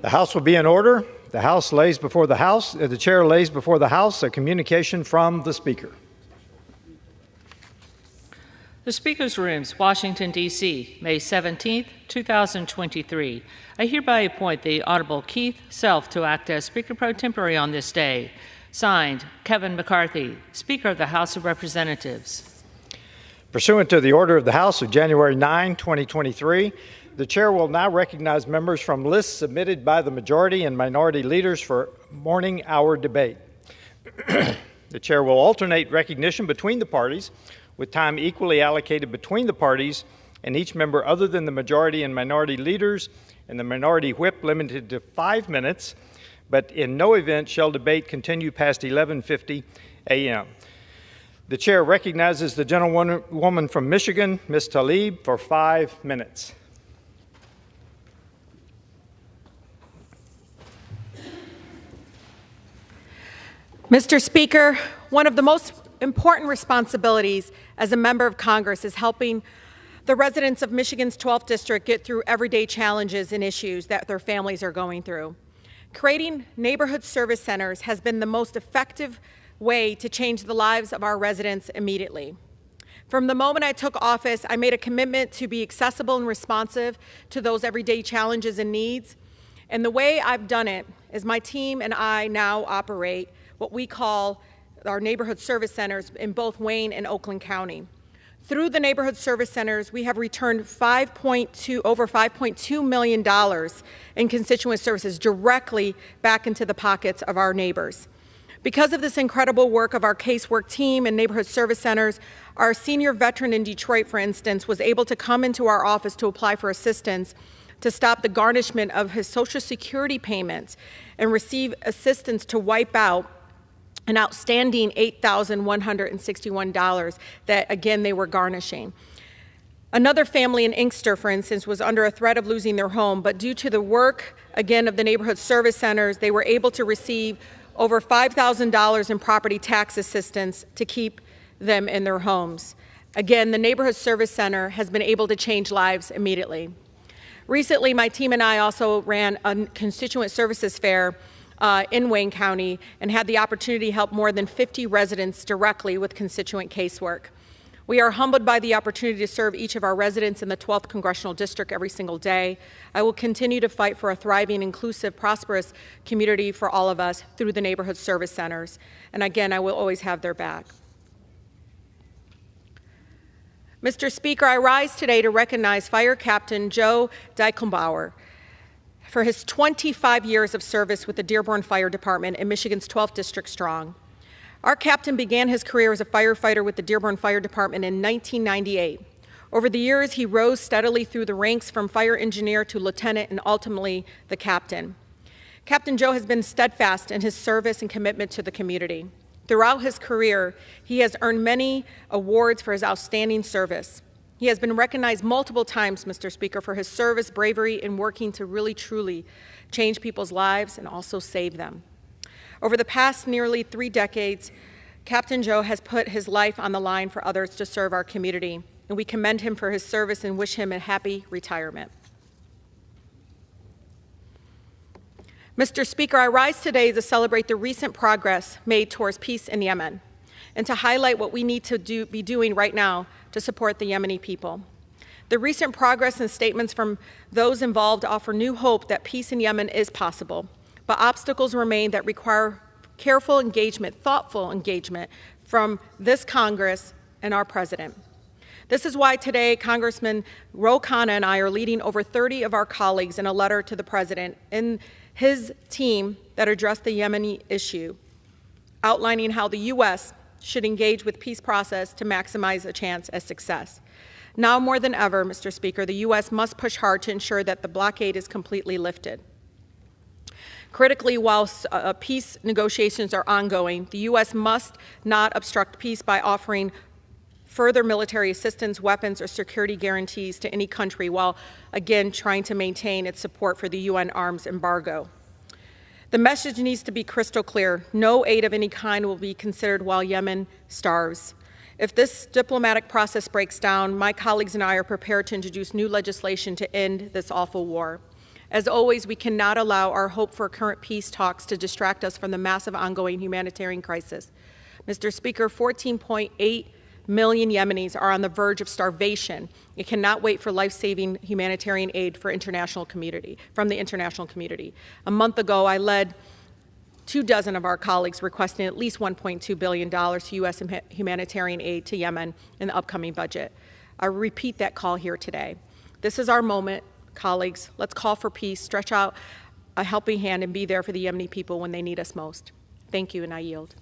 The House will be in order. The House lays before the House. The Chair lays before the House a communication from the Speaker. The Speaker's Rooms, Washington, D.C., May 17, 2023. I hereby appoint the Honorable Keith Self to act as Speaker Pro Tempore on this day. Signed, Kevin McCarthy, Speaker of the House of Representatives. Pursuant to the order of the House of January 9, 2023, the Chair will now recognize members from lists submitted by the majority and minority leaders for morning hour debate. The Chair will alternate recognition between the parties, with time equally allocated between the parties and each member other than the majority and minority leaders, and the minority whip limited to 5 minutes, but in no event shall debate continue past 11:50 a.m. The Chair recognizes the gentlewoman from Michigan, Ms. Tlaib, for 5 minutes. Mr. Speaker, one of the most important responsibilities as a member of Congress is helping the residents of Michigan's 12th District get through everyday challenges and issues that their families are going through. Creating neighborhood service centers has been the most effective way to change the lives of our residents immediately. From the moment I took office, I made a commitment to be accessible and responsive to those everyday challenges and needs. And the way I've done it is my team and I now operate what we call our neighborhood service centers in both Wayne and Oakland County. Through the neighborhood service centers, we have returned over $5.2 million in constituent services directly back into the pockets of our neighbors. Because of this incredible work of our casework team and neighborhood service centers, our senior veteran in Detroit, for instance, was able to come into our office to apply for assistance to stop the garnishment of his Social Security payments and receive assistance to wipe out an outstanding $8,161 that, again, they were garnishing. Another family in Inkster, for instance, was under a threat of losing their home, but due to the work, again, of the neighborhood service centers, they were able to receive over $5,000 in property tax assistance to keep them in their homes. Again, the neighborhood service center has been able to change lives immediately. Recently, my team and I also ran a constituent services fair in Wayne County and had the opportunity to help more than 50 residents directly with constituent casework. We are humbled by the opportunity to serve each of our residents in the 12th Congressional District every single day. I will continue to fight for a thriving, inclusive, prosperous community for all of us through the neighborhood service centers. And again, I will always have their back. Mr. Speaker, I rise today to recognize Fire Captain Joe Deichelbauer for his 25 years of service with the Dearborn Fire Department in Michigan's 12th District strong. Our captain began his career as a firefighter with the Dearborn Fire Department in 1998. Over the years, he rose steadily through the ranks from fire engineer to lieutenant and ultimately the captain. Captain Joe has been steadfast in his service and commitment to the community. Throughout his career, he has earned many awards for his outstanding service. He has been recognized multiple times, Mr. Speaker, for his service, bravery, in working to really, truly change people's lives and also save them. Over the past nearly 3 decades, Captain Joe has put his life on the line for others to serve our community, and we commend him for his service and wish him a happy retirement. Mr. Speaker, I rise today to celebrate the recent progress made towards peace in Yemen and to highlight what we need to be doing right now to support the Yemeni people. The recent progress and statements from those involved offer new hope that peace in Yemen is possible, but obstacles remain that require careful engagement, thoughtful engagement from this Congress and our President. This is why today Congressman Ro Khanna and I are leading over 30 of our colleagues in a letter to the President and his team that address the Yemeni issue, outlining how the U.S. should engage with peace process to maximize a chance at success. Now more than ever, Mr. Speaker, the U.S. must push hard to ensure that the blockade is completely lifted. Critically, while peace negotiations are ongoing, the U.S. must not obstruct peace by offering further military assistance, weapons, or security guarantees to any country while, again, trying to maintain its support for the UN arms embargo. The message needs to be crystal clear. No aid of any kind will be considered while Yemen starves. If this diplomatic process breaks down, my colleagues and I are prepared to introduce new legislation to end this awful war. As always, we cannot allow our hope for current peace talks to distract us from the massive ongoing humanitarian crisis. Mr. Speaker, 14.8 million Yemenis are on the verge of starvation and cannot wait for life-saving humanitarian aid from the international community. A month ago, I led 24 of our colleagues requesting at least $1.2 billion to U.S. humanitarian aid to Yemen in the upcoming budget. I repeat that call here today. This is our moment, colleagues. Let's call for peace, stretch out a helping hand, and be there for the Yemeni people when they need us most. Thank you, and I yield.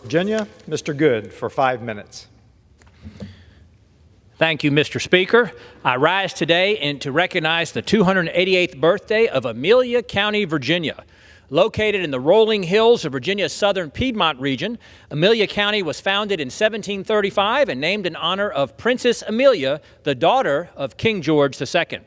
Virginia, Mr. Good, for 5 minutes. Thank you, Mr. Speaker. I rise today to recognize the 288th birthday of Amelia County, Virginia. Located in the rolling hills of Virginia's southern Piedmont region, Amelia County was founded in 1735 and named in honor of Princess Amelia, the daughter of King George II.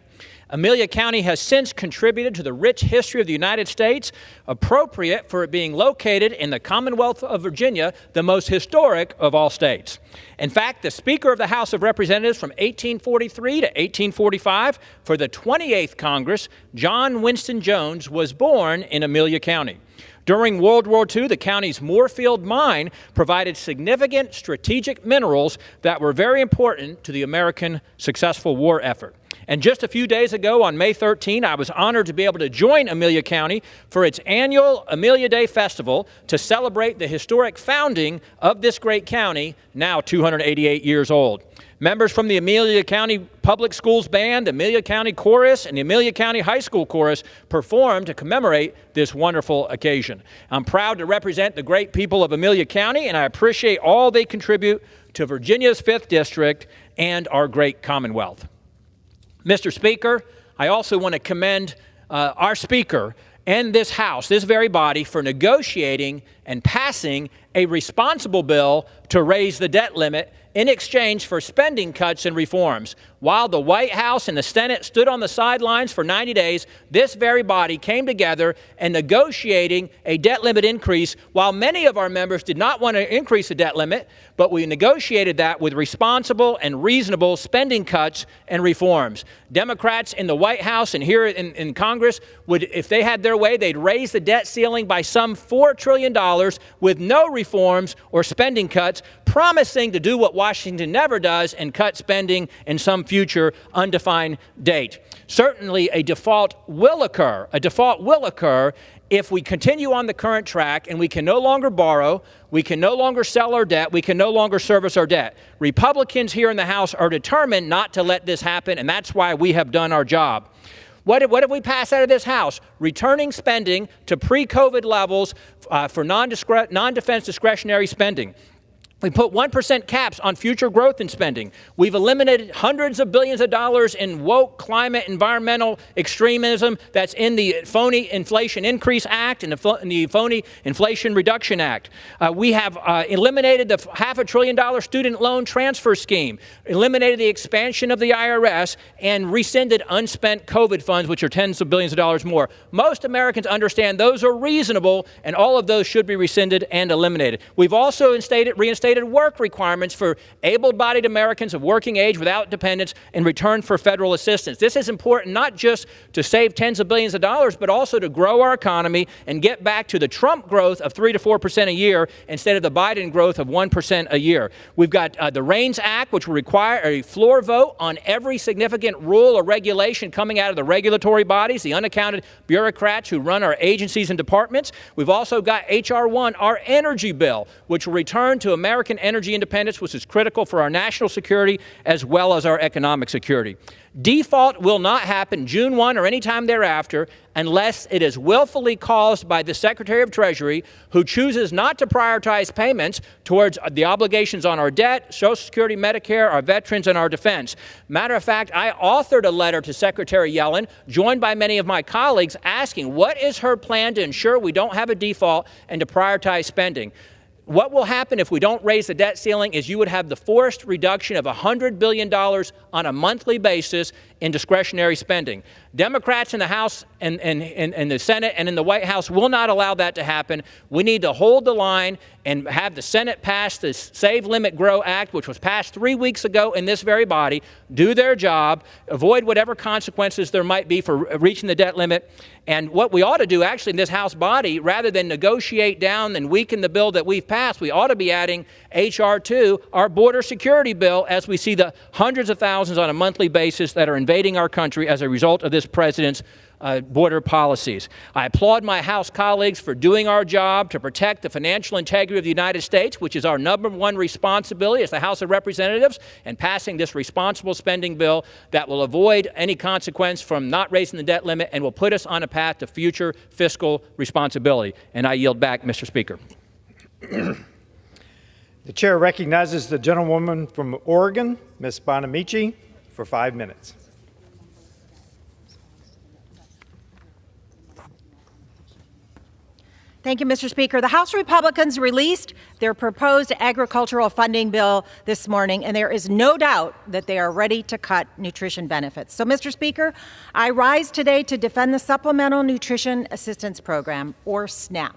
Amelia County has since contributed to the rich history of the United States, appropriate for it being located in the Commonwealth of Virginia, the most historic of all states. In fact, the Speaker of the House of Representatives from 1843 to 1845 for the 28th Congress, John Winston Jones, was born in Amelia County. During World War II, the county's Moorfield mine provided significant strategic minerals that were very important to the American successful war effort. And just a few days ago, on May 13, I was honored to be able to join Amelia County for its annual Amelia Day Festival to celebrate the historic founding of this great county, now 288 years old. Members from the Amelia County Public Schools Band, the Amelia County Chorus, and the Amelia County High School Chorus performed to commemorate this wonderful occasion. I'm proud to represent the great people of Amelia County, and I appreciate all they contribute to Virginia's 5th District and our great Commonwealth. Mr. Speaker, I also want to commend our Speaker and this House, this very body, for negotiating and passing a responsible bill to raise the debt limit in exchange for spending cuts and reforms. While the White House and the Senate stood on the sidelines for 90 days, this very body came together and negotiating a debt limit increase. While many of our members did not want to increase the debt limit, but we negotiated that with responsible and reasonable spending cuts and reforms. Democrats in the White House and here in Congress would, if they had their way, they'd raise the debt ceiling by some $4 trillion with no reforms or spending cuts, promising to do what Washington never does and cut spending in some future undefined date. Certainly a default will occur. A default will occur if we continue on the current track and we can no longer borrow, we can no longer sell our debt, we can no longer service our debt. Republicans here in the House are determined not to let this happen, and that's why we have done our job. What have we passed out of this House? Returning spending to pre-COVID levels for non-defense discretionary spending. We put 1% caps on future growth in spending. We've eliminated hundreds of billions of dollars in woke climate environmental extremism that's in the phony Inflation Increase Act and the phony Inflation Reduction Act. We have eliminated the $500 billion student loan transfer scheme, eliminated the expansion of the IRS, and rescinded unspent COVID funds, which are tens of billions of dollars more. Most Americans understand those are reasonable, and all of those should be rescinded and eliminated. We've also reinstated work requirements for able-bodied Americans of working age without dependents in return for federal assistance. This is important not just to save tens of billions of dollars, but also to grow our economy and get back to the Trump growth of 3 to 4% a year instead of the Biden growth of 1% a year. We've got the REINS Act, which will require a floor vote on every significant rule or regulation coming out of the regulatory bodies, the unaccounted bureaucrats who run our agencies and departments. We've also got H.R. 1, our energy bill, which will return to American energy independence, which is critical for our national security as well as our economic security. Default will not happen June 1 or any time thereafter unless it is willfully caused by the Secretary of Treasury, who chooses not to prioritize payments towards the obligations on our debt, Social Security, Medicare, our veterans, and our defense. Matter of fact, I authored a letter to Secretary Yellen, joined by many of my colleagues, asking what is her plan to ensure we don't have a default and to prioritize spending. What will happen if we don't raise the debt ceiling is you would have the forced reduction of $100 billion on a monthly basis in discretionary spending. Democrats in the House and the Senate and in the White House will not allow that to happen. We need to hold the line and have the Senate pass the Save, Limit, Grow Act, which was passed 3 weeks ago in this very body, do their job, avoid whatever consequences there might be for reaching the debt limit. And what we ought to do actually in this House body, rather than negotiate down and weaken the bill that we've passed, we ought to be adding H.R. 2, our border security bill, as we see the hundreds of thousands on a monthly basis that are invading our country as a result of this president's border policies. I applaud my House colleagues for doing our job to protect the financial integrity of the United States, which is our #1 responsibility as the House of Representatives, and passing this responsible spending bill that will avoid any consequence from not raising the debt limit and will put us on a path to future fiscal responsibility. And I yield back, Mr. Speaker. The chair recognizes the gentlewoman from Oregon, Ms. Bonamici, for 5 minutes. Thank you, Mr. Speaker. The House Republicans released their proposed agricultural funding bill this morning, and there is no doubt that they are ready to cut nutrition benefits. So, Mr. Speaker, I rise today to defend the Supplemental Nutrition Assistance Program, or SNAP.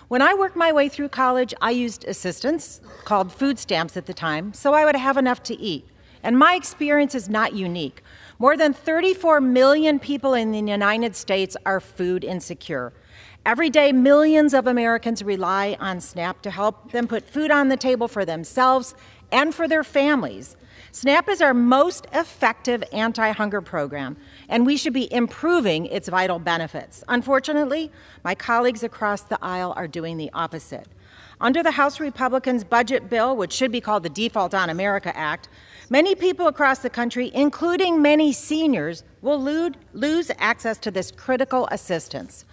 When I worked my way through college, I used assistance, called food stamps at the time, so I would have enough to eat. And my experience is not unique. More than 34 million people in the United States are food insecure. Every day, millions of Americans rely on SNAP to help them put food on the table for themselves and for their families. SNAP is our most effective anti-hunger program, and we should be improving its vital benefits. Unfortunately, my colleagues across the aisle are doing the opposite. Under the House Republicans' budget bill, which should be called the Default on America Act, many people across the country, including many seniors, will lose access to this critical assistance.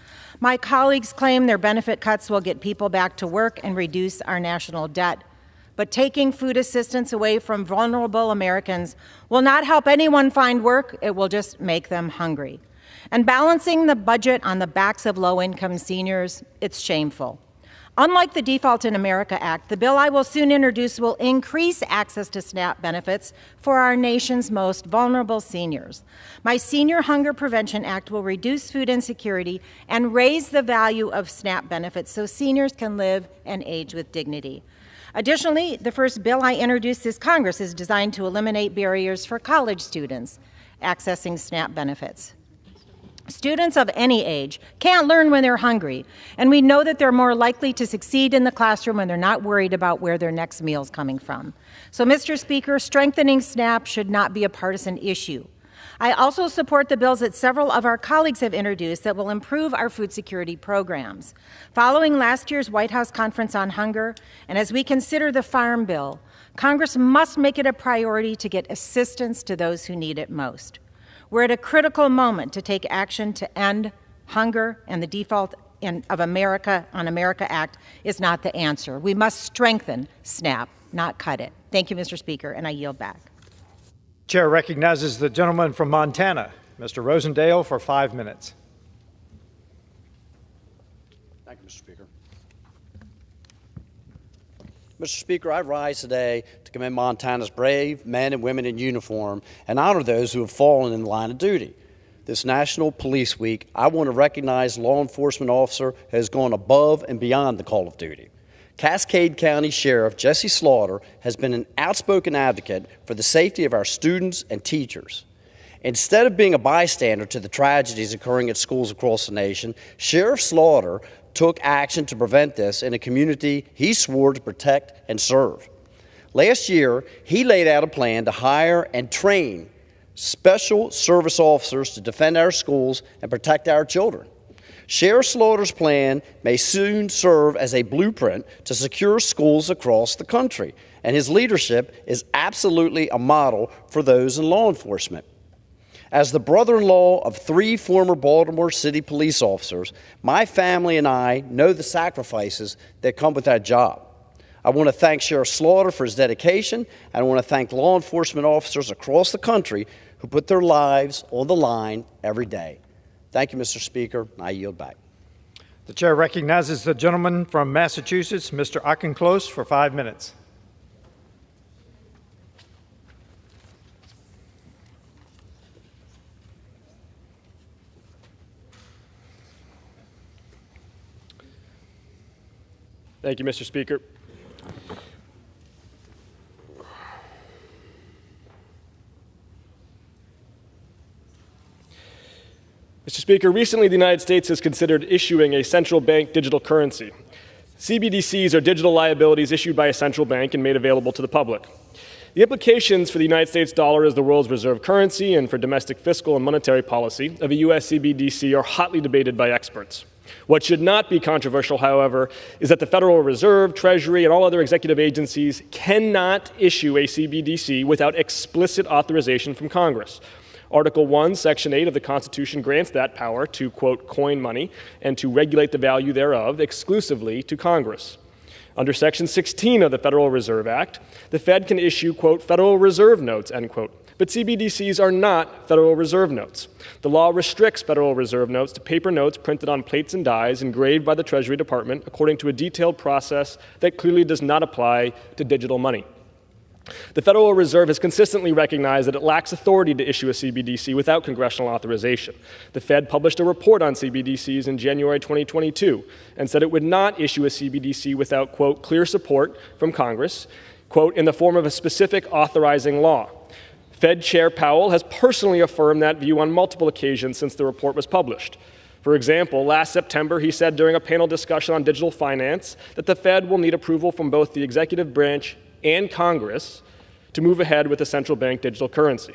My colleagues claim their benefit cuts will get people back to work and reduce our national debt. But taking food assistance away from vulnerable Americans will not help anyone find work. It will just make them hungry. And balancing the budget on the backs of low-income seniors, it's shameful. Unlike the Default in America Act, the bill I will soon introduce will increase access to SNAP benefits for our nation's most vulnerable seniors. My Senior Hunger Prevention Act will reduce food insecurity and raise the value of SNAP benefits so seniors can live and age with dignity. Additionally, the first bill I introduced this Congress is designed to eliminate barriers for college students accessing SNAP benefits. Students of any age can't learn when they're hungry, and we know that they're more likely to succeed in the classroom when they're not worried about where their next meal is coming from. So, Mr. Speaker, strengthening SNAP should not be a partisan issue. I also support the bills that several of our colleagues have introduced that will improve our food security programs. Following last year's White House Conference on Hunger, and as we consider the Farm Bill, Congress must make it a priority to get assistance to those who need it most. We're at a critical moment to take action to end hunger, and the Default of America on America Act is not the answer. We must strengthen SNAP, not cut it. Thank you, Mr. Speaker, and I yield back. Chair recognizes the gentleman from Montana, Mr. Rosendale, for 5 minutes. Thank you, Mr. Speaker. Mr. Speaker, I rise today to commend Montana's brave men and women in uniform and honor those who have fallen in the line of duty. This National Police Week, I want to recognize a law enforcement officer who has gone above and beyond the call of duty. Cascade County Sheriff Jesse Slaughter has been an outspoken advocate for the safety of our students and teachers. Instead of being a bystander to the tragedies occurring at schools across the nation, Sheriff Slaughter took action to prevent this in a community he swore to protect and serve. Last year, he laid out a plan to hire and train special service officers to defend our schools and protect our children. Sheriff Slaughter's plan may soon serve as a blueprint to secure schools across the country, and his leadership is absolutely a model for those in law enforcement. As the brother-in-law of 3 former Baltimore City police officers, my family and I know the sacrifices that come with that job. I want to thank Sheriff Slaughter for his dedication, and I want to thank law enforcement officers across the country who put their lives on the line every day. Thank you, Mr. Speaker. I yield back. The chair recognizes the gentleman from Massachusetts, Mr. Auchincloss, for 5 minutes. Thank you, Mr. Speaker. Mr. Speaker, recently the United States has considered issuing a central bank digital currency. CBDCs are digital liabilities issued by a central bank and made available to the public. The implications for the United States dollar as the world's reserve currency and for domestic fiscal and monetary policy of a U.S. CBDC are hotly debated by experts. What should not be controversial, however, is that the Federal Reserve, Treasury, and all other executive agencies cannot issue a CBDC without explicit authorization from Congress. Article 1, Section 8 of the Constitution grants that power to, quote, coin money and to regulate the value thereof exclusively to Congress. Under Section 16 of the Federal Reserve Act, the Fed can issue, quote, Federal Reserve notes, end quote. But CBDCs are not Federal Reserve notes. The law restricts Federal Reserve notes to paper notes printed on plates and dies engraved by the Treasury Department according to a detailed process that clearly does not apply to digital money. The Federal Reserve has consistently recognized that it lacks authority to issue a CBDC without congressional authorization. The Fed published a report on CBDCs in January 2022 and said it would not issue a CBDC without, quote, clear support from Congress, quote, in the form of a specific authorizing law. Fed Chair Powell has personally affirmed that view on multiple occasions since the report was published. For example, last September, he said during a panel discussion on digital finance that the Fed will need approval from both the executive branch and Congress to move ahead with a central bank digital currency.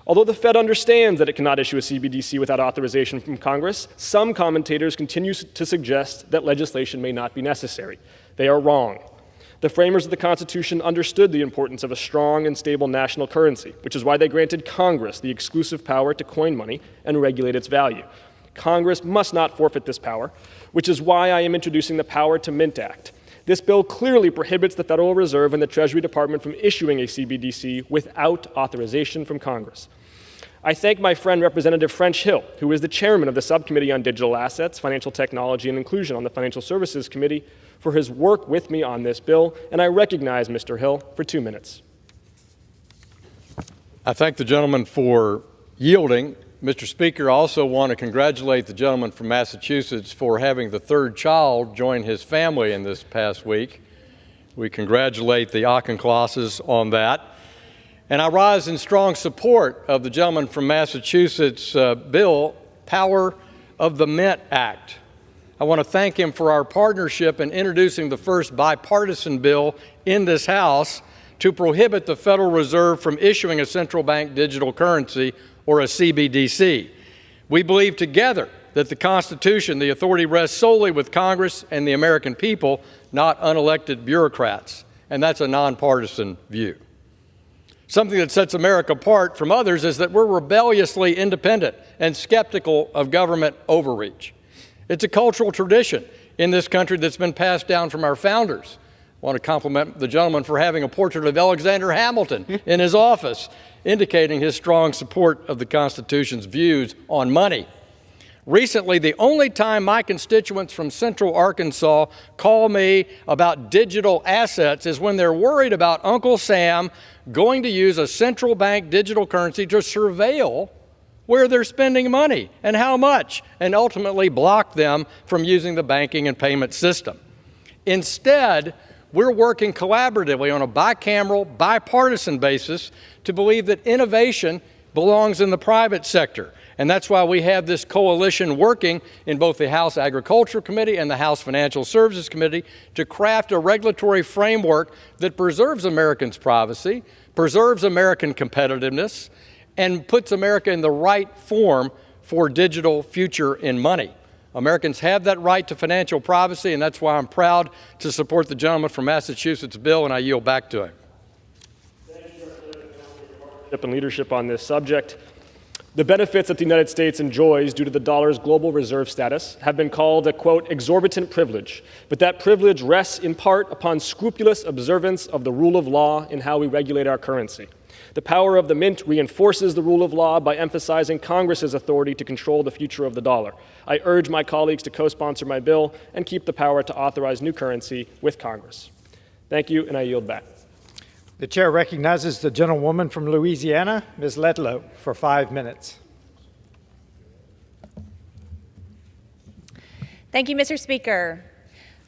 Although the Fed understands that it cannot issue a CBDC without authorization from Congress, some commentators continue to suggest that legislation may not be necessary. They are wrong. The framers of the Constitution understood the importance of a strong and stable national currency, which is why they granted Congress the exclusive power to coin money and regulate its value. Congress must not forfeit this power, which is why I am introducing the Power to Mint Act. This bill clearly prohibits the Federal Reserve and the Treasury Department from issuing a CBDC without authorization from Congress. I thank my friend Representative French Hill, who is the chairman of the Subcommittee on Digital Assets, Financial Technology, and Inclusion on the Financial Services Committee, for his work with me on this bill, and I recognize Mr. Hill for 2 minutes. I thank the gentleman for yielding. Mr. Speaker, I also want to congratulate the gentleman from Massachusetts for having the third child join his family in this past week. We congratulate the Auchinclosses on that. And I rise in strong support of the gentleman from Massachusetts' bill, Power of the Mint Act. I want to thank him for our partnership in introducing the first bipartisan bill in this House to prohibit the Federal Reserve from issuing a central bank digital currency or a CBDC. We believe together that the Constitution, the authority rests solely with Congress and the American people, not unelected bureaucrats. And that's a nonpartisan view. Something that sets America apart from others is that we're rebelliously independent and skeptical of government overreach. It's a cultural tradition in this country that's been passed down from our founders. I want to compliment the gentleman for having a portrait of Alexander Hamilton in his office, indicating his strong support of the Constitution's views on money. Recently, the only time my constituents from Central Arkansas call me about digital assets is when they're worried about Uncle Sam going to use a central bank digital currency to surveil where they're spending money and how much, and ultimately block them from using the banking and payment system. Instead, we're working collaboratively on a bicameral, bipartisan basis to believe that innovation belongs in the private sector. And that's why we have this coalition working in both the House Agriculture Committee and the House Financial Services Committee to craft a regulatory framework that preserves Americans' privacy, preserves American competitiveness, and puts America in the right form for digital future in money. Americans have that right to financial privacy, and that's why I'm proud to support the gentleman from Massachusetts' bill, and I yield back to him. Thank you, for and leadership on this subject. The benefits that the United States enjoys due to the dollar's global reserve status have been called a, quote, exorbitant privilege, but that privilege rests in part upon scrupulous observance of the rule of law in how we regulate our currency. The power of the mint reinforces the rule of law by emphasizing Congress's authority to control the future of the dollar. I urge my colleagues to co-sponsor my bill and keep the power to authorize new currency with Congress. Thank you, and I yield back. The chair recognizes the gentlewoman from Louisiana, Ms. Ledlow, for 5 minutes. Thank you, Mr. Speaker.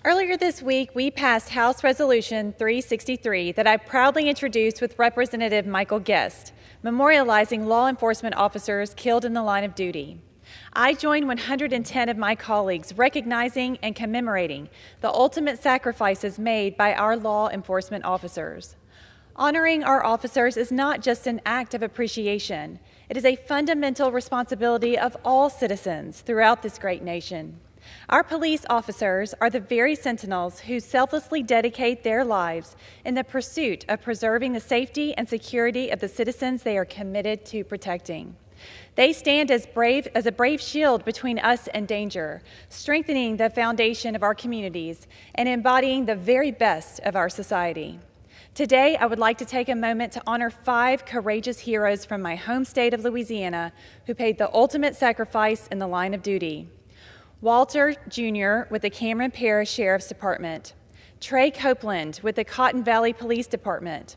Earlier this week, we passed House Resolution 363 that I proudly introduced with Representative Michael Guest, memorializing law enforcement officers killed in the line of duty. I joined 110 of my colleagues recognizing and commemorating the ultimate sacrifices made by our law enforcement officers. Honoring our officers is not just an act of appreciation. It is a fundamental responsibility of all citizens throughout this great nation. Our police officers are the very sentinels who selflessly dedicate their lives in the pursuit of preserving the safety and security of the citizens they are committed to protecting. They stand as a brave shield between us and danger, strengthening the foundation of our communities and embodying the very best of our society. Today, I would like to take a moment to honor 5 courageous heroes from my home state of Louisiana who paid the ultimate sacrifice in the line of duty. Walter Jr. with the Cameron Parish Sheriff's Department, Trey Copeland with the Cotton Valley Police Department,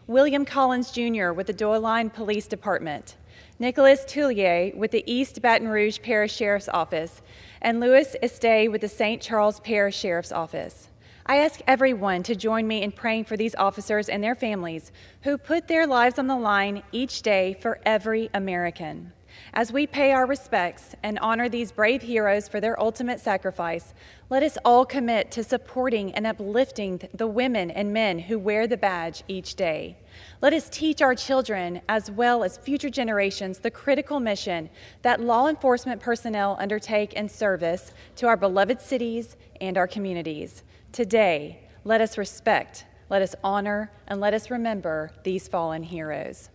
William Collins Jr. with the Doyline Police Department, Nicholas Tullier with the East Baton Rouge Parish Sheriff's Office, and Louis Estee with the St. Charles Parish Sheriff's Office. I ask everyone to join me in praying for these officers and their families who put their lives on the line each day for every American. As we pay our respects and honor these brave heroes for their ultimate sacrifice, let us all commit to supporting and uplifting the women and men who wear the badge each day. Let us teach our children, as well as future generations, the critical mission that law enforcement personnel undertake in service to our beloved cities and our communities. Today, let us respect, let us honor, and let us remember these fallen heroes.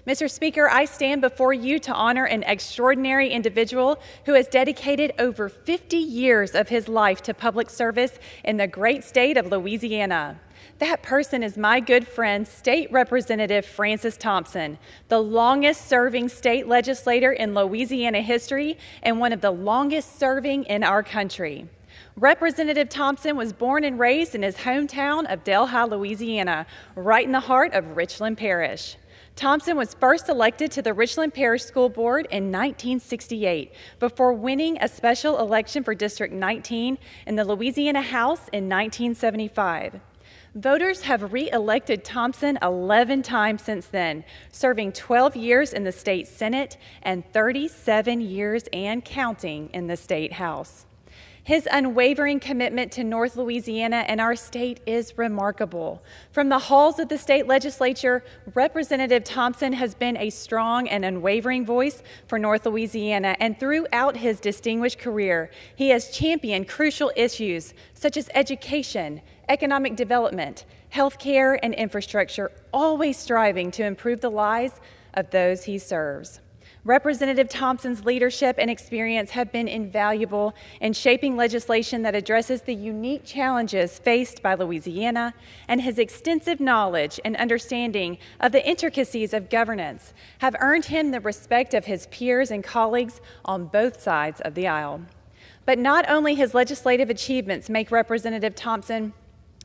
Mr. Speaker, I stand before you to honor an extraordinary individual who has dedicated over 50 years of his life to public service in the great state of Louisiana. That person is my good friend, State Representative Francis Thompson, the longest-serving state legislator in Louisiana history and one of the longest-serving in our country. Representative Thompson was born and raised in his hometown of Delhi, Louisiana, right in the heart of Richland Parish. Thompson was first elected to the Richland Parish School Board in 1968 before winning a special election for District 19 in the Louisiana House in 1975. Voters have re-elected Thompson 11 times since then, serving 12 years in the state Senate and 37 years and counting in the state House. His unwavering commitment to North Louisiana and our state is remarkable. From the halls of the state legislature, Representative Thompson has been a strong and unwavering voice for North Louisiana, and throughout his distinguished career, he has championed crucial issues such as education, economic development, health care, and infrastructure, always striving to improve the lives of those he serves. Representative Thompson's leadership and experience have been invaluable in shaping legislation that addresses the unique challenges faced by Louisiana, and his extensive knowledge and understanding of the intricacies of governance have earned him the respect of his peers and colleagues on both sides of the aisle. But not only his legislative achievements make Representative Thompson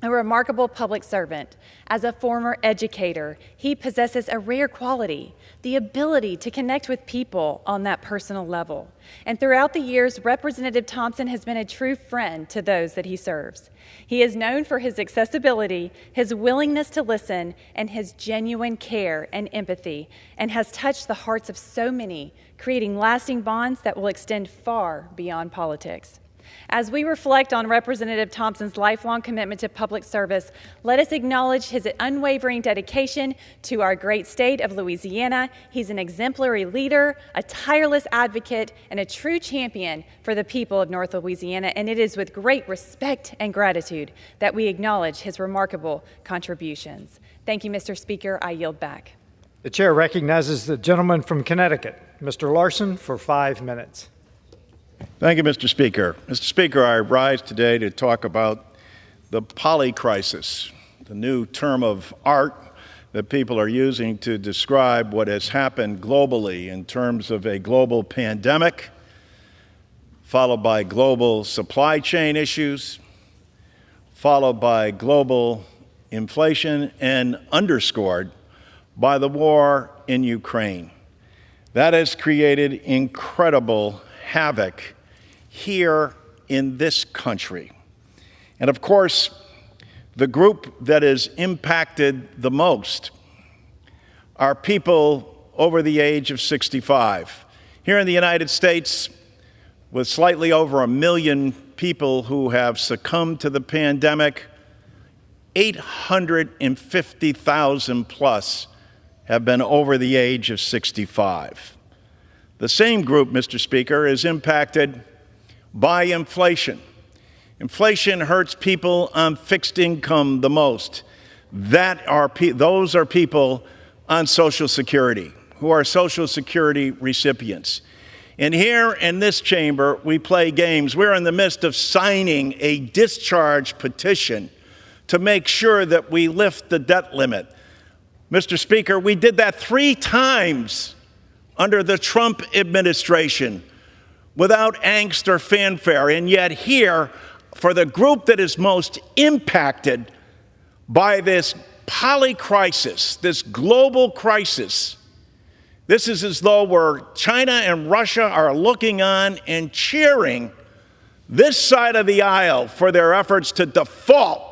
a remarkable public servant. As a former educator, he possesses a rare quality, the ability to connect with people on that personal level. And throughout the years, Representative Thompson has been a true friend to those that he serves. He is known for his accessibility, his willingness to listen, and his genuine care and empathy, and has touched the hearts of so many, creating lasting bonds that will extend far beyond politics. As we reflect on Representative Thompson's lifelong commitment to public service, let us acknowledge his unwavering dedication to our great state of Louisiana. He's an exemplary leader, a tireless advocate, and a true champion for the people of North Louisiana, and it is with great respect and gratitude that we acknowledge his remarkable contributions. Thank you, Mr. Speaker. I yield back. The chair recognizes the gentleman from Connecticut, Mr. Larson, for 5 minutes. Thank you, Mr. Speaker. Mr. Speaker, I rise today to talk about the polycrisis, the new term of art that people are using to describe what has happened globally in terms of a global pandemic, followed by global supply chain issues, followed by global inflation, and underscored by the war in Ukraine. That has created incredible havoc here in this country. And of course, the group that is impacted the most are people over the age of 65. Here in the United States, with slightly over 1 million people who have succumbed to the pandemic, 850,000 plus have been over the age of 65. The same group, Mr. Speaker, is impacted by inflation. Inflation hurts people on fixed income the most. Those are people on Social Security, who are Social Security recipients. And here in this chamber, we play games. We're in the midst of signing a discharge petition to make sure that we lift the debt limit. Mr. Speaker, we did that 3 times under the Trump administration without angst or fanfare. And yet here, for the group that is most impacted by this polycrisis, this global crisis, this is as though China and Russia are looking on and cheering this side of the aisle for their efforts to default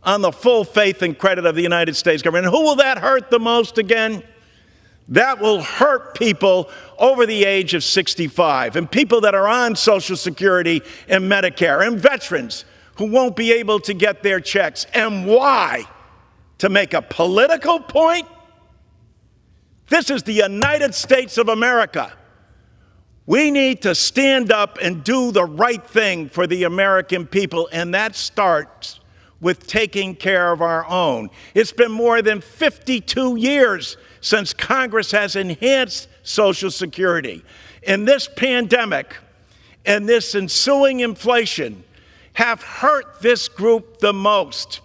on the full faith and credit of the United States government. And who will that hurt the most again? That will hurt people over the age of 65 and people that are on Social Security and Medicare and veterans who won't be able to get their checks. And why? To make a political point? This is the United States of America. We need to stand up and do the right thing for the American people, and that starts with taking care of our own. It's been more than 52 years since Congress has enhanced Social Security. And this pandemic and this ensuing inflation have hurt this group the most.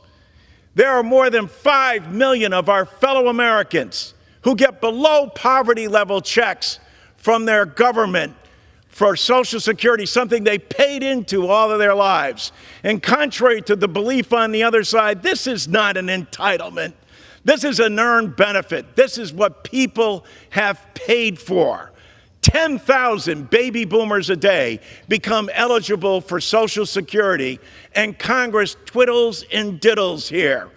There are more than 5 million of our fellow Americans who get below poverty level checks from their government for Social Security, something they paid into all of their lives. And contrary to the belief on the other side, this is not an entitlement. This is an earned benefit. This is what people have paid for. 10,000 baby boomers a day become eligible for Social Security, and Congress twiddles and diddles here.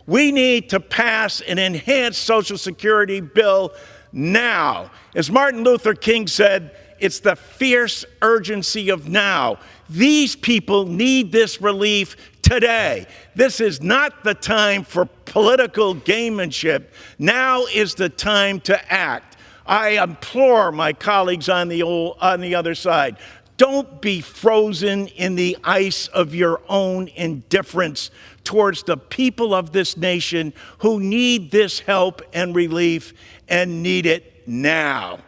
We need to pass an enhanced Social Security bill now. As Martin Luther King said, it's the fierce urgency of now. These people need this relief today. This is not the time for political gamemanship. Now is the time to act. I implore my colleagues on the other side, don't be frozen in the ice of your own indifference towards the people of this nation who need this help and relief and need it now.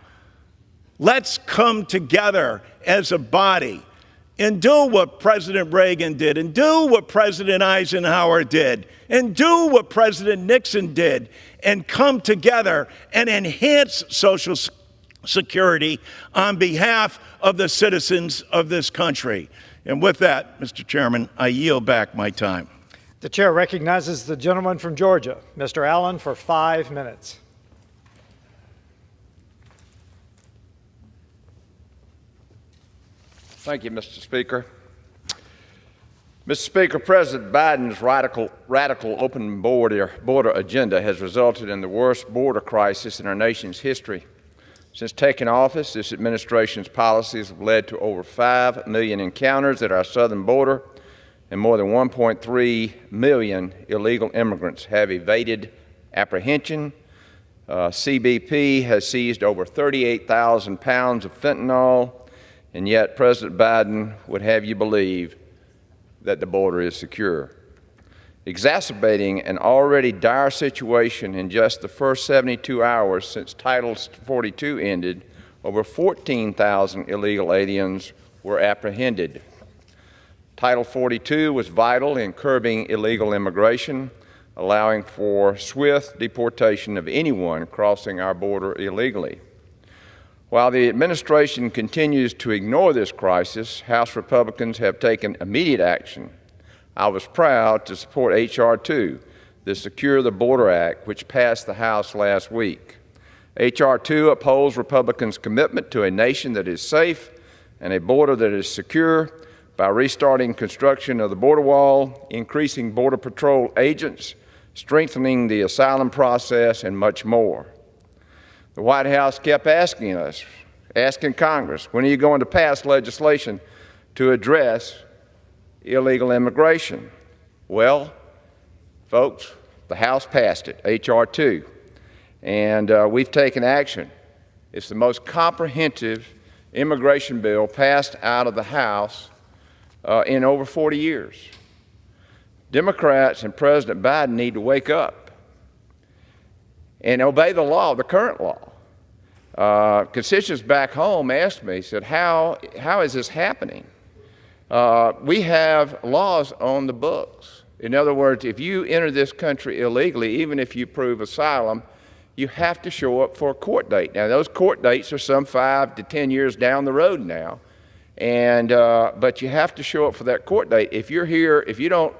Let's come together as a body and do what President Reagan did, and do what President Eisenhower did, and do what President Nixon did, and come together and enhance Social Security on behalf of the citizens of this country. And with that, Mr. Chairman, I yield back my time. The chair recognizes the gentleman from Georgia, Mr. Allen, for 5 minutes. Thank you, Mr. Speaker. Mr. Speaker, President Biden's radical open border agenda has resulted in the worst border crisis in our nation's history. Since taking office, this administration's policies have led to over 5 million encounters at our southern border, and more than 1.3 million illegal immigrants have evaded apprehension. CBP has seized over 38,000 pounds of fentanyl, and yet President Biden would have you believe that the border is secure. Exacerbating an already dire situation in just the first 72 hours since Title 42 ended, over 14,000 illegal aliens were apprehended. Title 42 was vital in curbing illegal immigration, allowing for swift deportation of anyone crossing our border illegally. While the administration continues to ignore this crisis, House Republicans have taken immediate action. I was proud to support H.R. 2, the Secure the Border Act, which passed the House last week. H.R. 2 upholds Republicans' commitment to a nation that is safe and a border that is secure by restarting construction of the border wall, increasing Border Patrol agents, strengthening the asylum process, and much more. The White House kept asking Congress, when are you going to pass legislation to address illegal immigration? Well, folks, the House passed it, H.R. 2, and we've taken action. It's the most comprehensive immigration bill passed out of the House in over 40 years. Democrats and President Biden need to wake up and obey the law, the current law. Constituents back home asked me, said, how is this happening? We have laws on the books. In other words, if you enter this country illegally, even if you prove asylum, you have to show up for a court date. Now, those court dates are some 5 to 10 years down the road now, but you have to show up for that court date. If you're here, if you don't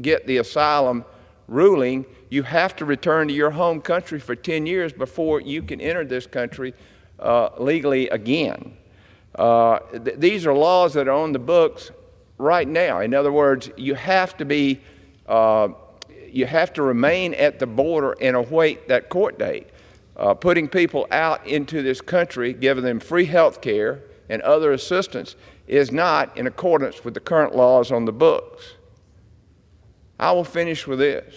get the asylum ruling, you have to return to your home country for 10 years before you can enter this country legally again. These are laws that are on the books right now. In other words, you have to remain at the border and await that court date. Putting people out into this country, giving them free health care and other assistance is not in accordance with the current laws on the books. I will finish with this.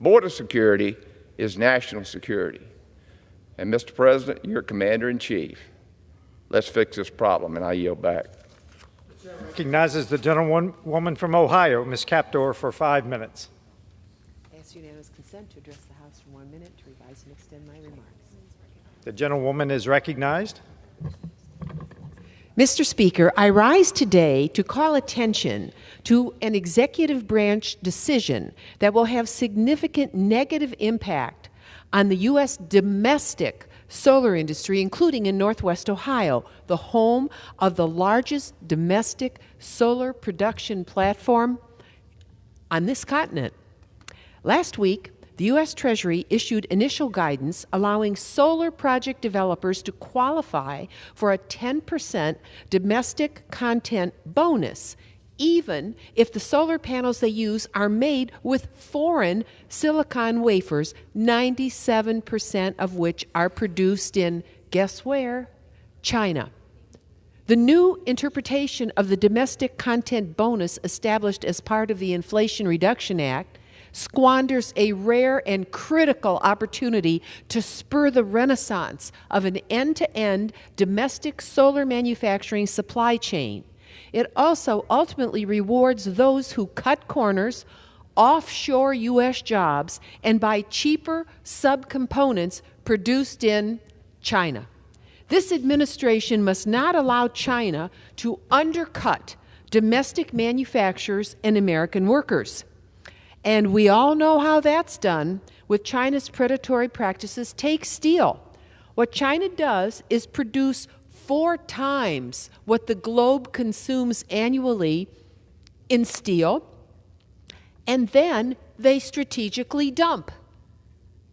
Border security is national security. And Mr. President, you're Commander-in-Chief. Let's fix this problem, and I yield back. Recognizes the gentlewoman from Ohio, Ms. Kaptor, for 5 minutes. I ask unanimous consent to address the House for 1 minute to revise and extend my remarks. The gentlewoman is recognized. Mr. Speaker, I rise today to call attention to an executive branch decision that will have significant negative impact on the U.S. domestic solar industry, including in Northwest Ohio, the home of the largest domestic solar production platform on this continent. Last week, the U.S. Treasury issued initial guidance allowing solar project developers to qualify for a 10% domestic content bonus, even if the solar panels they use are made with foreign silicon wafers, 97% of which are produced in, guess where? China. The new interpretation of the domestic content bonus established as part of the Inflation Reduction Act squanders a rare and critical opportunity to spur the renaissance of an end-to-end domestic solar manufacturing supply chain. It also ultimately rewards those who cut corners, offshore U.S. jobs, and buy cheaper subcomponents produced in China. This administration must not allow China to undercut domestic manufacturers and American workers. And we all know how that's done with China's predatory practices. Take steel. What China does is produce 4 times what the globe consumes annually in steel, and then they strategically dump,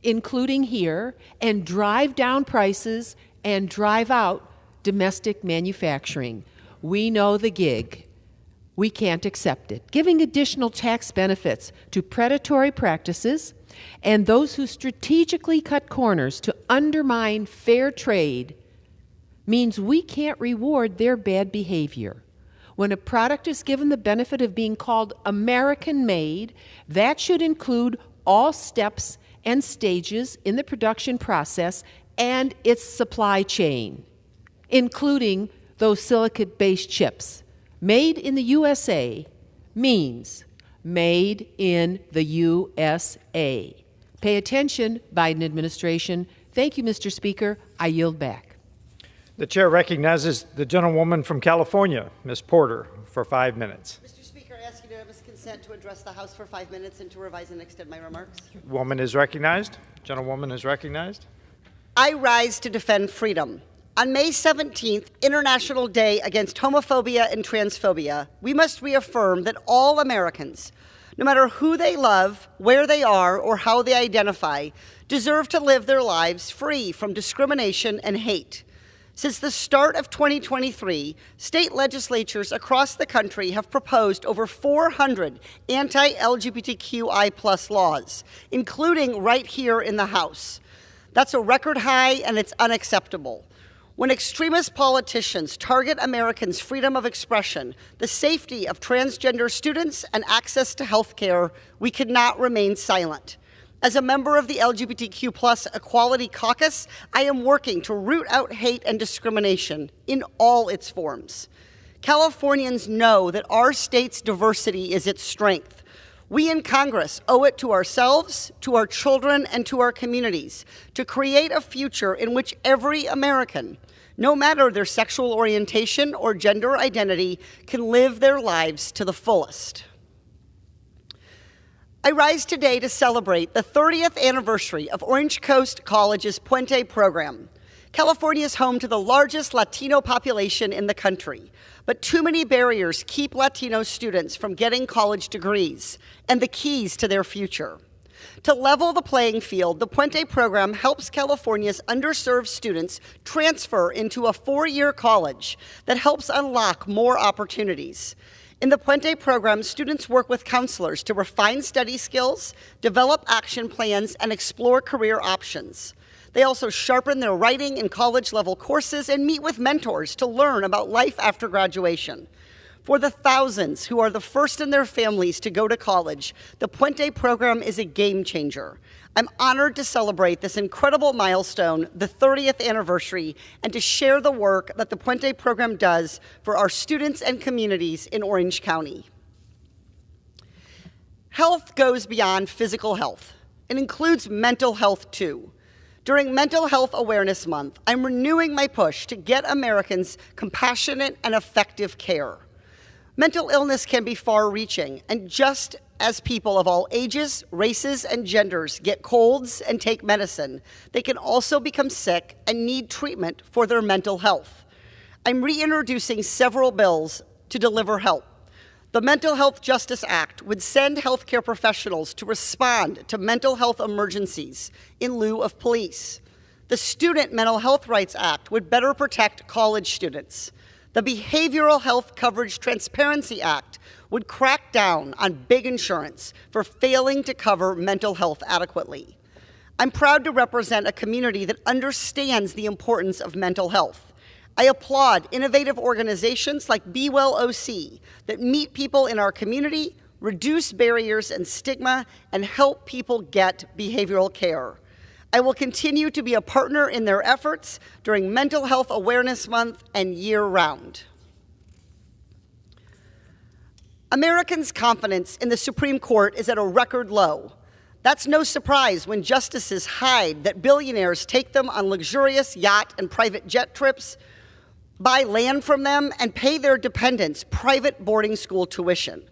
including here, and drive down prices and drive out domestic manufacturing. We know the gig. We can't accept it. Giving additional tax benefits to predatory practices and those who strategically cut corners to undermine fair trade means we can't reward their bad behavior. When a product is given the benefit of being called American-made, that should include all steps and stages in the production process and its supply chain, including those silicate-based chips. Made in the USA means made in the USA. Pay attention, Biden administration. Thank you, Mr. Speaker. I yield back. The chair recognizes the gentlewoman from California, Ms. Porter, for 5 minutes. Mr. Speaker, I ask unanimous consent to address the House for 5 minutes and to revise and extend my remarks. Woman is recognized. Gentlewoman is recognized. I rise to defend freedom. On May 17th, International Day Against Homophobia and Transphobia, we must reaffirm that all Americans, no matter who they love, where they are, or how they identify, deserve to live their lives free from discrimination and hate. Since the start of 2023, state legislatures across the country have proposed over 400 anti-LGBTQI+ laws, including right here in the House. That's a record high, and it's unacceptable. When extremist politicians target Americans' freedom of expression, the safety of transgender students, and access to health care, we cannot remain silent. As a member of the LGBTQ+ Equality Caucus, I am working to root out hate and discrimination in all its forms. Californians know that our state's diversity is its strength. We in Congress owe it to ourselves, to our children, and to our communities to create a future in which every American, no matter their sexual orientation or gender identity, can live their lives to the fullest. I rise today to celebrate the 30th anniversary of Orange Coast College's Puente program. California is home to the largest Latino population in the country, but too many barriers keep Latino students from getting college degrees and the keys to their future. To level the playing field, the Puente program helps California's underserved students transfer into a 4-year college that helps unlock more opportunities. In the Puente program, students work with counselors to refine study skills, develop action plans, and explore career options. They also sharpen their writing in college-level courses and meet with mentors to learn about life after graduation. For the thousands who are the first in their families to go to college, the Puente program is a game changer. I'm honored to celebrate this incredible milestone, the 30th anniversary, and to share the work that the Puente program does for our students and communities in Orange County. Health goes beyond physical health. It includes mental health, too. During Mental Health Awareness Month, I'm renewing my push to get Americans compassionate and effective care. Mental illness can be far-reaching, and just as people of all ages, races, and genders get colds and take medicine, they can also become sick and need treatment for their mental health. I'm reintroducing several bills to deliver help. The Mental Health Justice Act would send healthcare professionals to respond to mental health emergencies in lieu of police. The Student Mental Health Rights Act would better protect college students. The Behavioral Health Coverage Transparency Act would crack down on big insurance for failing to cover mental health adequately. I'm proud to represent a community that understands the importance of mental health. I applaud innovative organizations like Be Well OC that meet people in our community, reduce barriers and stigma, and help people get behavioral care. I will continue to be a partner in their efforts during Mental Health Awareness Month and year-round. Americans' confidence in the Supreme Court is at a record low. That's no surprise when justices hide that billionaires take them on luxurious yacht and private jet trips, buy land from them, and pay their dependents private boarding school tuition.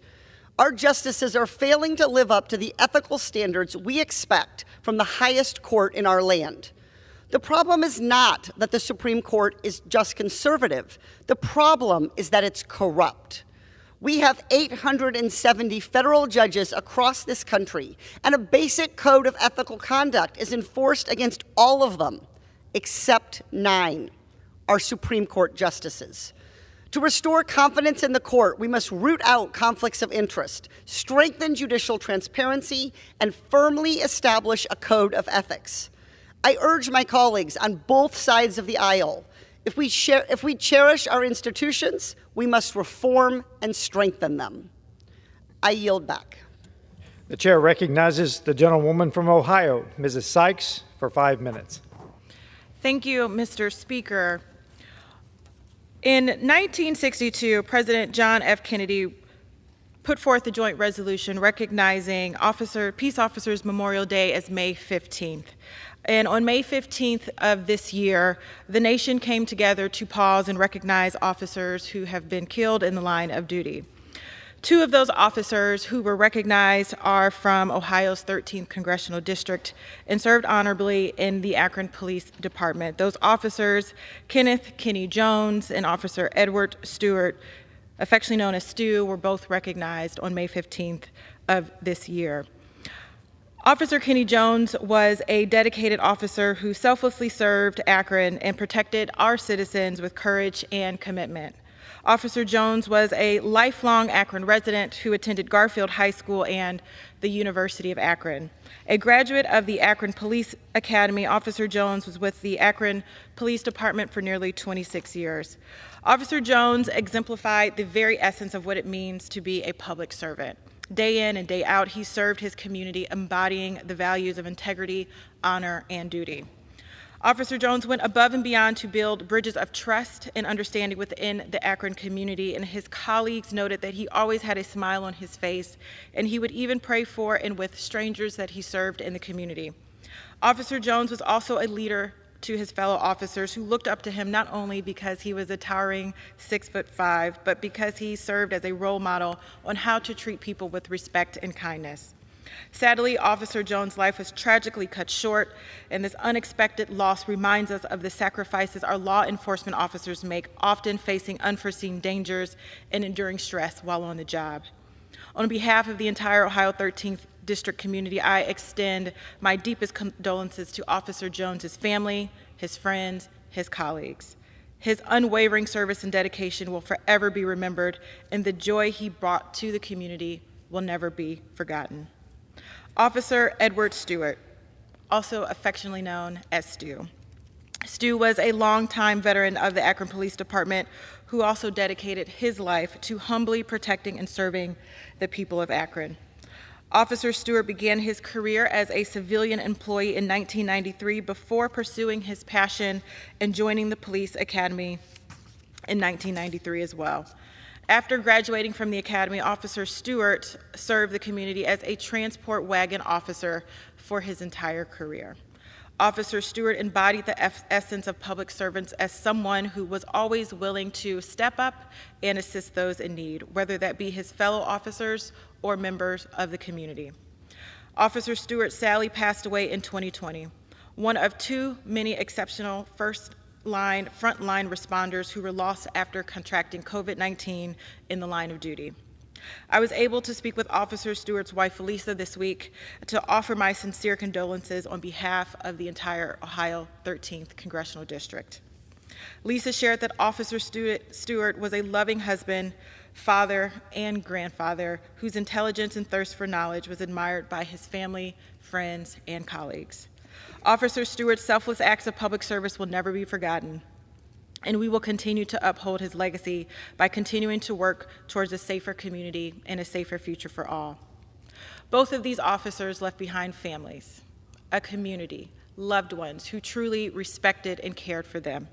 Our justices are failing to live up to the ethical standards we expect from the highest court in our land. The problem is not that the Supreme Court is just conservative. The problem is that it's corrupt. We have 870 federal judges across this country, and a basic code of ethical conduct is enforced against all of them, except 9, our Supreme Court justices. To restore confidence in the court, we must root out conflicts of interest, strengthen judicial transparency, and firmly establish a code of ethics. I urge my colleagues on both sides of the aisle, if we cherish our institutions, we must reform and strengthen them. I yield back. The chair recognizes the gentlewoman from Ohio, Mrs. Sykes, for 5 minutes. Thank you, Mr. Speaker. In 1962, President John F. Kennedy put forth a joint resolution recognizing Peace Officers Memorial Day as May 15th. And on May 15th of this year, the nation came together to pause and recognize officers who have been killed in the line of duty. 2 of those officers who were recognized are from Ohio's 13th Congressional District and served honorably in the Akron Police Department. Those officers, Kenneth Kenny Jones and Officer Edward Stewart, affectionately known as Stu, were both recognized on May 15th of this year. Officer Kenny Jones was a dedicated officer who selflessly served Akron and protected our citizens with courage and commitment. Officer Jones was a lifelong Akron resident who attended Garfield High School and the University of Akron. A graduate of the Akron Police Academy, Officer Jones was with the Akron Police Department for nearly 26 years. Officer Jones exemplified the very essence of what it means to be a public servant. Day in and day out, he served his community, embodying the values of integrity, honor, and duty. Officer Jones went above and beyond to build bridges of trust and understanding within the Akron community, and his colleagues noted that he always had a smile on his face, and he would even pray for and with strangers that he served in the community. Officer Jones was also a leader to his fellow officers who looked up to him not only because he was a towering 6'5", but because he served as a role model on how to treat people with respect and kindness. Sadly, Officer Jones' life was tragically cut short, and this unexpected loss reminds us of the sacrifices our law enforcement officers make, often facing unforeseen dangers and enduring stress while on the job. On behalf of the entire Ohio 13th District community, I extend my deepest condolences to Officer Jones's family, his friends, his colleagues. His unwavering service and dedication will forever be remembered, and the joy he brought to the community will never be forgotten. Officer Edward Stewart, also affectionately known as Stu. Stu was a longtime veteran of the Akron Police Department who also dedicated his life to humbly protecting and serving the people of Akron. Officer Stewart began his career as a civilian employee in 1993 before pursuing his passion and joining the police academy in 1993 as well. After graduating from the academy, Officer Stewart served the community as a transport wagon officer for his entire career. Officer Stewart embodied the essence of public servants as someone who was always willing to step up and assist those in need, whether that be his fellow officers or members of the community. Officer Stewart sadly passed away in 2020, one of too many exceptional frontline responders who were lost after contracting COVID-19 in the line of duty. I was able to speak with Officer Stewart's wife, Felisa, this week to offer my sincere condolences on behalf of the entire Ohio 13th Congressional District. Lisa shared that Officer Stewart was a loving husband, father, and grandfather whose intelligence and thirst for knowledge was admired by his family, friends, and colleagues. Officer Stewart's selfless acts of public service will never be forgotten, and we will continue to uphold his legacy by continuing to work towards a safer community and a safer future for all. Both of these officers left behind families, a community, loved ones who truly respected and cared for them.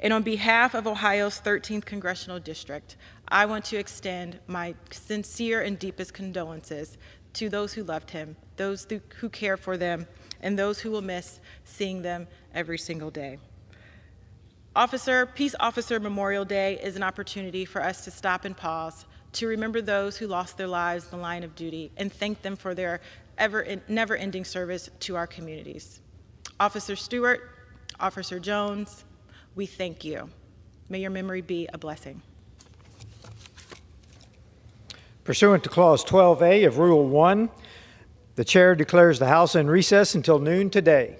And on behalf of Ohio's 13th Congressional District, I want to extend my sincere and deepest condolences to those who loved him, those who care for them, and those who will miss seeing them every single day. Peace Officer Memorial Day is an opportunity for us to stop and pause, to remember those who lost their lives in the line of duty, and thank them for their never-ending service to our communities. Officer Stewart, Officer Jones, we thank you. May your memory be a blessing. Pursuant to Clause 12A of Rule 1, the Chair declares the House in recess until noon today.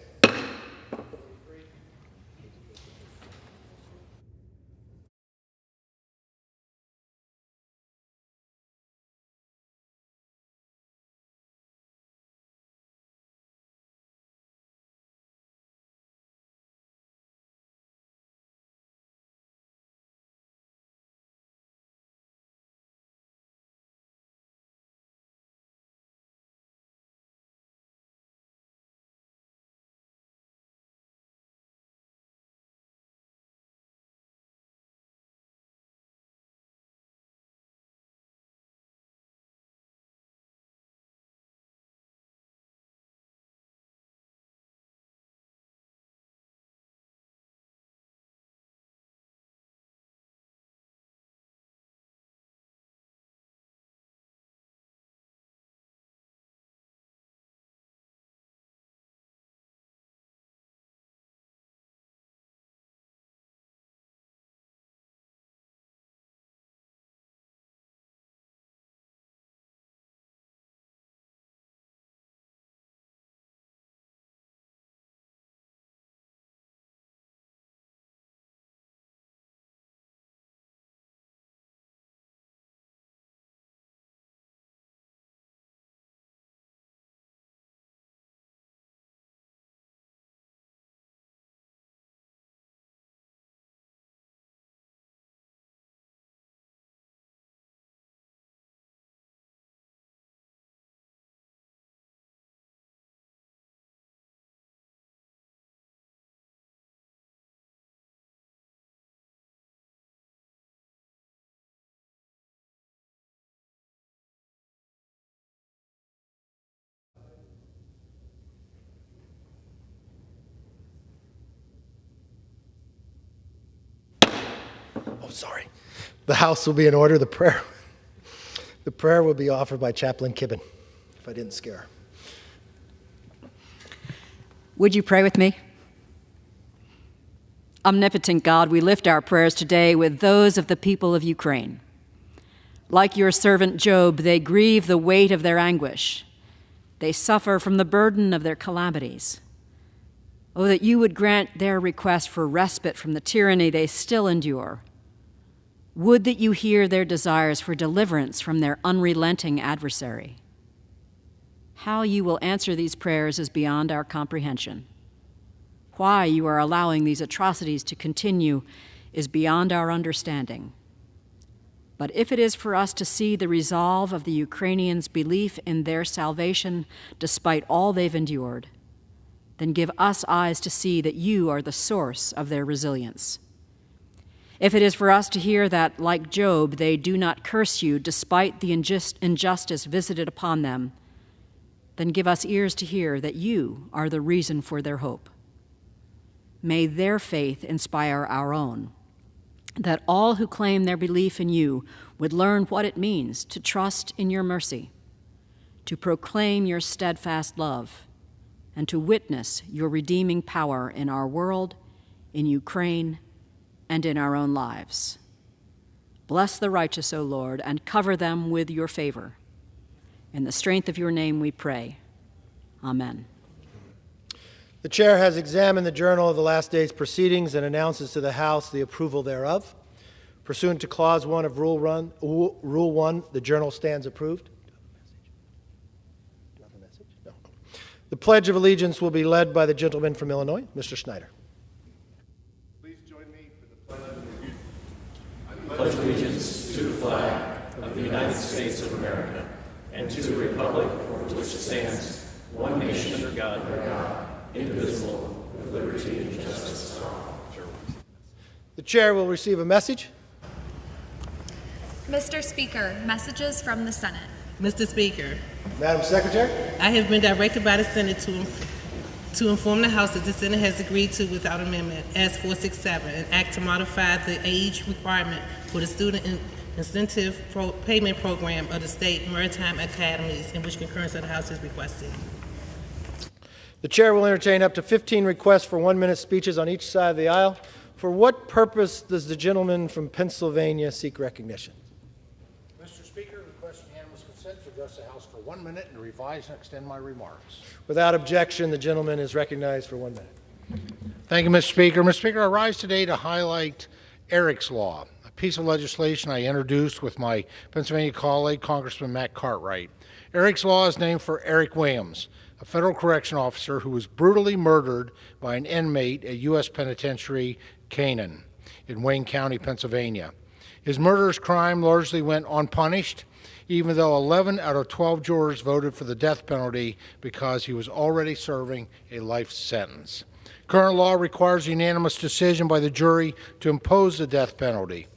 sorry. The House will be in order. The prayer will be offered by Chaplain Kibben, if I didn't scare her. Would you pray with me? Omnipotent God, we lift our prayers today with those of the people of Ukraine. Like your servant Job, they grieve the weight of their anguish. They suffer from the burden of their calamities. Oh, that you would grant their request for respite from the tyranny they still endure. Would that you hear their desires for deliverance from their unrelenting adversary. How you will answer these prayers is beyond our comprehension. Why you are allowing these atrocities to continue is beyond our understanding. But if it is for us to see the resolve of the Ukrainians' belief in their salvation despite all they've endured, then give us eyes to see that you are the source of their resilience. If it is for us to hear that, like Job, they do not curse you despite the injustice visited upon them, then give us ears to hear that you are the reason for their hope. May their faith inspire our own, that all who claim their belief in you would learn what it means to trust in your mercy, to proclaim your steadfast love, and to witness your redeeming power in our world, in Ukraine, and in our own lives. Bless the righteous, O Lord, and cover them with your favor. In the strength of your name we pray. Amen. The chair has examined the journal of the last day's proceedings and announces to the House the approval thereof. Pursuant to Clause 1 of Rule 1, the journal stands approved. No. The Pledge of Allegiance will be led by the gentleman from Illinois, Mr. Schneider. Please join me for the Pledge of Allegiance. I pledge allegiance to the flag of the United States of America and to the republic for which it stands, one nation under God, indivisible, with liberty and justice for all. The chair will receive a message. Mr. Speaker, messages from the Senate. Mr. Speaker. Madam Secretary. I have been directed by the Senate to inform the House that the Senate has agreed to, without amendment, S 467, an act to modify the age requirement for the Student Incentive Payment Program of the State Maritime Academies, in which concurrence of the House is requested. The chair will entertain up to 15 requests for 1-minute speeches on each side of the aisle. For what purpose does the gentleman from Pennsylvania seek recognition? Mr. Speaker, request unanimous consent to address the House for 1 minute and revise and extend my remarks. Without objection, the gentleman is recognized for 1 minute. Thank you, Mr. Speaker. Mr. Speaker, I rise today to highlight Eric's Law, a piece of legislation I introduced with my Pennsylvania colleague, Congressman Matt Cartwright. Eric's Law is named for Eric Williams, a federal correction officer who was brutally murdered by an inmate at U.S. Penitentiary Canaan in Wayne County, Pennsylvania. His murderous crime largely went unpunished, even though 11 out of 12 jurors voted for the death penalty because he was already serving a life sentence. Current law requires a unanimous decision by the jury to impose the death penalty.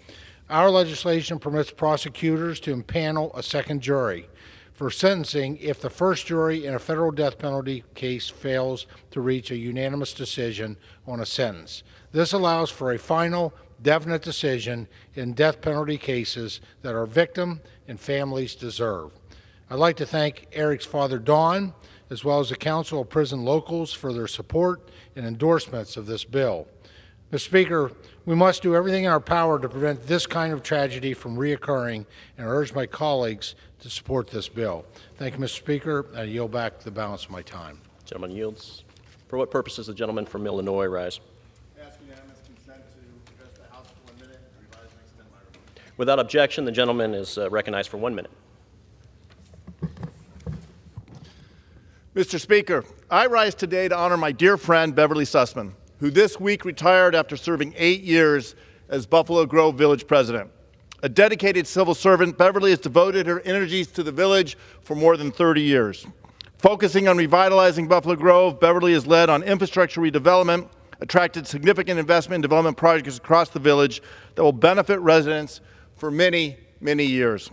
Our legislation permits prosecutors to impanel a second jury for sentencing if the first jury in a federal death penalty case fails to reach a unanimous decision on a sentence. This allows for a final, definite decision in death penalty cases that our victim and families deserve. I'd like to thank Eric's father, Don, as well as the Council of Prison Locals for their support and endorsements of this bill. Mr. Speaker, we must do everything in our power to prevent this kind of tragedy from reoccurring, and I urge my colleagues to support this bill. Thank you, Mr. Speaker. I yield back the balance of my time. Gentleman yields. For what purpose does the gentleman from Illinois rise? Ask unanimous consent to address the House for 1 minute and revise and extend my remarks. Without objection, the gentleman is recognized for 1 minute. Mr. Speaker, I rise today to honor my dear friend Beverly Sussman, who this week retired after serving 8 years as Buffalo Grove Village President. A dedicated civil servant, Beverly has devoted her energies to the village for more than 30 years. Focusing on revitalizing Buffalo Grove, Beverly has led on infrastructure redevelopment, attracted significant investment in development projects across the village that will benefit residents for many, many years.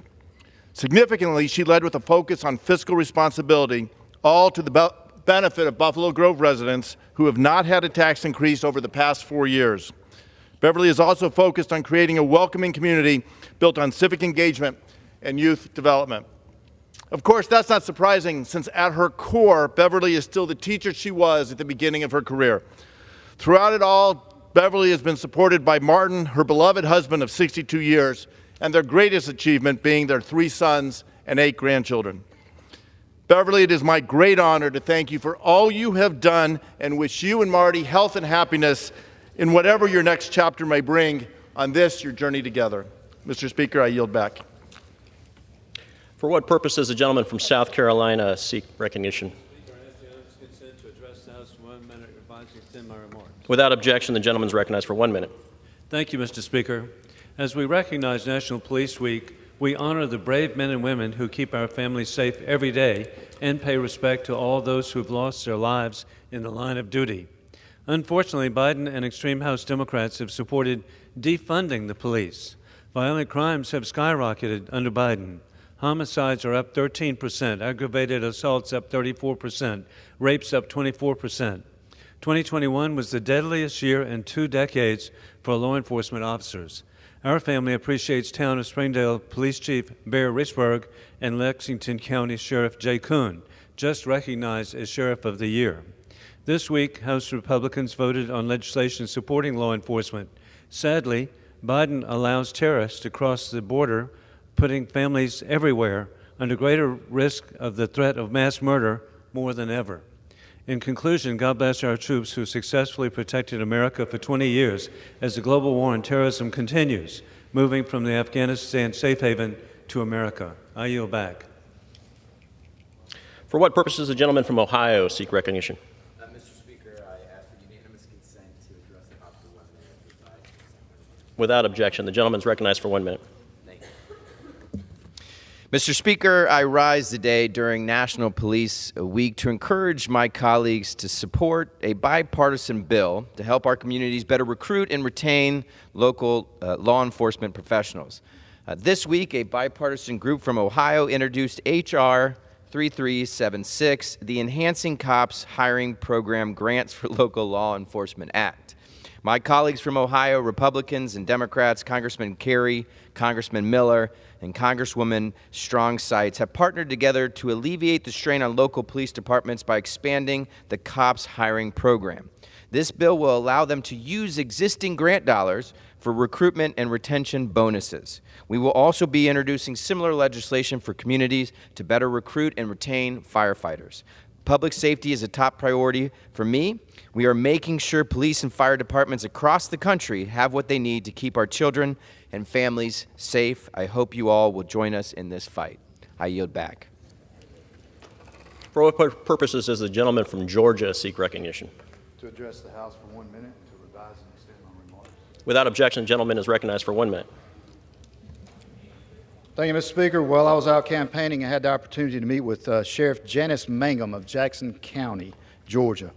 Significantly, she led with a focus on fiscal responsibility, all to the benefit of Buffalo Grove residents who have not had a tax increase over the past 4 years. Beverly is also focused on creating a welcoming community built on civic engagement and youth development. Of course, that's not surprising, since at her core, Beverly is still the teacher she was at the beginning of her career. Throughout it all, Beverly has been supported by Martin, her beloved husband of 62 years, and their greatest achievement being their 3 sons and 8 grandchildren. Beverly, it is my great honor to thank you for all you have done and wish you and Marty health and happiness in whatever your next chapter may bring on this, your journey together. Mr. Speaker, I yield back. For what purpose does the gentleman from South Carolina seek recognition? Without objection, the gentleman is recognized for 1 minute. Thank you, Mr. Speaker. As we recognize National Police Week, we honor the brave men and women who keep our families safe every day and pay respect to all those who have lost their lives in the line of duty. Unfortunately, Biden and extreme House Democrats have supported defunding the police. Violent crimes have skyrocketed under Biden. Homicides are up 13%, aggravated assaults up 34%, rapes up 24%. 2021 was the deadliest year in 2 decades for law enforcement officers. Our family appreciates Town of Springdale Police Chief Bear Richburg and Lexington County Sheriff Jay Kuhn, just recognized as Sheriff of the Year. This week, House Republicans voted on legislation supporting law enforcement. Sadly, Biden allows terrorists to cross the border, putting families everywhere under greater risk of the threat of mass murder more than ever. In conclusion, God bless our troops who successfully protected America for 20 years as the global war on terrorism continues, moving from the Afghanistan safe haven to America. I yield back. For what purpose does the gentleman from Ohio seek recognition? Mr. Speaker, I ask for unanimous consent to address the House for 1 minute. Without objection, the gentleman is recognized for 1 minute. Mr. Speaker, I rise today during National Police Week to encourage my colleagues to support a bipartisan bill to help our communities better recruit and retain local law enforcement professionals. This week, a bipartisan group from Ohio introduced H.R. 3376, the Enhancing Cops Hiring Program Grants for Local Law Enforcement Act. My colleagues from Ohio, Republicans and Democrats, Congressman Kerry, Congressman Miller, and Congresswoman Strong Sites have partnered together to alleviate the strain on local police departments by expanding the COPS hiring program. This bill will allow them to use existing grant dollars for recruitment and retention bonuses. We will also be introducing similar legislation for communities to better recruit and retain firefighters. Public safety is a top priority for me. We are making sure police and fire departments across the country have what they need to keep our children and families safe. I hope you all will join us in this fight. I yield back. For what purposes does the gentleman from Georgia seek recognition? To address the House for 1 minute, to revise and extend my remarks. Without objection, the gentleman is recognized for 1 minute. Thank you, Mr. Speaker. While I was out campaigning, I had the opportunity to meet with Sheriff Janice Mangum of Jackson County, Georgia.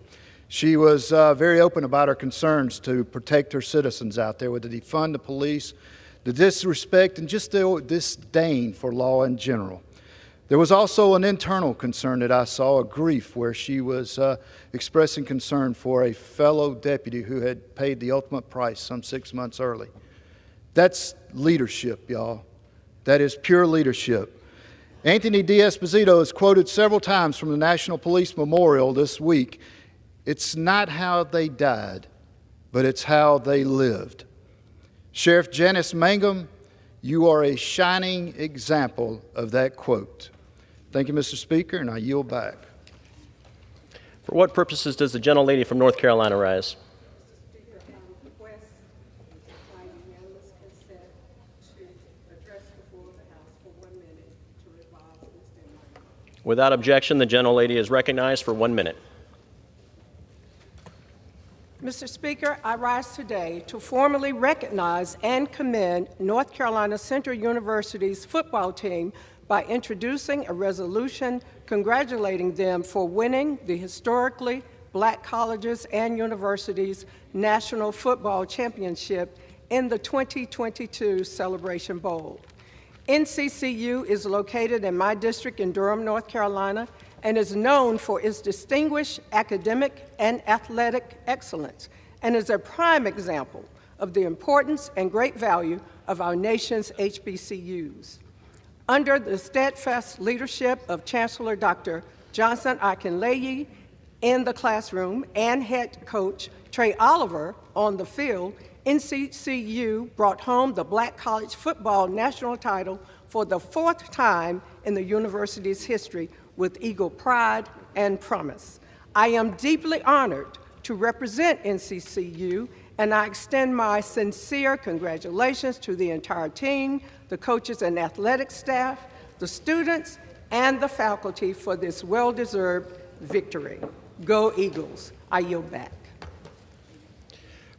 She was very open about her concerns to protect her citizens out there, with the defund the police, the disrespect, and just the disdain for law in general. There was also an internal concern that I saw, a grief, where she was expressing concern for a fellow deputy who had paid the ultimate price some 6 months early. That's leadership, y'all. That is pure leadership. Anthony D'Esposito is quoted several times from the National Police Memorial this week. It's not how they died, but it's how they lived. Sheriff Janice Mangum, you are a shining example of that quote. Thank you, Mr. Speaker, and I yield back. For what purposes does the gentlelady from North Carolina rise? Without objection, the gentlelady is recognized for 1 minute. Mr. Speaker, I rise today to formally recognize and commend North Carolina Central University's football team by introducing a resolution congratulating them for winning the historically Black Colleges and Universities National Football Championship in the 2022 Celebration Bowl. NCCU is located in my district in Durham, North Carolina, and is known for its distinguished academic and athletic excellence, and is a prime example of the importance and great value of our nation's HBCUs. Under the steadfast leadership of Chancellor Dr. Johnson Akinleye in the classroom and head coach Trey Oliver on the field, NCCU brought home the Black College Football National title for the 4th time in the university's history with eagle pride and promise. I am deeply honored to represent NCCU, and I extend my sincere congratulations to the entire team, the coaches and athletic staff, the students, and the faculty for this well-deserved victory. Go Eagles. I yield back.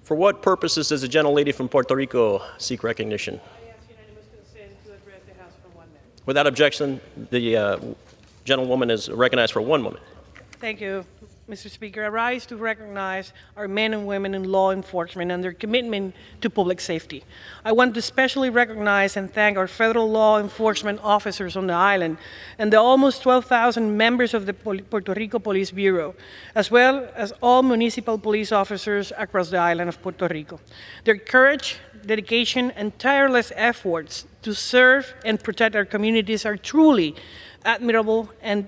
For what purposes does the gentlelady from Puerto Rico seek recognition? I ask unanimous consent to address the House for 1 minute. Without objection, the gentlewoman is recognized for 1 moment. Thank you, Mr. Speaker. I rise to recognize our men and women in law enforcement and their commitment to public safety. I want to especially recognize and thank our federal law enforcement officers on the island and the almost 12,000 members of the Puerto Rico Police Bureau, as well as all municipal police officers across the island of Puerto Rico. Their courage, dedication, and tireless efforts to serve and protect our communities are truly admirable and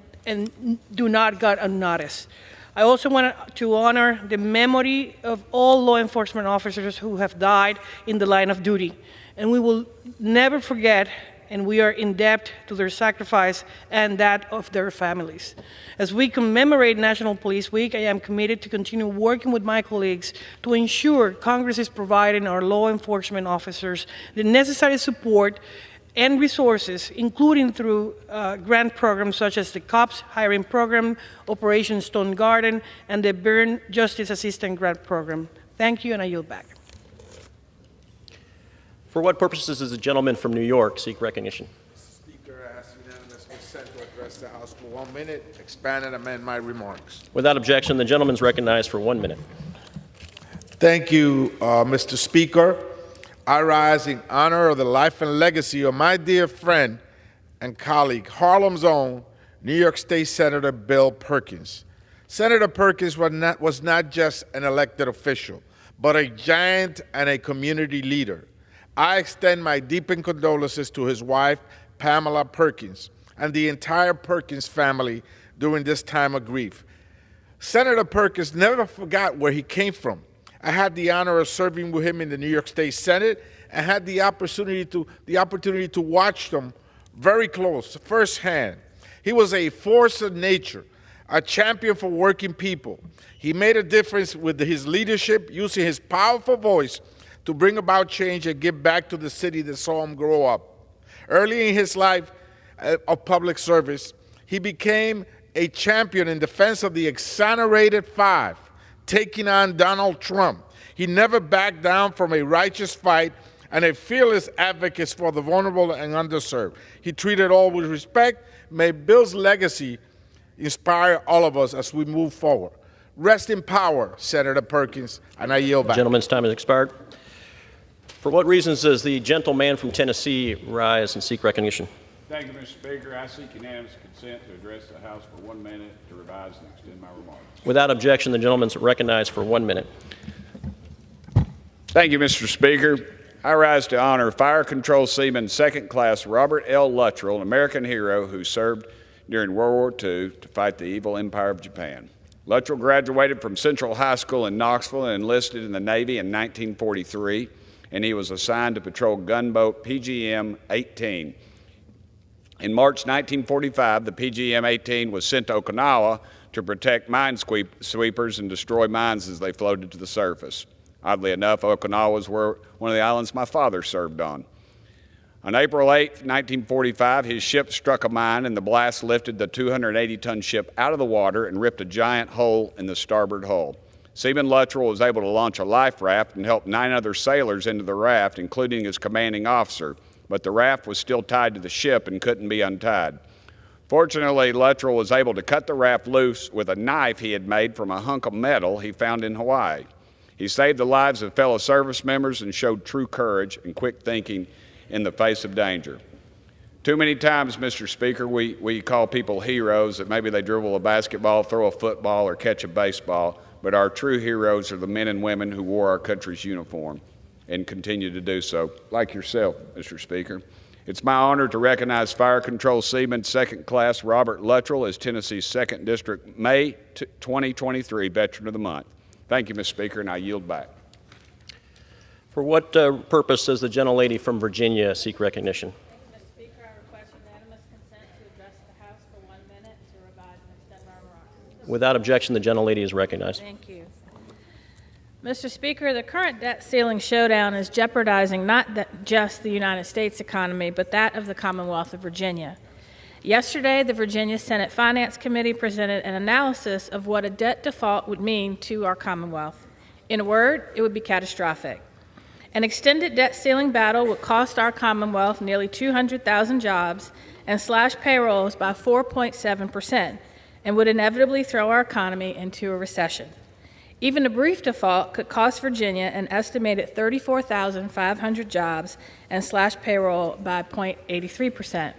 do not go unnoticed. I also want to honor the memory of all law enforcement officers who have died in the line of duty. And we will never forget, and we are in debt to their sacrifice and that of their families. As we commemorate National Police Week, I am committed to continue working with my colleagues to ensure Congress is providing our law enforcement officers the necessary support and resources, including through grant programs such as the COPS Hiring Program, Operation Stone Garden, and the Burn Justice Assistant Grant Program. Thank you, and I yield back. For what purposes does the gentleman from New York seek recognition? Mr. Speaker, I ask unanimous consent to address the House for 1 minute, expand and amend my remarks. Without objection, the gentleman is recognized for 1 minute. Thank you, Mr. Speaker. I rise in honor of the life and legacy of my dear friend and colleague, Harlem's own New York State Senator Bill Perkins. Senator Perkins was not just an elected official, but a giant and a community leader. I extend my deepest condolences to his wife, Pamela Perkins, and the entire Perkins family during this time of grief. Senator Perkins never forgot where he came from. I had the honor of serving with him in the New York State Senate and had the opportunity to watch them very close, firsthand. He was a force of nature, a champion for working people. He made a difference with his leadership, using his powerful voice to bring about change and give back to the city that saw him grow up. Early in his life of public service, he became a champion in defense of the exonerated five, taking on Donald Trump. He never backed down from a righteous fight and a fearless advocate for the vulnerable and underserved. He treated all with respect. May Bill's legacy inspire all of us as we move forward. Rest in power, Senator Perkins, and I yield back. The gentleman's time has expired. For what reasons does the gentleman from Tennessee rise and seek recognition? Thank you, Mr. Speaker. I seek unanimous consent to address the House for 1 minute to revise and extend my remarks. Without objection, the gentleman is recognized for 1 minute. Thank you, Mr. Speaker. I rise to honor Fire Control Seaman 2nd Class Robert L. Luttrell, an American hero who served during World War II to fight the evil empire of Japan. Luttrell graduated from Central High School in Knoxville and enlisted in the Navy in 1943, and he was assigned to patrol gunboat PGM-18. In March 1945, the PGM-18 was sent to Okinawa to protect minesweepers and destroy mines as they floated to the surface. Oddly enough, Okinawa was one of the islands my father served on. On April 8, 1945, his ship struck a mine, and the blast lifted the 280-ton ship out of the water and ripped a giant hole in the starboard hull. Seaman Luttrell was able to launch a life raft and help 9 other sailors into the raft, including his commanding officer, but the raft was still tied to the ship and couldn't be untied. Fortunately, Luttrell was able to cut the raft loose with a knife he had made from a hunk of metal he found in Hawaii. He saved the lives of fellow service members and showed true courage and quick thinking in the face of danger. Too many times, Mr. Speaker, we call people heroes that maybe they dribble a basketball, throw a football, or catch a baseball, but our true heroes are the men and women who wore our country's uniform. and continue to do so, like yourself, Mr. Speaker. It's my honor to recognize Fire Control Seaman 2nd Class Robert Luttrell as Tennessee's 2nd District May 2023 Veteran of the Month. Thank you, Mr. Speaker, and I yield back. For what purpose does the gentlelady from Virginia seek recognition? Mr. Speaker, I request unanimous consent to address the House for 1 minute to revise and extend our remarks. Without objection, the gentlelady is recognized. Thank you. Mr. Speaker, the current debt ceiling showdown is jeopardizing not just the United States economy, but that of the Commonwealth of Virginia. Yesterday, the Virginia Senate Finance Committee presented an analysis of what a debt default would mean to our Commonwealth. In a word, it would be catastrophic. An extended debt ceiling battle would cost our Commonwealth nearly 200,000 jobs and slash payrolls by 4.7%, and would inevitably throw our economy into a recession. Even a brief default could cost Virginia an estimated 34,500 jobs and slash payroll by 0.83%.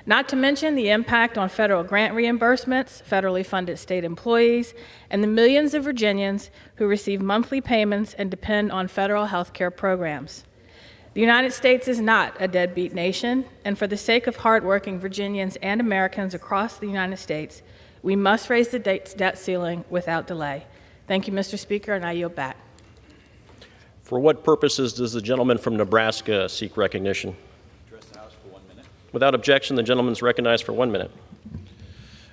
Not to mention the impact on federal grant reimbursements, federally funded state employees, and the millions of Virginians who receive monthly payments and depend on federal health care programs. The United States is not a deadbeat nation, and for the sake of hardworking Virginians and Americans across the United States, we must raise the debt ceiling without delay. Thank you, Mr. Speaker, and I yield back. For what purposes does the gentleman from Nebraska seek recognition? Address the House for 1 minute. Without objection, the gentleman is recognized for 1 minute.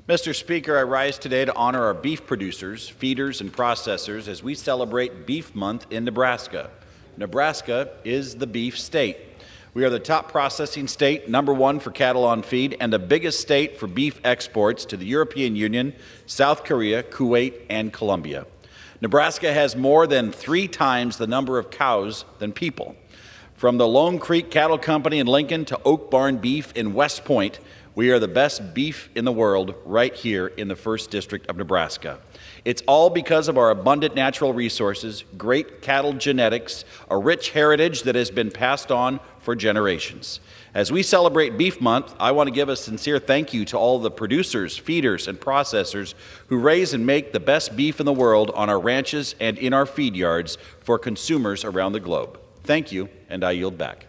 Mr. Speaker, I rise today to honor our beef producers, feeders, and processors as we celebrate Beef Month in Nebraska. Nebraska is the beef state. We are the top processing state, #1 for cattle on feed, and the biggest state for beef exports to the European Union, South Korea, Kuwait, and Colombia. Nebraska has more than 3 times the number of cows than people. From the Lone Creek Cattle Company in Lincoln to Oak Barn Beef in West Point, we are the best beef in the world right here in the 1st District of Nebraska. It's all because of our abundant natural resources, great cattle genetics, a rich heritage that has been passed on for generations. As we celebrate Beef Month, I want to give a sincere thank you to all the producers, feeders, and processors who raise and make the best beef in the world on our ranches and in our feed yards for consumers around the globe. Thank you, and I yield back.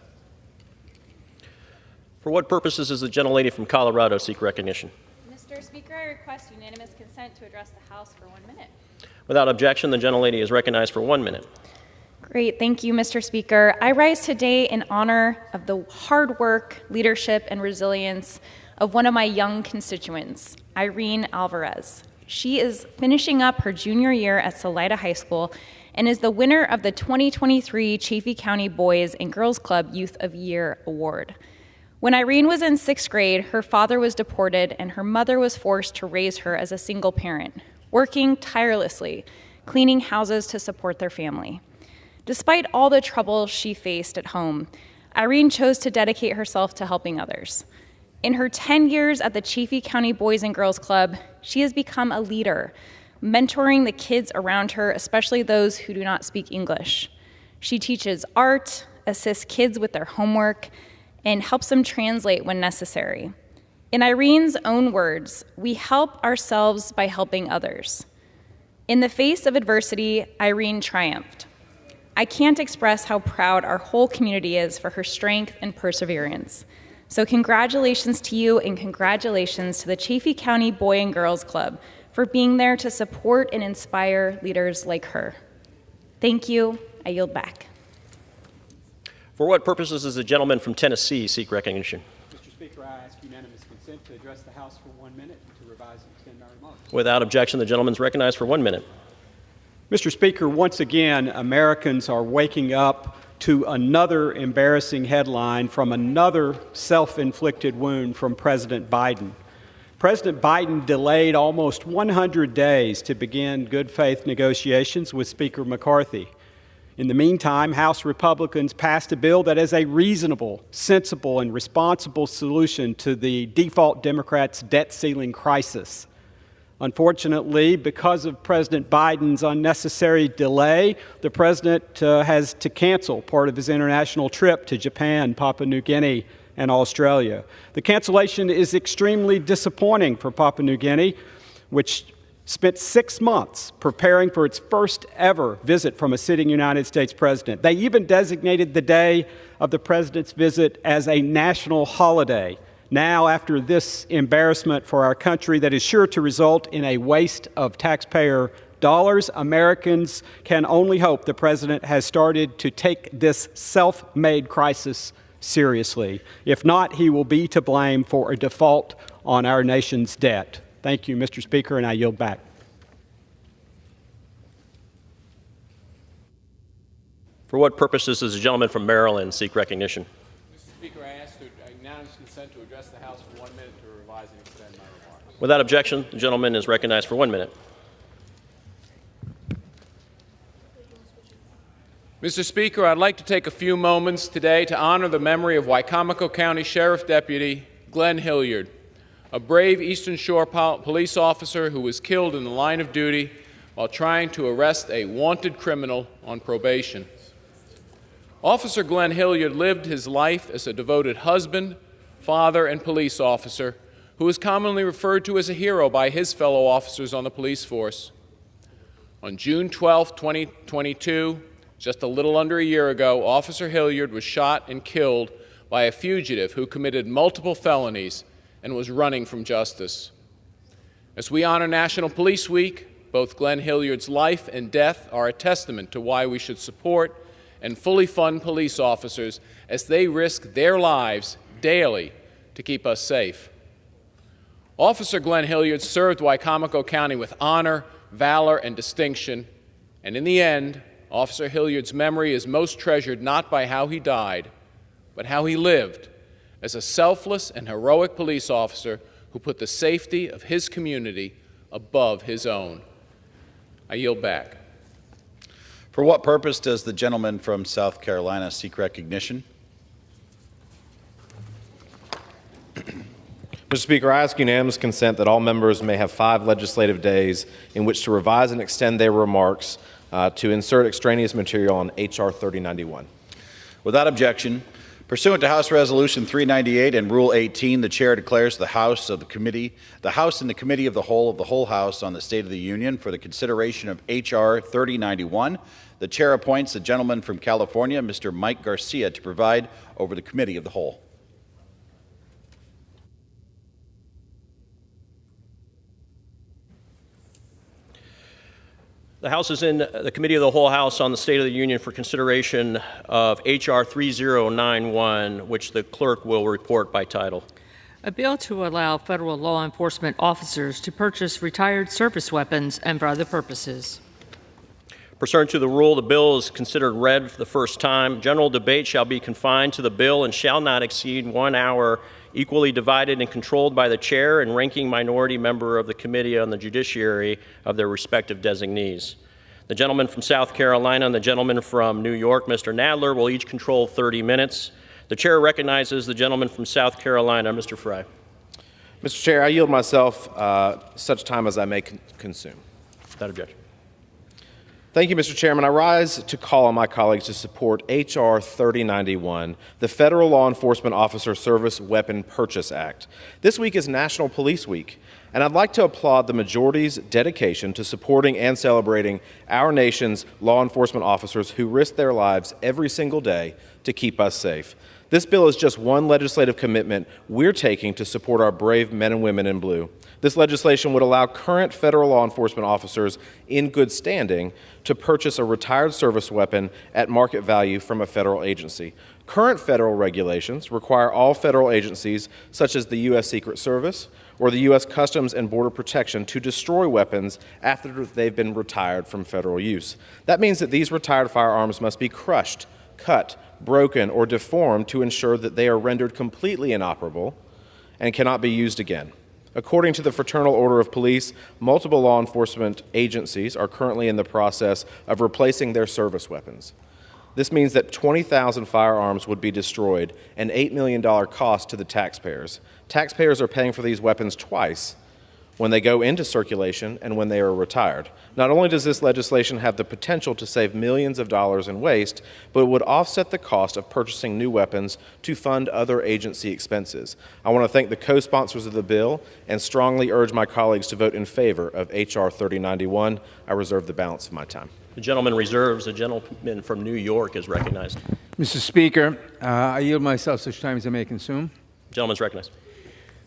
For what purposes does the gentlelady from Colorado seek recognition? Mr. Speaker, I request unanimous consent to address the House for 1 minute. Without objection, the gentlelady is recognized for 1 minute. Great. Thank you, Mr. Speaker. I rise today in honor of the hard work, leadership, and resilience of one of my young constituents, Irene Alvarez. She is finishing up her junior year at Salida High School and is the winner of the 2023 Chaffee County Boys and Girls Club Youth of Year Award. When Irene was in 6th grade, her father was deported and her mother was forced to raise her as a single parent, working tirelessly, cleaning houses to support their family. Despite all the trouble she faced at home, Irene chose to dedicate herself to helping others. In her 10 years at the Chaffee County Boys and Girls Club, she has become a leader, mentoring the kids around her, especially those who do not speak English. She teaches art, assists kids with their homework, and helps them translate when necessary. In Irene's own words, we help ourselves by helping others. In the face of adversity, Irene triumphed. I can't express how proud our whole community is for her strength and perseverance. So congratulations to you and congratulations to the Chaffee County Boy and Girls Club for being there to support and inspire leaders like her. Thank you. I yield back. For what purposes does the gentleman from Tennessee seek recognition? Mr. Speaker, I ask unanimous consent to address the House for 1 minute to revise and extend our remarks. Without objection, the gentleman is recognized for 1 minute. Mr. Speaker, once again, Americans are waking up to another embarrassing headline from another self-inflicted wound from President Biden. President Biden delayed almost 100 days to begin good faith negotiations with Speaker McCarthy. In the meantime, House Republicans passed a bill that is a reasonable, sensible, and responsible solution to the default Democrats' debt ceiling crisis. Unfortunately, because of President Biden's unnecessary delay, the president has to cancel part of his international trip to Japan, Papua New Guinea, and Australia. The cancellation is extremely disappointing for Papua New Guinea, which spent 6 months preparing for its first ever visit from a sitting United States president. They even designated the day of the president's visit as a national holiday. Now, after this embarrassment for our country that is sure to result in a waste of taxpayer dollars, Americans can only hope the president has started to take this self-made crisis seriously. If not, he will be to blame for a default on our nation's debt. Thank you, Mr. Speaker, and I yield back. For what purposes does the gentleman from Maryland seek recognition? Mr. Speaker, I ask to unanimous consent to address the House for 1 minute to revise and extend my remarks. Without objection, the gentleman is recognized for 1 minute. Mr. Speaker, I'd like to take a few moments today to honor the memory of Wicomico County Sheriff Deputy Glenn Hilliard, a brave Eastern Shore police officer who was killed in the line of duty while trying to arrest a wanted criminal on probation. Officer Glenn Hilliard lived his life as a devoted husband, father, and police officer who is commonly referred to as a hero by his fellow officers on the police force. On June 12, 2022, just a little under a year ago, Officer Hilliard was shot and killed by a fugitive who committed multiple felonies and was running from justice. As we honor National Police Week, both Glenn Hilliard's life and death are a testament to why we should support and fully fund police officers as they risk their lives daily to keep us safe. Officer Glenn Hilliard served Wicomico County with honor, valor, and distinction, and in the end, Officer Hilliard's memory is most treasured not by how he died, but how he lived as a selfless and heroic police officer who put the safety of his community above his own. I yield back. For what purpose does the gentleman from South Carolina seek recognition? Mr. Speaker, I ask unanimous consent that all members may have 5 legislative days in which to revise and extend their remarks to insert extraneous material on H.R. 3091. Without objection, pursuant to House Resolution 398 and Rule 18, the Chair declares the House and the Committee of the Whole House on the State of the Union for the consideration of H.R. 3091. The Chair appoints the gentleman from California, Mr. Mike Garcia, to preside over the Committee of the Whole. The House is in the Committee of the Whole House on the State of the Union for consideration of H.R. 3091, which the clerk will report by title. A bill to allow federal law enforcement officers to purchase retired service weapons and for other purposes. Pursuant to the rule, the bill is considered read for the first time. General debate shall be confined to the bill and shall not exceed 1 hour, equally divided and controlled by the chair and ranking minority member of the Committee on the Judiciary of their respective designees. The gentleman from South Carolina and the gentleman from New York, Mr. Nadler, will each control 30 minutes. The chair recognizes the gentleman from South Carolina, Mr. Frey. Mr. Chair, I yield myself such time as I may consume. Without objection. Thank you, Mr. Chairman. I rise to call on my colleagues to support H.R. 3091, the Federal Law Enforcement Officer Service Weapon Purchase Act. This week is National Police Week, and I'd like to applaud the majority's dedication to supporting and celebrating our nation's law enforcement officers who risk their lives every single day to keep us safe. This bill is just one legislative commitment we're taking to support our brave men and women in blue. This legislation would allow current federal law enforcement officers in good standing to purchase a retired service weapon at market value from a federal agency. Current federal regulations require all federal agencies, such as the U.S. Secret Service or the U.S. Customs and Border Protection, to destroy weapons after they've been retired from federal use. That means that these retired firearms must be crushed, cut, broken, or deformed to ensure that they are rendered completely inoperable and cannot be used again. According to the Fraternal Order of Police, multiple law enforcement agencies are currently in the process of replacing their service weapons. This means that 20,000 firearms would be destroyed, an $8 million cost to the taxpayers. Taxpayers are paying for these weapons twice, when they go into circulation, and when they are retired. Not only does this legislation have the potential to save millions of dollars in waste, but it would offset the cost of purchasing new weapons to fund other agency expenses. I want to thank the co-sponsors of the bill and strongly urge my colleagues to vote in favor of H.R. 3091. I reserve the balance of my time. The gentleman reserves. The gentleman from New York is recognized. Mr. Speaker, I yield myself such time as I may consume. The gentleman is recognized.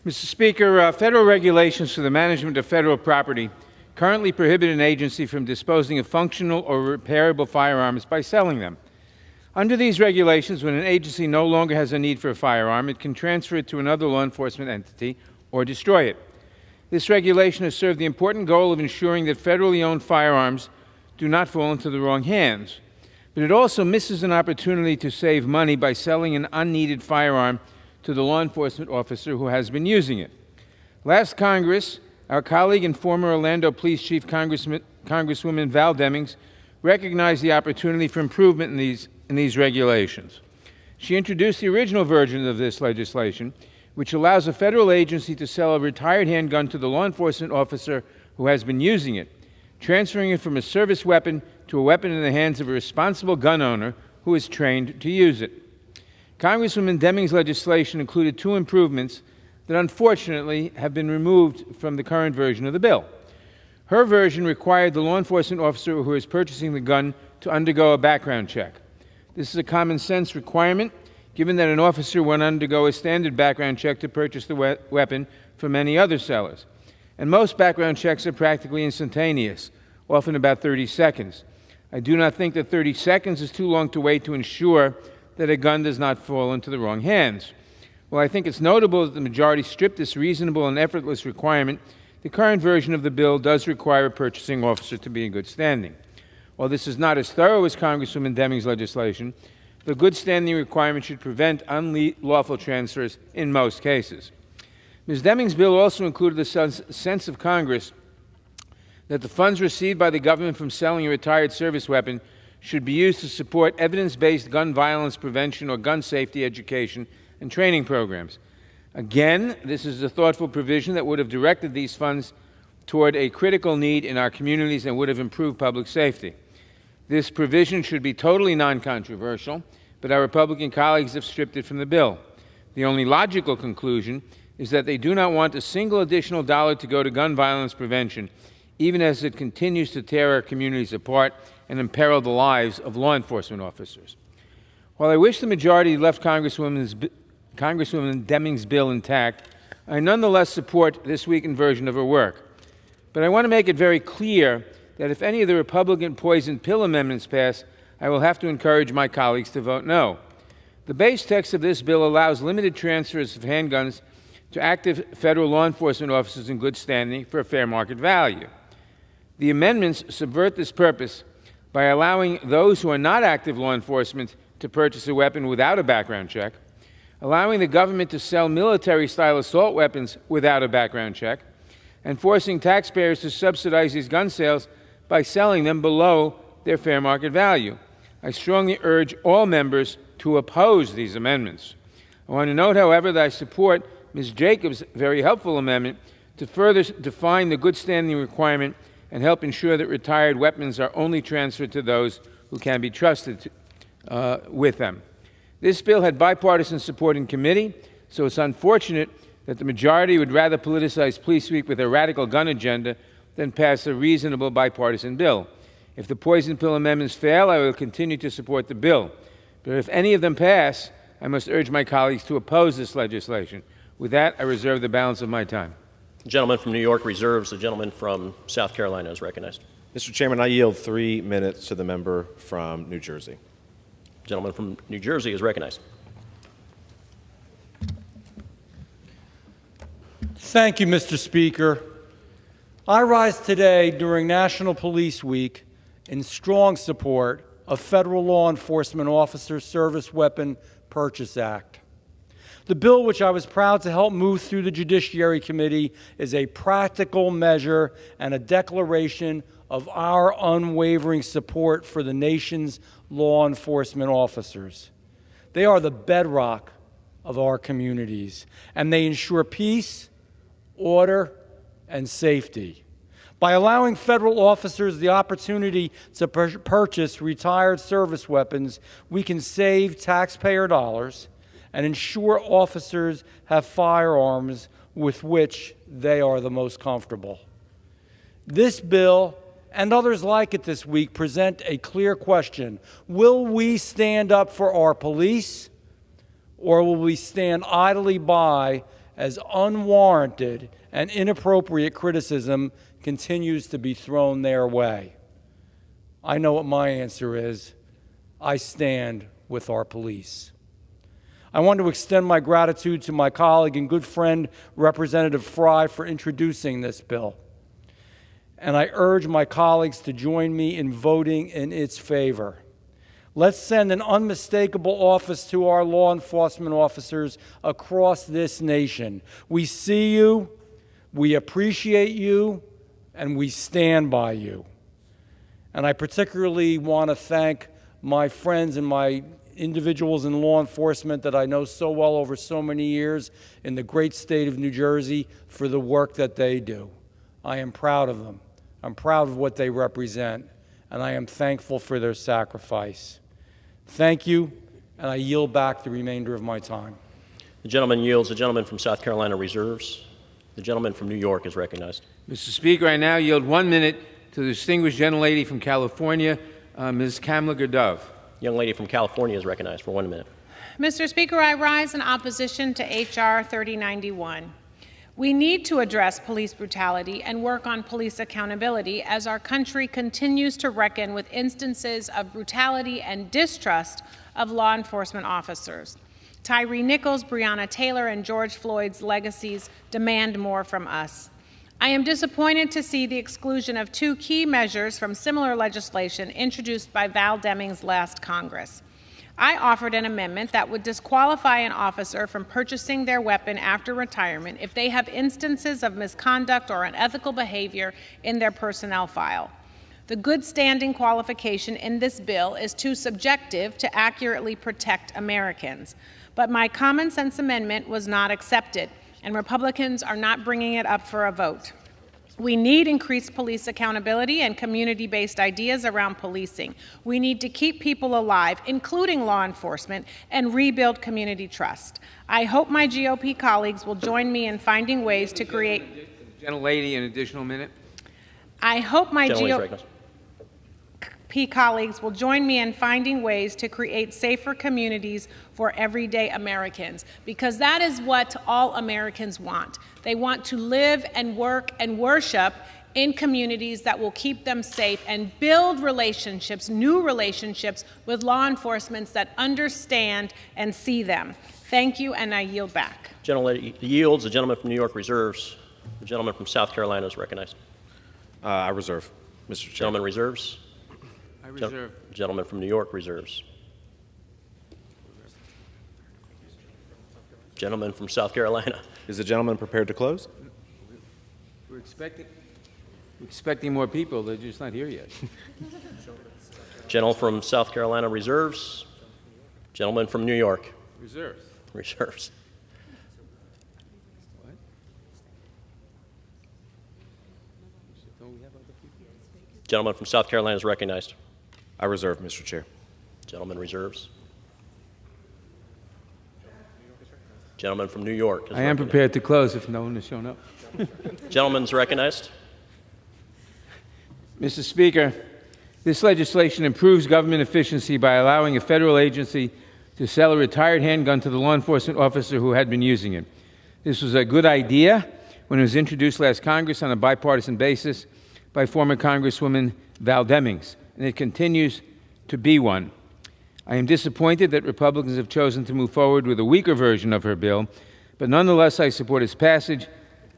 Mr. Speaker, federal regulations for the management of federal property currently prohibit an agency from disposing of functional or repairable firearms by selling them. Under these regulations, when an agency no longer has a need for a firearm, it can transfer it to another law enforcement entity or destroy it. This regulation has served the important goal of ensuring that federally owned firearms do not fall into the wrong hands. But it also misses an opportunity to save money by selling an unneeded firearm to the law enforcement officer who has been using it. Last Congress, our colleague and former Orlando Police Chief Congresswoman Val Demings recognized the opportunity for improvement in these regulations. She introduced the original version of this legislation, which allows a federal agency to sell a retired handgun to the law enforcement officer who has been using it, transferring it from a service weapon to a weapon in the hands of a responsible gun owner who is trained to use it. Congresswoman Demings' legislation included two improvements that unfortunately have been removed from the current version of the bill. Her version required the law enforcement officer who is purchasing the gun to undergo a background check. This is a common sense requirement, given that an officer would undergo a standard background check to purchase the weapon from many other sellers. And most background checks are practically instantaneous, often about 30 seconds. I do not think that 30 seconds is too long to wait to ensure that a gun does not fall into the wrong hands. While I think it's notable that the majority stripped this reasonable and effortless requirement, the current version of the bill does require a purchasing officer to be in good standing. While this is not as thorough as Congresswoman Demings' legislation, the good standing requirement should prevent unlawful transfers in most cases. Ms. Demings' bill also included the sense of Congress that the funds received by the government from selling a retired service weapon should be used to support evidence-based gun violence prevention or gun safety education and training programs. Again, this is a thoughtful provision that would have directed these funds toward a critical need in our communities and would have improved public safety. This provision should be totally non-controversial, but our Republican colleagues have stripped it from the bill. The only logical conclusion is that they do not want a single additional dollar to go to gun violence prevention, even as it continues to tear our communities apart and imperil the lives of law enforcement officers. While I wish the majority left Congresswoman Demings' bill intact, I nonetheless support this weakened version of her work. But I want to make it very clear that if any of the Republican poison pill amendments pass, I will have to encourage my colleagues to vote no. The base text of this bill allows limited transfers of handguns to active federal law enforcement officers in good standing for a fair market value. The amendments subvert this purpose by allowing those who are not active law enforcement to purchase a weapon without a background check, allowing the government to sell military-style assault weapons without a background check, and forcing taxpayers to subsidize these gun sales by selling them below their fair market value. I strongly urge all members to oppose these amendments. I want to note, however, that I support Ms. Jacobs' very helpful amendment to further define the good standing requirement and help ensure that retired weapons are only transferred to those who can be trusted with them. This bill had bipartisan support in committee, so it's unfortunate that the majority would rather politicize Police Week with a radical gun agenda than pass a reasonable bipartisan bill. If the poison pill amendments fail, I will continue to support the bill. But if any of them pass, I must urge my colleagues to oppose this legislation. With that, I reserve the balance of my time. The gentleman from New York reserves. The gentleman from South Carolina is recognized. Mr. Chairman, I yield 3 minutes to the member from New Jersey. The gentleman from New Jersey is recognized. Thank you, Mr. Speaker. I rise today during National Police Week in strong support of Federal Law Enforcement Officer Service Weapon Purchase Act. The bill, which I was proud to help move through the Judiciary Committee, is a practical measure and a declaration of our unwavering support for the nation's law enforcement officers. They are the bedrock of our communities, and they ensure peace, order, and safety. By allowing federal officers the opportunity to purchase retired service weapons, we can save taxpayer dollars and ensure officers have firearms with which they are the most comfortable. This bill and others like it this week present a clear question. Will we stand up for our police, or will we stand idly by as unwarranted and inappropriate criticism continues to be thrown their way? I know what my answer is. I stand with our police. I want to extend my gratitude to my colleague and good friend, Representative Frye, for introducing this bill. And I urge my colleagues to join me in voting in its favor. Let's send an unmistakable office to our law enforcement officers across this nation. We see you, we appreciate you, and we stand by you. And I particularly want to thank my friends and my individuals in law enforcement that I know so well over so many years in the great state of New Jersey for the work that they do. I am proud of them. I'm proud of what they represent, and I am thankful for their sacrifice. Thank you, and I yield back the remainder of my time. The gentleman yields. The gentleman from South Carolina reserves. The gentleman from New York is recognized. Mr. Speaker, I now yield 1 minute to the distinguished gentlelady from California, Ms. Kamla Dove. Young lady from California is recognized for 1 minute. Mr. Speaker, I rise in opposition to H.R. 3091. We need to address police brutality and work on police accountability as our country continues to reckon with instances of brutality and distrust of law enforcement officers. Tyree Nichols, Breonna Taylor, and George Floyd's legacies demand more from us. I am disappointed to see the exclusion of 2 key measures from similar legislation introduced by Val Demings last Congress. I offered an amendment that would disqualify an officer from purchasing their weapon after retirement if they have instances of misconduct or unethical behavior in their personnel file. The good standing qualification in this bill is too subjective to accurately protect Americans. But my common sense amendment was not accepted, and Republicans are not bringing it up for a vote. We need increased police accountability and community-based ideas around policing. We need to keep people alive, including law enforcement, and rebuild community trust. I hope my GOP colleagues will join me in finding ways to create... Gentlelady, an additional minute. I hope my GOP colleagues will join me in finding ways to create safer communities for everyday Americans, because that is what all Americans want. They want to live and work and worship in communities that will keep them safe and build relationships, new relationships with law enforcement that understand and see them. Thank you, and I yield back. Gentleman yields. The gentleman from New York reserves. The gentleman from South Carolina is recognized. I reserve, Mr. Chair. Gentleman reserves. I reserve. Gentleman from New York reserves. Gentleman from South Carolina. Is the gentleman prepared to close? We're expecting more people. They're just not here yet. Gentleman from South Carolina reserves. Gentleman from New York. Reserves. Reserves. What? Don't we have other people? Gentleman from South Carolina is recognized. I reserve, Mr. Chair. Gentleman reserves. Gentleman from New York. I am prepared to close if no one has shown up. Gentleman's recognized. Mr. Speaker, this legislation improves government efficiency by allowing a federal agency to sell a retired handgun to the law enforcement officer who had been using it. This was a good idea when it was introduced last Congress on a bipartisan basis by former Congresswoman Val Demings, and it continues to be one. I am disappointed that Republicans have chosen to move forward with a weaker version of her bill, but nonetheless I support its passage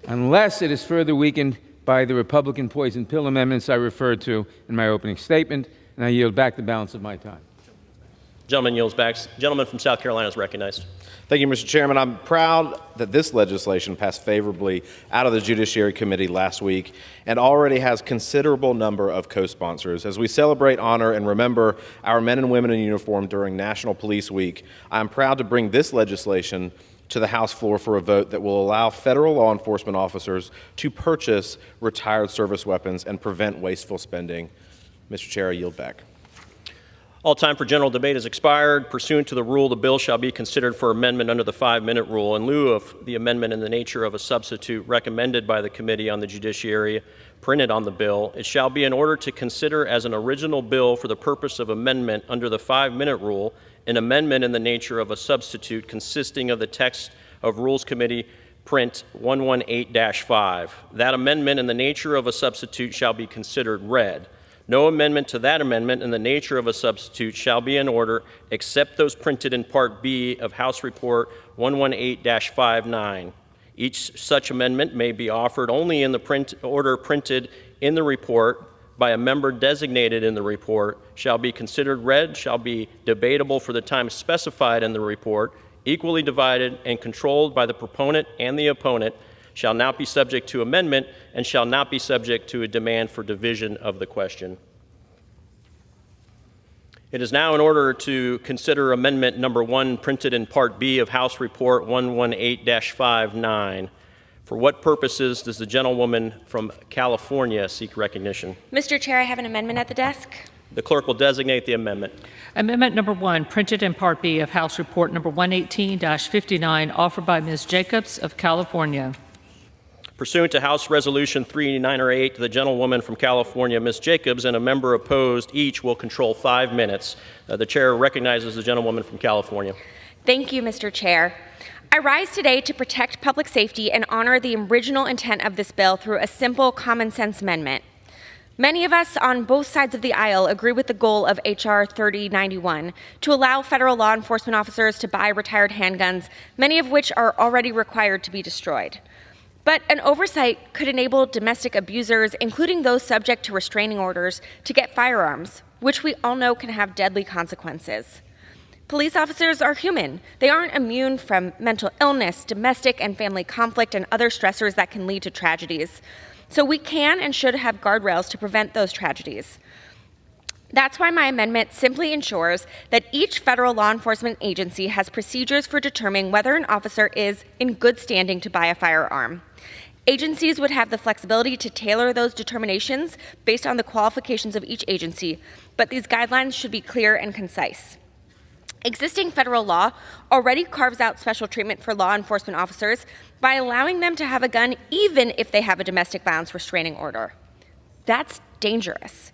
unless it is further weakened by the Republican poison pill amendments I referred to in my opening statement, and I yield back the balance of my time. Gentleman yields back. Gentleman from South Carolina is recognized. Thank you, Mr. Chairman. I'm proud that this legislation passed favorably out of the Judiciary Committee last week and already has considerable number of co-sponsors. As we celebrate, honor, and remember our men and women in uniform during National Police Week, I am proud to bring this legislation to the House floor for a vote that will allow federal law enforcement officers to purchase retired service weapons and prevent wasteful spending. Mr. Chair, I yield back. All time for general debate has expired. Pursuant to the rule, the bill shall be considered for amendment under the 5-minute rule. In lieu of the amendment in the nature of a substitute recommended by the Committee on the Judiciary printed on the bill, it shall be in order to consider as an original bill for the purpose of amendment under the 5-minute rule an amendment in the nature of a substitute consisting of the text of Rules Committee print 118-5. That amendment in the nature of a substitute shall be considered read. No amendment to that amendment in the nature of a substitute shall be in order except those printed in Part B of House Report 118-59. Each such amendment may be offered only in the order printed in the report by a member designated in the report, shall be considered read, shall be debatable for the time specified in the report, equally divided and controlled by the proponent and the opponent, shall not be subject to amendment, and shall not be subject to a demand for division of the question. It is now in order to consider amendment number 1 printed in Part B of House Report 118-59. For what purposes does the gentlewoman from California seek recognition? Mr. Chair, I have an amendment at the desk. The clerk will designate the amendment. Amendment number 1, printed in Part B of House Report number 118-59, offered by Ms. Jacobs of California. Pursuant to House Resolution 3908, the gentlewoman from California, Ms. Jacobs, and a member opposed each will control 5 minutes. The chair recognizes the gentlewoman from California. Thank you, Mr. Chair. I rise today to protect public safety and honor the original intent of this bill through a simple common sense amendment. Many of us on both sides of the aisle agree with the goal of H.R. 3091 to allow federal law enforcement officers to buy retired handguns, many of which are already required to be destroyed. But an oversight could enable domestic abusers, including those subject to restraining orders, to get firearms, which we all know can have deadly consequences. Police officers are human. They aren't immune from mental illness, domestic and family conflict, and other stressors that can lead to tragedies. So we can and should have guardrails to prevent those tragedies. That's why my amendment simply ensures that each federal law enforcement agency has procedures for determining whether an officer is in good standing to buy a firearm. Agencies would have the flexibility to tailor those determinations based on the qualifications of each agency, but these guidelines should be clear and concise. Existing federal law already carves out special treatment for law enforcement officers by allowing them to have a gun even if they have a domestic violence restraining order. That's dangerous.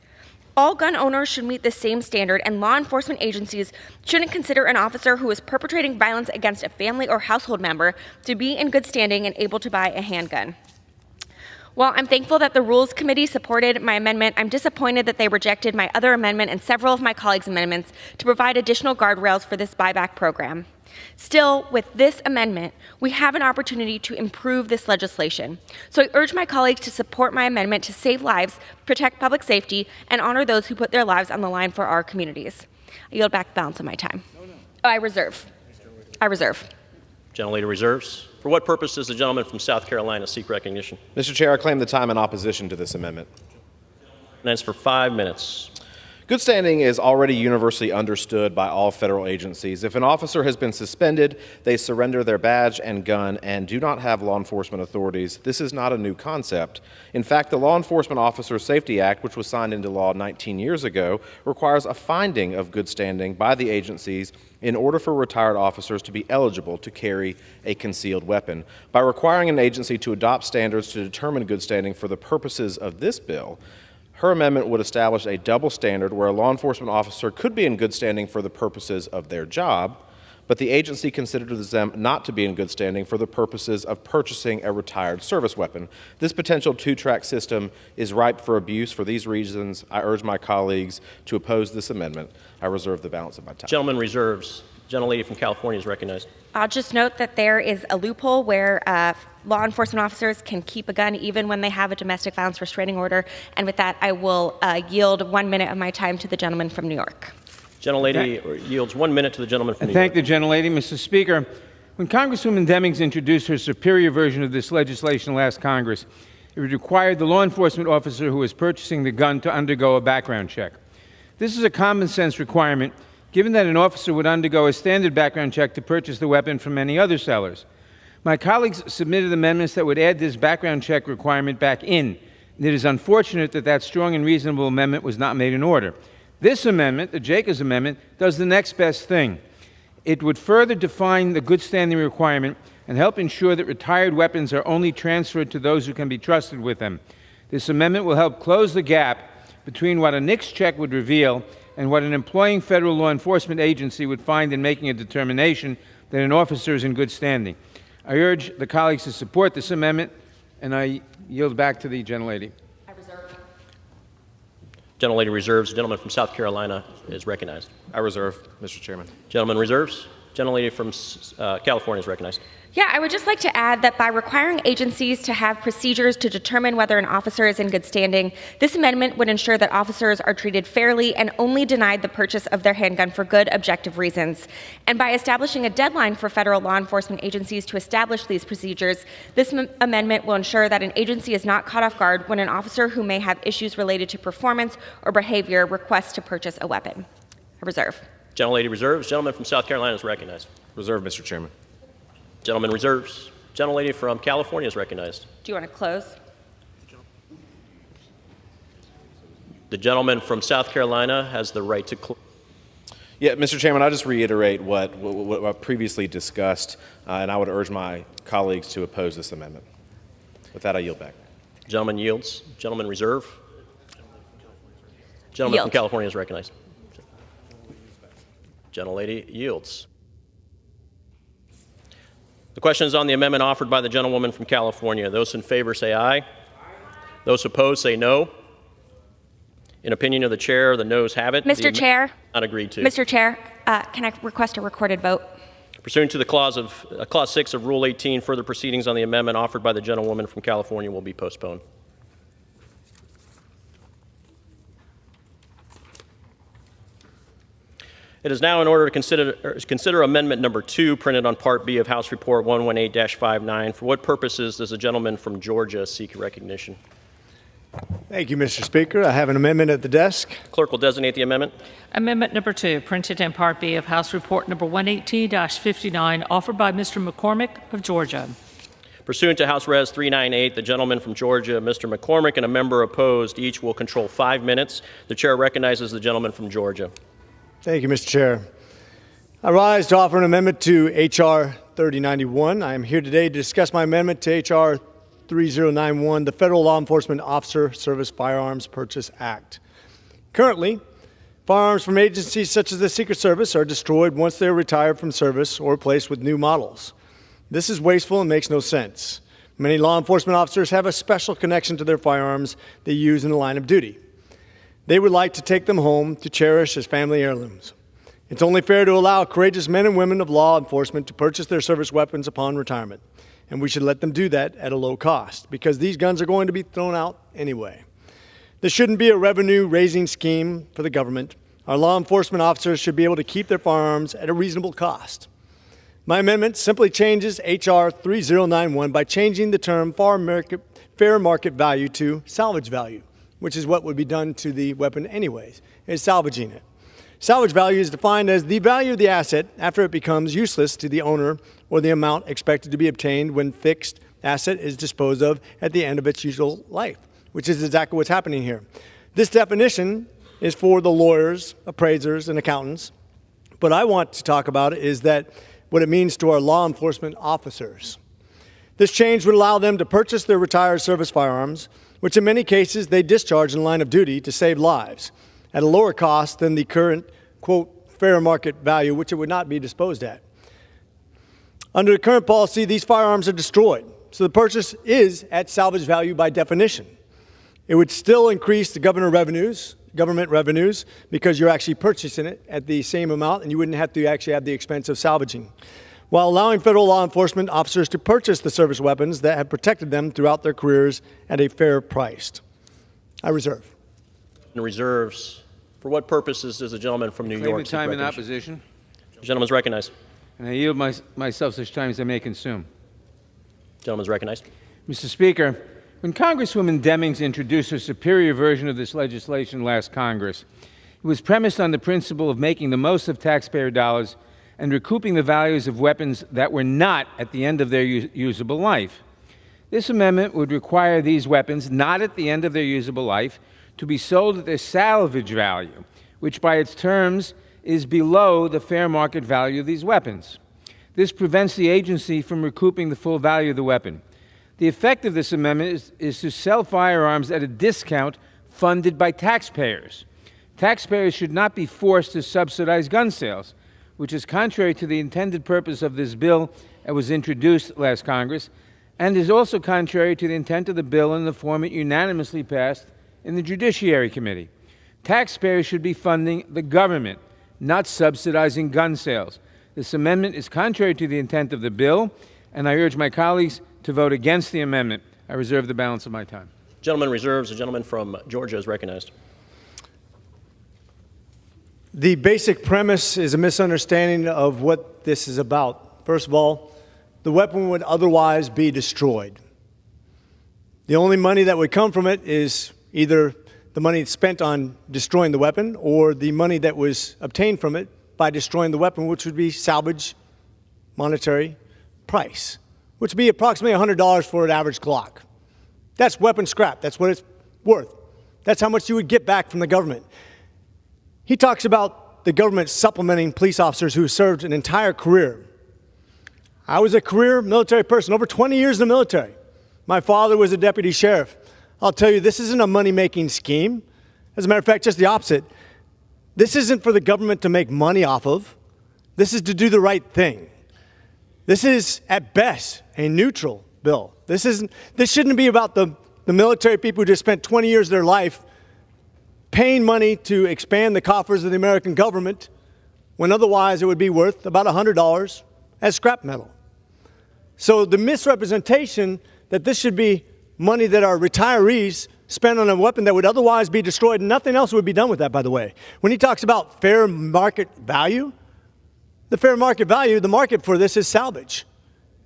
All gun owners should meet the same standard, and law enforcement agencies shouldn't consider an officer who is perpetrating violence against a family or household member to be in good standing and able to buy a handgun. While I'm thankful that the Rules Committee supported my amendment, I'm disappointed that they rejected my other amendment and several of my colleagues' amendments to provide additional guardrails for this buyback program. Still, with this amendment, we have an opportunity to improve this legislation. So I urge my colleagues to support my amendment to save lives, protect public safety, and honor those who put their lives on the line for our communities. I yield back the balance of my time. Oh, I reserve. Gentlelady reserves. For what purpose does the gentleman from South Carolina seek recognition? Mr. Chair, I claim the time in opposition to this amendment. And that's for 5 minutes. Good standing is already universally understood by all federal agencies. If an officer has been suspended, they surrender their badge and gun and do not have law enforcement authorities. This is not a new concept. In fact, the Law Enforcement Officer Safety Act, which was signed into law 19 years ago, requires a finding of good standing by the agencies in order for retired officers to be eligible to carry a concealed weapon. By requiring an agency to adopt standards to determine good standing for the purposes of this bill, her amendment would establish a double standard where a law enforcement officer could be in good standing for the purposes of their job, but the agency considers them not to be in good standing for the purposes of purchasing a retired service weapon. This potential two-track system is ripe for abuse. For these reasons, I urge my colleagues to oppose this amendment. I reserve the balance of my time. Gentleman reserves. Gentlelady from California is recognized. I'll just note that there is a loophole where law enforcement officers can keep a gun even when they have a domestic violence restraining order. And with that, I will yield 1 minute of my time to the gentleman from New York. Gentlelady yields 1 minute to the gentleman from New York. I thank the gentlelady, Mr. Speaker. When Congresswoman Demings introduced her superior version of this legislation last Congress, it required the law enforcement officer who is purchasing the gun to undergo a background check. This is a common sense requirement given that an officer would undergo a standard background check to purchase the weapon from many other sellers. My colleagues submitted amendments that would add this background check requirement back in. It is unfortunate that that strong and reasonable amendment was not made in order. This amendment, the Jacobs Amendment, does the next best thing. It would further define the good standing requirement and help ensure that retired weapons are only transferred to those who can be trusted with them. This amendment will help close the gap between what a NICS check would reveal and what an employing federal law enforcement agency would find in making a determination that an officer is in good standing. I urge the colleagues to support this amendment, and I yield back to the gentlelady. I reserve. Gentlelady reserves. The gentleman from South Carolina is recognized. I reserve, Mr. Chairman. Gentleman reserves. Gentlelady from California is recognized. Yeah, I would just like to add that by requiring agencies to have procedures to determine whether an officer is in good standing, this amendment would ensure that officers are treated fairly and only denied the purchase of their handgun for good, objective reasons. And by establishing a deadline for federal law enforcement agencies to establish these procedures, this amendment will ensure that an agency is not caught off guard when an officer who may have issues related to performance or behavior requests to purchase a weapon. I reserve. Gentlelady reserves. Gentleman from South Carolina is recognized. Reserve, Mr. Chairman. Gentleman reserves. Gentlelady from California is recognized. Do you want to close? The gentleman from South Carolina has the right to close. Yeah, Mr. Chairman, I'll just reiterate what I previously discussed, and I would urge my colleagues to oppose this amendment. With that, I yield back. Gentleman yields. Gentleman reserve. Gentleman from California is recognized. Gentlelady yields. The question is on the amendment offered by the gentlewoman from California. Those in favor say aye. Those opposed say no. In opinion of the chair, the noes have it. Mr. Chair. Not agreed to. Mr. Chair, can I request a recorded vote? Pursuant to the clause 6 of Rule 18, further proceedings on the amendment offered by the gentlewoman from California will be postponed. It is now in order to consider amendment number 2, printed on Part B of House Report 118-59. For what purposes does the gentleman from Georgia seek recognition? Thank you, Mr. Speaker. I have an amendment at the desk. Clerk will designate the amendment. Amendment number 2, printed in Part B of House Report number 118-59, offered by Mr. McCormick of Georgia. Pursuant to House Res. 398, the gentleman from Georgia, Mr. McCormick, and a member opposed, each will control 5 minutes. The chair recognizes the gentleman from Georgia. Thank you, Mr. Chair. I rise to offer an amendment to H.R. 3091. I am here today to discuss my amendment to H.R. 3091, the Federal Law Enforcement Officer Service Firearms Purchase Act. Currently, firearms from agencies such as the Secret Service are destroyed once they are retired from service or replaced with new models. This is wasteful and makes no sense. Many law enforcement officers have a special connection to their firearms they use in the line of duty. They would like to take them home to cherish as family heirlooms. It's only fair to allow courageous men and women of law enforcement to purchase their service weapons upon retirement, and we should let them do that at a low cost, because these guns are going to be thrown out anyway. This shouldn't be a revenue-raising scheme for the government. Our law enforcement officers should be able to keep their firearms at a reasonable cost. My amendment simply changes H.R. 3091 by changing the term fair market value to salvage value, which is what would be done to the weapon anyways, is salvaging it. Salvage value is defined as the value of the asset after it becomes useless to the owner or the amount expected to be obtained when fixed asset is disposed of at the end of its useful life, which is exactly what's happening here. This definition is for the lawyers, appraisers, and accountants. What I want to talk about is that what it means to our law enforcement officers. This change would allow them to purchase their retired service firearms, which in many cases they discharge in the line of duty to save lives, at a lower cost than the current, quote, fair market value, which it would not be disposed at. Under the current policy, these firearms are destroyed, so the purchase is at salvage value by definition. It would still increase the government revenues, because you're actually purchasing it at the same amount, and you wouldn't have to actually have the expense of salvaging, while allowing federal law enforcement officers to purchase the service weapons that have protected them throughout their careers at a fair price. I reserve. And reserves. For what purposes does the gentleman from New York seek time in recognition? opposition. The gentleman is recognized. And I yield myself such time as I may consume. The gentleman is recognized. Mr. Speaker, when Congresswoman Demings introduced her superior version of this legislation last Congress, It was premised on the principle of making the most of taxpayer dollars and recouping the values of weapons that were not at the end of their usable life. This amendment would require these weapons, not at the end of their usable life, to be sold at their salvage value, which by its terms is below the fair market value of these weapons. This prevents the agency from recouping the full value of the weapon. The effect of this amendment is to sell firearms at a discount funded by taxpayers. Taxpayers should not be forced to subsidize gun sales, which is contrary to the intended purpose of this bill that was introduced last Congress, and is also contrary to the intent of the bill in the form it unanimously passed in the Judiciary Committee. Taxpayers should be funding the government, not subsidizing gun sales. This amendment is contrary to the intent of the bill, and I urge my colleagues to vote against the amendment. I reserve the balance of my time. Gentleman reserves. The gentleman from Georgia is recognized. The basic premise is a misunderstanding of what this is about. First of all, the weapon would otherwise be destroyed. The only money that would come from it is either the money spent on destroying the weapon or the money that was obtained from it by destroying the weapon, which would be salvage monetary price, which would be approximately $100 for an average Glock. That's weapon scrap. That's what it's worth. That's how much you would get back from the government. He talks about the government supplementing police officers who served an entire career. I was a career military person, over 20 years in the military. My father was a deputy sheriff. I'll tell you, this isn't a money-making scheme. As a matter of fact, just the opposite. This isn't for the government to make money off of. This is to do the right thing. This is, at best, a neutral bill. This shouldn't be about the military people who just spent 20 years of their life paying money to expand the coffers of the American government when otherwise it would be worth about $100 as scrap metal. So the misrepresentation that this should be money that our retirees spend on a weapon that would otherwise be destroyed, and nothing else would be done with that, by the way. When he talks about fair market value, the fair market value, the market for this is salvage.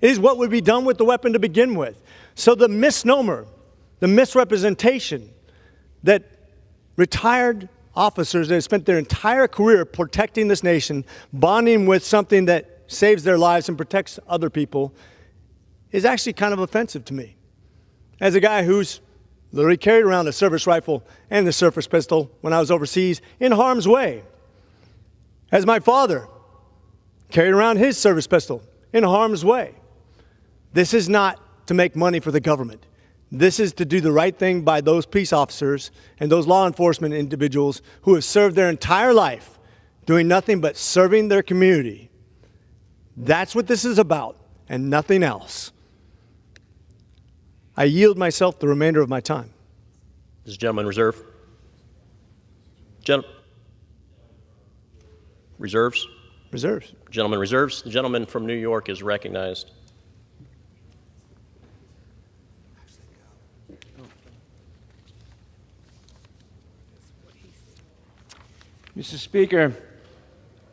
It is what would be done with the weapon to begin with. So the misnomer, the misrepresentation that retired officers that have spent their entire career protecting this nation, bonding with something that saves their lives and protects other people, is actually kind of offensive to me. As a guy who's literally carried around a service rifle and the surface pistol when I was overseas in harm's way. As my father carried around his service pistol in harm's way. This is not to make money for the government. This is to do the right thing by those police officers and those law enforcement individuals who have served their entire life doing nothing but serving their community. That's what this is about and nothing else. I yield myself the remainder of my time. This gentleman reserve. Reserves. Reserves. Gentleman reserves. The gentleman from New York is recognized. Mr. Speaker,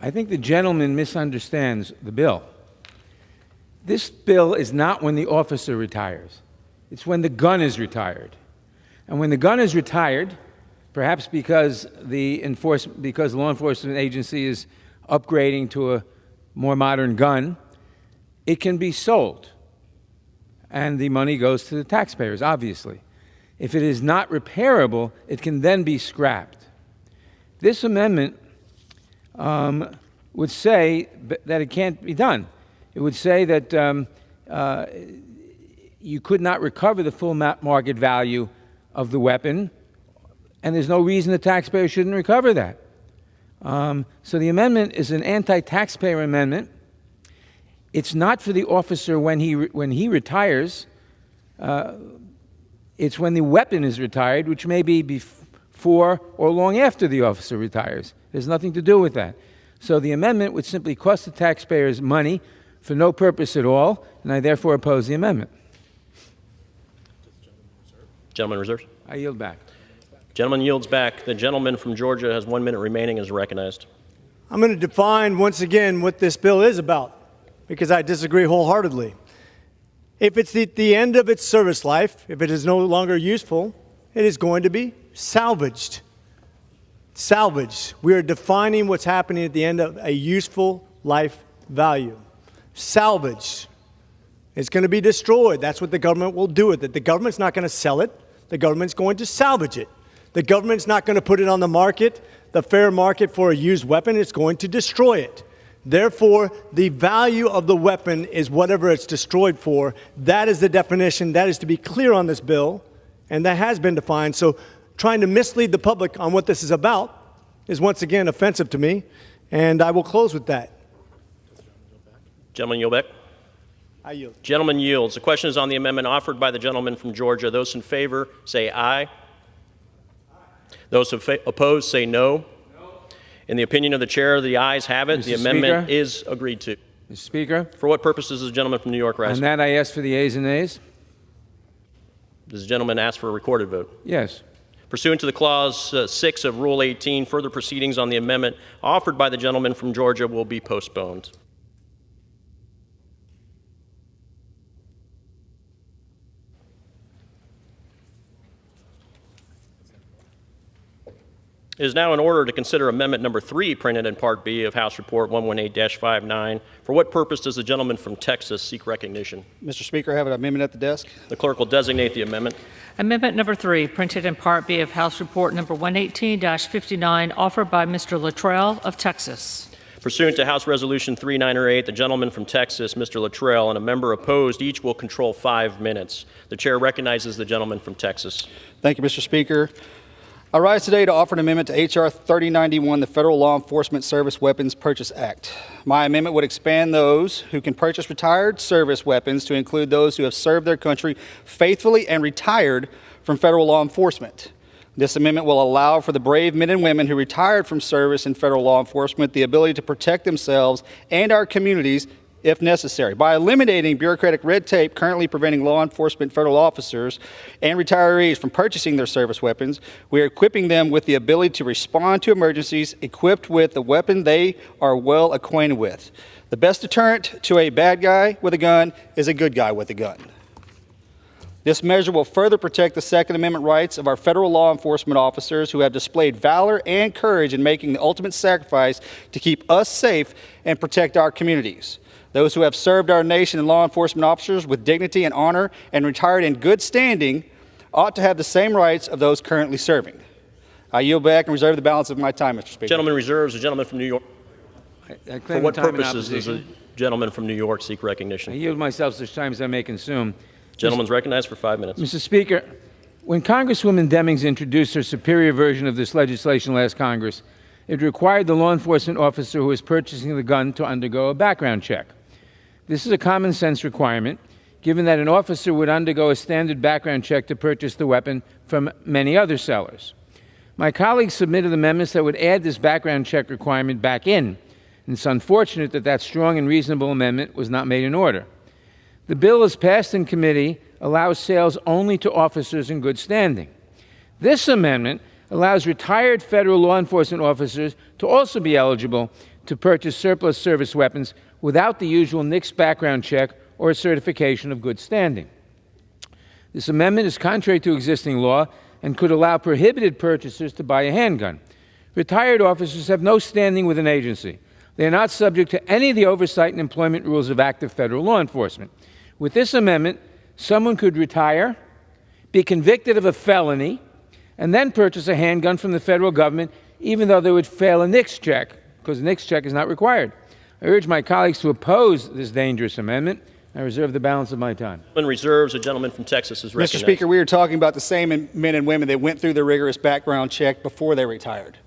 I think the gentleman misunderstands the bill. This bill is not when the officer retires. It's when the gun is retired. And when the gun is retired, perhaps because the law enforcement agency is upgrading to a more modern gun, it can be sold. And the money goes to the taxpayers, obviously. If it is not repairable, it can then be scrapped. This amendment would say that it can't be done. It would say that you could not recover the full market value of the weapon, and there's no reason the taxpayer shouldn't recover that. So the amendment is an anti-taxpayer amendment. It's not for the officer when he retires. It's when the weapon is retired, which may be before or long after the officer retires. There's nothing to do with that. So the amendment would simply cost the taxpayers money for no purpose at all, and I therefore oppose the amendment. Gentleman reserves. I yield back. Gentleman yields back. The gentleman from Georgia has 1 minute remaining, is recognized. I'm going to define once again what this bill is about, because I disagree wholeheartedly. If it's at the end of its service life, if it is no longer useful, it is going to be salvaged. Salvage. We are defining what's happening at the end of a useful life value. Salvage. It's going to be destroyed. That's what the government will do with it. The government's not going to sell it. The government's going to salvage it. The government's not going to put it on the market, the fair market for a used weapon. It's going to destroy it. Therefore, the value of the weapon is whatever it's destroyed for. That is the definition. That is to be clear on this bill, and that has been defined. So trying to mislead the public on what this is about is once again offensive to me, and I will close with that. Gentleman yield back. I yield. Gentleman yields. The question is on the amendment offered by the gentleman from Georgia. Those in favor say aye. Those opposed say no. In the opinion of the chair, the ayes have it. The amendment is agreed to. Mr. Speaker. For what purposes does the gentleman from New York rise? On that, I ask for the ayes and nays. Does the gentleman ask for a recorded vote? Yes. Pursuant to the Clause 6 of Rule 18, further proceedings on the amendment offered by the gentleman from Georgia will be postponed. It is now in order to consider Amendment Number 3, printed in Part B of House Report 118-59. For what purpose does the gentleman from Texas seek recognition? Mr. Speaker, I have an amendment at the desk. The clerk will designate the amendment. Amendment Number 3, printed in Part B of House Report Number 118-59, offered by Mr. Luttrell of Texas. Pursuant to House Resolution 3908, the gentleman from Texas, Mr. Luttrell, and a member opposed each will control 5 minutes. The chair recognizes the gentleman from Texas. Thank you, Mr. Speaker. I rise today to offer an amendment to H.R. 3091, the Federal Law Enforcement Service Weapons Purchase Act. My amendment would expand those who can purchase retired service weapons to include those who have served their country faithfully and retired from federal law enforcement. This amendment will allow for the brave men and women who retired from service in federal law enforcement the ability to protect themselves and our communities if necessary. By eliminating bureaucratic red tape currently preventing law enforcement federal officers and retirees from purchasing their service weapons, we are equipping them with the ability to respond to emergencies equipped with the weapon they are well acquainted with. The best deterrent to a bad guy with a gun is a good guy with a gun. This measure will further protect the Second Amendment rights of our federal law enforcement officers who have displayed valor and courage in making the ultimate sacrifice to keep us safe and protect our communities. Those who have served our nation and law enforcement officers with dignity and honor and retired in good standing ought to have the same rights of those currently serving. I yield back and reserve the balance of my time, Mr. Speaker. Gentleman reserves. The gentleman from New York. For what purposes does the gentleman from New York seek recognition? I yield myself such time as I may consume. Gentleman's recognized for 5 minutes. Mr. Speaker, when Congresswoman Demings introduced her superior version of this legislation last Congress, it required the law enforcement officer who is purchasing the gun to undergo a background check. This is a common sense requirement, given that an officer would undergo a standard background check to purchase the weapon from many other sellers. My colleagues submitted amendments that would add this background check requirement back in, and it's unfortunate that that strong and reasonable amendment was not made in order. The bill, as passed in committee, allows sales only to officers in good standing. This amendment allows retired federal law enforcement officers to also be eligible to purchase surplus service weapons without the usual NICS background check or a certification of good standing. This amendment is contrary to existing law and could allow prohibited purchasers to buy a handgun. Retired officers have no standing with an agency. They are not subject to any of the oversight and employment rules of active federal law enforcement. With this amendment, someone could retire, be convicted of a felony, and then purchase a handgun from the federal government, even though they would fail a NICS check, because a NICS check is not required. I urge my colleagues to oppose this dangerous amendment. I reserve the balance of my time. Reserves. A gentleman from Texas is recognized. Mr. Speaker, we are talking about the same men and women that went through the rigorous background check before they retired.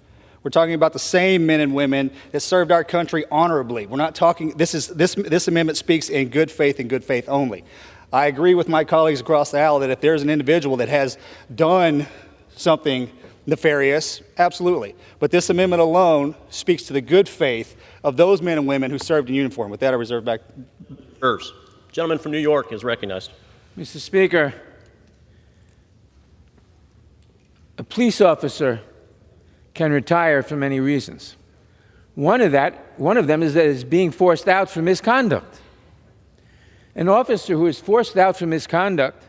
We're talking about the same men and women that served our country honorably. We're not talking, this amendment speaks in good faith and good faith only. I agree with my colleagues across the aisle that if there's an individual that has done something nefarious, absolutely. But this amendment alone speaks to the good faith of those men and women who served in uniform. With that, I reserve back. Gentleman from New York is recognized. Mr. Speaker, a police officer can retire for many reasons. One of them is that it's being forced out for misconduct. An officer who is forced out for misconduct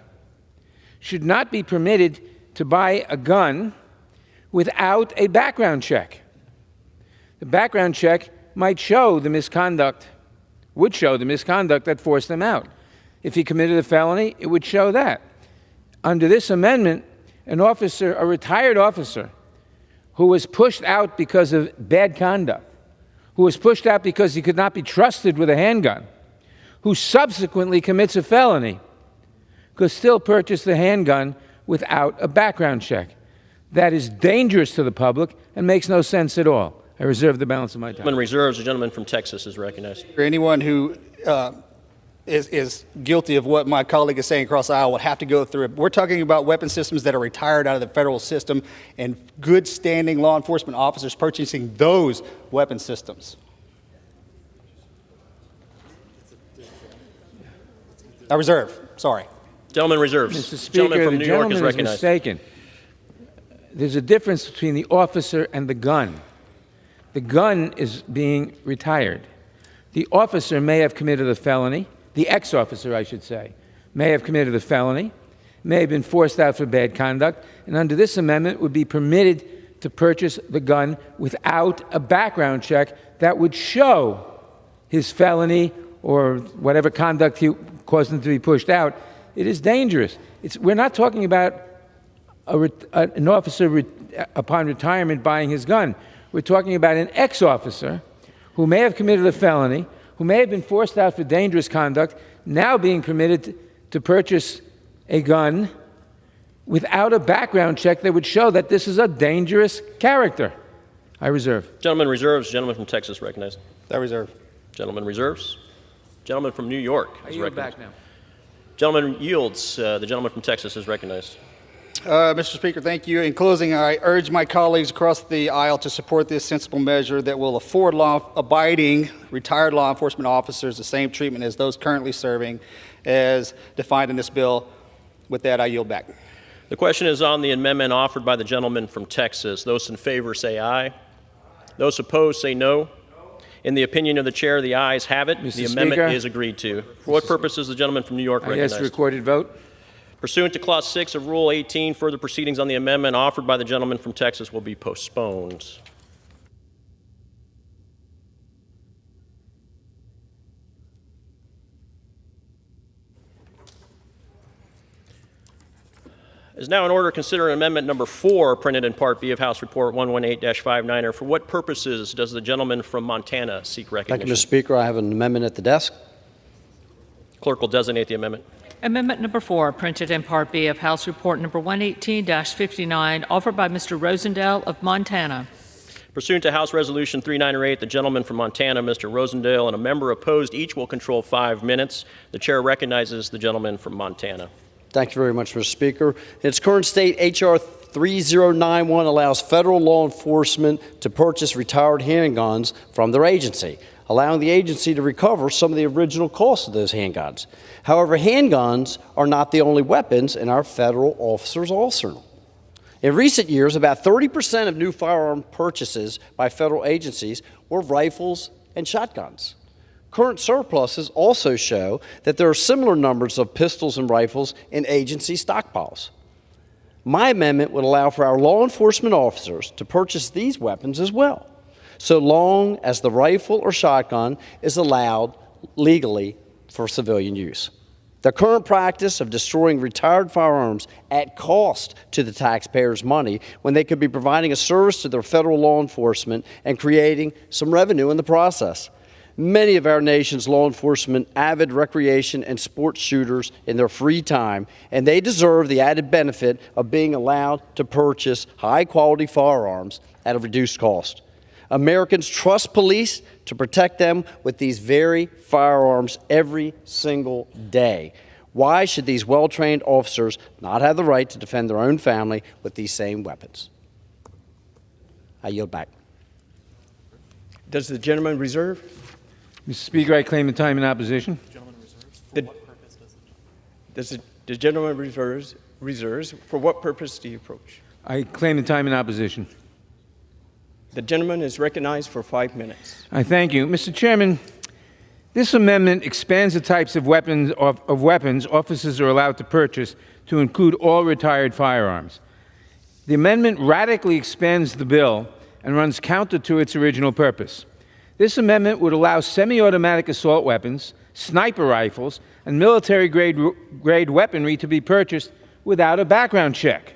should not be permitted to buy a gun without a background check. The background check might show the misconduct, would show the misconduct that forced them out. If he committed a felony, it would show that. Under this amendment, an officer, a retired officer, who was pushed out because of bad conduct, who was pushed out because he could not be trusted with a handgun, who subsequently commits a felony, could still purchase the handgun without a background check. That is dangerous to the public and makes no sense at all. I reserve the balance of my time. Gentleman reserves. The gentleman from Texas is recognized. Anyone who is guilty of what my colleague is saying across the aisle would have to go through it. We're talking about weapon systems that are retired out of the federal system and good standing law enforcement officers purchasing those weapon systems. I reserve. Sorry. Gentleman reserves. Mr. Speaker, gentleman from the New York gentleman is recognized. mistaken. There's a difference between the officer and the gun. The gun is being retired. The officer may have committed a felony, the ex-officer, I should say, may have committed a felony, may have been forced out for bad conduct, and under this amendment would be permitted to purchase the gun without a background check that would show his felony or whatever conduct caused him to be pushed out. It is dangerous. We're not talking about an officer upon retirement buying his gun. We're talking about an ex-officer who may have committed a felony, who may have been forced out for dangerous conduct, now being permitted to purchase a gun without a background check that would show that this is a dangerous character. I reserve. Gentleman reserves. Gentleman from Texas recognized. I reserve. Gentleman reserves. Gentleman from New York I is yield recognized. back now. Gentleman yields. The gentleman from Texas is recognized. Mr. Speaker, thank you. In closing, I urge my colleagues across the aisle to support this sensible measure that will afford law-abiding retired law enforcement officers the same treatment as those currently serving as defined in this bill. With that, I yield back. The question is on the amendment offered by the gentleman from Texas. Those in favor say aye. Those opposed say no. In the opinion of the chair, the ayes have it. Mr. The amendment Speaker, is agreed to. For what purpose is the gentleman from New York I recognized? ask recorded vote. Pursuant to Clause 6 of Rule 18, further proceedings on the amendment offered by the gentleman from Texas will be postponed. It is now in order to consider amendment number 4, printed in Part B of House Report 118-59. For what purposes does the gentleman from Montana seek recognition? Thank you, Mr. Speaker. I have an amendment at the desk. Clerk will designate the amendment. Amendment number 4, printed in Part B of House Report number 118-59, offered by Mr. Rosendale of Montana. Pursuant to House Resolution 3908, the gentleman from Montana, Mr. Rosendale, and a member opposed each will control 5 minutes. The chair recognizes the gentleman from Montana. Thank you very much, Mr. Speaker. In its current state, H.R. 3091 allows federal law enforcement to purchase retired handguns from their agency, allowing the agency to recover some of the original costs of those handguns. However, handguns are not the only weapons in our federal officers' arsenal. In recent years, about 30% of new firearm purchases by federal agencies were rifles and shotguns. Current surpluses also show that there are similar numbers of pistols and rifles in agency stockpiles. My amendment would allow for our law enforcement officers to purchase these weapons as well, so long as the rifle or shotgun is allowed legally for civilian use. The current practice of destroying retired firearms at cost to the taxpayers' money when they could be providing a service to their federal law enforcement and creating some revenue in the process. Many of our nation's law enforcement avid recreation and sports shooters in their free time, and they deserve the added benefit of being allowed to purchase high-quality firearms at a reduced cost. Americans trust police to protect them with these very firearms every single day. Why should these well-trained officers not have the right to defend their own family with these same weapons? I yield back. Does the gentleman reserve? Mr. Speaker, I claim the time in opposition. Does the gentleman reserves? For what purpose do you approach? I claim the time in opposition. The gentleman is recognized for 5 minutes. I thank you. Mr. Chairman, this amendment expands the types of weapons officers are allowed to purchase to include all retired firearms. The amendment radically expands the bill and runs counter to its original purpose. This amendment would allow semi-automatic assault weapons, sniper rifles, and military-grade weaponry to be purchased without a background check.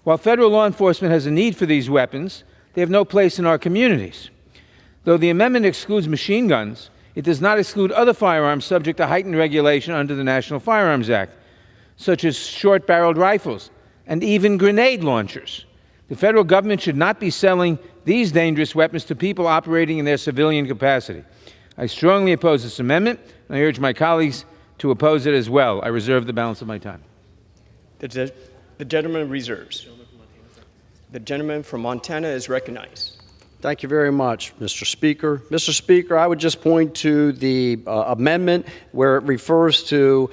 While federal law enforcement has a need for these weapons, they have no place in our communities. Though the amendment excludes machine guns, it does not exclude other firearms subject to heightened regulation under the National Firearms Act, such as short-barreled rifles and even grenade launchers. The federal government should not be selling these dangerous weapons to people operating in their civilian capacity. I strongly oppose this amendment, and I urge my colleagues to oppose it as well. I reserve the balance of my time. The gentleman reserves. The gentleman from Montana is recognized. Thank you very much, Mr. Speaker. Mr. Speaker, I would just point to the amendment where it refers to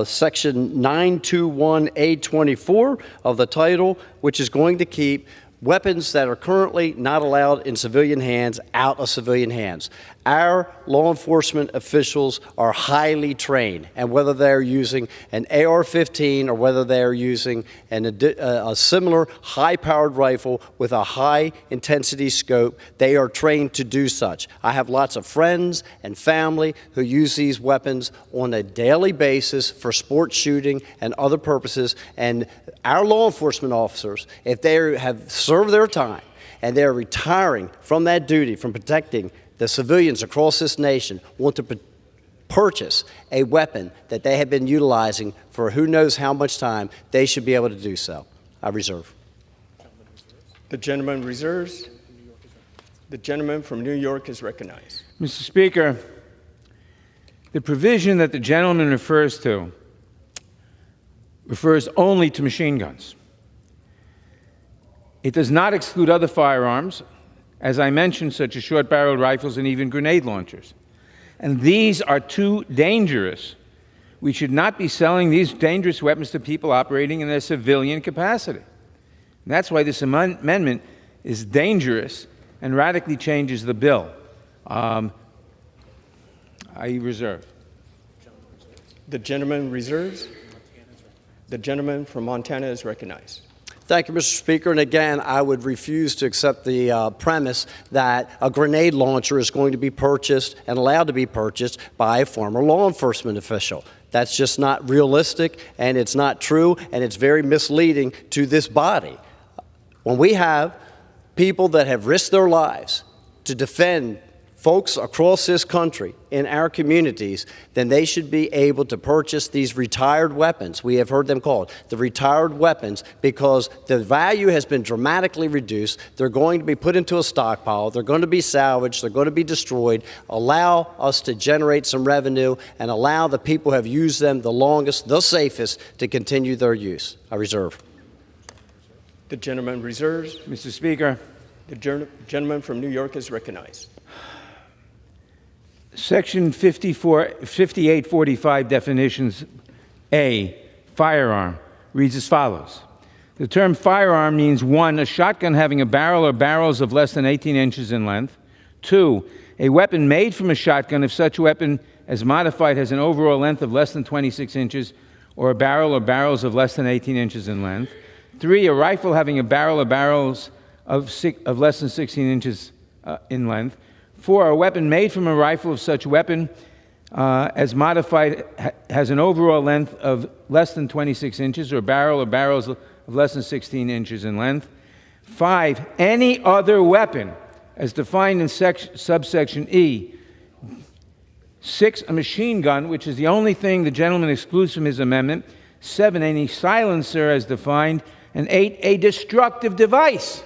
Section 921A24 of the title, which is going to keep weapons that are currently not allowed in civilian hands out of civilian hands. Our law enforcement officials are highly trained, and whether they're using an AR-15 or whether they're using a similar high-powered rifle with a high-intensity scope, they are trained to do such. I have lots of friends and family who use these weapons on a daily basis for sport shooting and other purposes, and our law enforcement officers, if they have served their time and they're retiring from that duty, from protecting the civilians across this nation, want to purchase a weapon that they have been utilizing for who knows how much time, they should be able to do so. I reserve. The gentleman reserves. The gentleman from New York is recognized. Mr. Speaker, the provision that the gentleman refers to refers only to machine guns. It does not exclude other firearms, as I mentioned, such as short-barreled rifles and even grenade launchers. And these are too dangerous. We should not be selling these dangerous weapons to people operating in their civilian capacity. And that's why this amendment is dangerous and radically changes the bill. I reserve. The gentleman reserves. The gentleman from Montana is recognized. Thank you, Mr. Speaker. And again, I would refuse to accept the premise that a grenade launcher is going to be purchased and allowed to be purchased by a former law enforcement official. That's just not realistic, and it's not true, and it's very misleading to this body. When we have people that have risked their lives to defend folks across this country in our communities, then they should be able to purchase these retired weapons. We have heard them called the retired weapons because the value has been dramatically reduced. They're going to be put into a stockpile. They're going to be salvaged. They're going to be destroyed. Allow us to generate some revenue and allow the people who have used them the longest, the safest, to continue their use. I reserve. The gentleman reserves. Mr. Speaker. The gentleman from New York is recognized. Section 5845 definitions A, firearm, reads as follows. The term firearm means 1, a shotgun having a barrel or barrels of less than 18 inches in length. 2, a weapon made from a shotgun if such a weapon as modified has an overall length of less than 26 inches or a barrel or barrels of less than 18 inches in length. 3, a rifle having a barrel or barrels of less than 16 inches in length. 4, a weapon made from a rifle of such weapon as modified has an overall length of less than 26 inches or barrel or barrels of less than 16 inches in length. 5, any other weapon as defined in subsection E. 6, a machine gun, which is the only thing the gentleman excludes from his amendment. 7, any silencer as defined. And 8, a destructive device,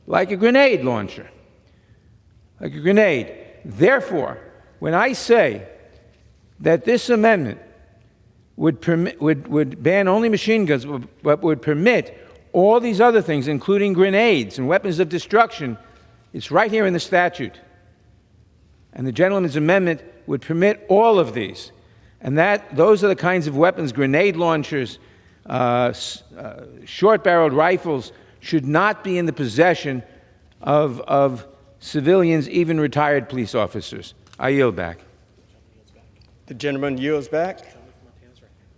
like a grenade launcher. Like a grenade. Therefore, when I say that this amendment would ban only machine guns, but would permit all these other things, including grenades and weapons of destruction, it's right here in the statute. And the gentleman's amendment would permit all of these. And those are the kinds of weapons, grenade launchers, short-barreled rifles, should not be in the possession of civilians, even retired police officers. I yield back. The gentleman yields back.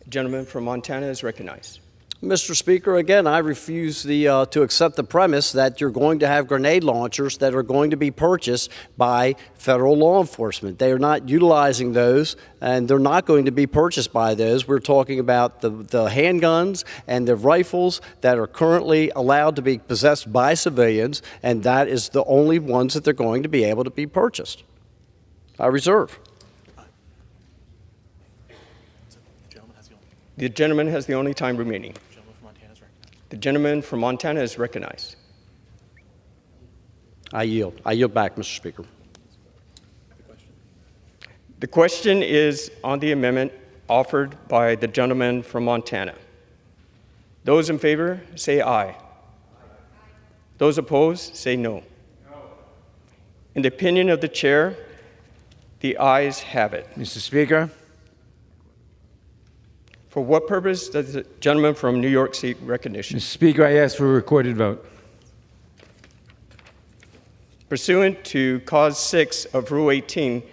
The gentleman from Montana is recognized. Mr. Speaker, again, I refuse to accept the premise that you're going to have grenade launchers that are going to be purchased by federal law enforcement. They are not utilizing those, and they're not going to be purchased by those. We're talking about the handguns and the rifles that are currently allowed to be possessed by civilians, and that is the only ones that they're going to be able to be purchased. I reserve. The gentleman has the only time remaining. The gentleman from Montana is recognized. I yield. I yield back, Mr. Speaker. The question is on the amendment offered by the gentleman from Montana. Those in favor, say aye. Those opposed, say no. In the opinion of the chair, the ayes have it. Mr. Speaker. For what purpose does the gentleman from New York seek recognition? Mr. Speaker, I ask for a recorded vote. Pursuant to Clause 6 of Rule 18,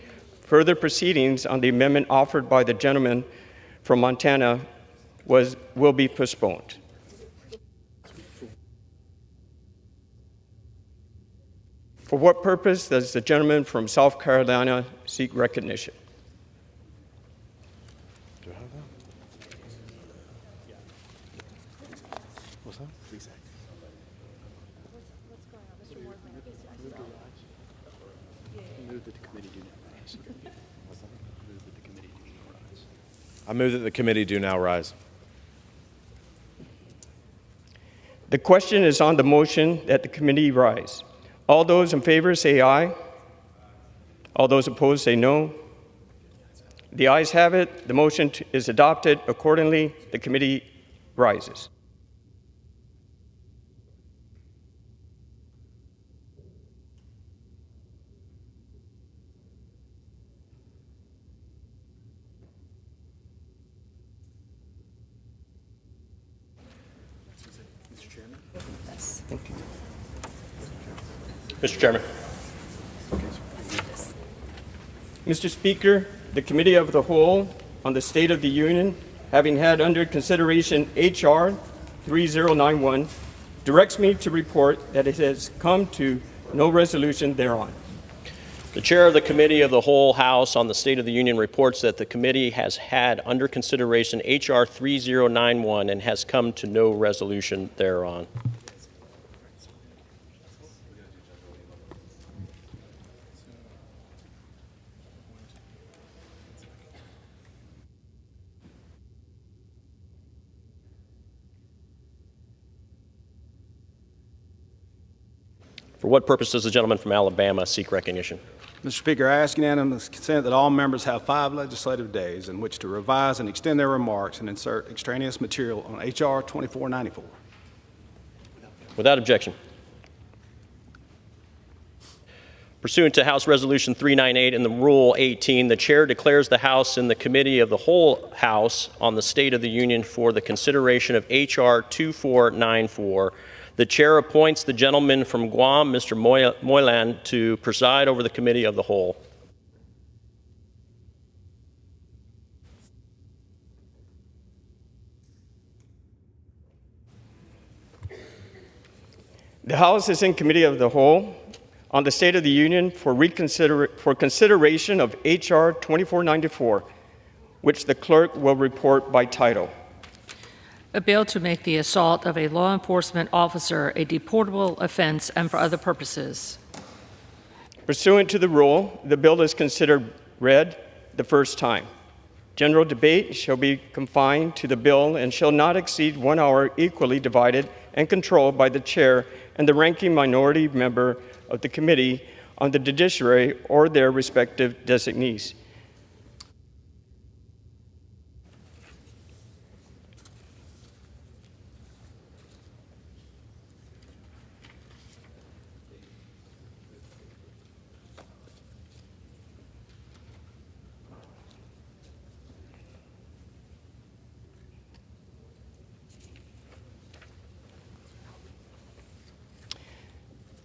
further proceedings on the amendment offered by the gentleman from Montana will be postponed. For what purpose does the gentleman from South Carolina seek recognition? I move that the committee do now rise. The question is on the motion that the committee rise. All those in favor say aye. All those opposed say no. The ayes have it. The motion is adopted. Accordingly, the committee rises. Mr. Chairman. Mr. Speaker, the Committee of the Whole on the State of the Union, having had under consideration H.R. 3091, directs me to report that it has come to no resolution thereon. The chair of the Committee of the Whole House on the State of the Union reports that the committee has had under consideration H.R. 3091 and has come to no resolution thereon. For what purpose does the gentleman from Alabama seek recognition? Mr. Speaker, I ask unanimous consent that all members have 5 legislative days in which to revise and extend their remarks and insert extraneous material on H.R. 2494. Without objection. Pursuant to House Resolution 398 and the Rule 18, the chair declares the House in the Committee of the Whole House on the State of the Union for the consideration of H.R. 2494. The chair appoints the gentleman from Guam, Mr. Moylan, to preside over the Committee of the Whole. The House is in Committee of the Whole on the State of the Union for consideration of H.R. 2494, which the clerk will report by title. A bill to make the assault of a law enforcement officer a deportable offense and for other purposes. Pursuant to the rule, the bill is considered read the first time. General debate shall be confined to the bill and shall not exceed 1 hour, equally divided and controlled by the chair and the ranking minority member of the Committee on the Judiciary or their respective designees.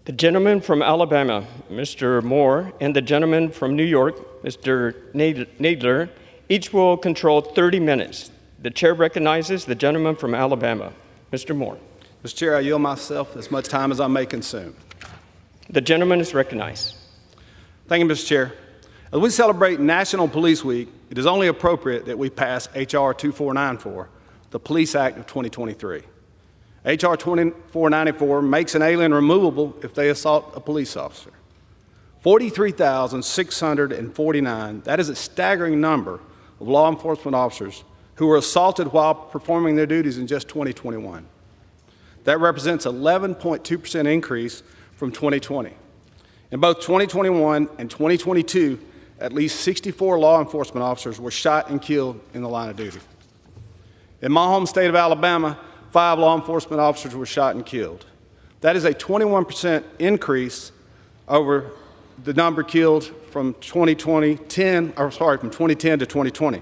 The gentleman from Alabama, Mr. Moore, and the gentleman from New York, Mr. Nadler, each will control 30 minutes. The chair recognizes the gentleman from Alabama, Mr. Moore. Mr. Chair, I yield myself as much time as I may consume. The gentleman is recognized. Thank you, Mr. Chair. As we celebrate National Police Week, it is only appropriate that we pass H.R. 2494, the Police Act of 2023. H.R. 2494 makes an alien removable if they assault a police officer. 43,649, that is a staggering number of law enforcement officers who were assaulted while performing their duties in just 2021. That represents an 11.2% increase from 2020. In both 2021 and 2022, at least 64 law enforcement officers were shot and killed in the line of duty. In my home state of Alabama, 5 law enforcement officers were shot and killed. That is a 21% increase over the number killed from 2010 to 2020.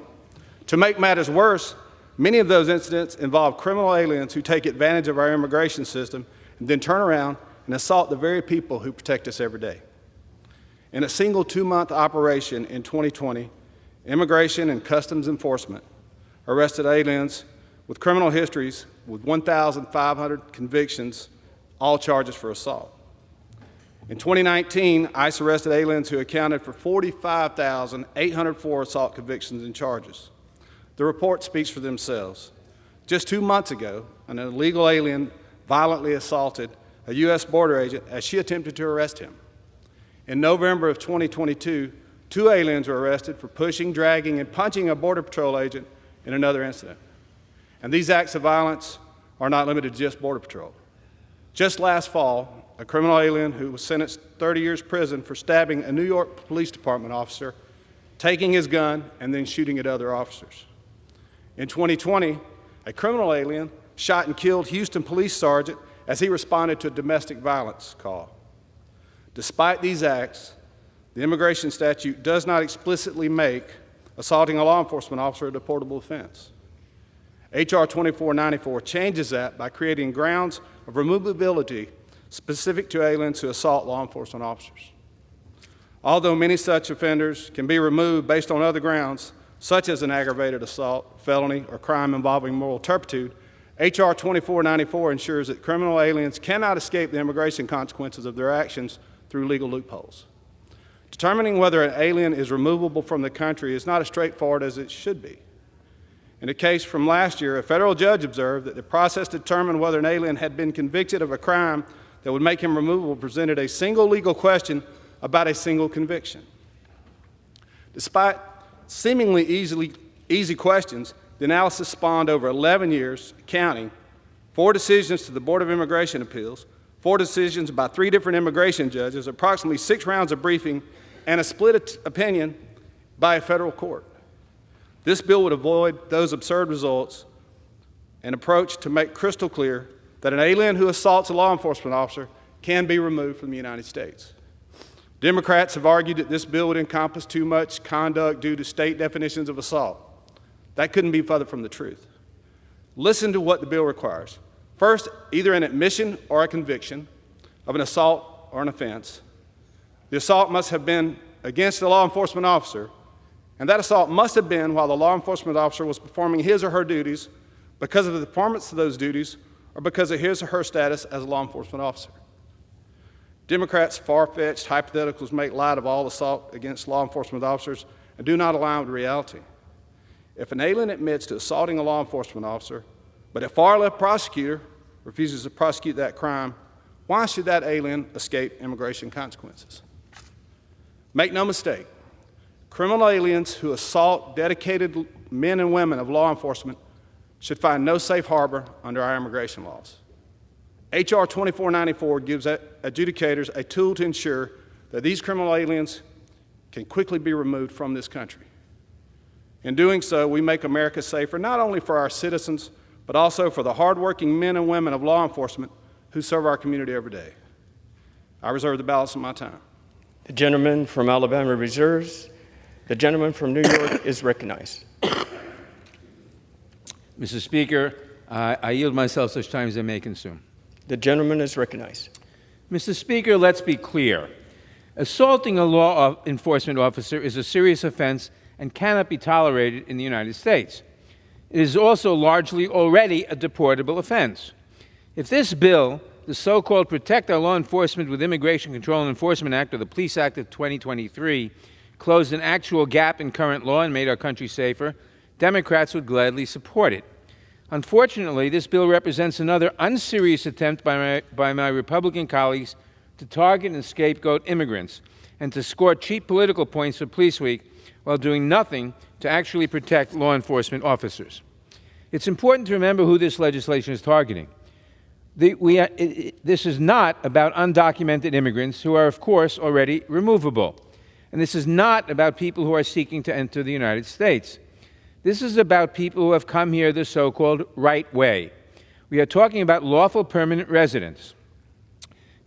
To make matters worse, many of those incidents involve criminal aliens who take advantage of our immigration system and then turn around and assault the very people who protect us every day. In a single 2-month operation in 2020, Immigration and Customs Enforcement arrested aliens with criminal histories with 1,500 convictions, all charges for assault. In 2019, ICE arrested aliens who accounted for 45,804 assault convictions and charges. The report speaks for themselves. Just 2 months ago, an illegal alien violently assaulted a U.S. border agent as she attempted to arrest him. In November of 2022, 2 aliens were arrested for pushing, dragging, and punching a Border Patrol agent in another incident. And these acts of violence are not limited to just Border Patrol. Just last fall, a criminal alien who was sentenced 30 years prison for stabbing a New York Police Department officer, taking his gun, and then shooting at other officers. In 2020, a criminal alien shot and killed Houston Police Sergeant as he responded to a domestic violence call. Despite these acts, the immigration statute does not explicitly make assaulting a law enforcement officer a deportable offense. H.R. 2494 changes that by creating grounds of removability specific to aliens who assault law enforcement officers. Although many such offenders can be removed based on other grounds, such as an aggravated assault, felony, or crime involving moral turpitude, H.R. 2494 ensures that criminal aliens cannot escape the immigration consequences of their actions through legal loopholes. Determining whether an alien is removable from the country is not as straightforward as it should be. In a case from last year, a federal judge observed that the process to determine whether an alien had been convicted of a crime that would make him removable presented a single legal question about a single conviction. Despite seemingly easy questions, the analysis spawned over 11 years, counting, 4 decisions to the Board of Immigration Appeals, 4 decisions by 3 different immigration judges, approximately 6 rounds of briefing, and a split opinion by a federal court. This bill would avoid those absurd results and approach to make crystal clear that an alien who assaults a law enforcement officer can be removed from the United States. Democrats have argued that this bill would encompass too much conduct due to state definitions of assault. That couldn't be further from the truth. Listen to what the bill requires. First, either an admission or a conviction of an assault or an offense. The assault must have been against a law enforcement officer, and that assault must have been while the law enforcement officer was performing his or her duties because of the performance of those duties or because of his or her status as a law enforcement officer. Democrats' far-fetched hypotheticals make light of all assault against law enforcement officers and do not align with reality. If an alien admits to assaulting a law enforcement officer, but a far-left prosecutor refuses to prosecute that crime, why should that alien escape immigration consequences? Make no mistake, criminal aliens who assault dedicated men and women of law enforcement should find no safe harbor under our immigration laws. H.R. 2494 gives adjudicators a tool to ensure that these criminal aliens can quickly be removed from this country. In doing so, we make America safer not only for our citizens, but also for the hardworking men and women of law enforcement who serve our community every day. I reserve the balance of my time. The gentleman from Alabama reserves. The gentleman from New York is recognized. Mr. Speaker, I yield myself such time as I may consume. The gentleman is recognized. Mr. Speaker, let's be clear. Assaulting a law enforcement officer is a serious offense and cannot be tolerated in the United States. It is also largely already a deportable offense. If this bill, the so-called Protect Our Law Enforcement with Immigration Control and Enforcement Act, or the Police Act of 2023, closed an actual gap in current law and made our country safer, Democrats would gladly support it. Unfortunately, this bill represents another unserious attempt by my Republican colleagues to target and scapegoat immigrants and to score cheap political points for Police Week while doing nothing to actually protect law enforcement officers. It's important to remember who this legislation is targeting. This is not about undocumented immigrants who are, of course, already removable. And this is not about people who are seeking to enter the United States. This is about people who have come here the so-called right way. We are talking about lawful permanent residents,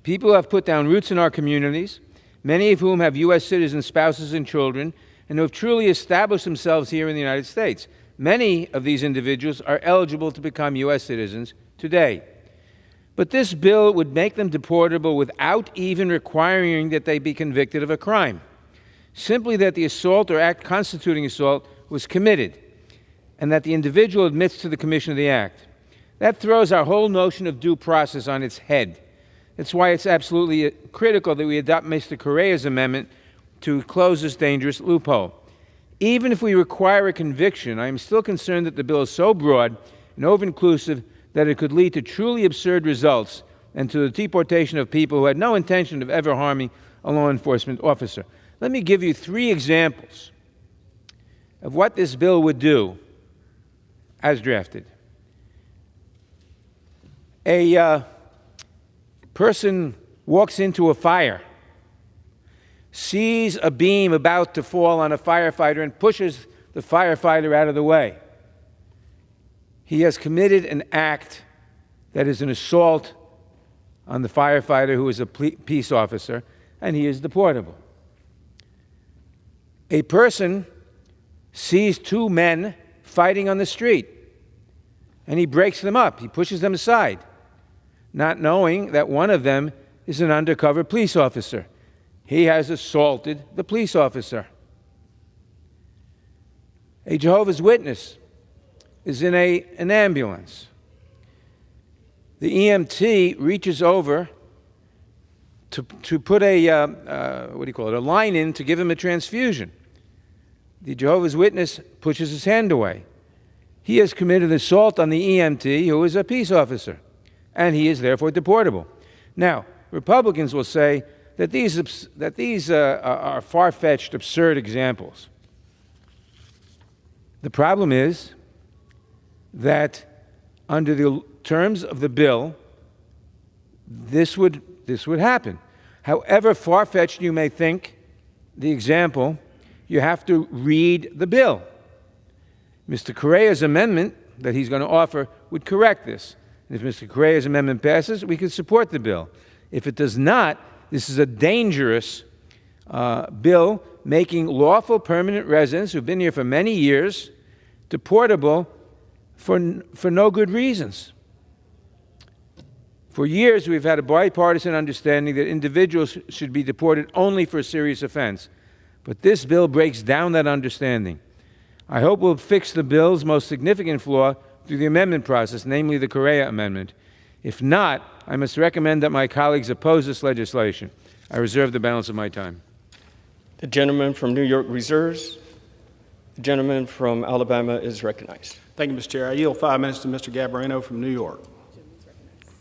people who have put down roots in our communities, many of whom have U.S. citizen spouses and children, and who have truly established themselves here in the United States. Many of these individuals are eligible to become U.S. citizens today. But this bill would make them deportable without even requiring that they be convicted of a crime. Simply that the assault or act constituting assault was committed, and that the individual admits to the commission of the act. That throws our whole notion of due process on its head. That's why it's absolutely critical that we adopt Mr. Correa's amendment to close this dangerous loophole. Even if we require a conviction, I am still concerned that the bill is so broad and over-inclusive that it could lead to truly absurd results and to the deportation of people who had no intention of ever harming a law enforcement officer. Let me give you 3 examples of what this bill would do as drafted. A person walks into a fire, sees a beam about to fall on a firefighter, and pushes the firefighter out of the way. He has committed an act that is an assault on the firefighter who is a peace officer, and he is deportable. A person sees 2 men fighting on the street, and he breaks them up. He pushes them aside, not knowing that one of them is an undercover police officer. He has assaulted the police officer. A Jehovah's Witness is in an ambulance. The EMT reaches over to put a line in to give him a transfusion. The Jehovah's Witness pushes his hand away. He has committed assault on the EMT, who is a peace officer, and he is therefore deportable. Now, Republicans will say that these are far-fetched, absurd examples. The problem is that under the terms of the bill, this would happen. However far-fetched you may think the example, you have to read the bill. Mr. Correa's amendment that he's going to offer would correct this. And if Mr. Correa's amendment passes, we could support the bill. If it does not, this is a dangerous bill making lawful permanent residents who've been here for many years deportable for no good reasons. For years, we've had a bipartisan understanding that individuals should be deported only for a serious offense. But this bill breaks down that understanding. I hope we'll fix the bill's most significant flaw through the amendment process, namely the Correa Amendment. If not, I must recommend that my colleagues oppose this legislation. I reserve the balance of my time. The gentleman from New York reserves. The gentleman from Alabama is recognized. Thank you, Mr. Chair. I yield 5 minutes to Mr. Gabarino from New York.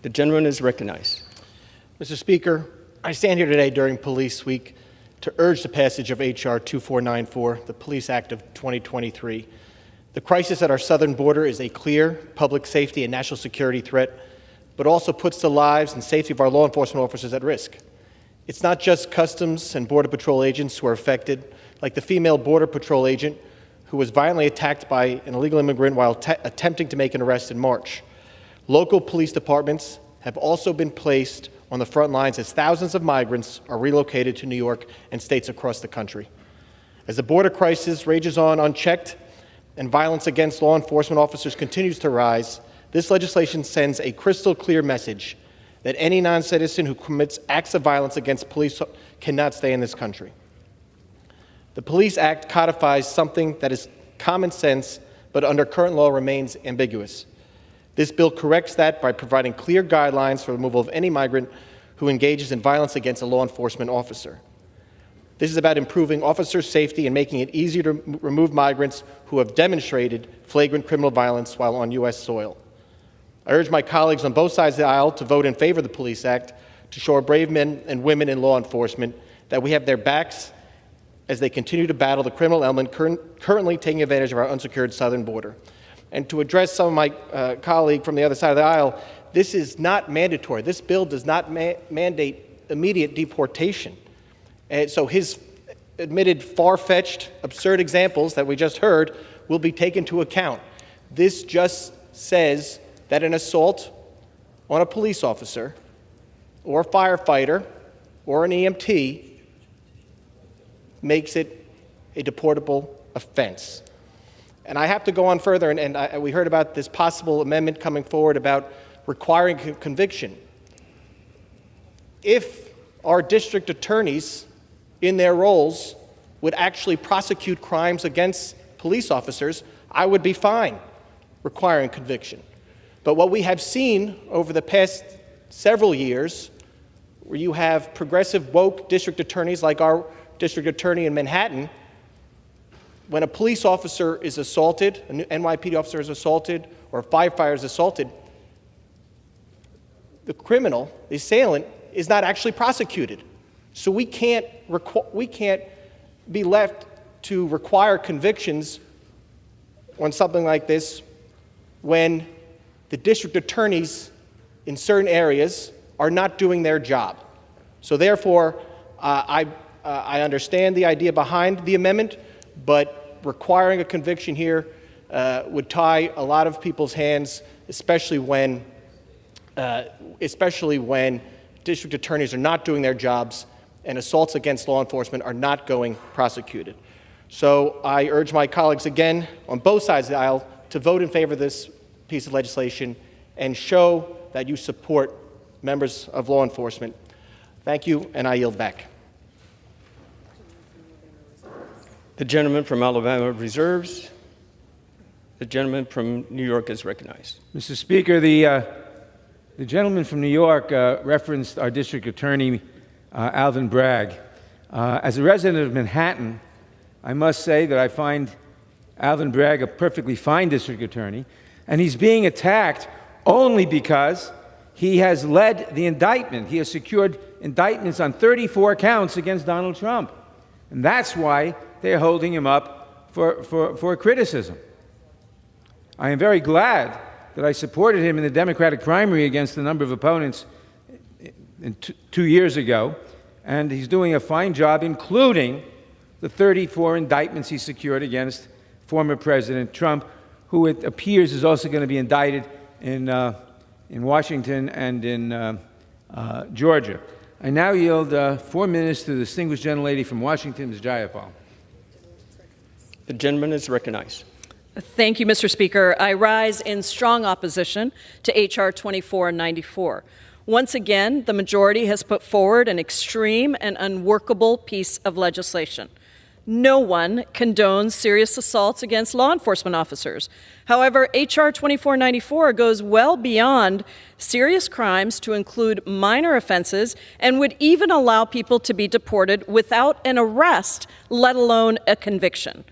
The gentleman is recognized. Mr. Speaker, I stand here today during Police Week to urge the passage of H.R. 2494, the Police Act of 2023. The crisis at our southern border is a clear public safety and national security threat, but also puts the lives and safety of our law enforcement officers at risk. It's not just Customs and Border Patrol agents who are affected, like the female Border Patrol agent who was violently attacked by an illegal immigrant while attempting to make an arrest in March. Local police departments have also been placed on the front lines as thousands of migrants are relocated to New York and states across the country. As the border crisis rages on unchecked and violence against law enforcement officers continues to rise, this legislation sends a crystal clear message that any non-citizen who commits acts of violence against police cannot stay in this country. The Police Act codifies something that is common sense but under current law remains ambiguous. This bill corrects that by providing clear guidelines for removal of any migrant who engages in violence against a law enforcement officer. This is about improving officer safety and making it easier to remove migrants who have demonstrated flagrant criminal violence while on U.S. soil. I urge my colleagues on both sides of the aisle to vote in favor of the Police Act to show our brave men and women in law enforcement that we have their backs as they continue to battle the criminal element currently taking advantage of our unsecured southern border. And to address some of my colleague from the other side of the aisle, this is not mandatory. This bill does not mandate immediate deportation. And so his admitted far-fetched, absurd examples that we just heard will be taken into account. This just says that an assault on a police officer or a firefighter or an EMT makes it a deportable offense. And I have to go on further, and we heard about this possible amendment coming forward about requiring conviction. If our district attorneys in their roles would actually prosecute crimes against police officers, I would be fine requiring conviction. But what we have seen over the past several years, where you have progressive woke district attorneys like our district attorney in Manhattan, when a police officer is assaulted, an NYPD officer is assaulted, or a firefighter is assaulted, the criminal, the assailant, is not actually prosecuted. So we can't be left to require convictions on something like this when the district attorneys in certain areas are not doing their job. So therefore, I understand the idea behind the amendment, but requiring a conviction here would tie a lot of people's hands, especially when district attorneys are not doing their jobs and assaults against law enforcement are not going prosecuted. So I urge my colleagues again on both sides of the aisle to vote in favor of this piece of legislation and show that you support members of law enforcement. Thank you, and I yield back. The gentleman from Alabama reserves. The gentleman from New York is recognized. Mr. Speaker, the gentleman from New York referenced our district attorney, Alvin Bragg. As a resident of Manhattan, I must say that I find Alvin Bragg a perfectly fine district attorney, and he's being attacked only because he has led the indictment. He has secured indictments on 34 counts against Donald Trump. And that's why they're holding him up for criticism. I am very glad that I supported him in the Democratic primary against a number of opponents 2 years ago, and he's doing a fine job, including the 34 indictments he secured against former President Trump, who it appears is also going to be indicted in Washington and in Georgia. I now yield 4 minutes to the distinguished gentlelady from Washington, Ms. Jayapal. The gentleman is recognized. Thank you, Mr. Speaker. I rise in strong opposition to H.R. 2494. Once again, the majority has put forward an extreme and unworkable piece of legislation. No one condones serious assaults against law enforcement officers. However, H.R. 2494 goes well beyond serious crimes to include minor offenses and would even allow people to be deported without an arrest, let alone a conviction.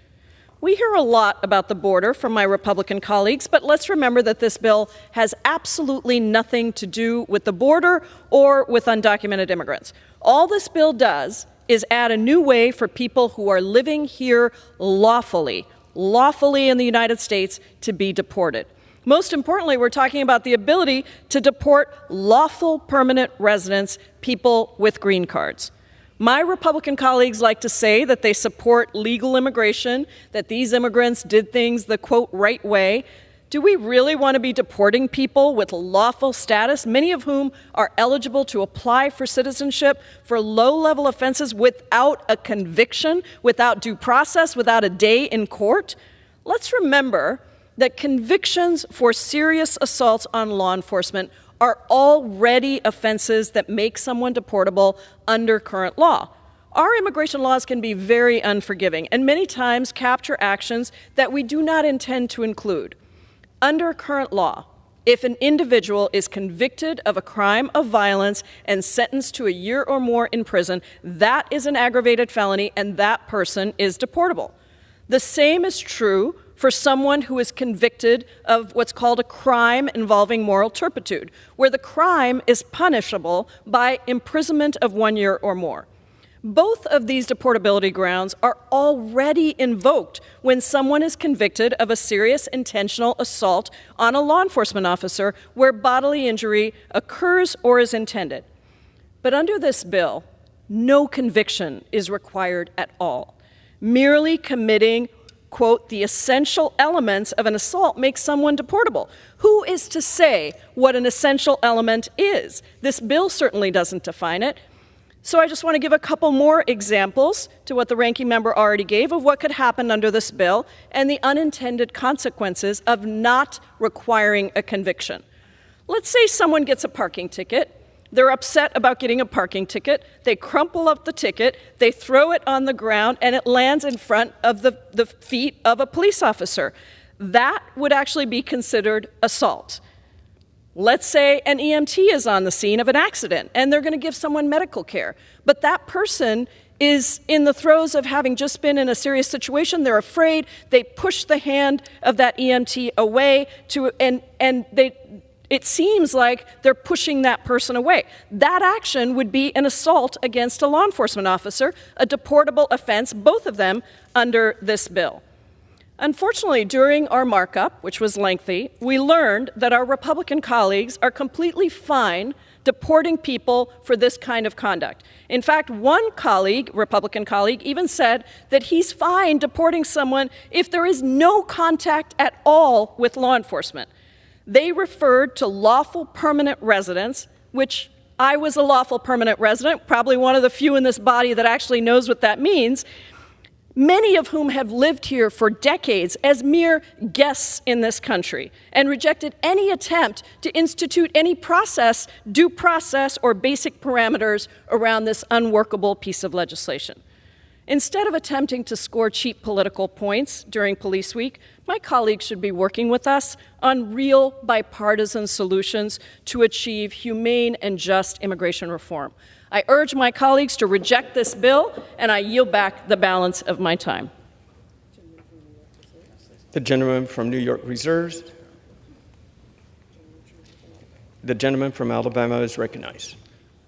We hear a lot about the border from my Republican colleagues, but let's remember that this bill has absolutely nothing to do with the border or with undocumented immigrants. All this bill does is add a new way for people who are living here lawfully in the United States to be deported. Most importantly, we're talking about the ability to deport lawful permanent residents, people with green cards. My Republican colleagues like to say that they support legal immigration, that these immigrants did things the, quote, right way. Do we really want to be deporting people with lawful status, many of whom are eligible to apply for citizenship for low-level offenses without a conviction, without due process, without a day in court? Let's remember that convictions for serious assaults on law enforcement are already offenses that make someone deportable under current law. Our immigration laws can be very unforgiving and many times capture actions that we do not intend to include. Under current law, if an individual is convicted of a crime of violence and sentenced to a year or more in prison, that is an aggravated felony and that person is deportable. The same is true for someone who is convicted of what's called a crime involving moral turpitude, where the crime is punishable by imprisonment of 1 year or more. Both of these deportability grounds are already invoked when someone is convicted of a serious intentional assault on a law enforcement officer where bodily injury occurs or is intended. But under this bill, no conviction is required at all. Merely committing, quote, the essential elements of an assault makes someone deportable. Who is to say what an essential element is? This bill certainly doesn't define it. So I just want to give a couple more examples to what the ranking member already gave of what could happen under this bill and the unintended consequences of not requiring a conviction. Let's say someone gets a parking ticket. They're upset about getting a parking ticket. They crumple up the ticket, they throw it on the ground, and it lands in front of the feet of a police officer. That would actually be considered assault. Let's say an EMT is on the scene of an accident and they're going to give someone medical care, but that person is in the throes of having just been in a serious situation. They're afraid. They push the hand of that EMT away it seems like they're pushing that person away. That action would be an assault against a law enforcement officer, a deportable offense, both of them under this bill. Unfortunately, during our markup, which was lengthy, we learned that our Republican colleagues are completely fine deporting people for this kind of conduct. In fact, one colleague, Republican colleague, even said that he's fine deporting someone if there is no contact at all with law enforcement. They referred to lawful permanent residents, which I was a lawful permanent resident, probably one of the few in this body that actually knows what that means, many of whom have lived here for decades as mere guests in this country and rejected any attempt to institute any process, due process, or basic parameters around this unworkable piece of legislation. Instead of attempting to score cheap political points during Police Week, my colleagues should be working with us on real bipartisan solutions to achieve humane and just immigration reform. I urge my colleagues to reject this bill, and I yield back the balance of my time. The gentleman from New York reserves. The gentleman from Alabama is recognized.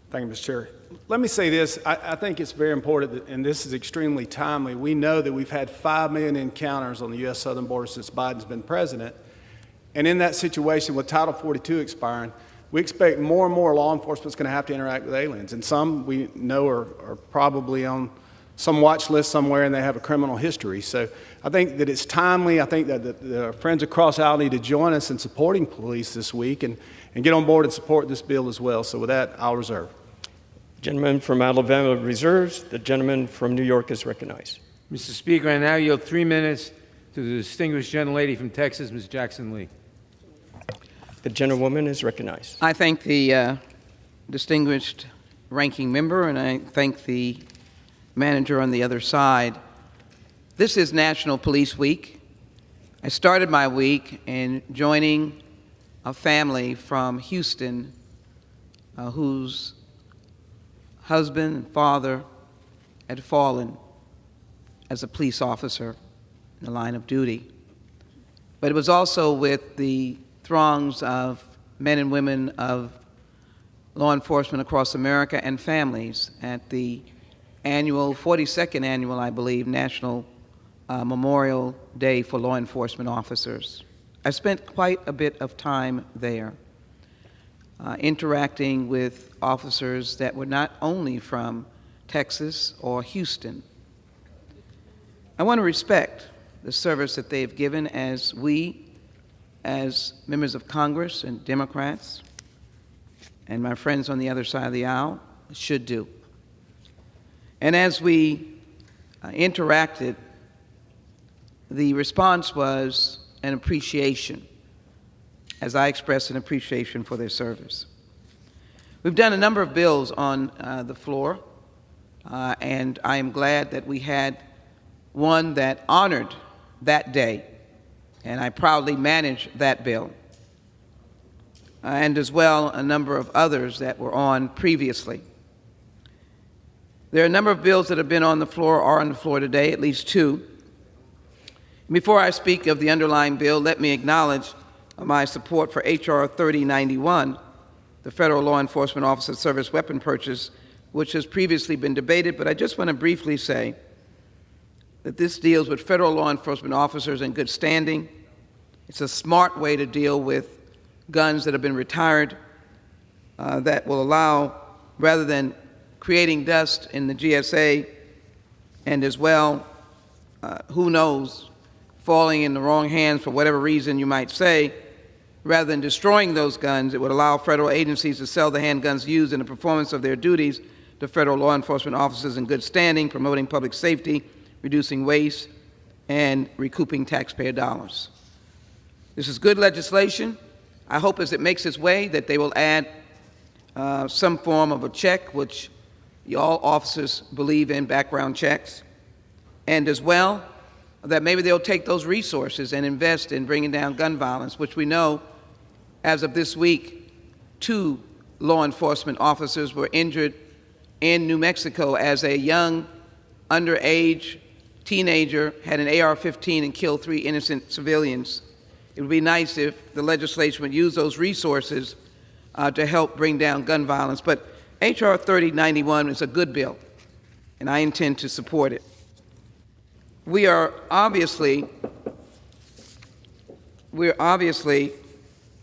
Thank you, Mr. Chair. Let me say this. I think it's very important, and this is extremely timely. We know that we've had 5 million encounters on the U.S. southern border since Biden's been president. And in that situation, with Title 42 expiring, we expect more and more law enforcement is going to have to interact with aliens. And some we know are probably on some watch list somewhere and they have a criminal history. So I think that it's timely. I think that the Friends Across Aisle need to join us in supporting police this week and get on board and support this bill as well. So with that, I'll reserve. Gentleman from Alabama reserves. The gentleman from New York is recognized. Mr. Speaker, I now yield 3 minutes to the distinguished gentlelady from Texas, Ms. Jackson Lee. The gentlewoman is recognized. I thank the distinguished ranking member, and I thank the manager on the other side. This is National Police Week. I started my week in joining a family from Houston whose husband and father had fallen as a police officer in the line of duty. But it was also with the throngs of men and women of law enforcement across America and families at the annual, 42nd annual, I believe, National Memorial Day for Law Enforcement Officers. I spent quite a bit of time there interacting with officers that were not only from Texas or Houston. I want to respect the service that they've given as we, as members of Congress and Democrats, and my friends on the other side of the aisle, should do. And as we interacted, the response was an appreciation, as I expressed an appreciation for their service. We've done a number of bills on the floor, And I am glad that we had one that honored that day, and I proudly managed that bill, and as well a number of others that were on previously. There are a number of bills that have been on the floor or are on the floor today, at least two. Before I speak of the underlying bill, let me acknowledge my support for H.R. 3091, the Federal Law Enforcement Officer Service Weapon Purchase, which has previously been debated, but I just want to briefly say that this deals with federal law enforcement officers in good standing. It's a smart way to deal with guns that have been retired that will allow, rather than creating dust in the GSA, and as well, who knows, falling in the wrong hands for whatever reason you might say, rather than destroying those guns, it would allow federal agencies to sell the handguns used in the performance of their duties to federal law enforcement officers in good standing, promoting public safety, reducing waste, and recouping taxpayer dollars. This is good legislation. I hope as it makes its way that they will add some form of a check, which all officers believe in, background checks, and as well that maybe they'll take those resources and invest in bringing down gun violence, which we know as of this week, 2 law enforcement officers were injured in New Mexico as a young, underage teenager had an AR-15 and killed 3 innocent civilians. It would be nice if the legislation would use those resources to help bring down gun violence. But H.R. 3091 is a good bill, and I intend to support it. We are obviously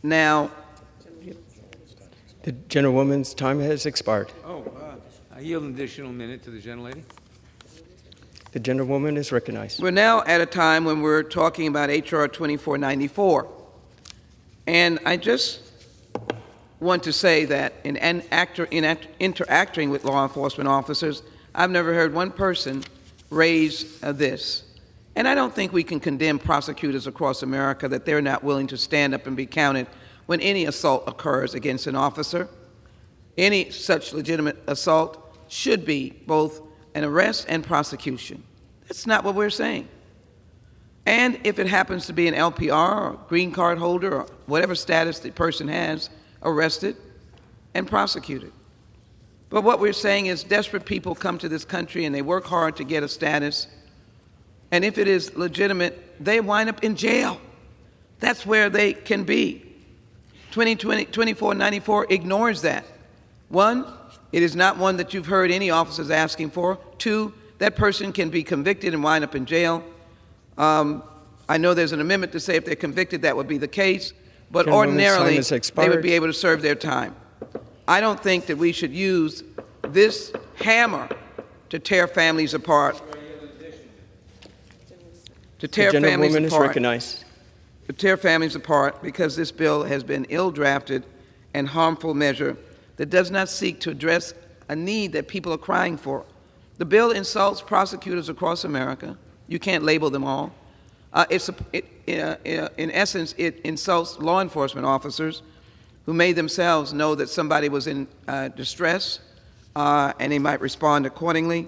now. The gentlewoman's time has expired. I yield an additional minute to the gentlelady. The gentlewoman is recognized. We're now at a time when we're talking about H.R. 2494. And I just want to say that in interacting with law enforcement officers, I've never heard one person raise this. And I don't think we can condemn prosecutors across America that they're not willing to stand up and be counted when any assault occurs against an officer. Any such legitimate assault should be both an arrest and prosecution. That's not what we're saying. And if it happens to be an LPR or green card holder or whatever status the person has, arrested and prosecuted. But what we're saying is desperate people come to this country and they work hard to get a status. And if it is legitimate, they wind up in jail. That's where they can be. 2494 ignores that. 1, it is not one that you've heard any officers asking for. 2, that person can be convicted and wind up in jail. I know there's an amendment to say if they're convicted, that would be the case. But ordinarily, they would be able to serve their time. I don't think that we should use this hammer to tear families apart. To tear families apart. Is recognized. To tear families apart because this bill has been ill-drafted and harmful measure that does not seek to address a need that people are crying for. The bill insults prosecutors across America. You can't label them all. In essence, it insults law enforcement officers who may themselves know that somebody was in distress and they might respond accordingly.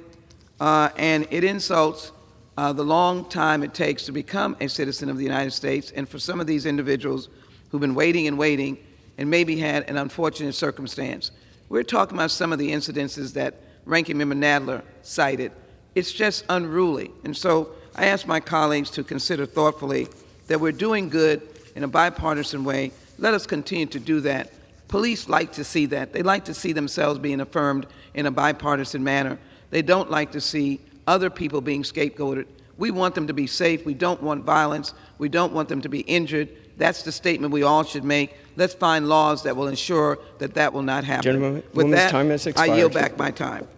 And it insults the long time it takes to become a citizen of the United States, and for some of these individuals who've been waiting and waiting and maybe had an unfortunate circumstance. We're talking about some of the incidences that Ranking Member Nadler cited. It's just unruly. And so I ask my colleagues to consider thoughtfully that we're doing good in a bipartisan way. Let us continue to do that. Police like to see that. They like to see themselves being affirmed in a bipartisan manner. They don't like to see other people being scapegoated. We want them to be safe. We don't want violence. We don't want them to be injured. That's the statement we all should make. Let's find laws that will ensure that that will not happen. Gentleman, with that, time has expired. I yield back my time.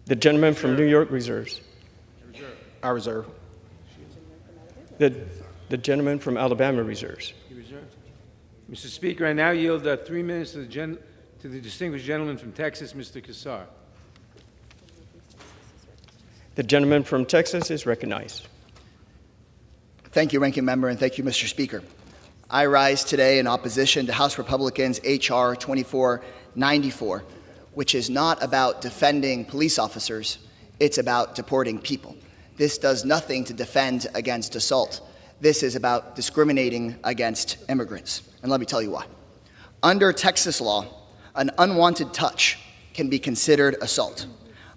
The gentleman from New York reserves. I reserve. The gentleman from Alabama reserves. Mr. Speaker, I now yield 3 minutes to the distinguished gentleman from Texas, Mr. Kassar. The gentleman from Texas is recognized. Thank you, Ranking Member, and thank you, Mr. Speaker. I rise today in opposition to House Republicans' H.R. 2494, which is not about defending police officers, it's about deporting people. This does nothing to defend against assault. This is about discriminating against immigrants. And let me tell you why. Under Texas law, an unwanted touch can be considered assault.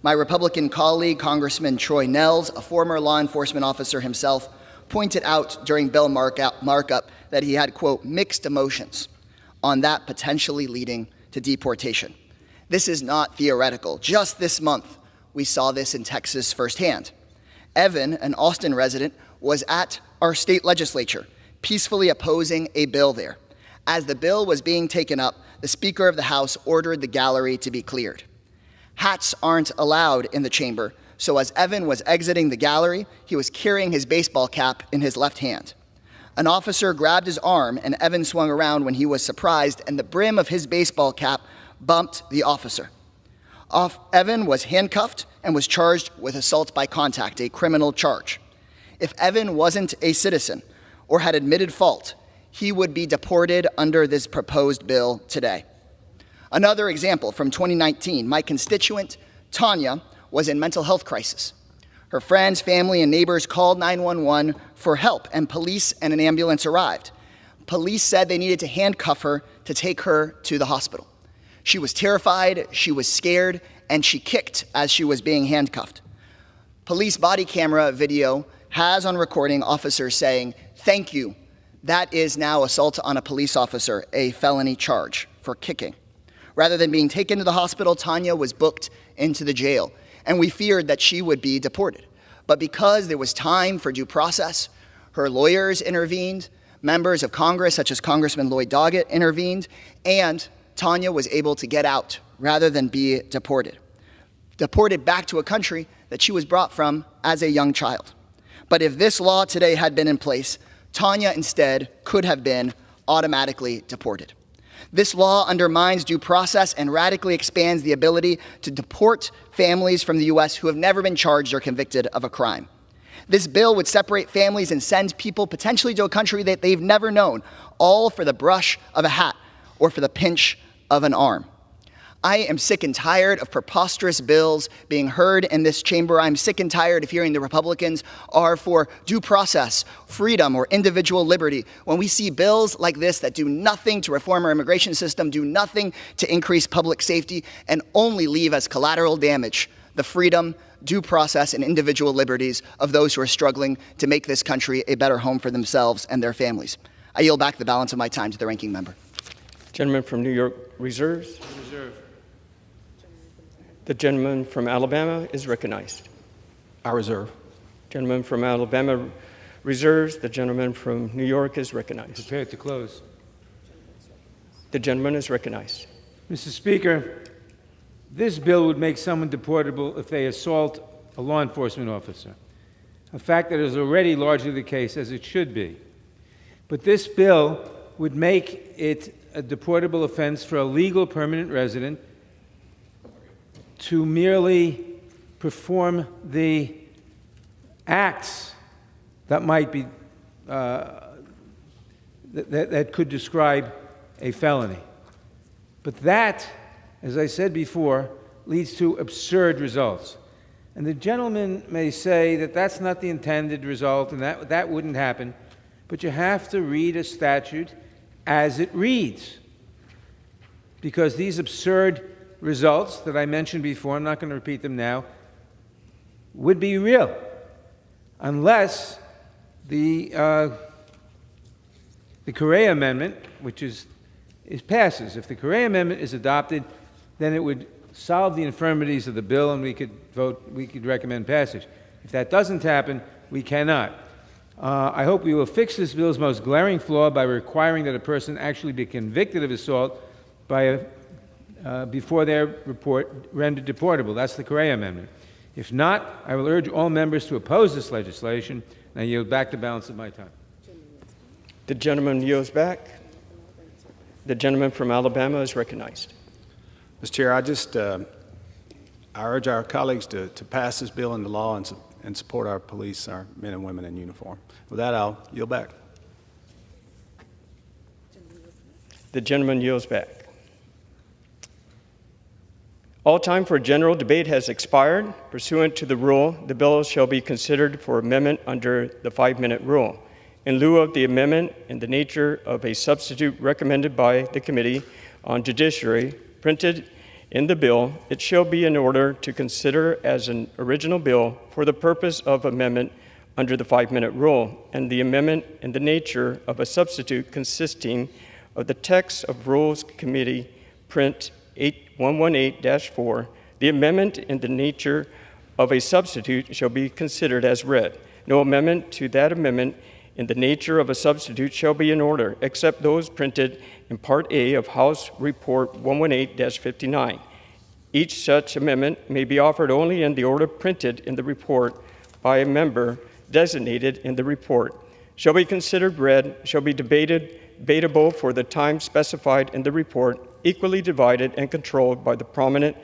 My Republican colleague, Congressman Troy Nehls, a former law enforcement officer himself, pointed out during bill markup that he had, quote, mixed emotions on that potentially leading to deportation. This is not theoretical. Just this month, we saw this in Texas firsthand. Evan, an Austin resident, was at our state legislature, peacefully opposing a bill there. As the bill was being taken up, the Speaker of the House ordered the gallery to be cleared. Hats aren't allowed in the chamber, so as Evan was exiting the gallery, he was carrying his baseball cap in his left hand. An officer grabbed his arm, and Evan swung around when he was surprised, and the brim of his baseball cap bumped the officer. Evan was handcuffed and was charged with assault by contact, a criminal charge. If Evan wasn't a citizen or had admitted fault, he would be deported under this proposed bill today. Another example from 2019, my constituent, Tanya, was in mental health crisis. Her friends, family, and neighbors called 911 for help, and police and an ambulance arrived. Police said they needed to handcuff her to take her to the hospital. She was terrified, she was scared, and she kicked as she was being handcuffed. Police body camera video has on recording officers saying, "Thank you. That is now assault on a police officer, a felony charge for kicking." Rather than being taken to the hospital, Tanya was booked into the jail, and we feared that she would be deported. But because there was time for due process, her lawyers intervened, members of Congress, such as Congressman Lloyd Doggett, intervened, and Tanya was able to get out rather than be deported back to a country that she was brought from as a young child. But if this law today had been in place, Tanya instead could have been automatically deported. This law undermines due process and radically expands the ability to deport families from the U.S. who have never been charged or convicted of a crime. This bill would separate families and send people potentially to a country that they've never known, all for the brush of a hat or for the pinch of an arm. I am sick and tired of preposterous bills being heard in this chamber. I'm sick and tired of hearing the Republicans are for due process, freedom, or individual liberty, when we see bills like this that do nothing to reform our immigration system, do nothing to increase public safety, and only leave as collateral damage the freedom, due process, and individual liberties of those who are struggling to make this country a better home for themselves and their families. I yield back the balance of my time to the ranking member. Gentleman from New York reserves. The gentleman from Alabama is recognized. I reserve. Gentleman from Alabama reserves. The gentleman from New York is recognized. Prepared to close. The gentleman is recognized. Mr. Speaker, this bill would make someone deportable if they assault a law enforcement officer, a fact that is already largely the case, as it should be. But this bill would make it a deportable offense for a legal permanent resident to merely perform the acts that might be that could describe a felony. But that, as I said before, leads to absurd results. And the gentleman may say that that's not the intended result and that wouldn't happen, but you have to read a statute as it reads, because these absurd results that I mentioned before, I'm not going to repeat them now, would be real unless the Correa Amendment, which passes. If the Correa Amendment is adopted, then it would solve the infirmities of the bill and we could recommend passage. If that doesn't happen, we cannot. I hope we will fix this bill's most glaring flaw by requiring that a person actually be convicted of assault before their report rendered deportable. That's the Correa Amendment. If not, I will urge all members to oppose this legislation, and I yield back the balance of my time. The gentleman yields back. The gentleman from Alabama is recognized. Mr. Chair, I urge our colleagues to pass this bill into law and support our police, our men and women in uniform. With that, I'll yield back. The gentleman yields back. All time for general debate has expired. Pursuant to the rule, the bill shall be considered for amendment under the 5-minute rule. In lieu of the amendment in the nature of a substitute recommended by the Committee on Judiciary printed in the bill, it shall be in order to consider as an original bill for the purpose of amendment under the 5-minute rule, and the amendment in the nature of a substitute consisting of the text of Rules Committee Print 118-4. The amendment in the nature of a substitute shall be considered as read. No amendment to that amendment in the nature of a substitute shall be in order, except those printed in Part A of House Report 118-59. Each such amendment may be offered only in the order printed in the report by a member designated in the report, shall be considered read, shall be debatable for the time specified in the report, equally divided and controlled by the prominent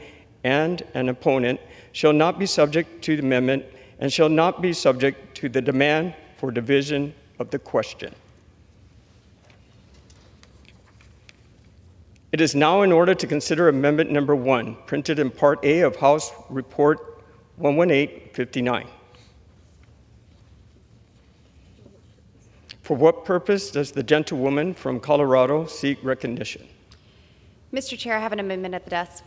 and an opponent, shall not be subject to the amendment, and shall not be subject to the demand for division of the question. It is now in order to consider Amendment Number 1, printed in Part A of House Report 118-59. For what purpose does the gentlewoman from Colorado seek recognition? Mr. Chair, I have an amendment at the desk.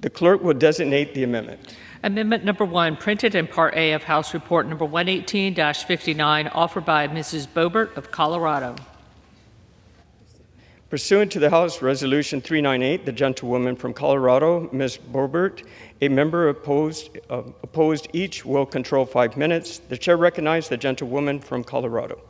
The clerk will designate the amendment. Amendment number 1, printed in Part A of House Report number 118-59, offered by Mrs. Boebert of Colorado. Pursuant to the House Resolution 398, the gentlewoman from Colorado, Ms. Boebert, a member opposed each will control 5 minutes. The chair recognizes the gentlewoman from Colorado.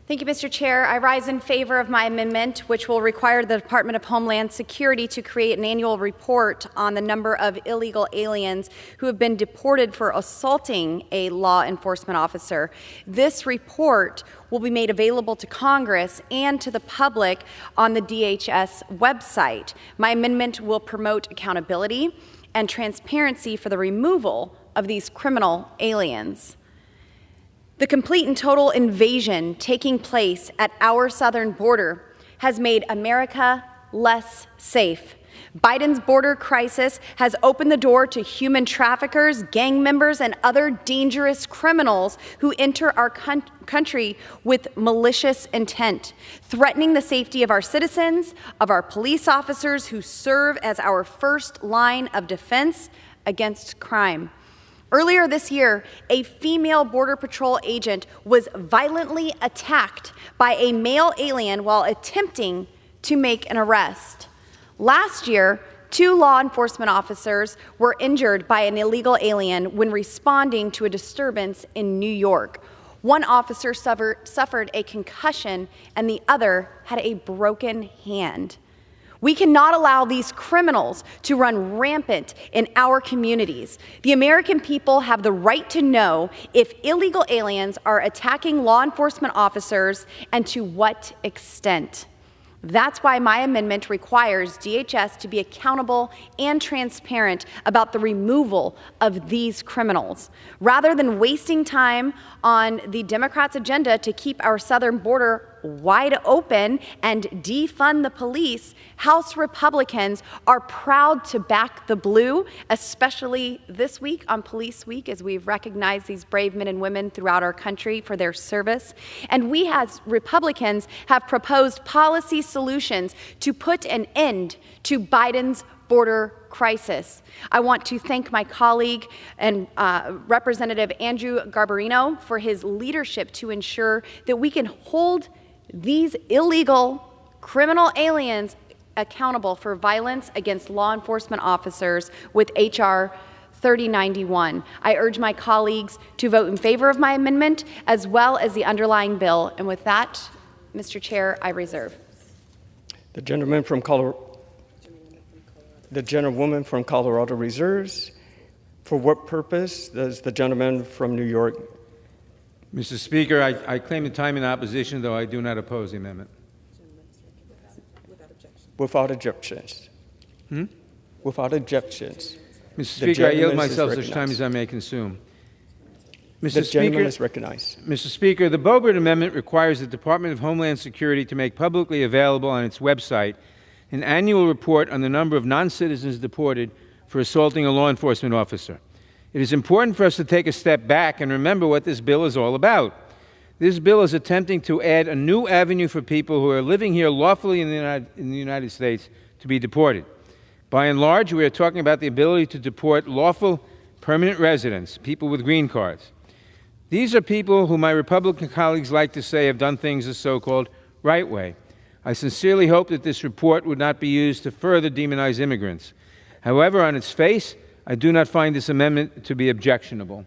Thank you, Mr. Chair. I rise in favor of my amendment, which will require the Department of Homeland Security to create an annual report on the number of illegal aliens who have been deported for assaulting a law enforcement officer. This report will be made available to Congress and to the public on the DHS website. My amendment will promote accountability and transparency for the removal of these criminal aliens. The complete and total invasion taking place at our southern border has made America less safe. Biden's border crisis has opened the door to human traffickers, gang members, and other dangerous criminals who enter our country with malicious intent, threatening the safety of our citizens, of our police officers who serve as our first line of defense against crime. Earlier this year, a female Border Patrol agent was violently attacked by a male alien while attempting to make an arrest. Last year, 2 law enforcement officers were injured by an illegal alien when responding to a disturbance in New York. One officer suffered a concussion and the other had a broken hand. We cannot allow these criminals to run rampant in our communities. The American people have the right to know if illegal aliens are attacking law enforcement officers and to what extent. That's why my amendment requires DHS to be accountable and transparent about the removal of these criminals. Rather than wasting time on the Democrats' agenda to keep our southern border wide open and defund the police, House Republicans are proud to back the blue, especially this week on Police Week, as we've recognized these brave men and women throughout our country for their service. And we as Republicans have proposed policy solutions to put an end to Biden's border crisis. I want to thank my colleague and Representative Andrew Garbarino for his leadership to ensure that we can hold these illegal criminal aliens accountable for violence against law enforcement officers with H.R. 3091. I urge my colleagues to vote in favor of my amendment as well as the underlying bill. And with that, Mr. Chair, I reserve. The gentlewoman from Colorado reserves. For what purpose does the gentleman from New York? Mr. Speaker, I claim the time in opposition, though I do not oppose the amendment. Without objections. Without objections. Mr. Speaker, I yield myself such time as I may consume. The gentleman is recognized. Mr. Speaker, the Boebert Amendment requires the Department of Homeland Security to make publicly available on its website an annual report on the number of non-citizens deported for assaulting a law enforcement officer. It is important for us to take a step back and remember what this bill is all about. This bill is attempting to add a new avenue for people who are living here lawfully in the United States to be deported. By and large, we are talking about the ability to deport lawful permanent residents, people with green cards. These are people who my Republican colleagues like to say have done things the so-called right way. I sincerely hope that this report would not be used to further demonize immigrants. However, on its face, I do not find this amendment to be objectionable.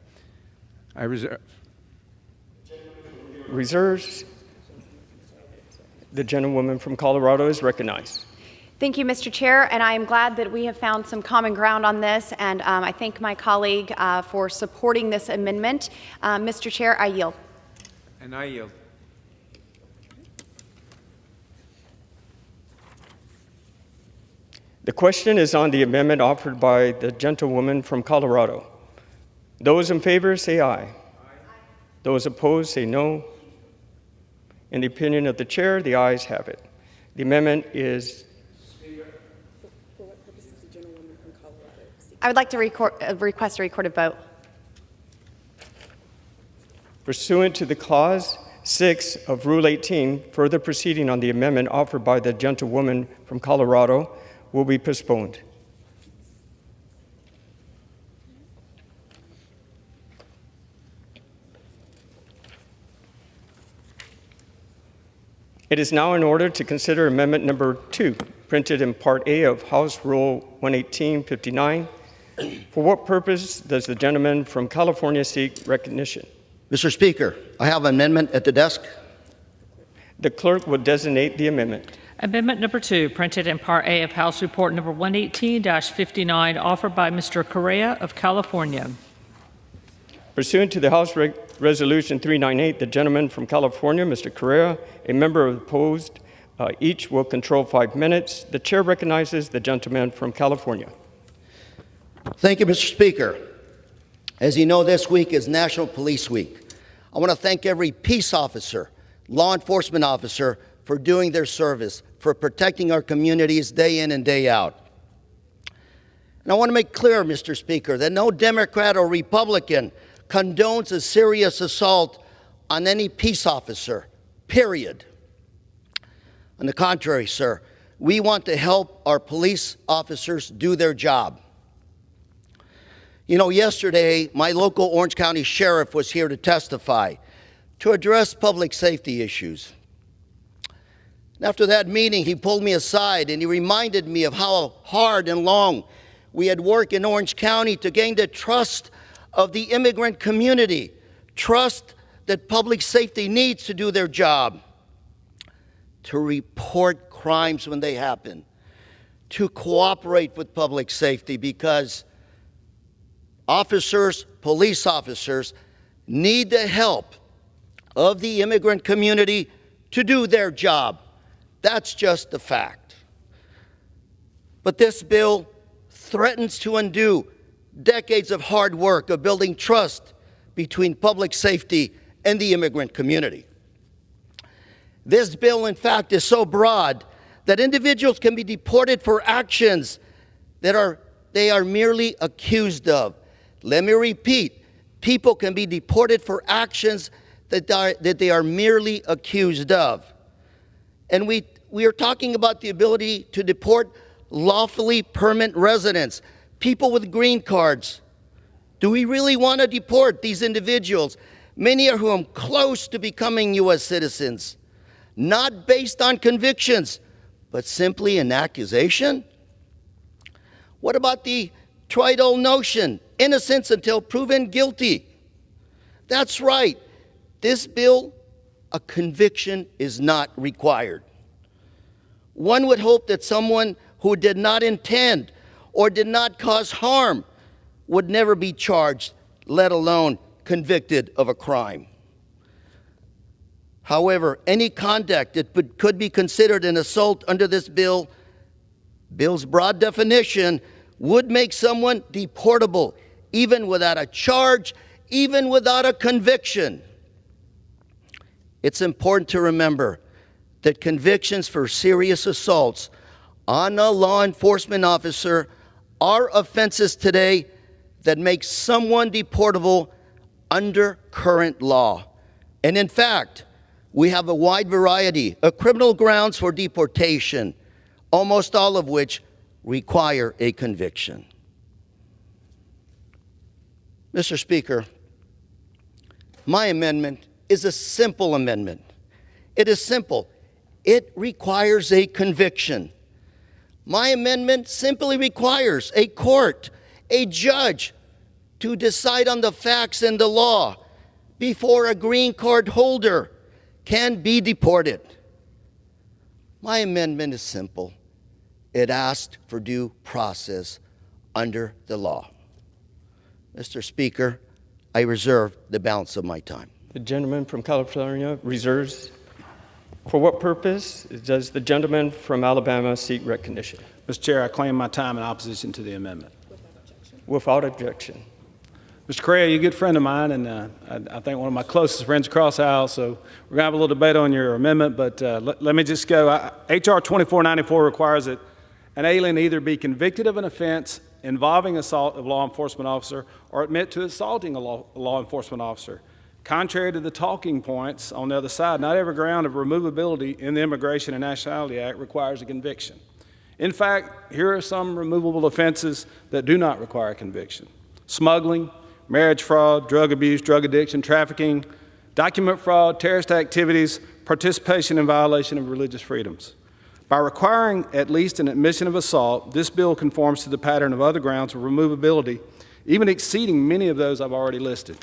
I reserve. Reserves. The gentlewoman from Colorado is recognized. Thank you, Mr. Chair, and I am glad that we have found some common ground on this, and I thank my colleague for supporting this amendment. Mr. Chair, I yield. And I yield. The question is on the amendment offered by the gentlewoman from Colorado. Those in favor say aye. Aye. Those opposed say no. In the opinion of the chair, the ayes have it. The amendment is. I would like to request a recorded vote. Pursuant to the Clause 6 of Rule 18, further proceeding on the amendment offered by the gentlewoman from Colorado will be postponed. It is now in order to consider Amendment Number 2, printed in Part A of House Rule 118-59. For what purpose does the gentleman from California seek recognition? Mr. Speaker, I have an amendment at the desk. The clerk will designate the amendment. Amendment number 2, printed in Part A of House Report number 118-59, offered by Mr. Correa of California. Pursuant to the House Resolution 398, the gentleman from California, Mr. Correa, a member opposed, each will control 5 minutes. The chair recognizes the gentleman from California. Thank you, Mr. Speaker. As you know, this week is National Police Week. I want to thank every peace officer, law enforcement officer for doing their service, for protecting our communities day in and day out. And I want to make clear, Mr. Speaker, that no Democrat or Republican condones a serious assault on any peace officer, period. On the contrary, sir, we want to help our police officers do their job. You know, yesterday, my local Orange County sheriff was here to testify, to address public safety issues. And after that meeting, he pulled me aside and he reminded me of how hard and long we had worked in Orange County to gain the trust of the immigrant community, trust that public safety needs to do their job, to report crimes when they happen, to cooperate with public safety, because officers, police officers, need the help of the immigrant community to do their job. That's just a fact. But this bill threatens to undo decades of hard work of building trust between public safety and the immigrant community. This bill, in fact, is so broad that individuals can be deported for actions that they are merely accused of. Let me repeat, people can be deported for actions that they are merely accused of. And we are talking about the ability to deport lawfully permanent residents, people with green cards. Do we really want to deport these individuals, many of whom close to becoming U.S. citizens, not based on convictions, but simply an accusation? What about the tried-old notion, innocence until proven guilty? That's right. This bill, a conviction is not required. One would hope that someone who did not intend or did not cause harm would never be charged, let alone convicted of a crime. However, any conduct that could be considered an assault under this bill's broad definition would make someone deportable, even without a charge, even without a conviction. It's important to remember that convictions for serious assaults on a law enforcement officer are offenses today that make someone deportable under current law. And in fact, we have a wide variety of criminal grounds for deportation, almost all of which require a conviction. Mr. Speaker, my amendment is a simple amendment. It is simple. It requires a conviction. My amendment simply requires a court, a judge, to decide on the facts and the law before a green card holder can be deported. My amendment is simple. It asks for due process under the law. Mr. Speaker, I reserve the balance of my time. The gentleman from California reserves. For what purpose does the gentleman from Alabama seek recognition? Mr. Chair, I claim my time in opposition to the amendment. Without objection. Mr. Correa, you're a good friend of mine, and I think one of my closest friends across the aisle, so we're going to have a little debate on your amendment, but let me just go. H.R. 2494 requires that an alien either be convicted of an offense involving assault of a law enforcement officer or admit to assaulting a law enforcement officer. Contrary to the talking points on the other side, not every ground of removability in the Immigration and Nationality Act requires a conviction. In fact, here are some removable offenses that do not require a conviction: smuggling, marriage fraud, drug abuse, drug addiction, trafficking, document fraud, terrorist activities, participation in violation of religious freedoms. By requiring at least an admission of assault, this bill conforms to the pattern of other grounds of removability, even exceeding many of those I've already listed.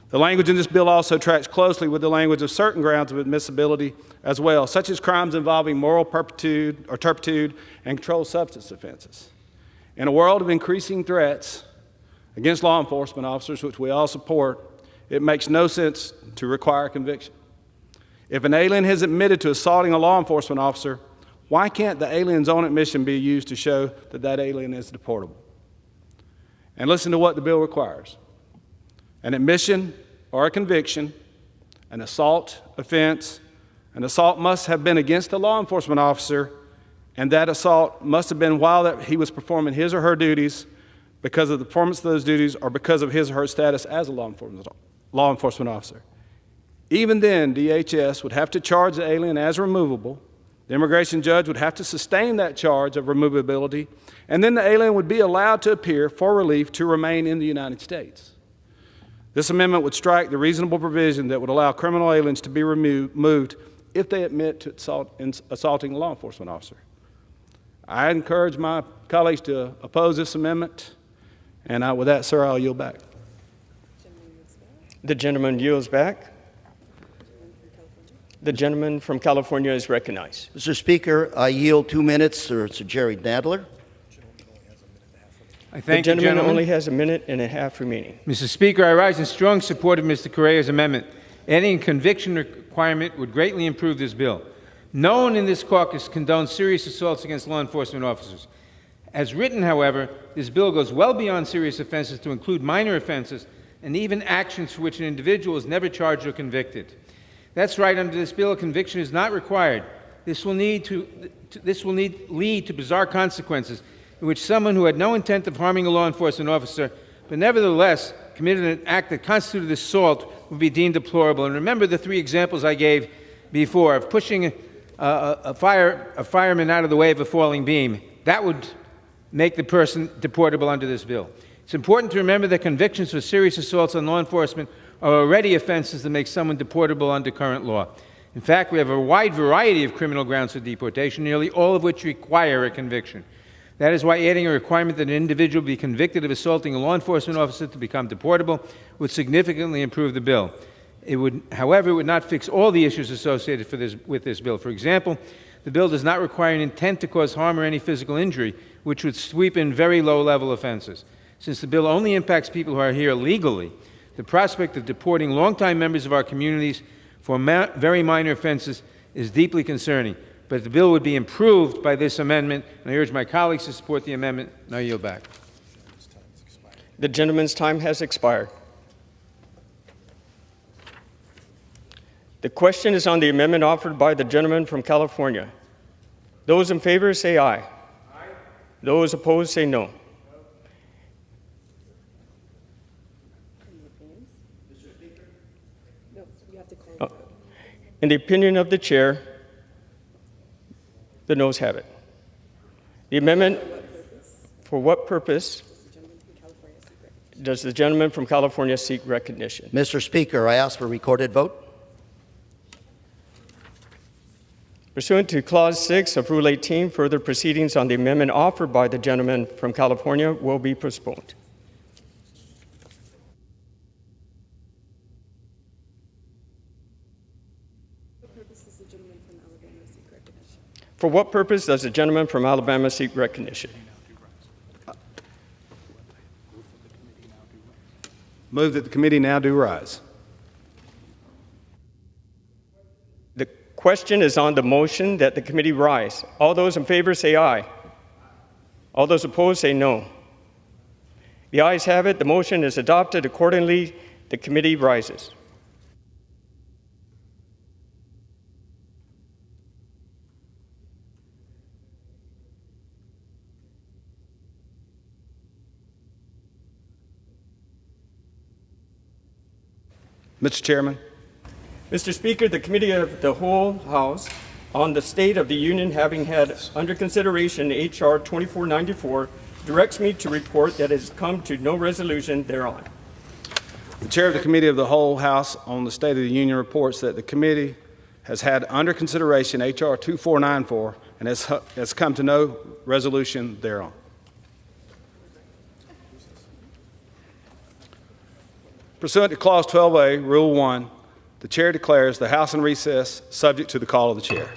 The language in this bill also tracks closely with the language of certain grounds of admissibility as well, such as crimes involving moral turpitude and controlled substance offenses. In a world of increasing threats against law enforcement officers, which we all support, it makes no sense to require conviction. If an alien has admitted to assaulting a law enforcement officer, why can't the alien's own admission be used to show that that alien is deportable? And listen to what the bill requires: an admission or a conviction, an assault offense. An assault must have been against a law enforcement officer, and that assault must have been while he was performing his or her duties, because of the performance of those duties or because of his or her status as a law enforcement officer. Even then, DHS would have to charge the alien as removable. The immigration judge would have to sustain that charge of removability, and then the alien would be allowed to appear for relief to remain in the United States. This amendment would strike the reasonable provision that would allow criminal aliens to be removed if they admit to assaulting a law enforcement officer. I encourage my colleagues to oppose this amendment, and with that, sir, I'll yield back. The gentleman yields back. The gentleman from California is recognized. Mr. Speaker, I yield 2 minutes to Jerry Nadler. I thank the gentleman gentleman only has a minute and a half remaining. Mr. Speaker, I rise in strong support of Mr. Correa's amendment. Adding a conviction requirement would greatly improve this bill. No one in this caucus condones serious assaults against law enforcement officers. As written, however, this bill goes well beyond serious offenses to include minor offenses and even actions for which an individual is never charged or convicted. That's right, under this bill, a conviction is not required. This will lead to bizarre consequences in which someone who had no intent of harming a law enforcement officer, but nevertheless committed an act that constituted assault, would be deemed deplorable. And remember the 3 examples I gave before of pushing a fireman out of the way of a falling beam. That would make the person deportable under this bill. It's important to remember that convictions for serious assaults on law enforcement are already offenses that make someone deportable under current law. In fact, we have a wide variety of criminal grounds for deportation, nearly all of which require a conviction. That is why adding a requirement that an individual be convicted of assaulting a law enforcement officer to become deportable would significantly improve the bill. However, it would not fix all the issues associated with this bill. For example, the bill does not require an intent to cause harm or any physical injury, which would sweep in very low-level offenses. Since the bill only impacts people who are here legally, the prospect of deporting longtime members of our communities for very minor offenses is deeply concerning. But the bill would be improved by this amendment, and I urge my colleagues to support the amendment, and I yield back. The gentleman's time has expired. The question is on the amendment offered by the gentleman from California. Those in favor say aye. Aye. Those opposed say no. In the opinion of the chair, the noes have it. The amendment, for what purpose does the gentleman from California seek recognition? Mr. Speaker, I ask for recorded vote. Pursuant to Clause 6 of Rule 18, further proceedings on the amendment offered by the gentleman from California will be postponed. For what purpose does the gentleman from Alabama seek recognition? Move that the committee now do rise. The question is on the motion that the committee rise. All those in favor say aye. All those opposed say no. The ayes have it. The motion is adopted. Accordingly, the committee rises. Mr. Chairman. Mr. Speaker, the Committee of the Whole House on the State of the Union, having had under consideration H.R. 2494, directs me to report that it has come to no resolution thereon. The Chair of the Committee of the Whole House on the State of the Union reports that the committee has had under consideration H.R. 2494 and has come to no resolution thereon. Pursuant to Clause 12A, Rule 1, the Chair declares the House in recess, subject to the call of the Chair.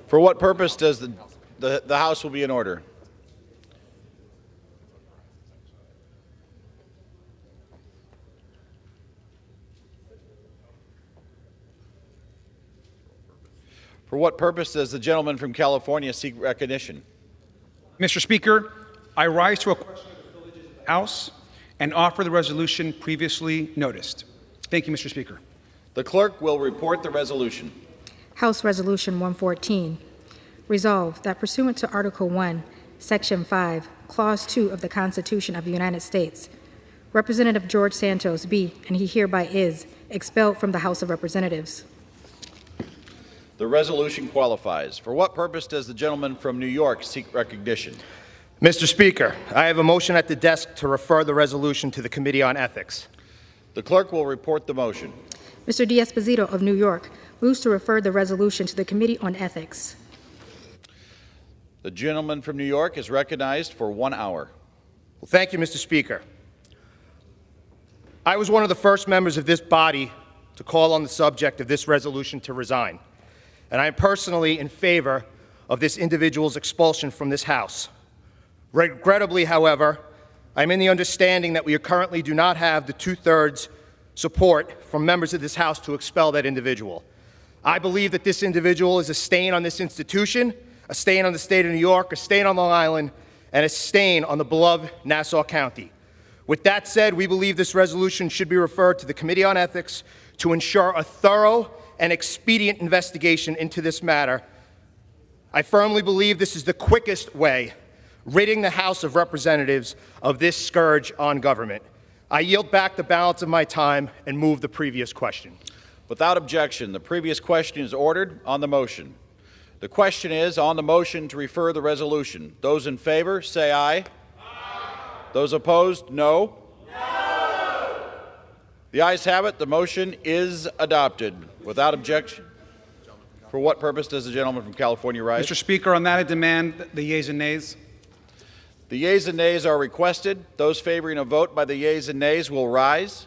For what purpose does the House will be in order? For what purpose does the gentleman from California seek recognition? Mr. Speaker, I rise to a question of the privileges of the House and offer the resolution previously noticed. Thank you, Mr. Speaker. The clerk will report the resolution. House Resolution 114. Resolved that pursuant to Article 1, Section 5, Clause 2 of the Constitution of the United States, Representative George Santos be, and he hereby is, expelled from the House of Representatives. The resolution qualifies. For what purpose does the gentleman from New York seek recognition? Mr. Speaker, I have a motion at the desk to refer the resolution to the Committee on Ethics. The clerk will report the motion. Mr. D'Esposito of New York moves to refer the resolution to the Committee on Ethics. The gentleman from New York is recognized for 1 hour. Well, thank you, Mr. Speaker. I was one of the first members of this body to call on the subject of this resolution to resign, and I am personally in favor of this individual's expulsion from this House. Regrettably, however, I'm in the understanding that we currently do not have the two-thirds support from members of this House to expel that individual. I believe that this individual is a stain on this institution, a stain on the state of New York, a stain on Long Island, and a stain on the beloved Nassau County. With that said, we believe this resolution should be referred to the Committee on Ethics to ensure a thorough and expedient investigation into this matter. I firmly believe this is the quickest way ridding the House of Representatives of this scourge on government. I yield back the balance of my time and move the previous question. Without objection, the previous question is ordered on the motion. The question is on the motion to refer the resolution. Those in favor, say aye. Aye. Those opposed, no. No. The ayes have it. The motion is adopted. Without objection. For what purpose does the gentleman from California rise? Mr. Speaker, on that I demand the yeas and nays. The yeas and nays are requested. Those favoring a vote by the yeas and nays will rise.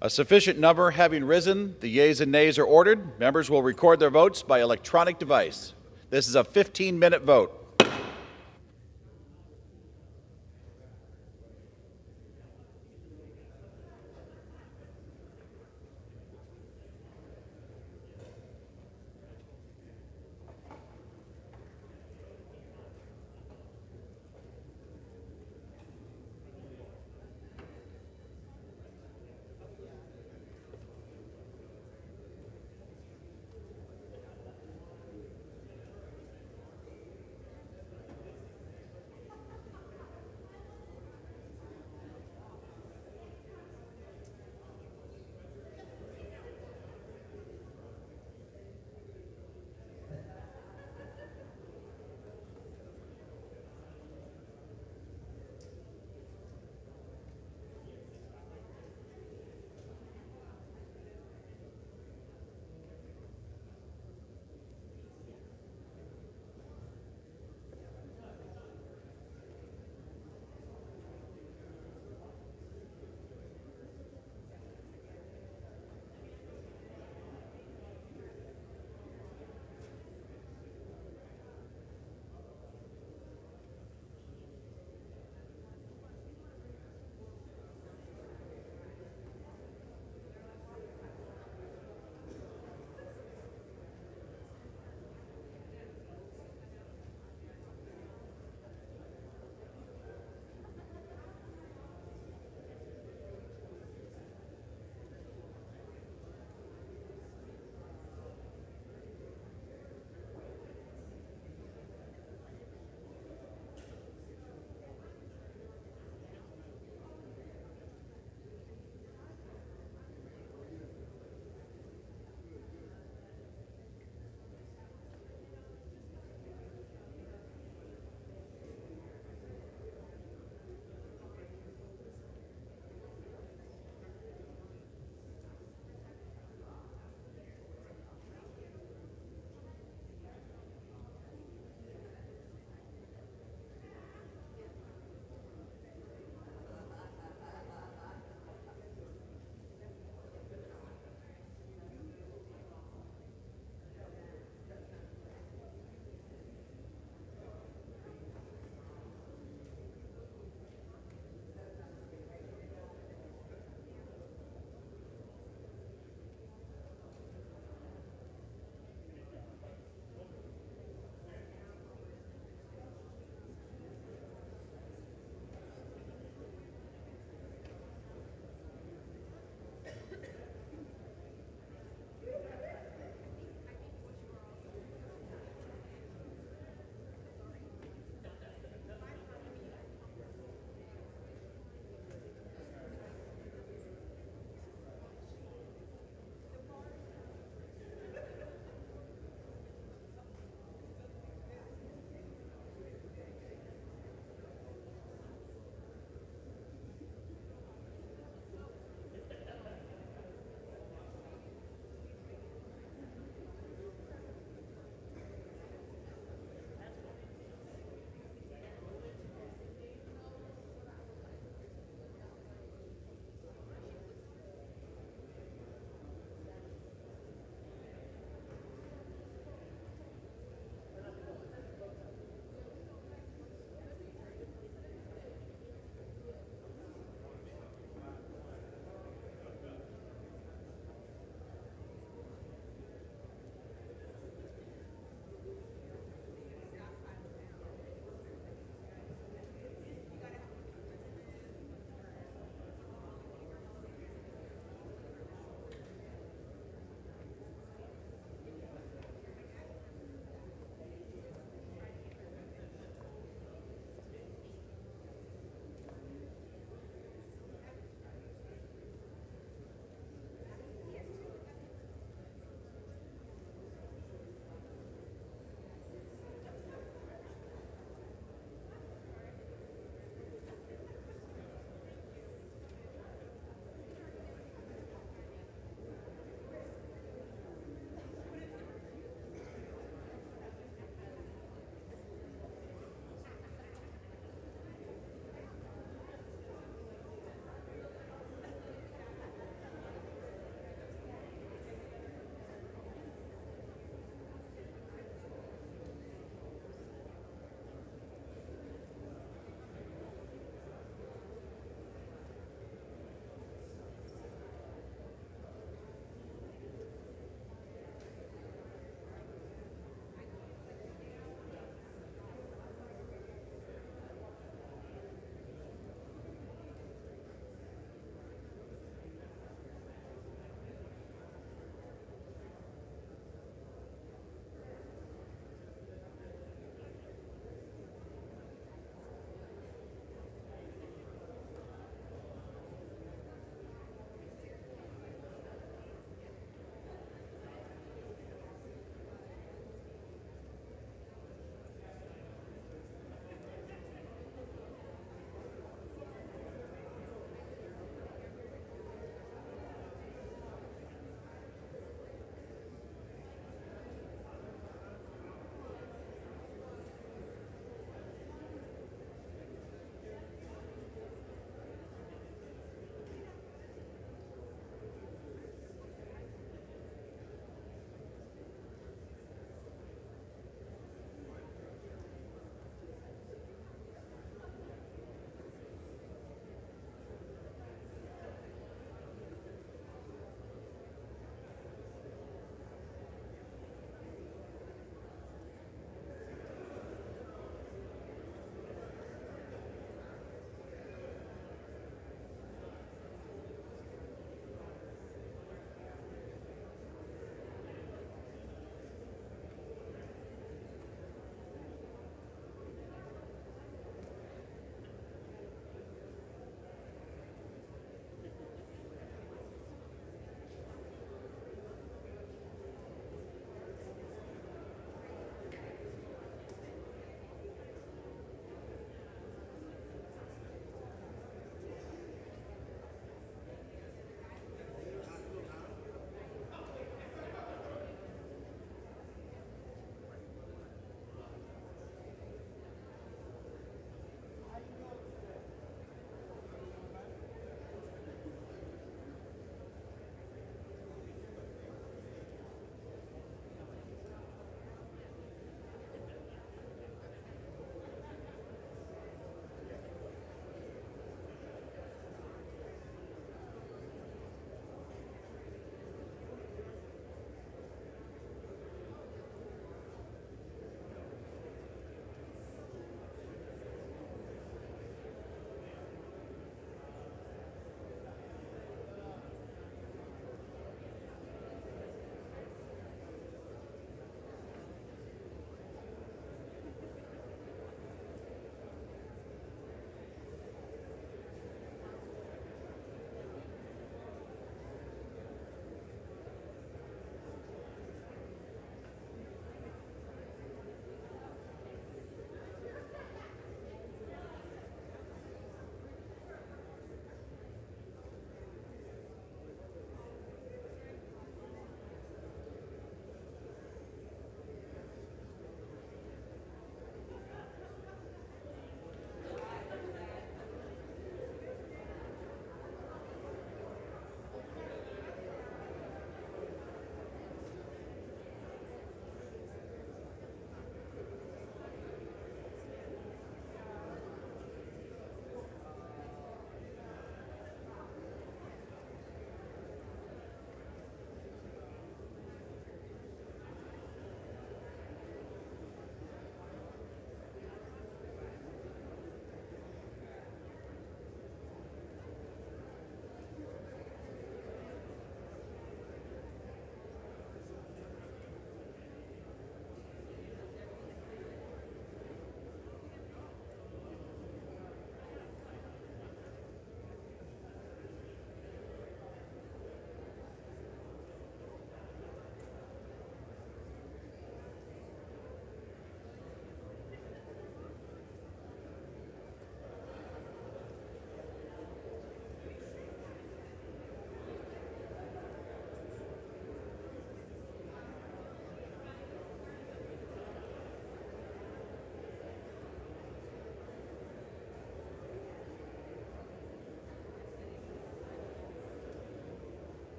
A sufficient number having risen, the yeas and nays are ordered. Members will record their votes by electronic device. This is a 15-minute vote.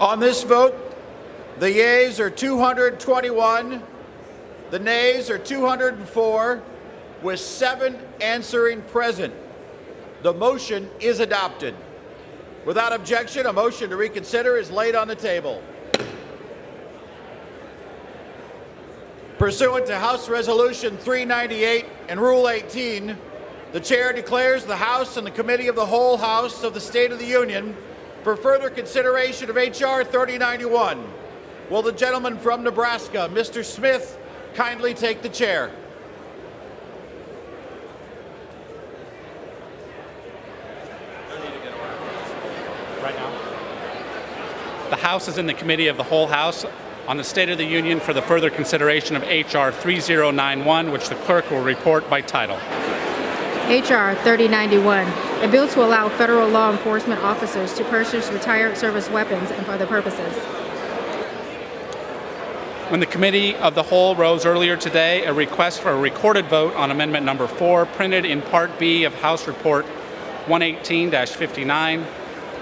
On this vote, the yeas are 221, the nays are 204, with 7 answering present. The motion is adopted. Without objection, a motion to reconsider is laid on the table. Pursuant to House Resolution 398 and Rule 18, the Chair declares the House and the Committee of the Whole House of the State of the Union for further consideration of H.R. 3091. Will the gentleman from Nebraska, Mr. Smith, kindly take the chair? Right now. The House is in the Committee of the Whole House on the State of the Union for the further consideration of H.R. 3091, which the clerk will report by title. H.R. 3091, a bill to allow federal law enforcement officers to purchase retired service weapons and for other purposes. When the Committee of the Whole rose earlier today, a request for a recorded vote on Amendment Number 4, printed in Part B of House Report 118-59,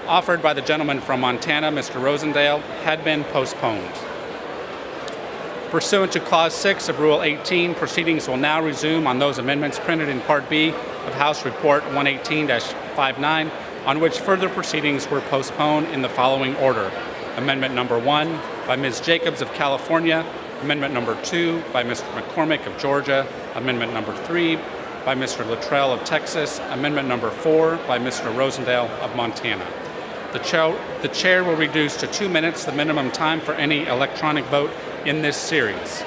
offered by the gentleman from Montana, Mr. Rosendale, had been postponed. Pursuant to Clause 6 of Rule 18, proceedings will now resume on those amendments printed in Part B of House Report 118-59, on which further proceedings were postponed in the following order. Amendment Number 1 by Ms. Jacobs of California, Amendment Number 2 by Mr. McCormick of Georgia, Amendment Number 3 by Mr. Luttrell of Texas, Amendment Number 4 by Mr. Rosendale of Montana. The chair will reduce to 2 minutes the minimum time for any electronic vote in this series.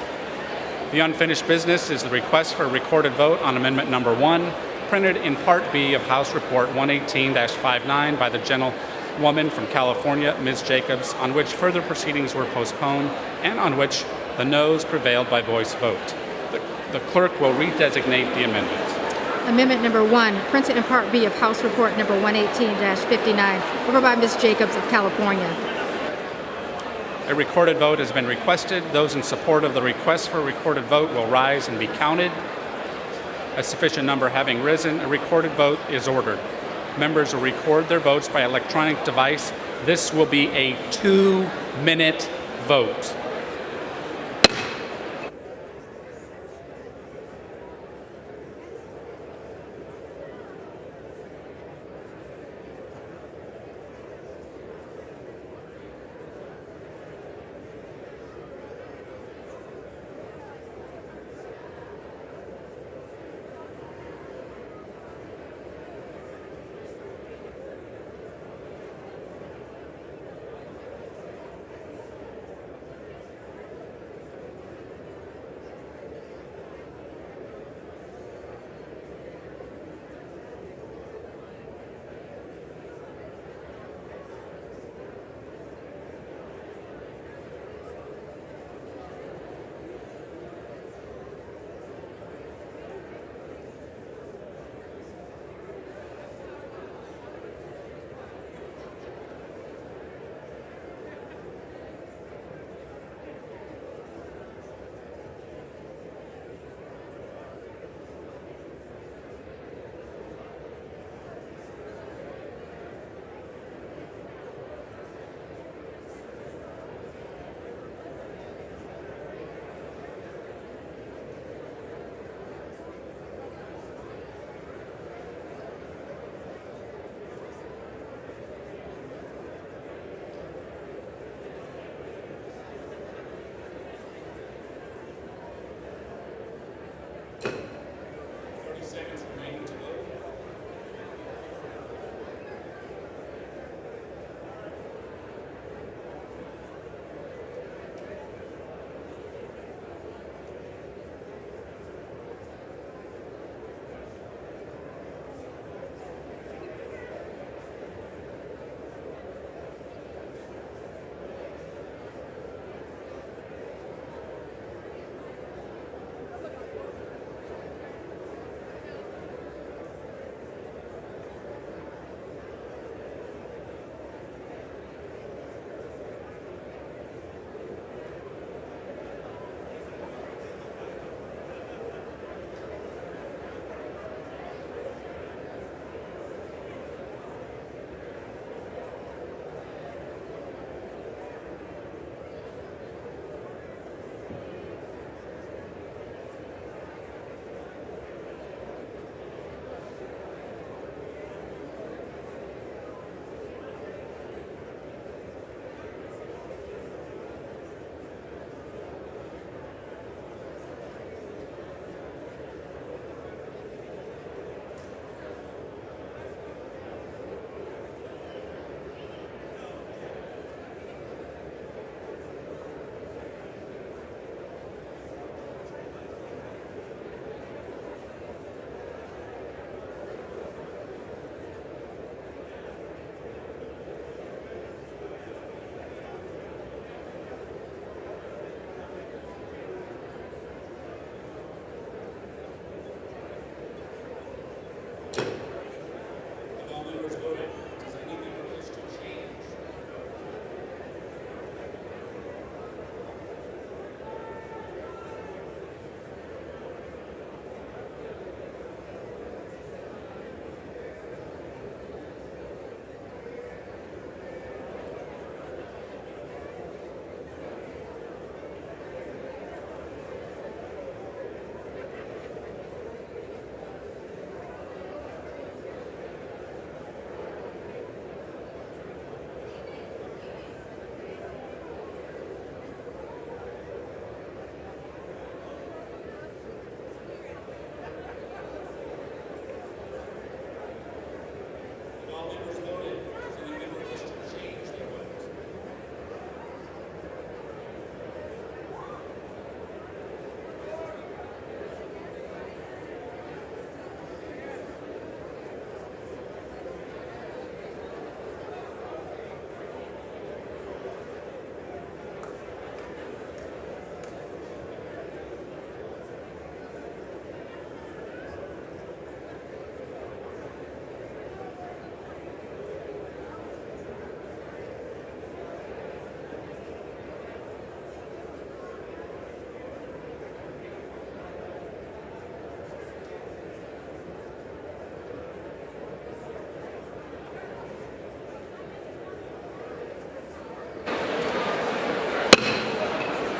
The unfinished business is the request for a recorded vote on Amendment Number 1, printed in Part B of House Report 118-59 by the gentlewoman from California, Ms. Jacobs, on which further proceedings were postponed and on which the noes prevailed by voice vote. The clerk will redesignate the amendment. Amendment Number 1, printed in Part B of House Report Number 118-59, offered by Ms. Jacobs of California. A recorded vote has been requested. Those in support of the request for a recorded vote will rise and be counted. A sufficient number having risen, a recorded vote is ordered. Members will record their votes by electronic device. This will be a 2-minute vote.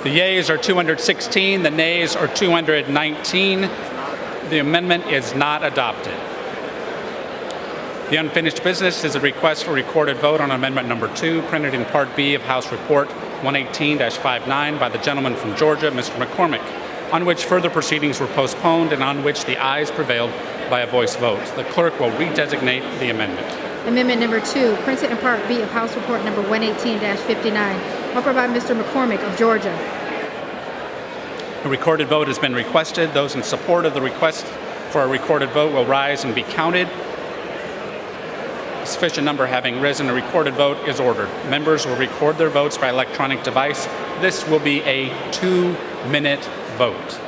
The yeas are 216, the nays are 219. The amendment is not adopted. The unfinished business is a request for recorded vote on amendment number 2, printed in Part B of House Report 118-59 by the gentleman from Georgia, Mr. McCormick, on which further proceedings were postponed and on which the ayes prevailed by a voice vote. The clerk will redesignate the amendment. Amendment number 2, printed in Part B of House Report number 118-59, offered by Mr. McCormick of Georgia. A recorded vote has been requested. Those in support of the request for a recorded vote will rise and be counted. A sufficient number having risen, a recorded vote is ordered. Members will record their votes by electronic device. This will be a 2-minute vote.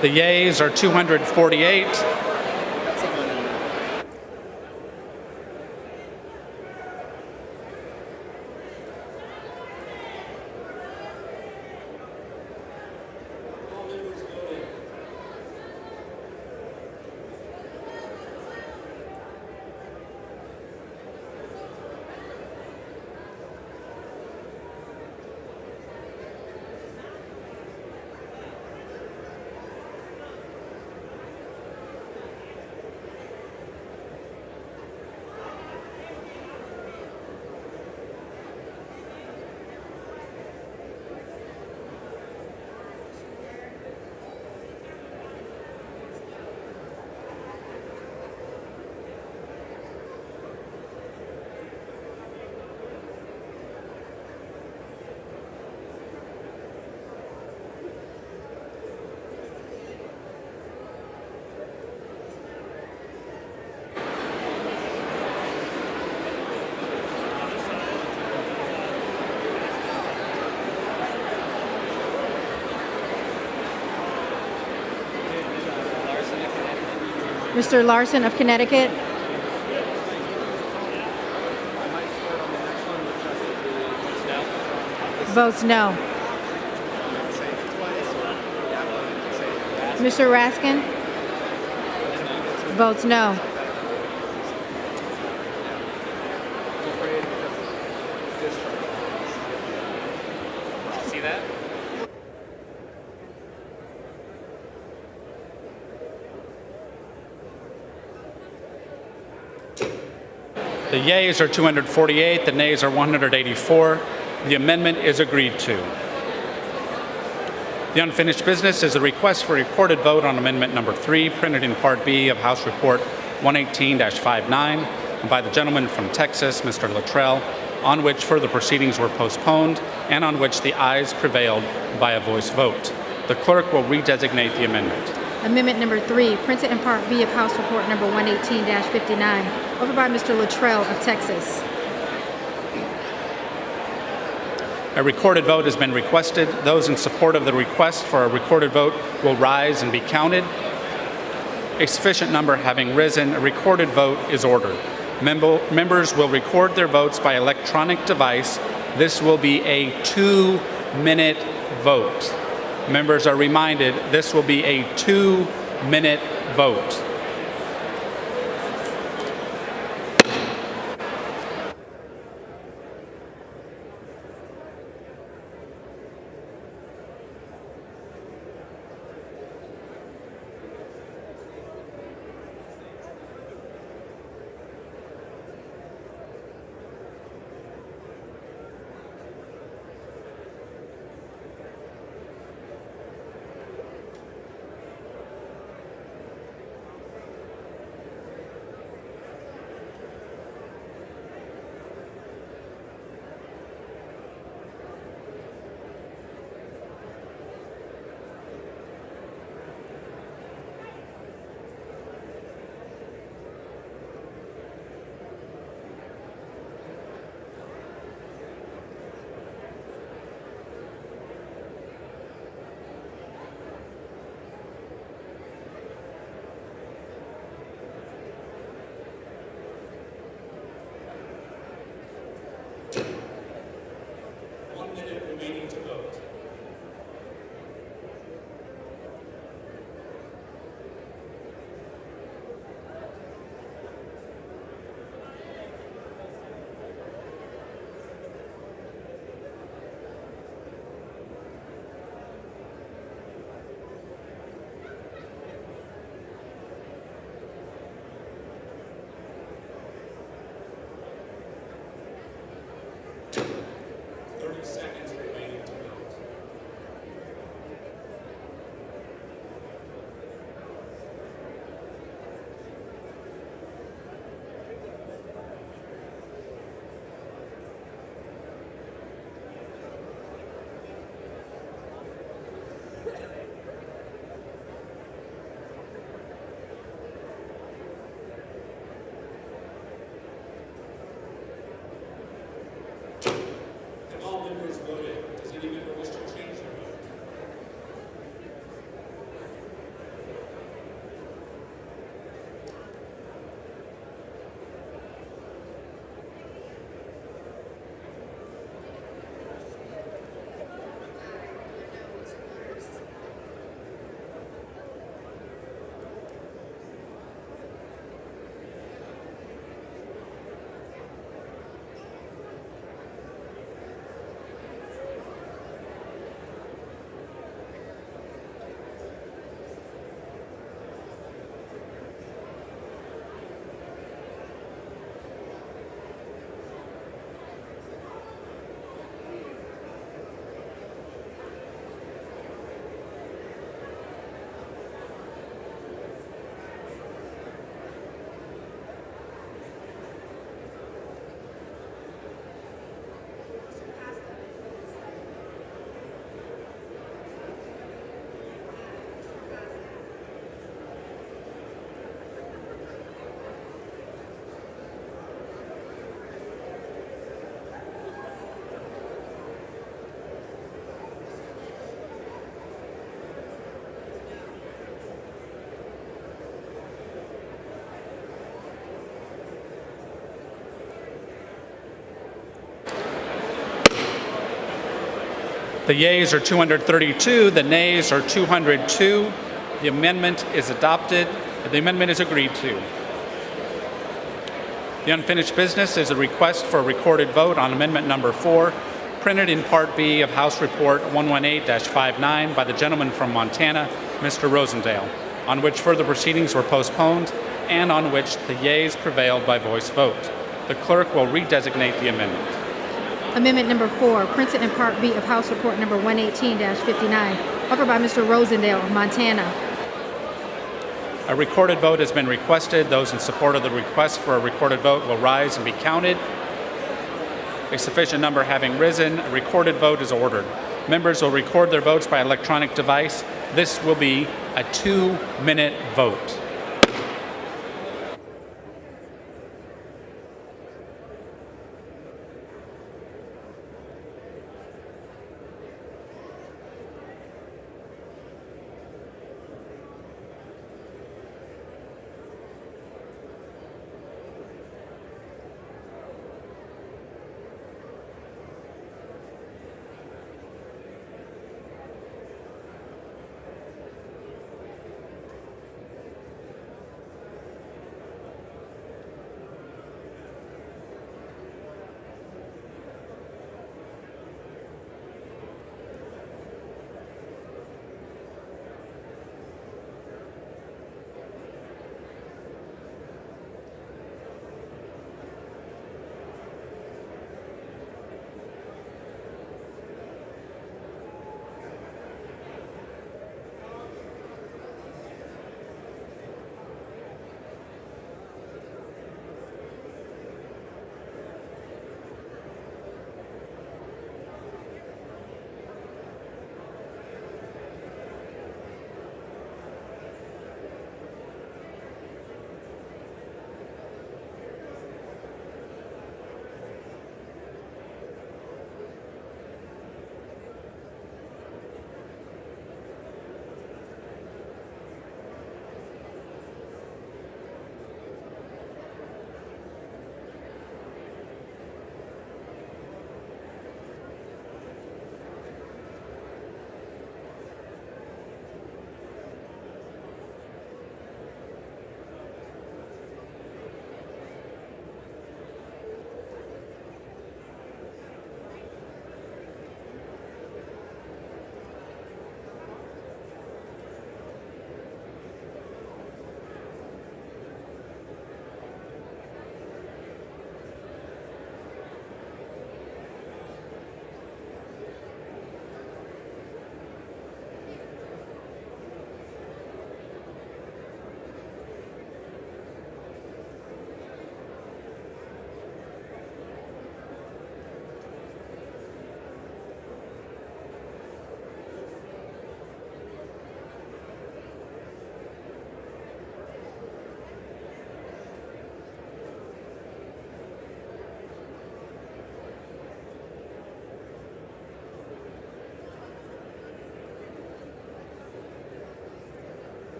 The yeas are 248. Mr. Larson of Connecticut. Votes no. Mr. Raskin. Votes no. See that? The yeas are 248, the nays are 184. The amendment is agreed to. The unfinished business is a request for recorded vote on Amendment Number 3, printed in Part B of House Report 118-59, by the gentleman from Texas, Mr. Luttrell, on which further proceedings were postponed and on which the ayes prevailed by a voice vote. The clerk will redesignate the amendment. Amendment number 3, printed in Part B of House Report number 118-59, offered by Mr. Luttrell of Texas. A recorded vote has been requested. Those in support of the request for a recorded vote will rise and be counted. A sufficient number having risen, a recorded vote is ordered. Members will record their votes by electronic device. This will be a 2-minute vote. Members are reminded this will be a 2-minute vote. The yeas are 232, the nays are 202. The amendment is adopted. The amendment is agreed to. The unfinished business is a request for a recorded vote on amendment number 4, printed in Part B of House Report 118-59 by the gentleman from Montana, Mr. Rosendale, on which further proceedings were postponed and on which the yeas prevailed by voice vote. The clerk will redesignate the amendment. Amendment number 4, printed in Part B of House Report number 118-59, offered by Mr. Rosendale of Montana. A recorded vote has been requested. Those in support of the request for a recorded vote will rise and be counted. A sufficient number having risen, a recorded vote is ordered. Members will record their votes by electronic device. This will be a 2-minute vote.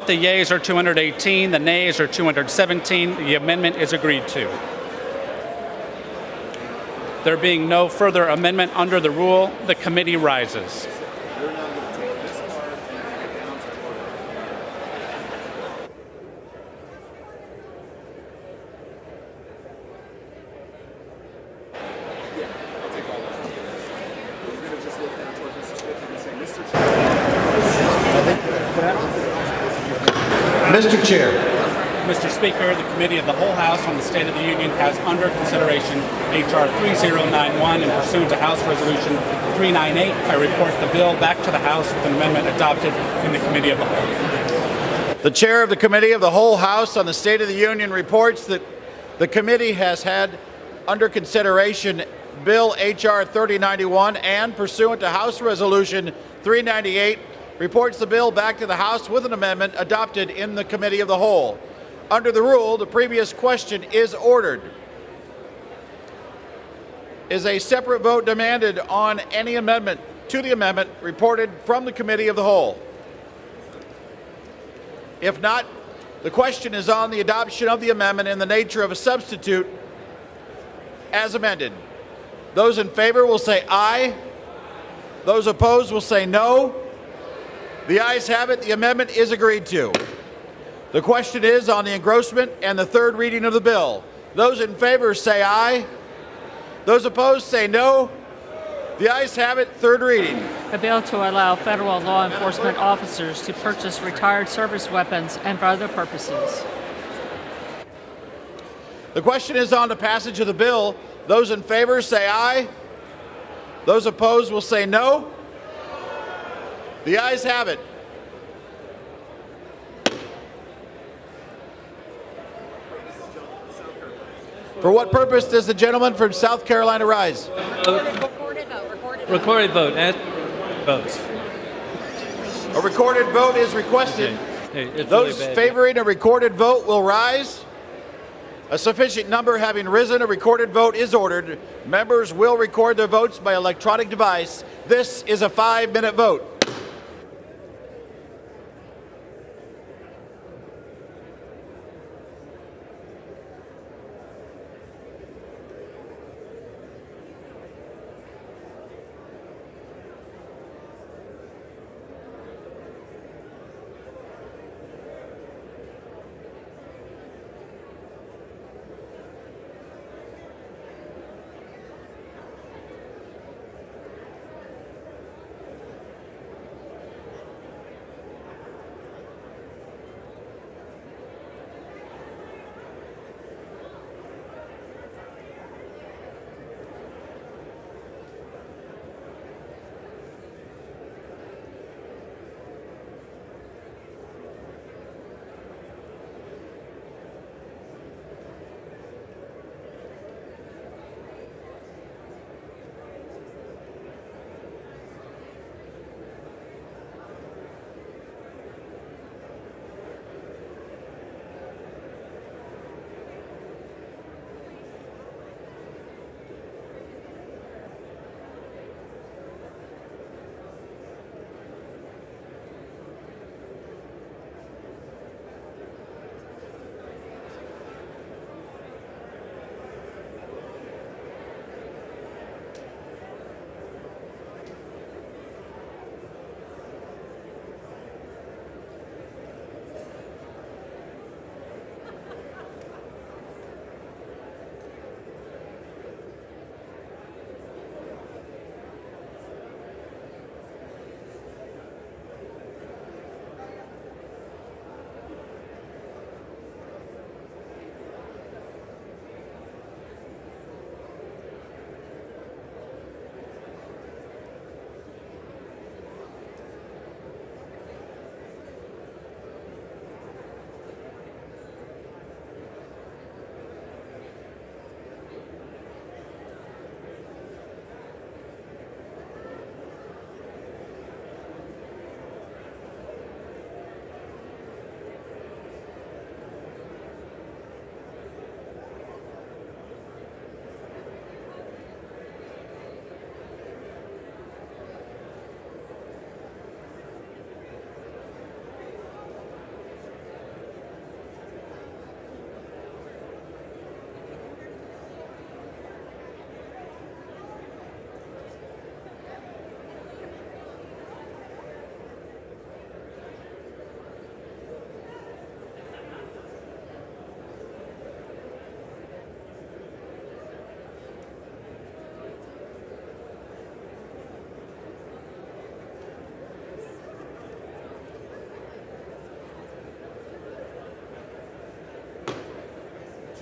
The yeas are 218, the nays are 217. The amendment is agreed to. There being no further amendment under the rule, the committee rises. Mr. Chair. Mr. Speaker, the Committee of the Whole House on the State of the Union has under consideration H.R. 3091 and pursuant to House Resolution 398. I report the bill back to the House with an amendment adopted in the Committee of the Whole. The Chair of the Committee of the Whole House on the State of the Union reports that the committee has had under consideration Bill H.R. 3091 and pursuant to House Resolution 398 reports the bill back to the House with an amendment adopted in the Committee of the Whole. Under the rule, the previous question is ordered. Is a separate vote demanded on any amendment to the amendment reported from the Committee of the Whole? If not, the question is on the adoption of the amendment in the nature of a substitute as amended. Those in favor will say aye. Those opposed will say no. The ayes have it. The amendment is agreed to. The question is on the engrossment and the third reading of the bill. Those in favor say aye. Those opposed say no. The ayes have it. Third reading. A bill to allow federal law enforcement officers to purchase retired service weapons and for other purposes. The question is on the passage of the bill. Those in favor say aye. Those opposed will say no. The ayes have it. For what purpose does the gentleman from South Carolina rise? Recorded vote. Votes. A recorded vote is requested. Those really favoring a recorded vote will rise. A sufficient number having risen, a recorded vote is ordered. Members will record their votes by electronic device. This is a 5-minute vote.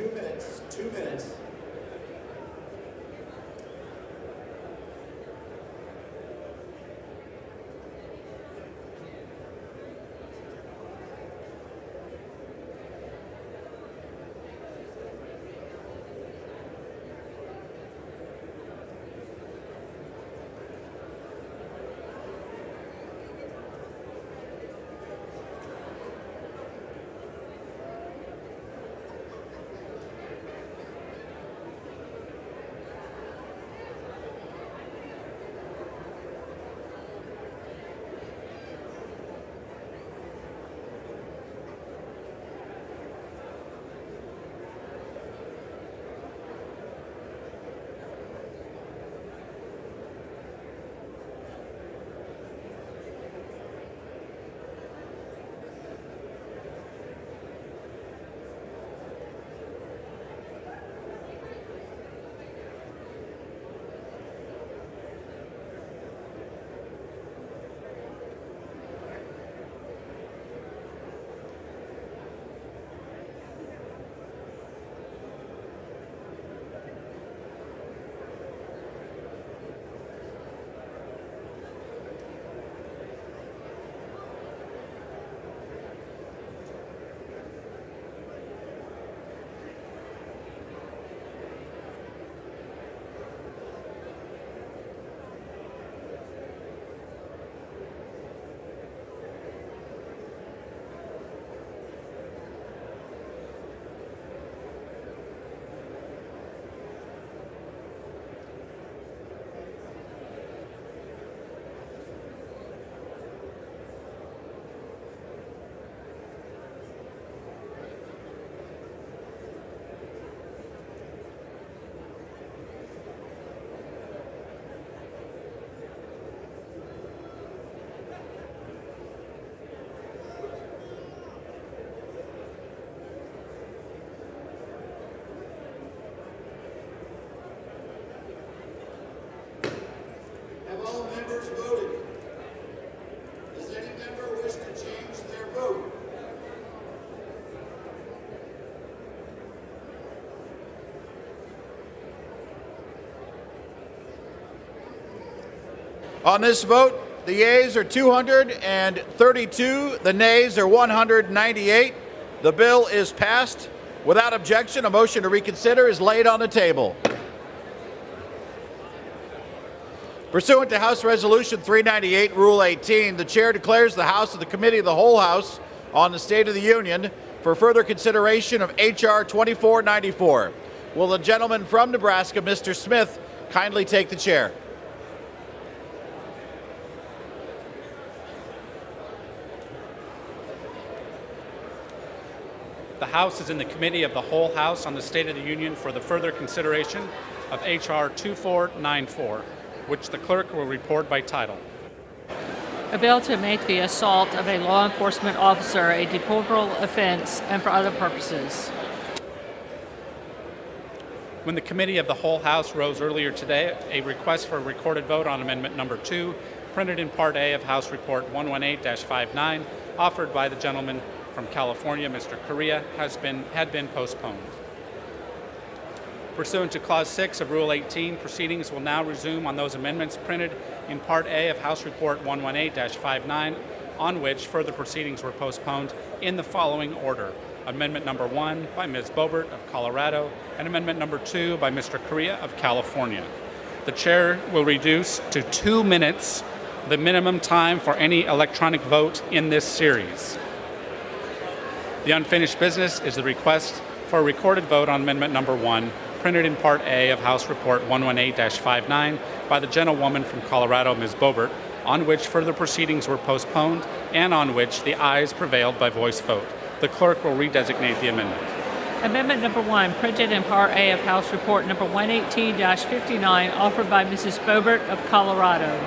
2 minutes. 2 minutes. On this vote, the yeas are 232, the nays are 198. The bill is passed. Without objection, a motion to reconsider is laid on the table. Pursuant to House Resolution 398, Rule 18, the Chair declares the House of the Committee of the Whole House on the State of the Union for further consideration of H.R. 2494. Will the gentleman from Nebraska, Mr. Smith, kindly take the chair? The House is in the Committee of the Whole House on the State of the Union for the further consideration of H.R. 2494, which the clerk will report by title. A bill to make the assault of a law enforcement officer a deportable offense and for other purposes. When the Committee of the Whole House rose earlier today, a request for a recorded vote on Amendment Number 2, printed in Part A of House Report 118-59, offered by the gentleman from California, Mr. Correa, had been postponed. Pursuant to Clause 6 of Rule 18, proceedings will now resume on those amendments printed in Part A of House Report 118-59, on which further proceedings were postponed in the following order. Amendment Number 1 by Ms. Boebert of Colorado, and Amendment Number 2 by Mr. Correa of California. The Chair will reduce to 2 minutes the minimum time for any electronic vote in this series. The unfinished business is the request for a recorded vote on Amendment Number 1, printed in Part A of House Report 118-59 by the gentlewoman from Colorado, Ms. Boebert, on which further proceedings were postponed and on which the ayes prevailed by voice vote. The clerk will redesignate the amendment. Amendment Number 1, printed in Part A of House Report Number 118-59, offered by Mrs. Boebert of Colorado.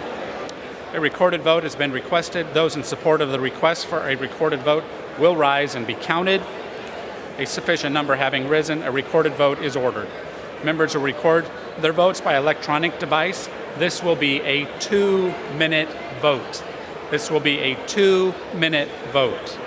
A recorded vote has been requested. Those in support of the request for a recorded vote will rise and be counted. A sufficient number having risen, a recorded vote is ordered. Members will record their votes by electronic device. This will be a 2-minute vote. This will be a 2-minute vote.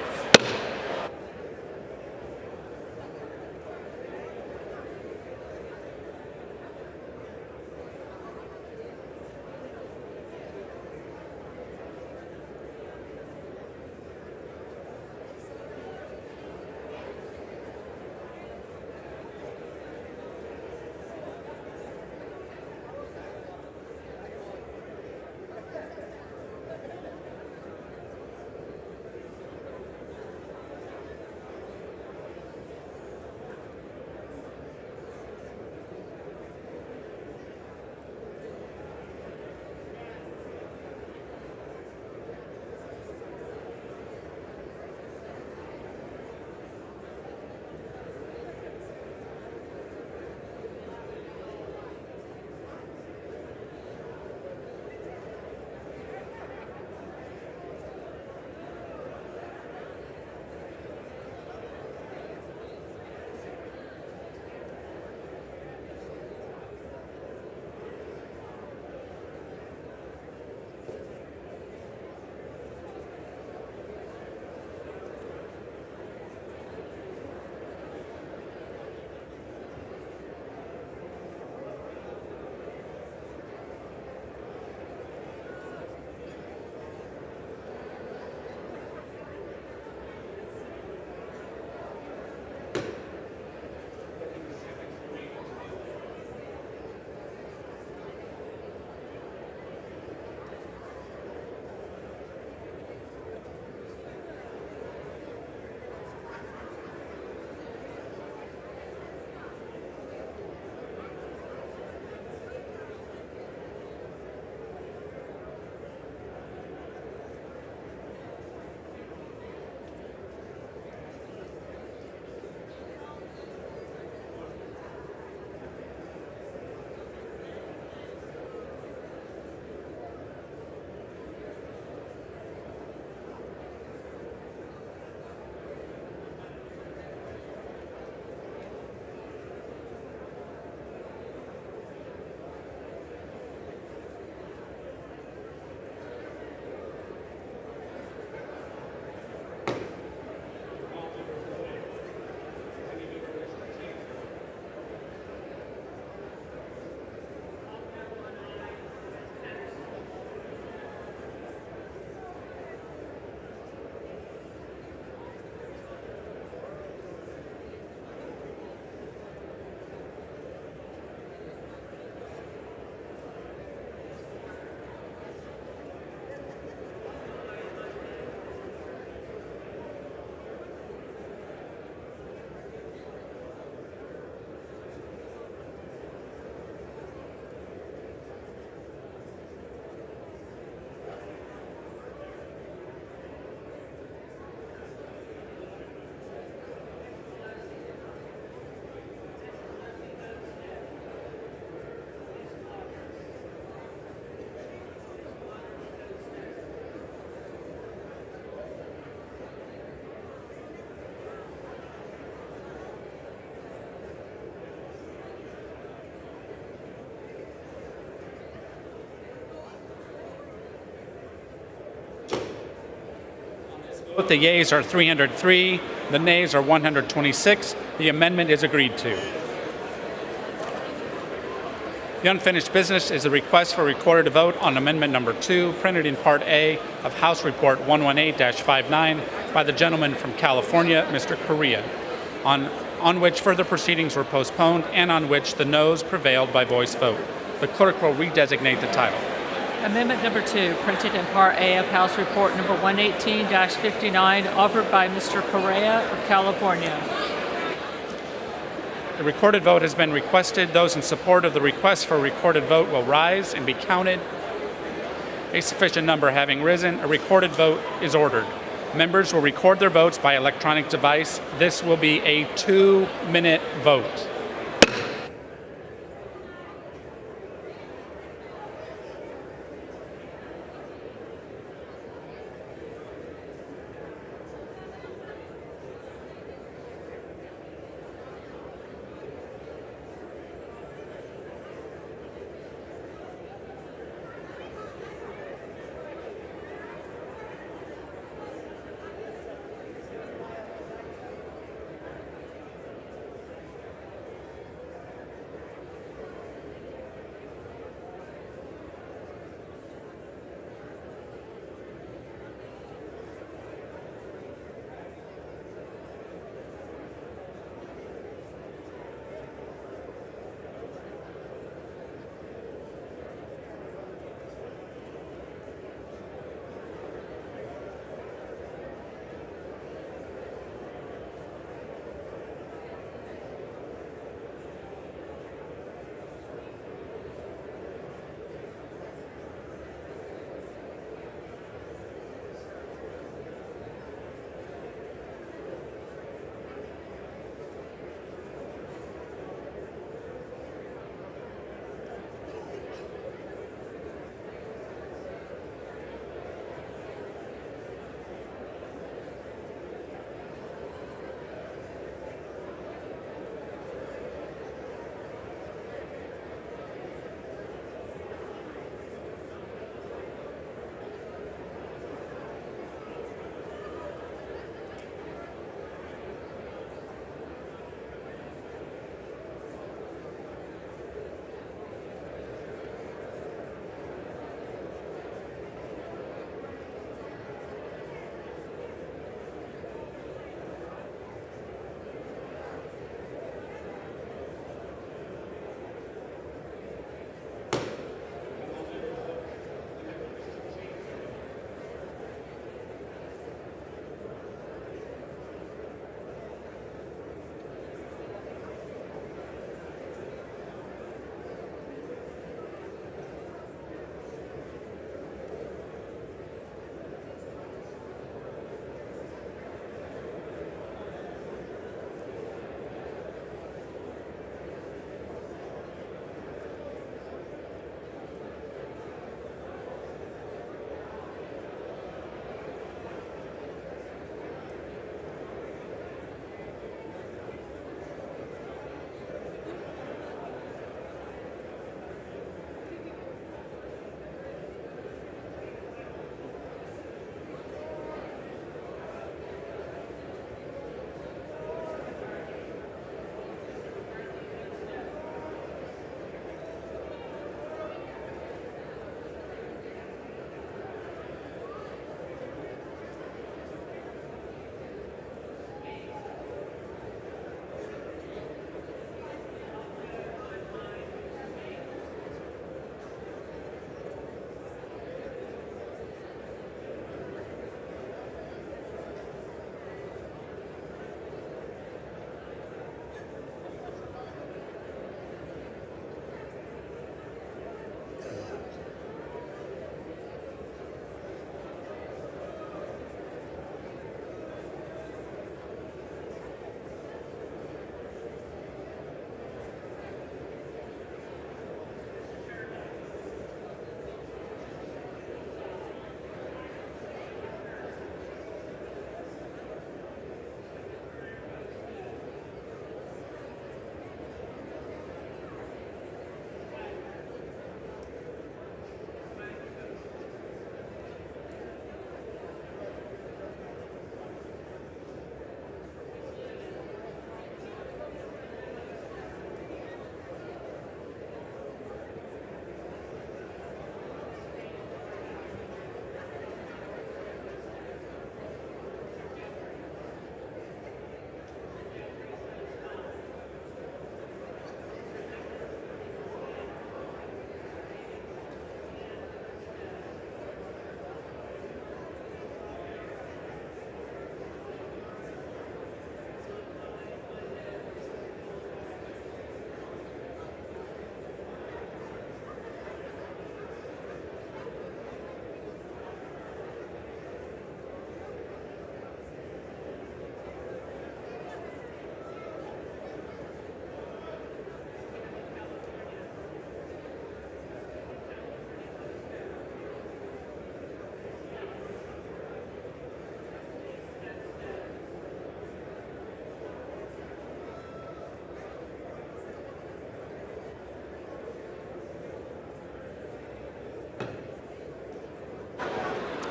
The yeas are 303, the nays are 126. The amendment is agreed to. The unfinished business is a request for recorded vote on Amendment Number 2, printed in Part A of House Report 118-59 by the gentleman from California, Mr. Correa, on which further proceedings were postponed and on which the noes prevailed by voice vote. The clerk will redesignate the title. Amendment number 2, printed in Part A of House Report number 118-59, offered by Mr. Correa of California. The recorded vote has been requested. Those in support of the request for a recorded vote will rise and be counted. A sufficient number having risen, a recorded vote is ordered. Members will record their votes by electronic device. This will be a 2-minute vote.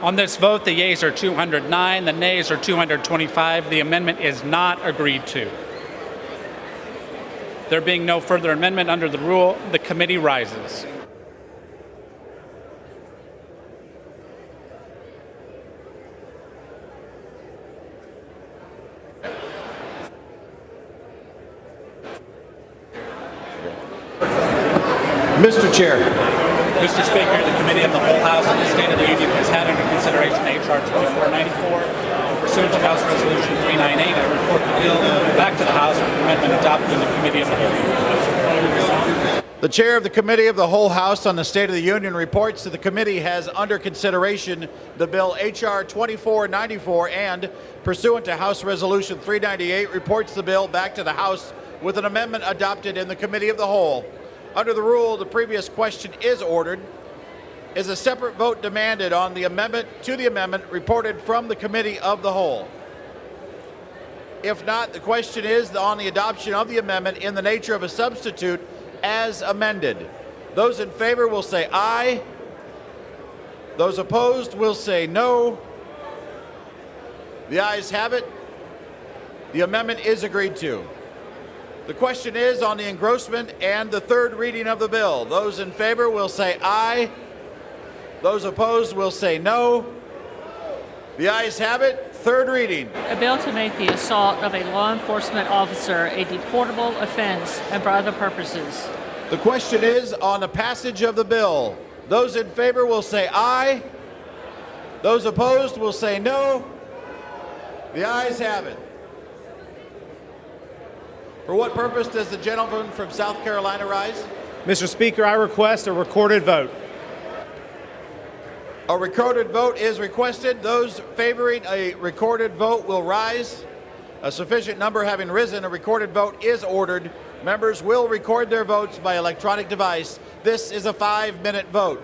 On this vote, the yeas are 209, the nays are 225. The amendment is not agreed to. There being no further amendment under the rule, the committee rises. Mr. Chair. Mr. Speaker, the Committee of the Whole House of the State of the Union has had under consideration H.R. 2494. Pursuant to House Resolution 398, I report the bill back to the House with amendment adopted in the Committee of the Whole. The Chair of the Committee of the Whole House on the State of the Union reports that the committee has under consideration the bill H.R. 2494 and, pursuant to House Resolution 398, reports the bill back to the House with an amendment adopted in the Committee of the Whole. Under the rule, the previous question is ordered. Is a separate vote demanded on the amendment to the amendment reported from the Committee of the Whole? If not, the question is on the adoption of the amendment in the nature of a substitute as amended. Those in favor will say aye. Those opposed will say no. The ayes have it. The amendment is agreed to. The question is on the engrossment and the third reading of the bill. Those in favor will say aye. Those opposed will say no. The ayes have it. Third reading. A bill to make the assault of a law enforcement officer a deportable offense and for other purposes. The question is on the passage of the bill. Those in favor will say aye. Those opposed will say no. The ayes have it. For what purpose does the gentleman from South Carolina rise? Mr. Speaker, I request a recorded vote. A recorded vote is requested. Those favoring a recorded vote will rise. A sufficient number having risen, a recorded vote is ordered. Members will record their votes by electronic device. This is a 5-minute vote.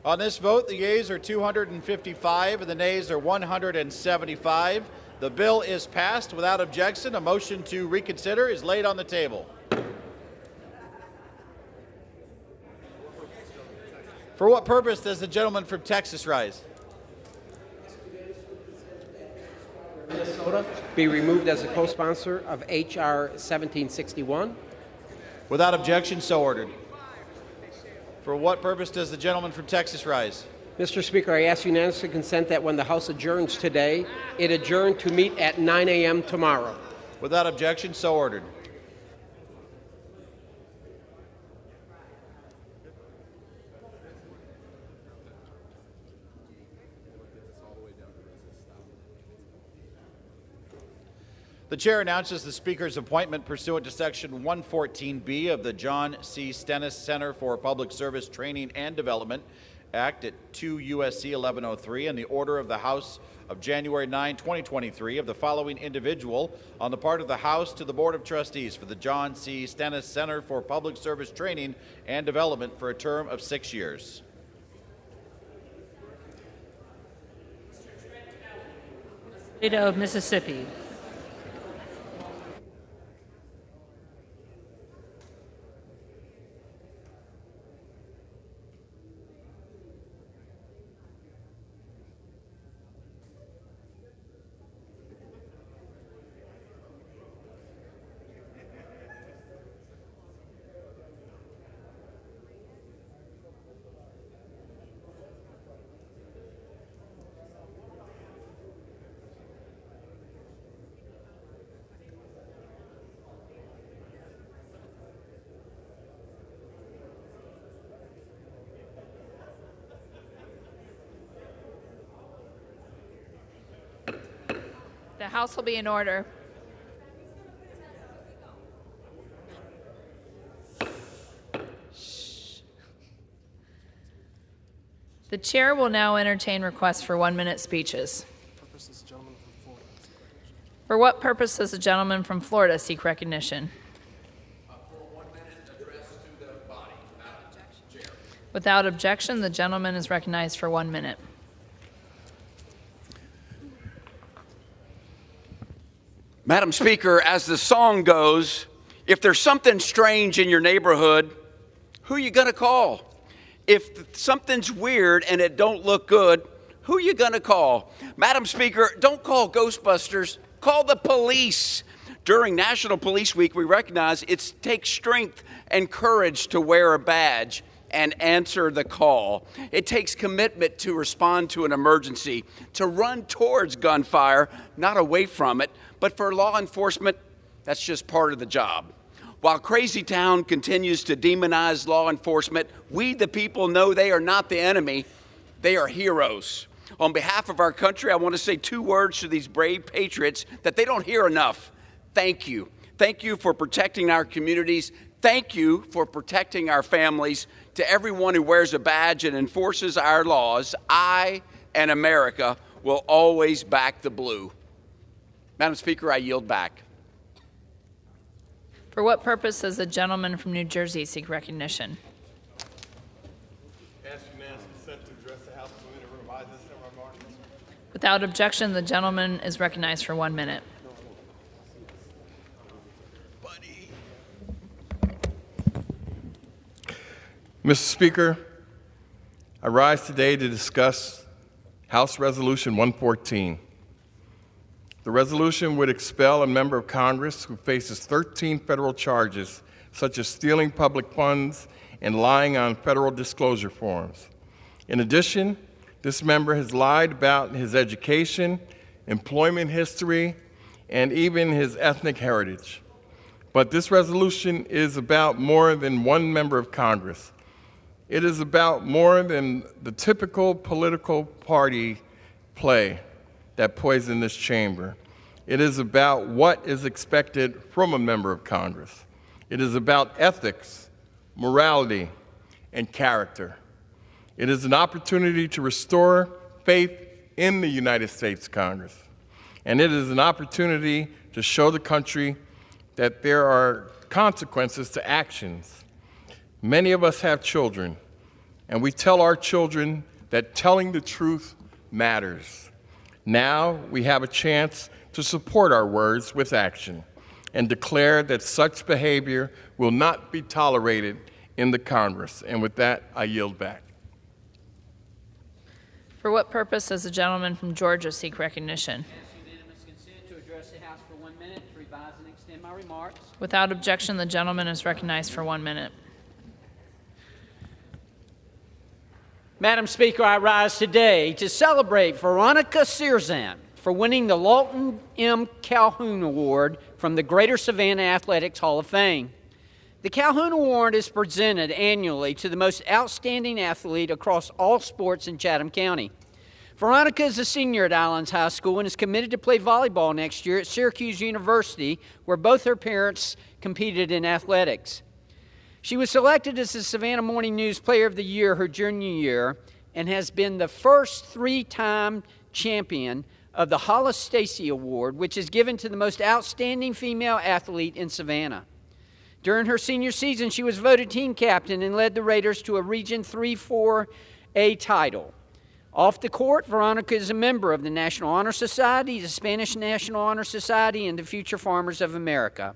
On this vote, the yeas are 255 and the nays are 175. The bill is passed without objection. A motion to reconsider is laid on the table. For what purpose does the gentleman from Texas rise? Minnesota be removed as a co-sponsor of H.R. 1761. Without objection, so ordered. For what purpose does the gentleman from Texas rise? Mr. Speaker, I ask unanimous consent that when the House adjourns today, it adjourn to meet at 9 a.m. tomorrow. Without objection, so ordered. The chair announces the Speaker's appointment pursuant to Section 114B of the John C. Stennis Center for Public Service Training and Development Act at 2 U.S.C. 1103 and the order of the House of January 9, 2023 of the following individual on the part of the House to the Board of Trustees for the John C. Stennis Center for Public Service Training and Development for a term of 6 years. State of Mississippi. The House will be in order. The chair will now entertain requests for 1-minute speeches. For what purpose does the gentleman from Florida seek recognition? For a 1-minute address to the body. Without objection. Chair. Without objection, the gentleman is recognized for 1 minute. Madam Speaker, as the song goes, if there's something strange in your neighborhood, who you gonna call? If something's weird and it don't look good, who you gonna call? Madam Speaker, don't call Ghostbusters, call the police. During National Police Week, we recognize it takes strength and courage to wear a badge and answer the call. It takes commitment to respond to an emergency, to run towards gunfire, not away from it. But for law enforcement, that's just part of the job. While Crazy Town continues to demonize law enforcement, we the people know they are not the enemy, they are heroes. On behalf of our country, I want to say 2 words to these brave patriots that they don't hear enough. Thank you. Thank you for protecting our communities. Thank you for protecting our families. To everyone who wears a badge and enforces our laws, I and America will always back the blue. Madam Speaker, I yield back. For what purpose does the gentleman from New Jersey seek recognition? Ask unanimous consent to address the House of Women and revise this in our remarks. Without objection, the gentleman is recognized for 1 minute. Mr. Speaker, I rise today to discuss House Resolution 114. The resolution would expel a member of Congress who faces 13 federal charges, such as stealing public funds and lying on federal disclosure forms. In addition, this member has lied about his education, employment history, and even his ethnic heritage. But this resolution is about more than one member of Congress. It is about more than the typical political party play that poison this chamber. It is about what is expected from a member of Congress. It is about ethics, morality, and character. It is an opportunity to restore faith in the United States Congress. And it is an opportunity to show the country that there are consequences to actions. Many of us have children. and we tell our children that telling the truth matters. Now we have a chance to support our words with action and declare that such behavior will not be tolerated in the Congress. And with that, I yield back. For what purpose does the gentleman from Georgia seek recognition? Unanimous consent to address the House for 1 minute, to revise and extend my remarks. Without objection, the gentleman is recognized for 1 minute. Madam Speaker, I rise today to celebrate Veronica Searzan for winning the Lawton M. Calhoun Award from the Greater Savannah Athletics Hall of Fame. The Calhoun Award is presented annually to the most outstanding athlete across all sports in Chatham County. Veronica is a senior at Islands High School and is committed to play volleyball next year at Syracuse University, where both her parents competed in athletics. She was selected as the Savannah Morning News Player of the Year her junior year and has been the first three-time champion of the Hollis Stacy Award, which is given to the most outstanding female athlete in Savannah. During her senior season, she was voted team captain and led the Raiders to a Region 3-4A title. Off the court, Veronica is a member of the National Honor Society, the Spanish National Honor Society, and the Future Farmers of America.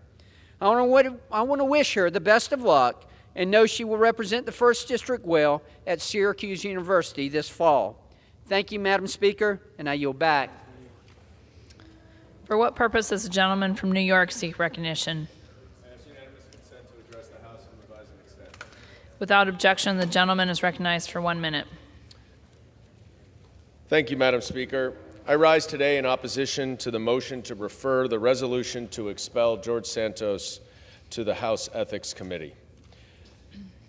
I want to wish her the best of luck and know she will represent the 1st District well at Syracuse University this fall. Thank you, Madam Speaker, and I yield back. For what purpose does the gentleman from New York seek recognition? Without objection, the gentleman is recognized for 1 minute. Thank you, Madam Speaker. I rise today in opposition to the motion to refer the resolution to expel George Santos to the House Ethics Committee.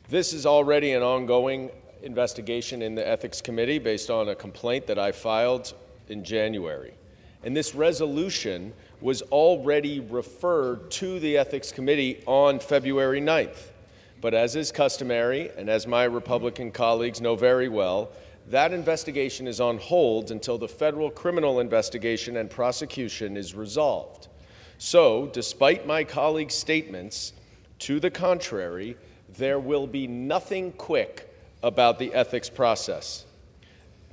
This is already an ongoing investigation in the Ethics Committee based on a complaint that I filed in January. And this resolution was already referred to the Ethics Committee on February 9th. But as is customary, and as my Republican colleagues know very well, that investigation is on hold until the federal criminal investigation and prosecution is resolved. So, despite my colleagues' statements to the contrary, there will be nothing quick about the ethics process.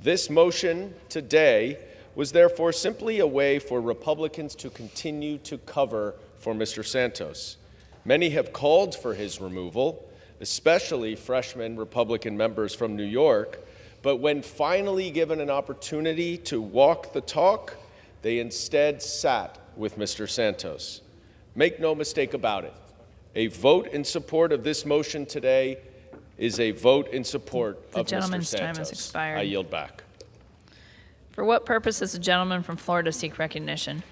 This motion today was therefore simply a way for Republicans to continue to cover for Mr. Santos. Many have called for his removal, especially freshman Republican members from New York, but when finally given an opportunity to walk the talk, they instead sat with Mr. Santos. Make no mistake about it. A vote in support of this motion today is a vote in support of Mr. Santos. The gentleman's time has expired. I yield back. For what purpose does the gentleman from Florida seek recognition?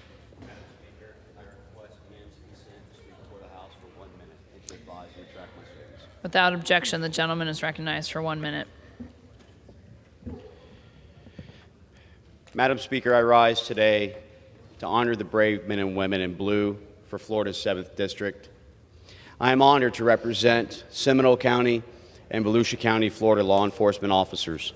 Without objection, the gentleman is recognized for 1 minute. Madam Speaker, I rise today to honor the brave men and women in blue for Florida's 7th District. I am honored to represent Seminole County and Volusia County, Florida law enforcement officers.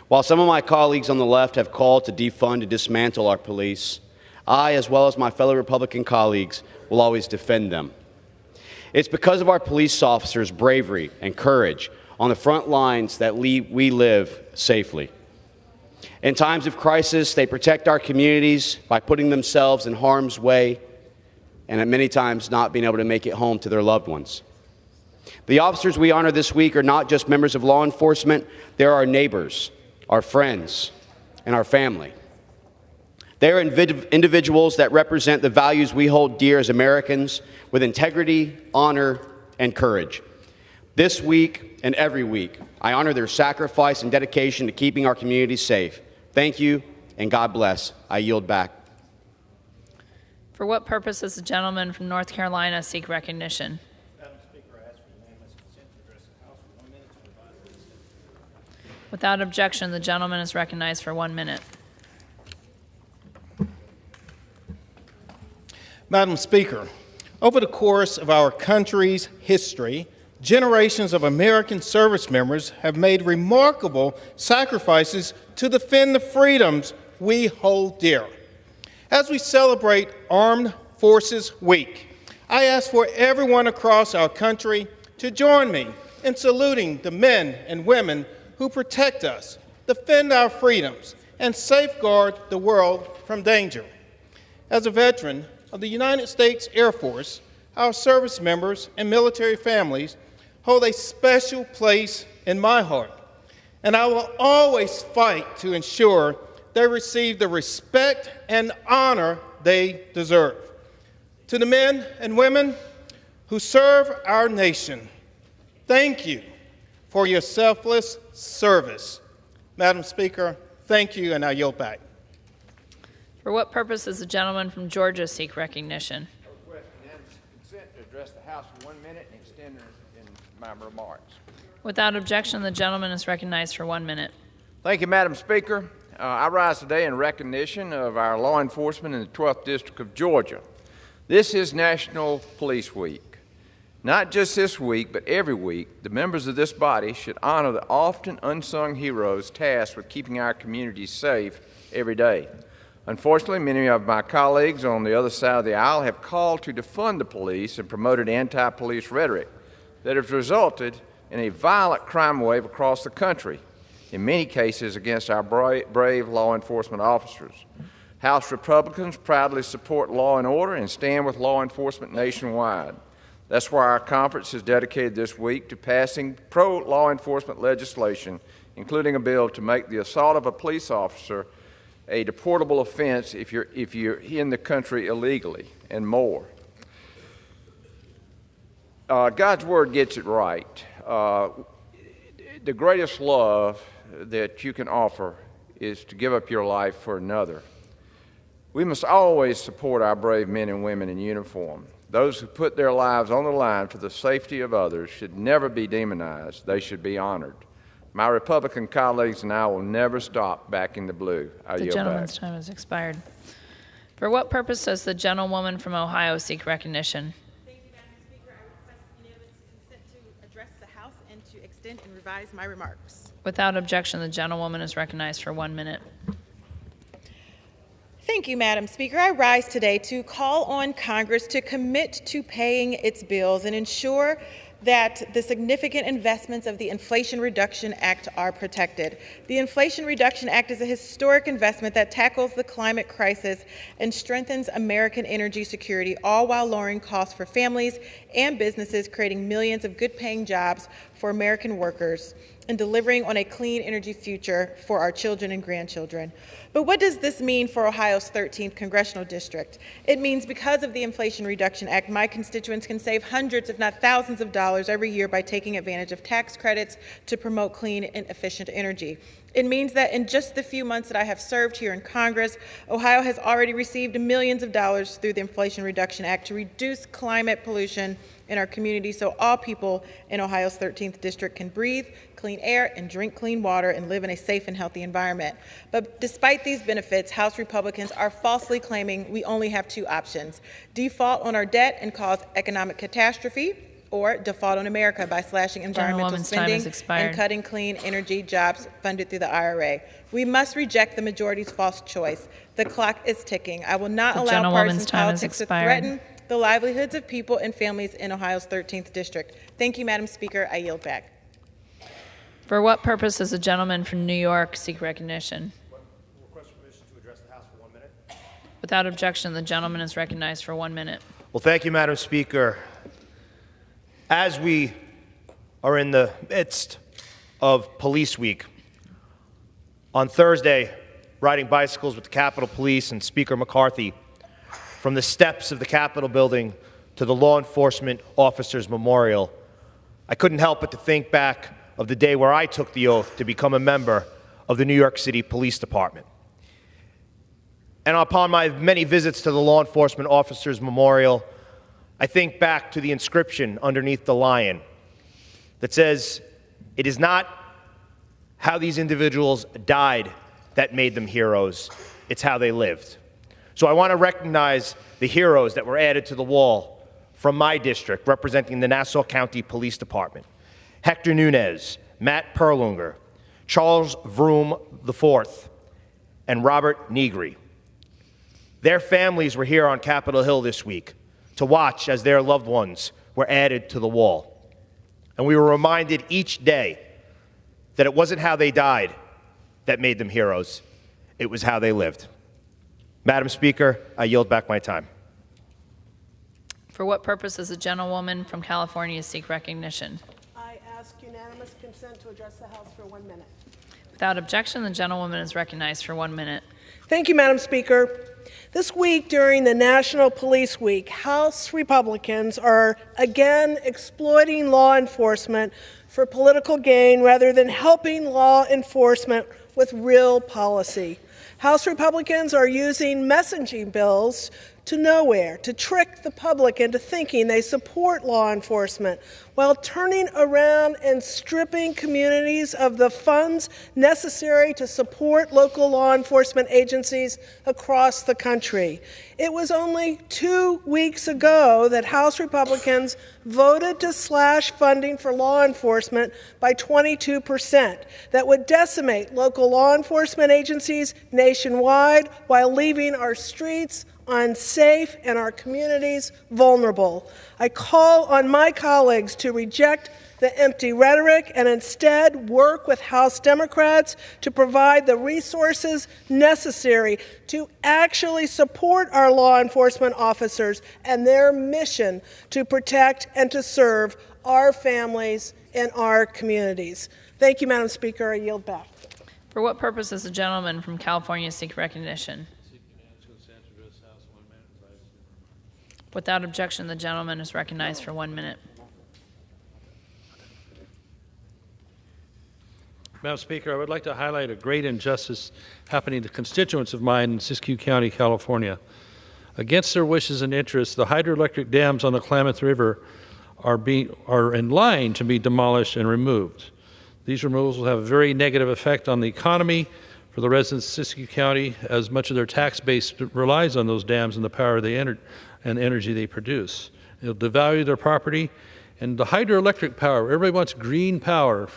While some of my colleagues on the left have called to defund and dismantle our police, I, as well as my fellow Republican colleagues, will always defend them. It's because of our police officers' bravery and courage on the front lines that we live safely. In times of crisis, they protect our communities by putting themselves in harm's way and at many times not being able to make it home to their loved ones. The officers we honor this week are not just members of law enforcement, they're our neighbors, our friends, and our family. They are individuals that represent the values we hold dear as Americans with integrity, honor, and courage. This week and every week, I honor their sacrifice and dedication to keeping our communities safe. Thank you, and God bless. I yield back. For what purpose does the gentleman from North Carolina seek recognition? Madam Speaker, I ask for unanimous consent to address the House for 1 minute to revise the consent. Without objection, the gentleman is recognized for 1 minute. Madam Speaker, over the course of our country's history, generations of American service members have made remarkable sacrifices to defend the freedoms we hold dear. As we celebrate Armed Forces Week, I ask for everyone across our country to join me in saluting the men and women who protect us, defend our freedoms, and safeguard the world from danger. As a veteran of the United States Air Force, our service members and military families hold a special place in my heart, and I will always fight to ensure they receive the respect and honor they deserve. To the men and women who serve our nation, thank you for your selfless service. Madam Speaker, thank you, and I yield back. For what purpose does the gentleman from Georgia seek recognition? I request unanimous consent to address the House for 1 minute and extend in my remarks. Without objection, the gentleman is recognized for 1 minute. Thank you, Madam Speaker. I rise today in recognition of our law enforcement in the 12th District of Georgia. This is National Police Week. Not just this week, but every week, the members of this body should honor the often unsung heroes tasked with keeping our communities safe every day. Unfortunately, many of my colleagues on the other side of the aisle have called to defund the police and promoted anti-police rhetoric that has resulted in a violent crime wave across the country, in many cases against our brave law enforcement officers. House Republicans proudly support law and order and stand with law enforcement nationwide. That's why our conference is dedicated this week to passing pro-law enforcement legislation, including a bill to make the assault of a police officer a deportable offense if you're in the country illegally, and more. God's Word gets it right. The greatest love that you can offer is to give up your life for another. We must always support our brave men and women in uniform. Those who put their lives on the line for the safety of others should never be demonized. They should be honored. My Republican colleagues and I will never stop backing the blue. I The yield gentleman's back. time has expired. For what purpose does the gentlewoman from Ohio seek recognition? Thank you, Madam Speaker. I request unanimous consent to address the House and to extend and revise my remarks. Without objection, the gentlewoman is recognized for 1 minute. Thank you, Madam Speaker. I rise today to call on Congress to commit to paying its bills and ensure that the significant investments of the Inflation Reduction Act are protected. The Inflation Reduction Act is a historic investment that tackles the climate crisis and strengthens American energy security, all while lowering costs for families and businesses, creating millions of good-paying jobs for American workers, and delivering on a clean energy future for our children and grandchildren. But what does this mean for Ohio's 13th congressional district? It means because of the Inflation Reduction Act, my constituents can save hundreds, if not thousands of dollars every year by taking advantage of tax credits to promote clean and efficient energy. It means that in just the few months that I have served here in Congress, Ohio has already received millions of dollars through the Inflation Reduction Act to reduce climate pollution in our community so all people in Ohio's 13th district can breathe clean air and drink clean water and live in a safe and healthy environment. But despite these benefits, House Republicans are falsely claiming we only have two options: default on our debt and cause economic catastrophe, or default on America by slashing environmental spending and cutting clean energy jobs funded through the IRA. We must reject the majority's false choice. The clock is ticking. I will not allow partisan politics to threaten the livelihoods of people and families in Ohio's 13th district. Thank you, Madam Speaker. I yield back. For what purpose does the gentleman from New York seek recognition? Request permission to address the House for 1 minute. Without objection, the gentleman is recognized for 1 minute. Well, thank you, Madam Speaker. As we are in the midst of Police Week, on Thursday, riding bicycles with the Capitol Police and Speaker McCarthy from the steps of the Capitol building to the Law Enforcement Officers Memorial, I couldn't help but to think back of the day where I took the oath to become a member of the New York City Police Department. And upon my many visits to the Law Enforcement Officers Memorial, I think back to the inscription underneath the lion that says, "It is not how these individuals died that made them heroes, it's how they lived." So I want to recognize the heroes that were added to the wall from my district, representing the Nassau County Police Department: Hector Nunez, Matt Perlunger, Charles Vroom IV, and Robert Negri. Their families were here on Capitol Hill this week to watch as their loved ones were added to the wall. And we were reminded each day that it wasn't how they died that made them heroes. It was how they lived. Madam Speaker, I yield back my time. For what purpose does the gentlewoman from California seek recognition? I ask unanimous consent to address the House for 1 minute. Without objection, the gentlewoman is recognized for 1 minute. Thank you, Madam Speaker. This week during the National Police Week, House Republicans are again exploiting law enforcement for political gain rather than helping law enforcement with real policy. House Republicans are using messaging bills to nowhere to trick the public into thinking they support law enforcement while turning around and stripping communities of the funds necessary to support local law enforcement agencies across the country. It was only 2 weeks ago that House Republicans voted to slash funding for law enforcement by 22%. That would decimate local law enforcement agencies nationwide while leaving our streets unsafe and our communities vulnerable. I call on my colleagues to reject the empty rhetoric and instead work with House Democrats to provide the resources necessary to actually support our law enforcement officers and their mission to protect and to serve our families and our communities. Thank you, Madam Speaker. I yield back. For what purpose does the gentleman from California seek recognition? Without objection, the gentleman is recognized for 1 minute. Madam Speaker, I would like to highlight a great injustice happening to constituents of mine in Siskiyou County, California. Against their wishes and interests, the hydroelectric dams on the Klamath River are in line to be demolished and removed. These removals will have a very negative effect on the economy for the residents of Siskiyou County, as much of their tax base relies on those dams and the power they and energy they produce. It'll devalue their property, and the hydroelectric power, everybody wants green power,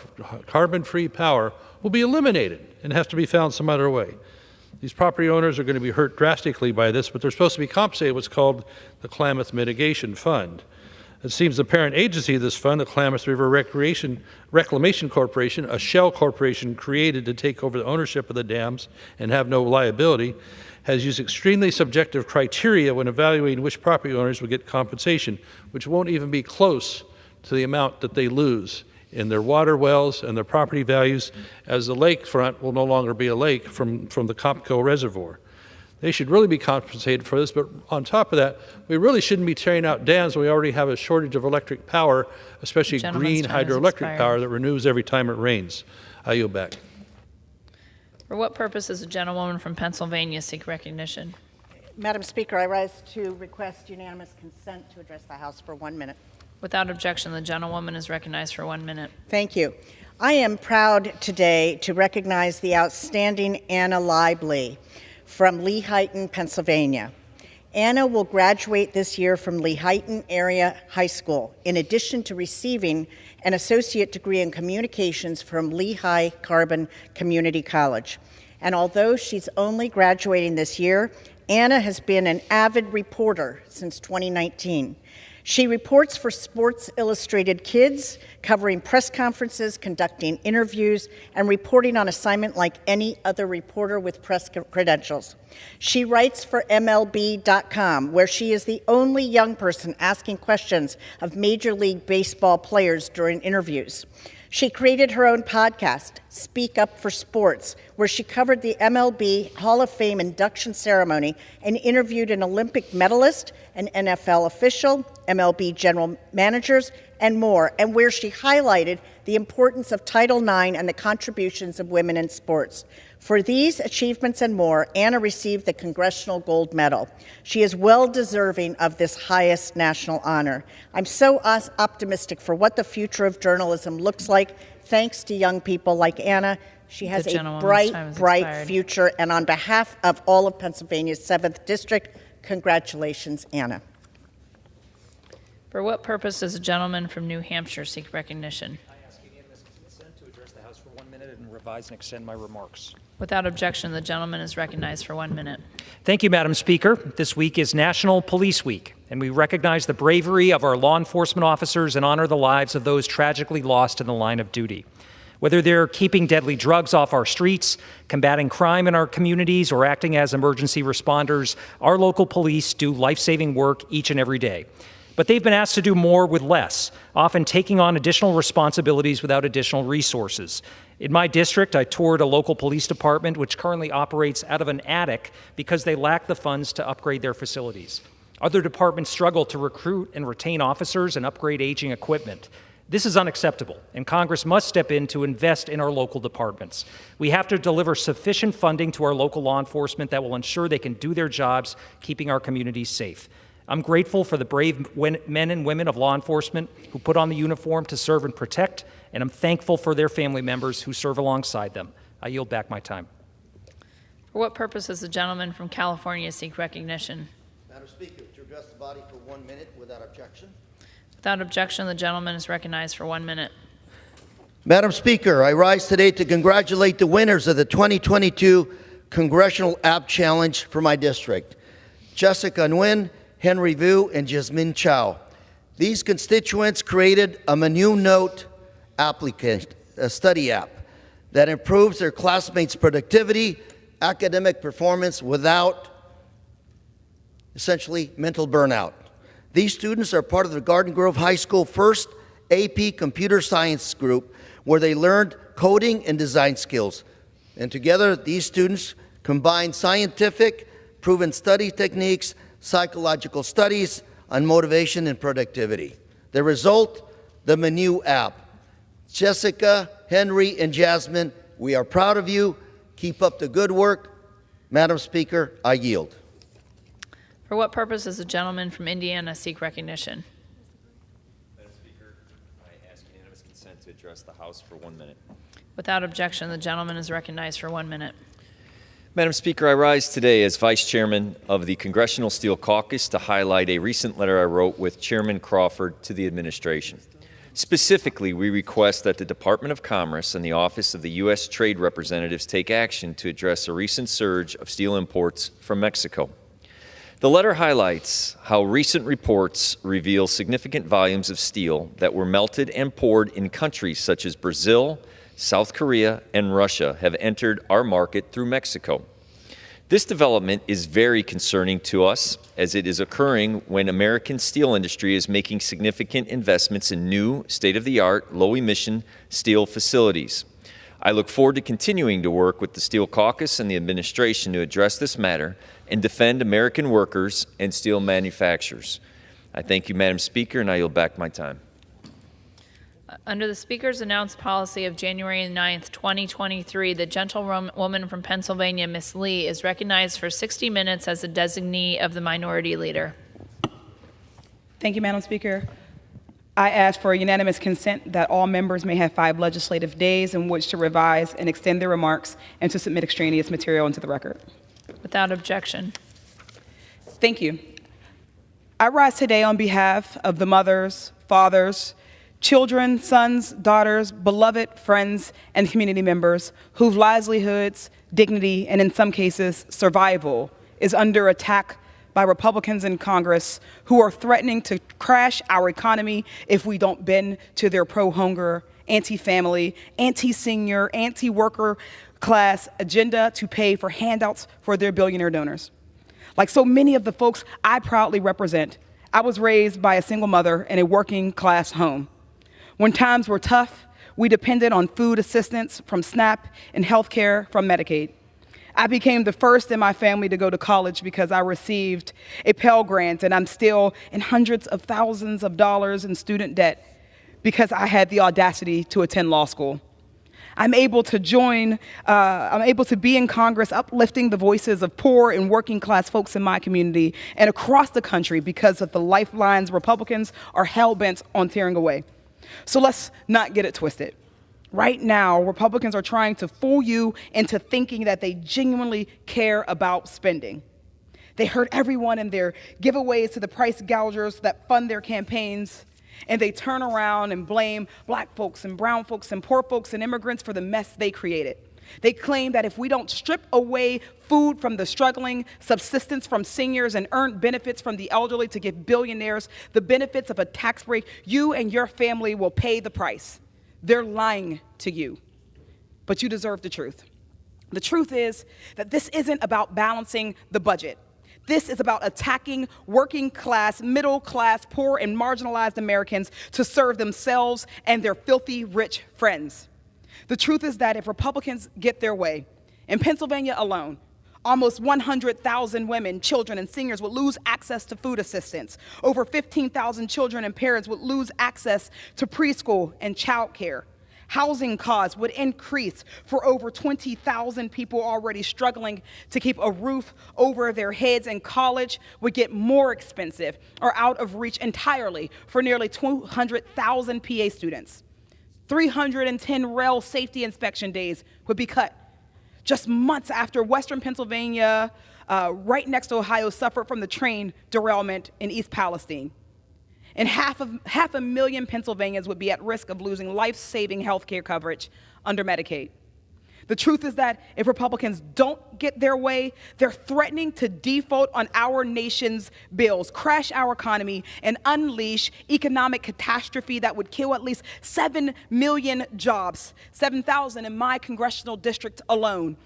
carbon-free power, will be eliminated and have to be found some other way. These property owners are going to be hurt drastically by this, but they're supposed to be compensated what's called the Klamath Mitigation Fund. It seems the parent agency of this fund, the Klamath River Reclamation Corporation, a shell corporation created to take over the ownership of the dams and have no liability, has used extremely subjective criteria when evaluating which property owners will get compensation, which won't even be close to the amount that they lose in their water wells and their property values, as the lakefront will no longer be a lake from the Compco Reservoir. They should really be compensated for this, but on top of that, we really shouldn't be tearing out dams when we already have a shortage of electric power, especially green hydroelectric power that renews every time it rains. I yield back. For what purpose does a gentlewoman from Pennsylvania seek recognition? Madam Speaker, I rise to request unanimous consent to address the House for 1 minute. Without objection, the gentlewoman is recognized for 1 minute. Thank you. I am proud today to recognize the outstanding Anna Lively from Lehighton, Pennsylvania. Anna will graduate this year from Lehighton Area High School, in addition to receiving an associate degree in communications from Lehigh Carbon Community College. And although she's only graduating this year, Anna has been an avid reporter since 2019. She reports for Sports Illustrated Kids, covering press conferences, conducting interviews, and reporting on assignment like any other reporter with press credentials. She writes for MLB.com, where she is the only young person asking questions of Major League Baseball players during interviews. She created her own podcast, Speak Up for Sports, where she covered the MLB Hall of Fame induction ceremony and interviewed an Olympic medalist, an NFL official, MLB general managers, and more, and where she highlighted the importance of Title IX and the contributions of women in sports. For these achievements and more, Anna received the Congressional Gold Medal. She is well deserving of this highest national honor. I'm so optimistic for what the future of journalism looks like, thanks to young people like Anna. She has a bright future, and on behalf of all of Pennsylvania's 7th District, congratulations, Anna. For what purpose does a gentleman from New Hampshire seek recognition? I ask unanimous consent to address the House for 1 minute and revise and extend my remarks. Without objection, the gentleman is recognized for 1 minute. Thank you, Madam Speaker. This week is National Police Week. and we recognize the bravery of our law enforcement officers and honor the lives of those tragically lost in the line of duty. Whether they're keeping deadly drugs off our streets, combating crime in our communities, or acting as emergency responders, our local police do life-saving work each and every day. But they've been asked to do more with less, often taking on additional responsibilities without additional resources. In my district, I toured a local police department which currently operates out of an attic because they lack the funds to upgrade their facilities. Other departments struggle to recruit and retain officers and upgrade aging equipment. This is unacceptable, and Congress must step in to invest in our local departments. We have to deliver sufficient funding to our local law enforcement that will ensure they can do their jobs, keeping our communities safe. I'm grateful for the brave men and women of law enforcement who put on the uniform to serve and protect, and I'm thankful for their family members who serve alongside them. I yield back my time. For what purpose does the gentleman from California seek recognition? Madam Speaker, to address the body for 1 minute without objection. Without objection, the gentleman is recognized for 1 minute. Madam Speaker, I rise today to congratulate the winners of the 2022 Congressional App Challenge for my district, Jessica Nguyen, Henry Vu, and Jasmine Chow. These constituents created a Menu Note application, a study app that improves their classmates' productivity, academic performance without essentially mental burnout. These students are part of the Garden Grove High School first AP Computer Science group, where they learned coding and design skills. And together, these students combine scientific, proven study techniques, psychological studies on motivation and productivity. The result, the Menu app. Jessica, Henry, and Jasmine, we are proud of you. Keep up the good work. Madam Speaker, I yield. For what purpose does the gentleman from Indiana seek recognition? Madam Speaker, I ask unanimous consent to address the House for 1 minute. Without objection, the gentleman is recognized for 1 minute. Madam Speaker, I rise today as Vice Chairman of the Congressional Steel Caucus to highlight a recent letter I wrote with Chairman Crawford to the administration. Specifically, we request that the Department of Commerce and the Office of the U.S. Trade Representatives take action to address a recent surge of steel imports from Mexico. The letter highlights how recent reports reveal significant volumes of steel that were melted and poured in countries such as Brazil, South Korea, and Russia have entered our market through Mexico. This development is very concerning to us, as it is occurring when American steel industry is making significant investments in new, state-of-the-art, low-emission steel facilities. I look forward to continuing to work with the Steel Caucus and the administration to address this matter and defend American workers and steel manufacturers. I thank you, Madam Speaker, and I yield back my time. Under the Speaker's announced policy of January 9th, 2023, the gentlewoman from Pennsylvania, Ms. Lee, is recognized for 60 minutes as the designee of the Minority Leader. Thank you, Madam Speaker. I ask for unanimous consent that all members may have 5 legislative days in which to revise and extend their remarks and to submit extraneous material into the record. Without objection. Thank you. I rise today on behalf of the mothers, fathers, children, sons, daughters, beloved friends, and community members whose livelihoods, dignity, and in some cases, survival is under attack by Republicans in Congress who are threatening to crash our economy if we don't bend to their pro-hunger, anti-family, anti-senior, anti-worker class agenda to pay for handouts for their billionaire donors. Like so many of the folks I proudly represent, I was raised by a single mother in a working class home. When times were tough, we depended on food assistance from SNAP and health care from Medicaid. I became the first in my family to go to college because I received a Pell Grant, and I'm still in hundreds of thousands of dollars in student debt because I had the audacity to attend law school. I'm able to be in Congress uplifting the voices of poor and working class folks in my community and across the country because of the lifelines Republicans are hell-bent on tearing away. So let's not get it twisted. Right now, Republicans are trying to fool you into thinking that they genuinely care about spending. They hurt everyone in their giveaways to the price gougers that fund their campaigns, and they turn around and blame black folks and brown folks and poor folks and immigrants for the mess they created. They claim that if we don't strip away food from the struggling, subsistence from seniors, and earned benefits from the elderly to give billionaires the benefits of a tax break, you and your family will pay the price. They're lying to you, but you deserve the truth. The truth is that this isn't about balancing the budget. This is about attacking working class, middle class, poor, and marginalized Americans to serve themselves and their filthy rich friends. The truth is that if Republicans get their way, in Pennsylvania alone, almost 100,000 women, children, and seniors would lose access to food assistance. Over 15,000 children and parents would lose access to preschool and child care. Housing costs would increase for over 20,000 people already struggling to keep a roof over their heads, and college would get more expensive or out of reach entirely for nearly 200,000 PA students. 310 rail safety inspection days would be cut. Just months after Western Pennsylvania, right next to Ohio, suffered from the train derailment in East Palestine. And half a million Pennsylvanians would be at risk of losing life-saving health care coverage under Medicaid. The truth is that if Republicans don't get their way, they're threatening to default on our nation's bills, crash our economy, and unleash economic catastrophe that would kill at least 7 million jobs, 7,000 in my congressional district alone.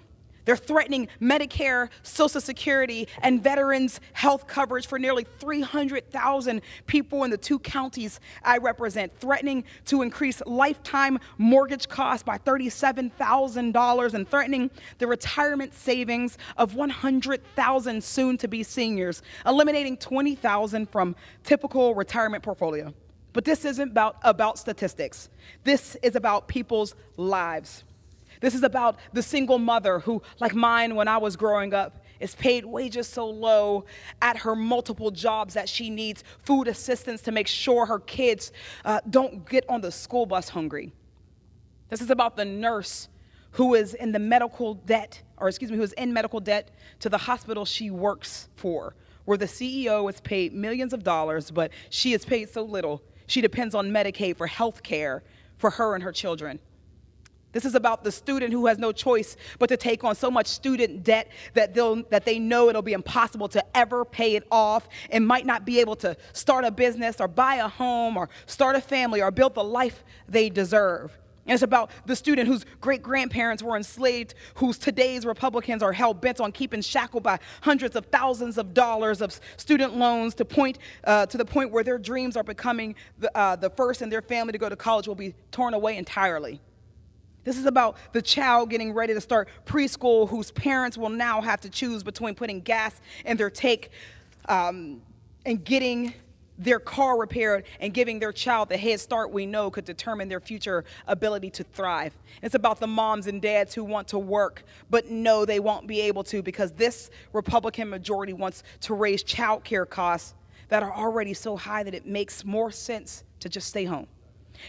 They're threatening Medicare, Social Security, and veterans' health coverage for nearly 300,000 people in the 2 counties I represent, threatening to increase lifetime mortgage costs by $37,000, and threatening the retirement savings of 100,000 soon-to-be seniors, eliminating 20,000 from typical retirement portfolio. But this isn't about statistics. This is about people's lives. This is about the single mother who, like mine when I was growing up, is paid wages so low at her multiple jobs that she needs food assistance to make sure her kids don't get on the school bus hungry. This is about the nurse who is in medical debt to the hospital she works for, where the CEO is paid millions of dollars, but she is paid so little, she depends on Medicaid for health care for her and her children. This is about the student who has no choice but to take on so much student debt that they know it'll be impossible to ever pay it off, and might not be able to start a business or buy a home or start a family or build the life they deserve. And it's about the student whose great-grandparents were enslaved, whose today's Republicans are hell-bent on keeping shackled by hundreds of thousands of dollars of student loans to the point where their dreams are becoming the first in their family to go to college will be torn away entirely. This is about the child getting ready to start preschool, whose parents will now have to choose between putting gas in their tank and getting their car repaired and giving their child the head start we know could determine their future ability to thrive. It's about the moms and dads who want to work but know they won't be able to because this Republican majority wants to raise child care costs that are already so high that it makes more sense to just stay home.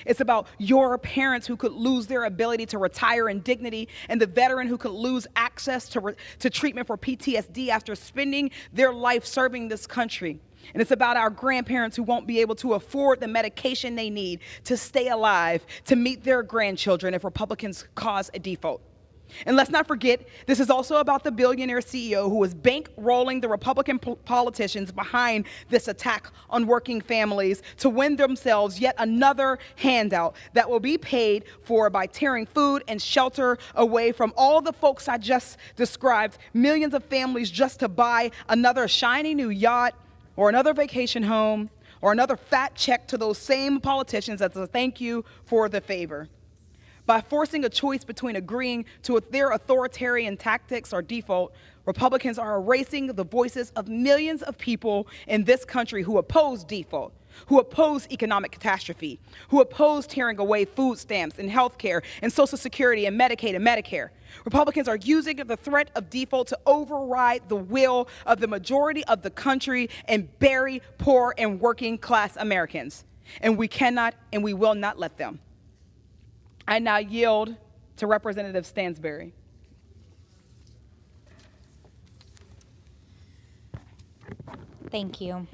It's about your parents who could lose their ability to retire in dignity, and the veteran who could lose access to treatment for PTSD after spending their life serving this country. And it's about our grandparents who won't be able to afford the medication they need to stay alive, to meet their grandchildren if Republicans cause a default. And let's not forget, this is also about the billionaire CEO who is bankrolling the Republican politicians behind this attack on working families to win themselves yet another handout that will be paid for by tearing food and shelter away from all the folks I just described, millions of families just to buy another shiny new yacht or another vacation home or another fat check to those same politicians as a thank you for the favor. By forcing a choice between agreeing to their authoritarian tactics or default, Republicans are erasing the voices of millions of people in this country who oppose default, who oppose economic catastrophe, who oppose tearing away food stamps and health care and Social Security and Medicaid and Medicare. Republicans are using the threat of default to override the will of the majority of the country and bury poor and working class Americans. And we cannot and we will not let them. I now yield to Representative Stansbury. Thank you.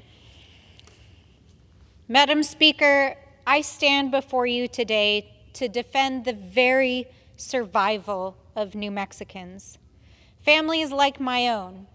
Madam Speaker, I stand before you today to defend the very survival of New Mexicans. Families like my own,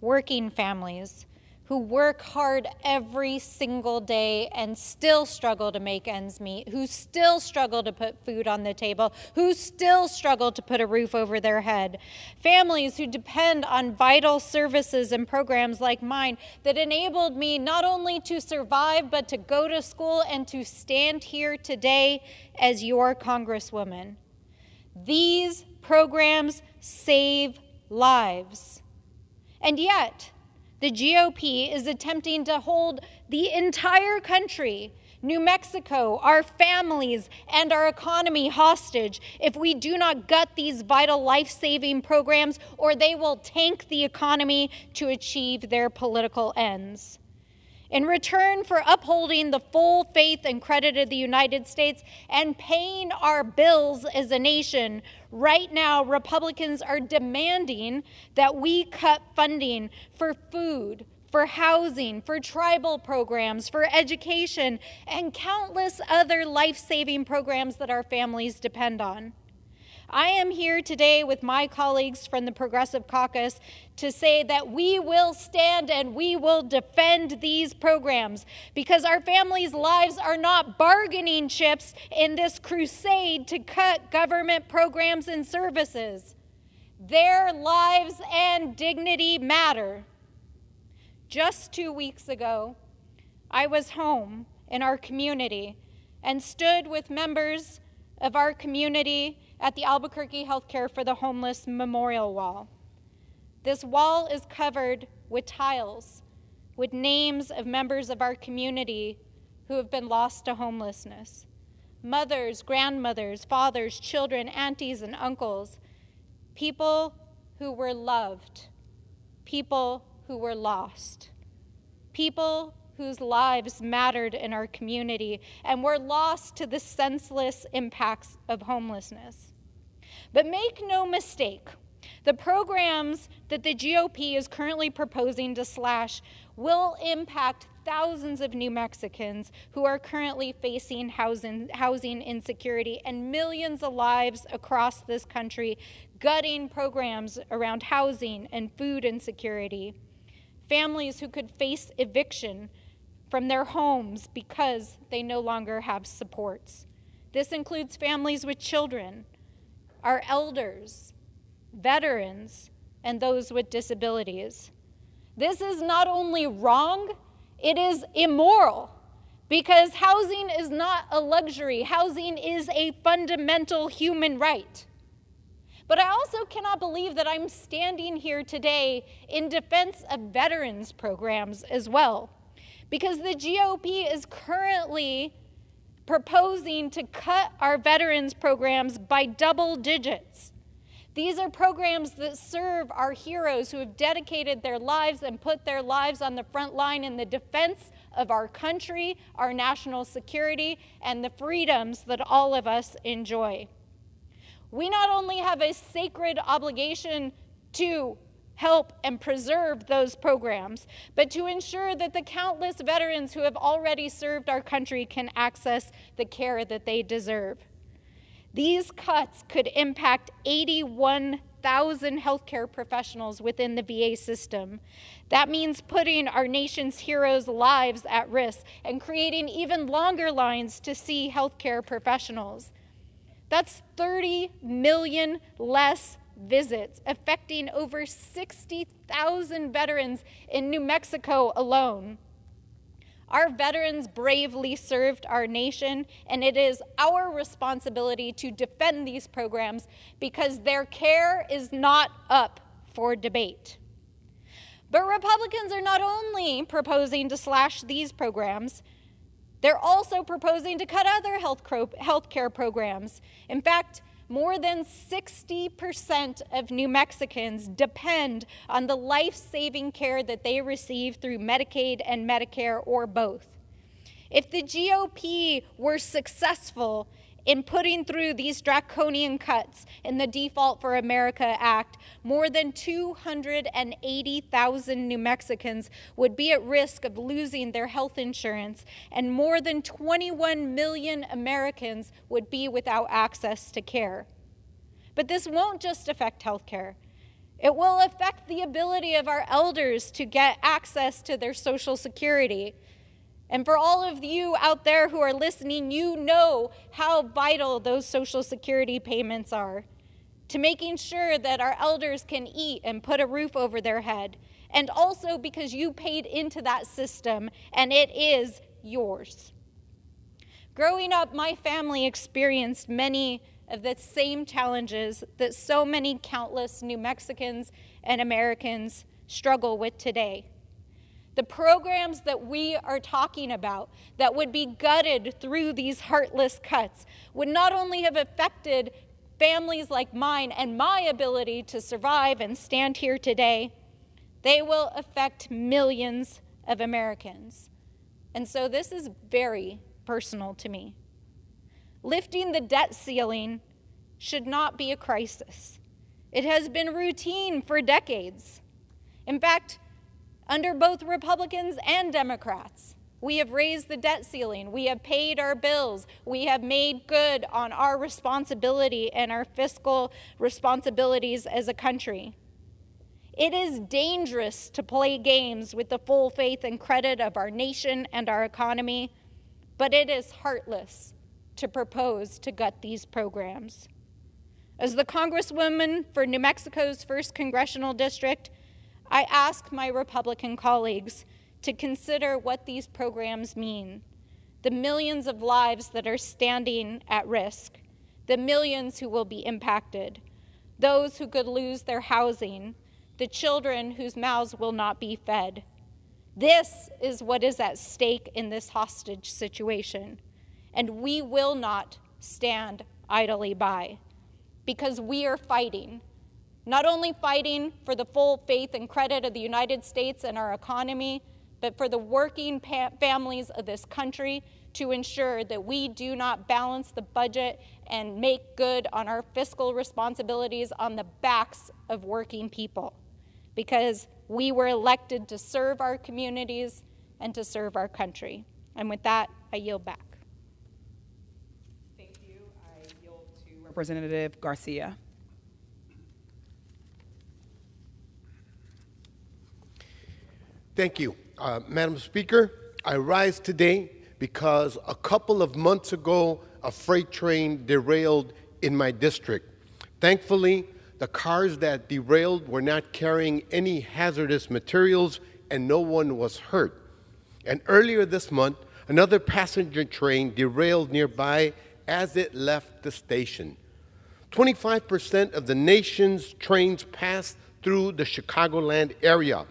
working families, who work hard every single day and still struggle to make ends meet, who still struggle to put food on the table, who still struggle to put a roof over their head. Families who depend on vital services and programs like mine that enabled me not only to survive, but to go to school and to stand here today as your Congresswoman. These programs save lives. And yet, the GOP is attempting to hold the entire country, New Mexico, our families, and our economy hostage if we do not gut these vital life-saving programs, or they will tank the economy to achieve their political ends. In return for upholding the full faith and credit of the United States and paying our bills as a nation, right now Republicans are demanding that we cut funding for food, for housing, for tribal programs, for education, and countless other life-saving programs that our families depend on. I am here today with my colleagues from the Progressive Caucus to say that we will stand and we will defend these programs because our families' lives are not bargaining chips in this crusade to cut government programs and services. Their lives and dignity matter. Just 2 weeks ago, I was home in our community and stood with members of our community at the Albuquerque Healthcare for the Homeless Memorial Wall. This wall is covered with tiles with names of members of our community who have been lost to homelessness. Mothers, grandmothers, fathers, children, aunties, and uncles. People who were loved. People who were lost. People whose lives mattered in our community and were lost to the senseless impacts of homelessness. But make no mistake, the programs that the GOP is currently proposing to slash will impact thousands of New Mexicans who are currently facing housing insecurity and millions of lives across this country gutting programs around housing and food insecurity. Families who could face eviction from their homes because they no longer have supports. This includes families with children, our elders, veterans, and those with disabilities. This is not only wrong, it is immoral, because housing is not a luxury. Housing is a fundamental human right. But I also cannot believe that I'm standing here today in defense of veterans programs as well, because the GOP is currently proposing to cut our veterans programs by double digits. These are programs that serve our heroes who have dedicated their lives and put their lives on the front line in the defense of our country, our national security, and the freedoms that all of us enjoy. We not only have a sacred obligation to help and preserve those programs, but to ensure that the countless veterans who have already served our country can access the care that they deserve. These cuts could impact 81,000 healthcare professionals within the VA system. That means putting our nation's heroes' lives at risk and creating even longer lines to see healthcare professionals. That's 30 million less visits, affecting over 60,000 veterans in New Mexico alone. Our veterans bravely served our nation, and it is our responsibility to defend these programs because their care is not up for debate. But Republicans are not only proposing to slash these programs, they're also proposing to cut other health care programs. In fact, more than 60% of New Mexicans depend on the life-saving care that they receive through Medicaid and Medicare or both. If the GOP were successful in putting through these draconian cuts in the Default for America Act, more than 280,000 New Mexicans would be at risk of losing their health insurance, and more than 21 million Americans would be without access to care. But this won't just affect healthcare. It will affect the ability of our elders to get access to their Social Security. And for all of you out there who are listening, you know how vital those Social Security payments are to making sure that our elders can eat and put a roof over their head. And also because you paid into that system and it is yours. Growing up, my family experienced many of the same challenges that so many countless New Mexicans and Americans struggle with today. The programs that we are talking about that would be gutted through these heartless cuts would not only have affected families like mine and my ability to survive and stand here today, they will affect millions of Americans. And so this is very personal to me. Lifting the debt ceiling should not be a crisis. It has been routine for decades. In fact, under both Republicans and Democrats, we have raised the debt ceiling, we have paid our bills, we have made good on our responsibility and our fiscal responsibilities as a country. It is dangerous to play games with the full faith and credit of our nation and our economy, but it is heartless to propose to gut these programs. As the Congresswoman for New Mexico's 1st Congressional District, I ask my Republican colleagues to consider what these programs mean, the millions of lives that are standing at risk, the millions who will be impacted, those who could lose their housing, the children whose mouths will not be fed. This is what is at stake in this hostage situation, and we will not stand idly by, because we are fighting, not only fighting for the full faith and credit of the United States and our economy, but for the working families of this country to ensure that we do not balance the budget and make good on our fiscal responsibilities on the backs of working people, because we were elected to serve our communities and to serve our country. And with that, I yield back. Thank you. I yield to Representative Garcia. Thank you. Madam Speaker, I rise today because a couple of months ago, a freight train derailed in my district. Thankfully, the cars that derailed were not carrying any hazardous materials and no one was hurt. And earlier this month, another passenger train derailed nearby as it left the station. 25% of the nation's trains pass through the Chicagoland area,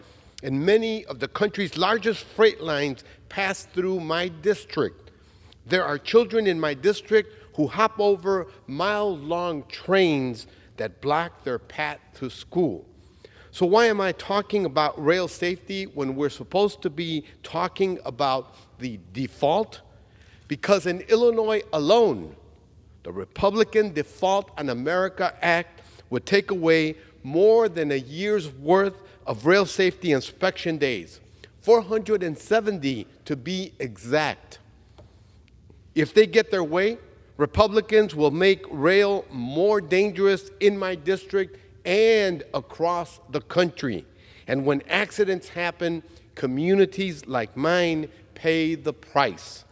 and many of the country's largest freight lines pass through my district. There are children in my district who hop over mile-long trains that block their path to school. So why am I talking about rail safety when we're supposed to be talking about the default? Because in Illinois alone, the Republican Default on America Act would take away more than a year's worth of rail safety inspection days, 470 to be exact. If they get their way, Republicans will make rail more dangerous in my district and across the country. And when accidents happen, communities like mine pay the price.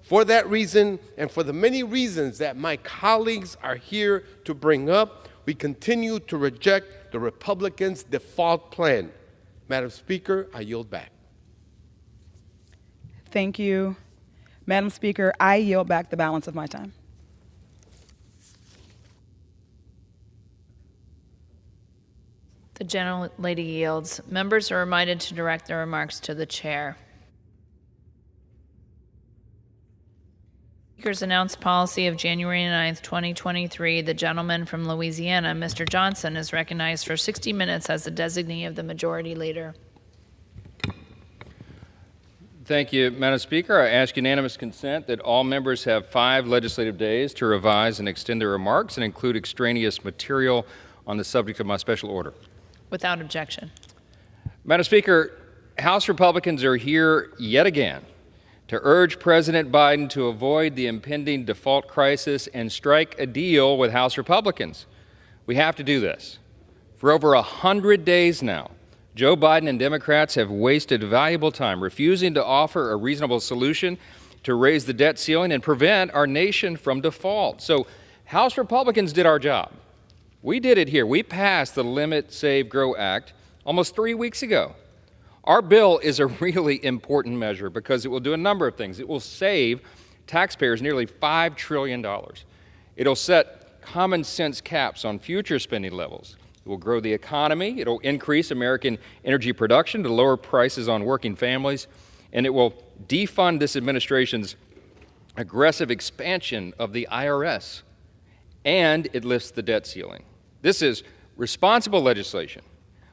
For that reason, and for the many reasons that my colleagues are here to bring up, we continue to reject the Republicans' default plan. Madam Speaker, I yield back. Thank you. Madam Speaker, I yield back the balance of my time. The gentlelady yields. Members are reminded to direct their remarks to the chair. Speaker's announced policy of January 9th, 2023. The gentleman from Louisiana, Mr. Johnson, is recognized for 60 minutes as the designee of the majority leader. Thank you, Madam Speaker. I ask unanimous consent that all members have 5 legislative days to revise and extend their remarks and include extraneous material on the subject of my special order. Without objection. Madam Speaker, House Republicans are here yet again to urge President Biden to avoid the impending default crisis and strike a deal with House Republicans. We have to do this. For over 100 days now, Joe Biden and Democrats have wasted valuable time refusing to offer a reasonable solution to raise the debt ceiling and prevent our nation from default. So House Republicans did our job. We did it here. We passed the Limit, Save, Grow Act almost 3 weeks ago. Our bill is a really important measure because it will do a number of things. It will save taxpayers nearly $5 trillion. It'll set common sense caps on future spending levels. It will grow the economy. It will increase American energy production to lower prices on working families. And it will defund this administration's aggressive expansion of the IRS. And it lifts the debt ceiling. This is responsible legislation.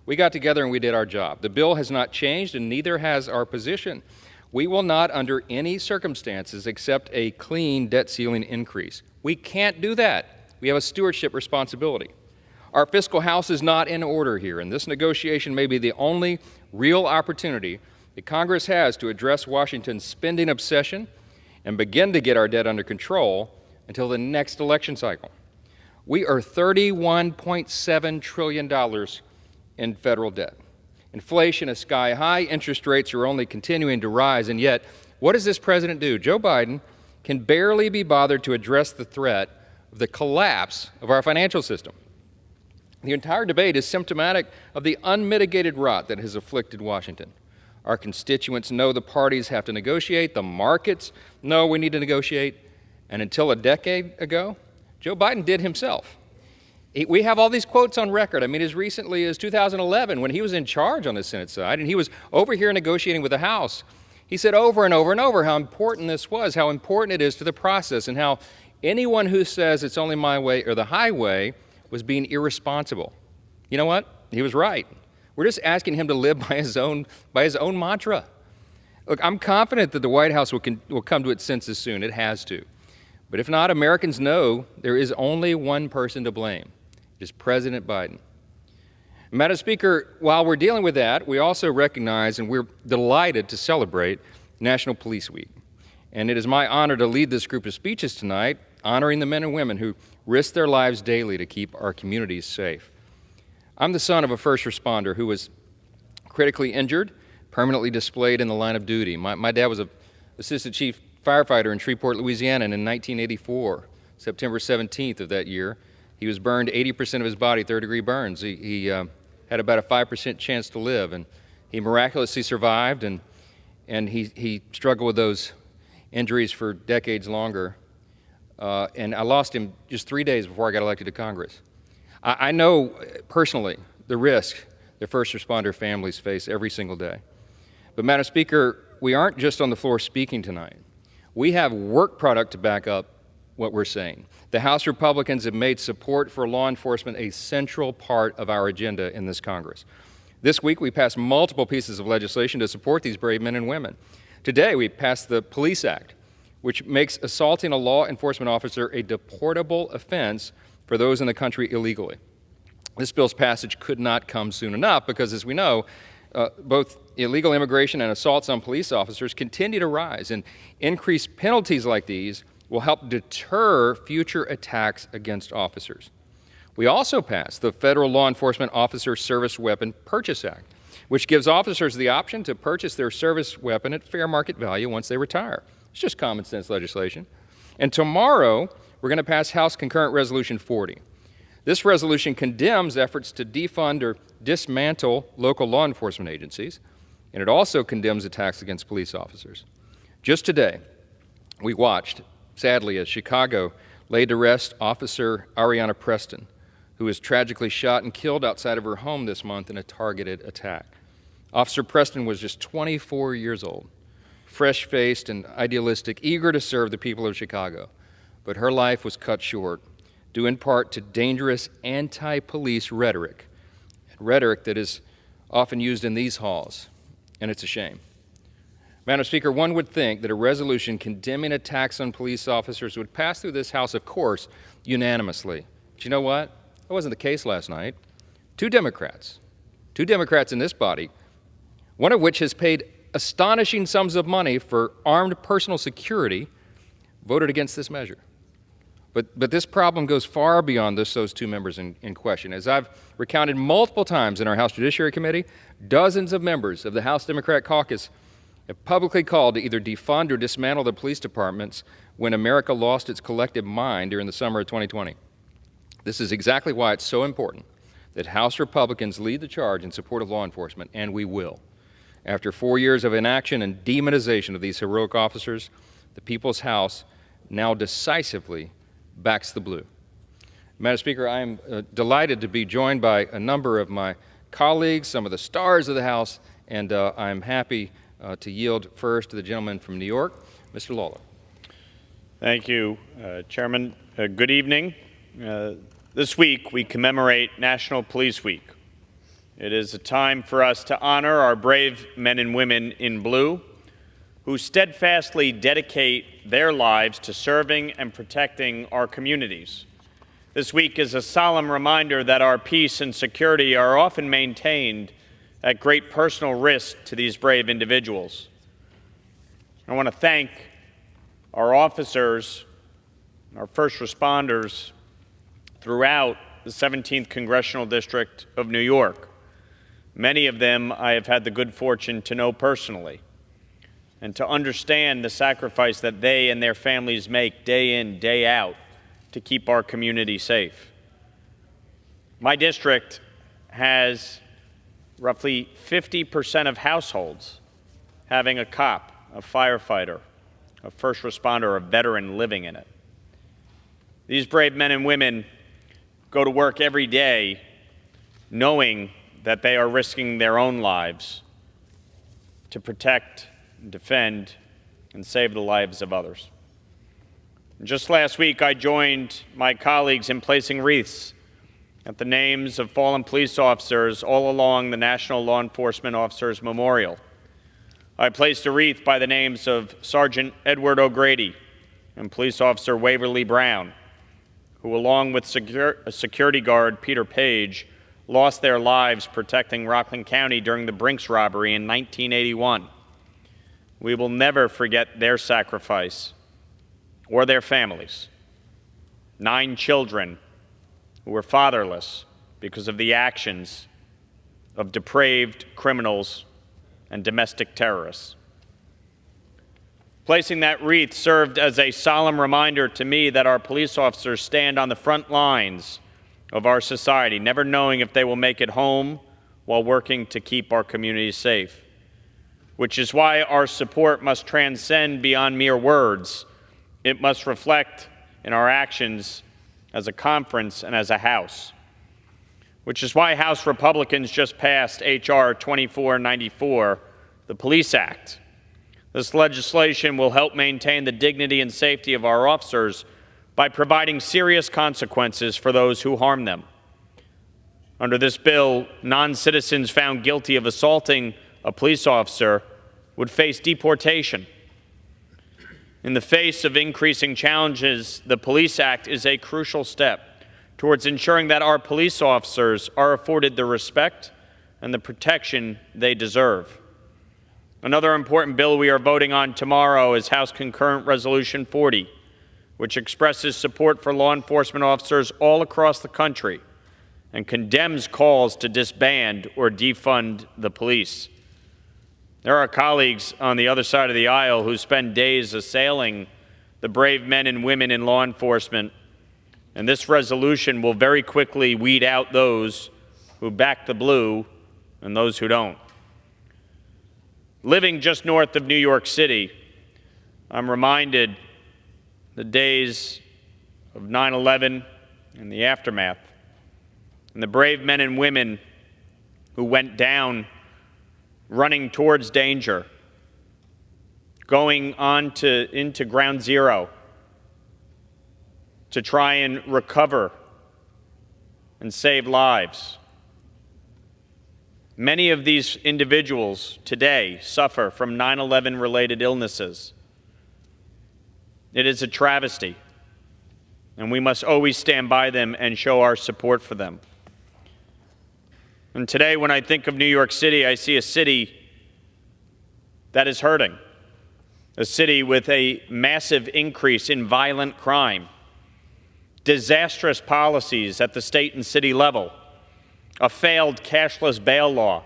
We got together and we did our job. The bill has not changed, and neither has our position. We will not, under any circumstances, accept a clean debt ceiling increase. We can't do that. We have a stewardship responsibility. Our fiscal house is not in order here, and this negotiation may be the only real opportunity that Congress has to address Washington's spending obsession and begin to get our debt under control until the next election cycle. We are $31.7 trillion in federal debt. Inflation is sky high, interest rates are only continuing to rise, and yet, what does this president do? Joe Biden can barely be bothered to address the threat of the collapse of our financial system. The entire debate is symptomatic of the unmitigated rot that has afflicted Washington. Our constituents know the parties have to negotiate, the markets know we need to negotiate, and until a decade ago, Joe Biden did himself. We have all these quotes on record. I mean, as recently as 2011, when he was in charge on the Senate side, and he was over here negotiating with the House, he said over and over and over how important this was, how important it is to the process, and how anyone who says it's only my way or the highway was being irresponsible. You know what? He was right. We're just asking him to live by his own mantra. Look, I'm confident that the White House will come to its senses soon. It has to. But if not, Americans know there is only one person to blame. It is President Biden. Madam Speaker, while we're dealing with that, we also recognize and we're delighted to celebrate National Police Week. And it is my honor to lead this group of speeches tonight, honoring the men and women who risk their lives daily to keep our communities safe. I'm the son of a first responder who was critically injured, permanently displayed in the line of duty. My dad was an assistant chief firefighter in Shreveport, Louisiana, and in 1984, September 17th of that year, he was burned 80% of his body, third-degree burns. He had about a 5% chance to live, and he miraculously survived, and he struggled with those injuries for decades longer. And I lost him just 3 days before I got elected to Congress. I know personally the risk that first responder families face every single day. But, Madam Speaker, we aren't just on the floor speaking tonight. We have work product to back up what we're saying. The House Republicans have made support for law enforcement a central part of our agenda in this Congress. This week, we passed multiple pieces of legislation to support these brave men and women. Today, we passed the Police Act, which makes assaulting a law enforcement officer a deportable offense for those in the country illegally. This bill's passage could not come soon enough because, as we know, both illegal immigration and assaults on police officers continue to rise, and increased penalties like these will help deter future attacks against officers. We also passed the Federal Law Enforcement Officer Service Weapon Purchase Act, which gives officers the option to purchase their service weapon at fair market value once they retire. It's just common sense legislation. And tomorrow, we're going to pass House Concurrent Resolution 40. This resolution condemns efforts to defund or dismantle local law enforcement agencies, and it also condemns attacks against police officers. Just today, we watched, sadly, as Chicago laid to rest Officer Ariana Preston, who was tragically shot and killed outside of her home this month in a targeted attack. Officer Preston was just 24 years old, fresh-faced and idealistic, eager to serve the people of Chicago. But her life was cut short, due in part to dangerous anti-police rhetoric that is often used in these halls, and it's a shame. Madam Speaker, one would think that a resolution condemning attacks on police officers would pass through this House, of course, unanimously. But you know what? That wasn't the case last night. Two Democrats in this body, one of which has paid astonishing sums of money for armed personal security, voted against this measure. But this problem goes far beyond those two members in question. As I've recounted multiple times in our House Judiciary Committee, dozens of members of the House Democrat Caucus have publicly called to either defund or dismantle the police departments when America lost its collective mind during the summer of 2020. This is exactly why it's so important that House Republicans lead the charge in support of law enforcement, and we will. After 4 years of inaction and demonization of these heroic officers, the People's House now decisively backs the blue. Madam Speaker, I am delighted to be joined by a number of my colleagues, some of the stars of the House, and I'm happy to yield first to the gentleman from New York, Mr. Lawler. Thank you, Chairman. Good evening. This week we commemorate National Police Week. It is a time for us to honor our brave men and women in blue who steadfastly dedicate their lives to serving and protecting our communities. This week is a solemn reminder that our peace and security are often maintained at great personal risk to these brave individuals. I want to thank our officers, our first responders throughout the 17th Congressional District of New York. Many of them I have had the good fortune to know personally, and to understand the sacrifice that they and their families make day in, day out to keep our community safe. My district has roughly 50% of households having a cop, a firefighter, a first responder, a veteran living in it. These brave men and women go to work every day knowing that they are risking their own lives to protect, defend, and save the lives of others. Just last week, I joined my colleagues in placing wreaths at the names of fallen police officers all along the National Law Enforcement Officers Memorial. I placed a wreath by the names of Sergeant Edward O'Grady and Police Officer Waverly Brown, who, along with security guard Peter Page, lost their lives protecting Rockland County during the Brinks robbery in 1981. We will never forget their sacrifice or their families. 9 children who were fatherless because of the actions of depraved criminals and domestic terrorists. Placing that wreath served as a solemn reminder to me that our police officers stand on the front lines of our society, never knowing if they will make it home while working to keep our communities safe, which is why our support must transcend beyond mere words. It must reflect in our actions as a conference and as a House, which is why House Republicans just passed H.R. 2494, the Police Act. This legislation will help maintain the dignity and safety of our officers by providing serious consequences for those who harm them. Under this bill, non-citizens found guilty of assaulting a police officer would face deportation. In the face of increasing challenges, the Police Act is a crucial step towards ensuring that our police officers are afforded the respect and the protection they deserve. Another important bill we are voting on tomorrow is House Concurrent Resolution 40, which expresses support for law enforcement officers all across the country and condemns calls to disband or defund the police. There are colleagues on the other side of the aisle who spend days assailing the brave men and women in law enforcement, and this resolution will very quickly weed out those who back the blue and those who don't. Living just north of New York City, I'm reminded the days of 9/11 and the aftermath, and the brave men and women who went down running towards danger, going on into ground zero to try and recover and save lives. Many of these individuals today suffer from 9/11 related illnesses. It is a travesty, and we must always stand by them and show our support for them. And today, when I think of New York City, I see a city that is hurting, a city with a massive increase in violent crime, disastrous policies at the state and city level, a failed cashless bail law,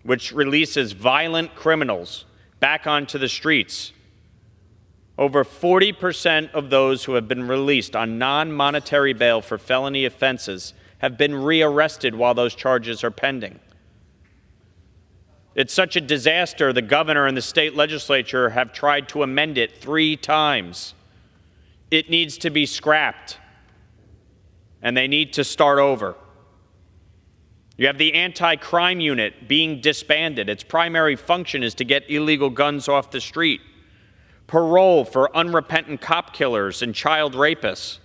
which releases violent criminals back onto the streets. Over 40% of those who have been released on non-monetary bail for felony offenses have been rearrested while those charges are pending. It's such a disaster, the governor and the state legislature have tried to amend it 3 times. It needs to be scrapped, and they need to start over. You have the anti-crime unit being disbanded. Its primary function is to get illegal guns off the street. Parole for unrepentant cop killers and child rapists.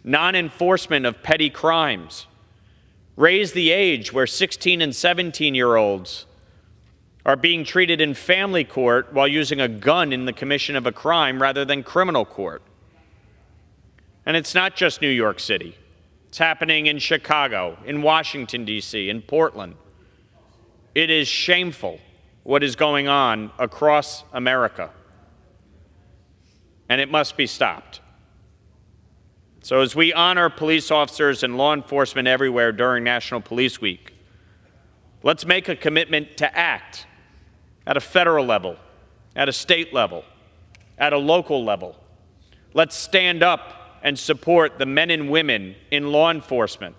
Non-enforcement of petty crimes. Raise the age where 16 and 17-year-olds are being treated in family court while using a gun in the commission of a crime rather than criminal court. And it's not just New York City. It's happening in Chicago, in Washington, D.C., in Portland. It is shameful what is going on across America, and it must be stopped. So as we honor police officers and law enforcement everywhere during National Police Week, let's make a commitment to act at a federal level, at a state level, at a local level. Let's stand up and support the men and women in law enforcement.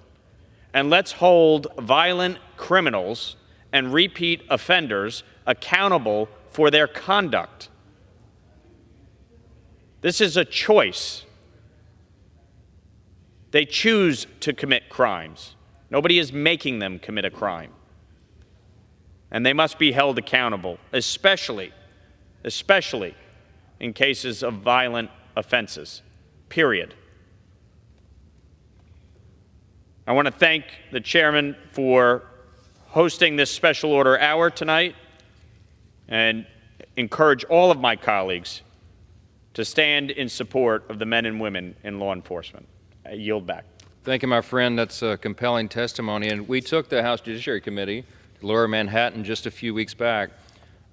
And let's hold violent criminals and repeat offenders accountable for their conduct. This is a choice. They choose to commit crimes. Nobody is making them commit a crime. And they must be held accountable, especially in cases of violent offenses, period. I want to thank the chairman for hosting this special order hour tonight and encourage all of my colleagues to stand in support of the men and women in law enforcement. I yield back. Thank you, my friend. That's a compelling testimony. And we took the House Judiciary Committee to Lower Manhattan just a few weeks back,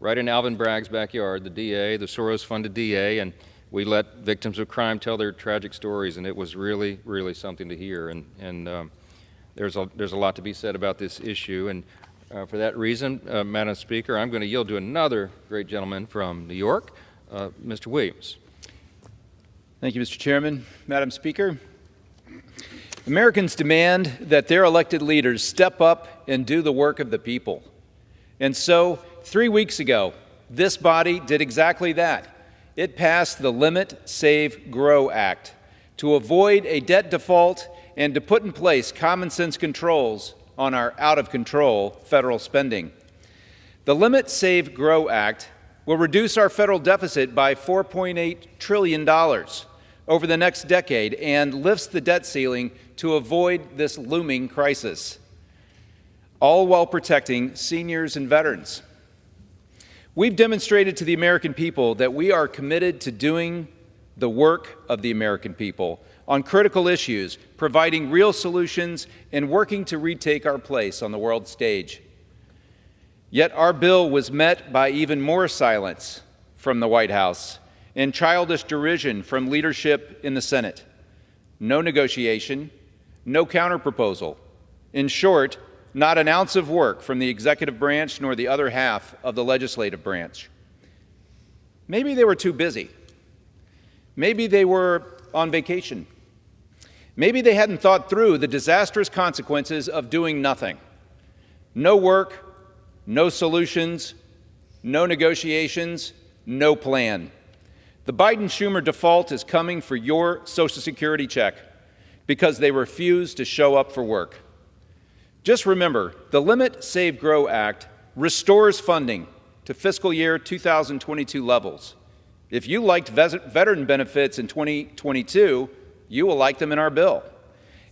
right in Alvin Bragg's backyard, the DA, the Soros-funded DA, and we let victims of crime tell their tragic stories, and it was really, really something to hear. And there's a lot to be said about this issue. And for that reason, Madam Speaker, I'm going to yield to another great gentleman from New York, Mr. Williams. Thank you, Mr. Chairman. Madam Speaker, Americans demand that their elected leaders step up and do the work of the people. And so, 3 weeks ago, this body did exactly that. It passed the Limit, Save, Grow Act to avoid a debt default and to put in place common sense controls on our out-of-control federal spending. The Limit, Save, Grow Act will reduce our federal deficit by $4.8 trillion over the next decade and lifts the debt ceiling to avoid this looming crisis, all while protecting seniors and veterans. We've demonstrated to the American people that we are committed to doing the work of the American people on critical issues, providing real solutions, and working to retake our place on the world stage. Yet our bill was met by even more silence from the White House and childish derision from leadership in the Senate. No negotiation, no counterproposal. In short, not an ounce of work from the executive branch nor the other half of the legislative branch. Maybe they were too busy. Maybe they were on vacation. Maybe they hadn't thought through the disastrous consequences of doing nothing. No work, no solutions, no negotiations, no plan. The Biden-Schumer default is coming for your Social Security check because they refuse to show up for work. Just remember, the Limit, Save, Grow Act restores funding to fiscal year 2022 levels. If you liked veteran benefits in 2022, you will like them in our bill.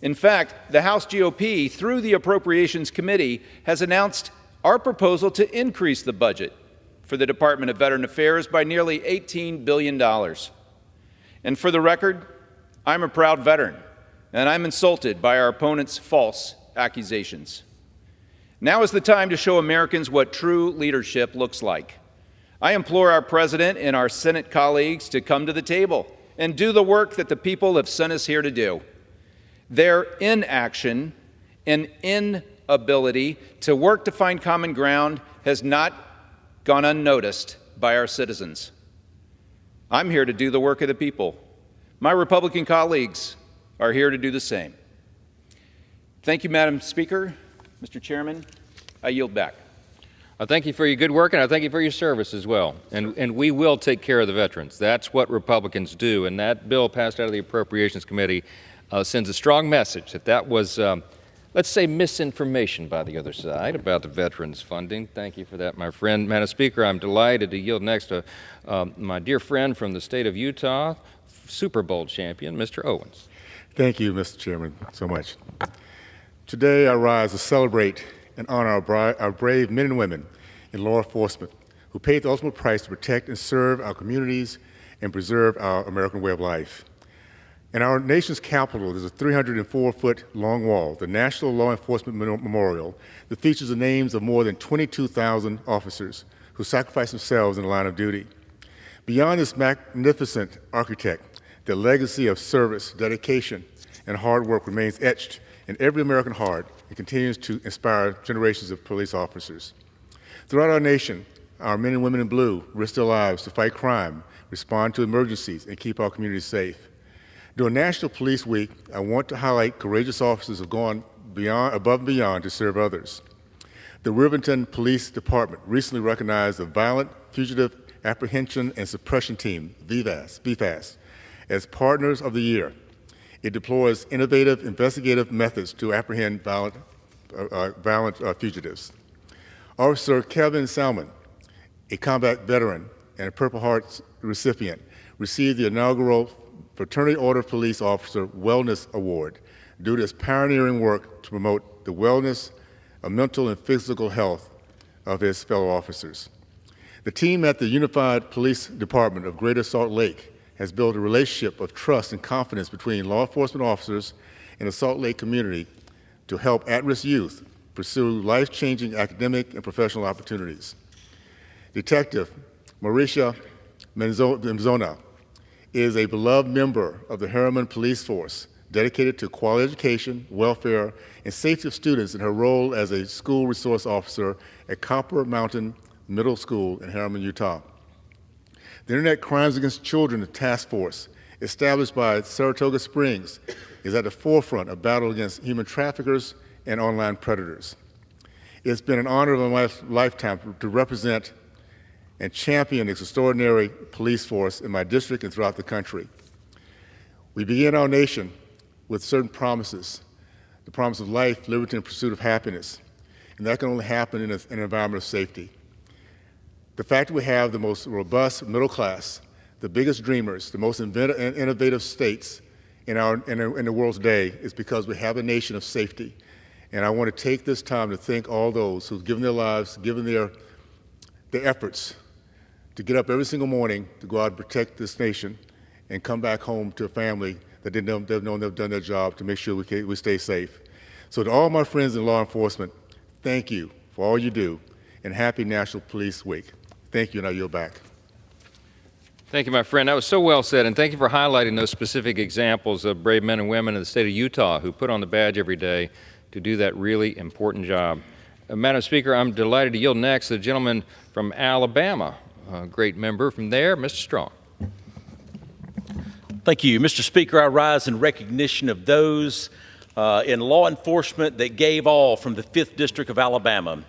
In fact, the House GOP, through the Appropriations Committee, has announced our proposal to increase the budget for the Department of Veteran Affairs by nearly $18 billion. And for the record, I'm a proud veteran, and I'm insulted by our opponents' false accusations. Now is the time to show Americans what true leadership looks like. I implore our President and our Senate colleagues to come to the table and do the work that the people have sent us here to do. Their inaction and inability to work to find common ground has not gone unnoticed by our citizens. I'm here to do the work of the people. My Republican colleagues are here to do the same. Thank you, Madam Speaker. Mr. Chairman, I yield back. I thank you for your good work, and I thank you for your service as well. And we will take care of the veterans. That's what Republicans do. And that bill passed out of the Appropriations Committee sends a strong message that was, let's say, misinformation by the other side about the veterans funding. Thank you for that, my friend. Madam Speaker, I'm delighted to yield next to my dear friend from the state of Utah, Super Bowl champion, Mr. Owens. Thank you, Mr. Chairman, so much. Today, I rise to celebrate and honor our brave men and women in law enforcement who paid the ultimate price to protect and serve our communities and preserve our American way of life. In our nation's capital, there's a 304-foot-long wall, the National Law Enforcement Memorial, that features the names of more than 22,000 officers who sacrificed themselves in the line of duty. Beyond this magnificent architect, the legacy of service, dedication, and hard work remains etched in every American heart and continues to inspire generations of police officers. Throughout our nation, our men and women in blue risk their lives to fight crime, respond to emergencies, and keep our communities safe. During National Police Week, I want to highlight courageous officers who have gone above and beyond to serve others. The Rivington Police Department recently recognized the Violent Fugitive Apprehension and Suppression Team, VFAS, as Partners of the Year. It deploys innovative investigative methods to apprehend violent fugitives. Officer Kevin Salmon, a combat veteran and a Purple Heart recipient, received the inaugural Fraternity Order Police Officer Wellness Award due to his pioneering work to promote the wellness of mental and physical health of his fellow officers. The team at the Unified Police Department of Greater Salt Lake has built a relationship of trust and confidence between law enforcement officers and the Salt Lake community to help at-risk youth pursue life-changing academic and professional opportunities. Detective Mauricia Menzona is a beloved member of the Harriman Police Force, dedicated to quality education, welfare, and safety of students in her role as a school resource officer at Copper Mountain Middle School in Harriman, Utah. The Internet Crimes Against Children Task Force, established by Saratoga Springs, is at the forefront of battle against human traffickers and online predators. It's been an honor of my lifetime to represent and champion this extraordinary police force in my district and throughout the country. We begin our nation with certain promises, the promise of life, liberty, and pursuit of happiness, and that can only happen in an environment of safety. The fact that we have the most robust middle class, the biggest dreamers, the most innovative states in the world today is because we have a nation of safety. And I want to take this time to thank all those who've given their lives, given their efforts to get up every single morning to go out and protect this nation and come back home to a family that they've known they've done their job to make sure we stay safe. So to all my friends in law enforcement, thank you for all you do, and happy National Police Week. Thank you, and I yield back. Thank you, my friend. That was so well said, and thank you for highlighting those specific examples of brave men and women in the state of Utah who put on the badge every day to do that really important job. Madam Speaker, I'm delighted to yield next to the gentleman from Alabama, a great member from there, Mr. Strong. Thank you. Mr. Speaker, I rise in recognition of those in law enforcement that gave all from the 5th District of Alabama.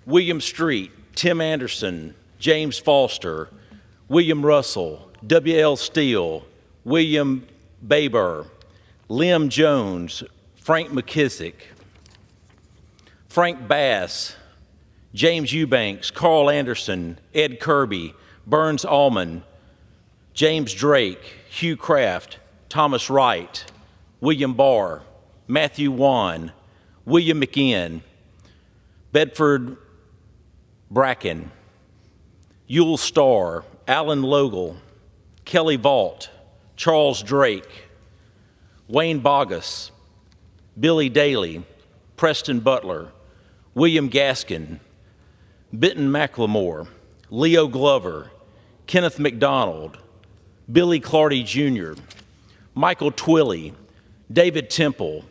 William Street, Tim Anderson, James Foster, William Russell, W.L. Steele, William Baber, Lim Jones, Frank McKissick, Frank Bass, James Eubanks, Carl Anderson, Ed Kirby, Burns Allman, James Drake, Hugh Kraft, Thomas Wright, William Barr, Matthew Wan, William McInn, Bedford Bracken, Yule Starr, Alan Logal, Kelly Vault, Charles Drake, Wayne Bogus, Billy Daly, Preston Butler, William Gaskin, Benton McLemore, Leo Glover, Kenneth McDonald, Billy Clardy Jr., Michael Twilley, David Temple,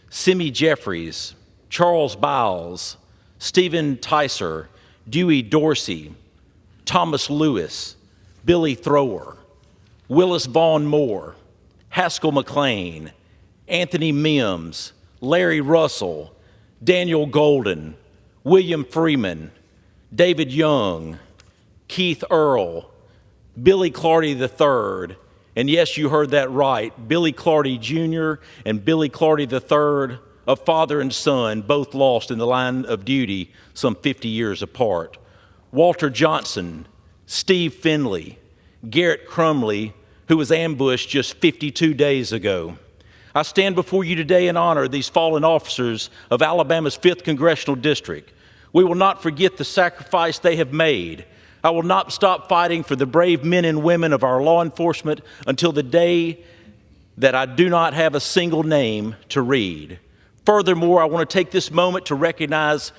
Simi Jeffries, Charles Biles, Stephen Tyser, Dewey Dorsey, Thomas Lewis, Billy Thrower, Willis Vaughn Moore, Haskell McLean, Anthony Mims, Larry Russell, Daniel Golden, William Freeman, David Young, Keith Earl, Billy Clardy III, and yes, you heard that right, Billy Clardy Jr. and Billy Clardy III, a father and son, both lost in the line of duty some 50 years apart. Walter Johnson, Steve Finley, Garrett Crumley, who was ambushed just 52 days ago. I stand before you today in honor of these fallen officers of Alabama's 5th Congressional District. We will not forget the sacrifice they have made. I will not stop fighting for the brave men and women of our law enforcement until the day that I do not have a single name to read. Furthermore, I want to take this moment to recognize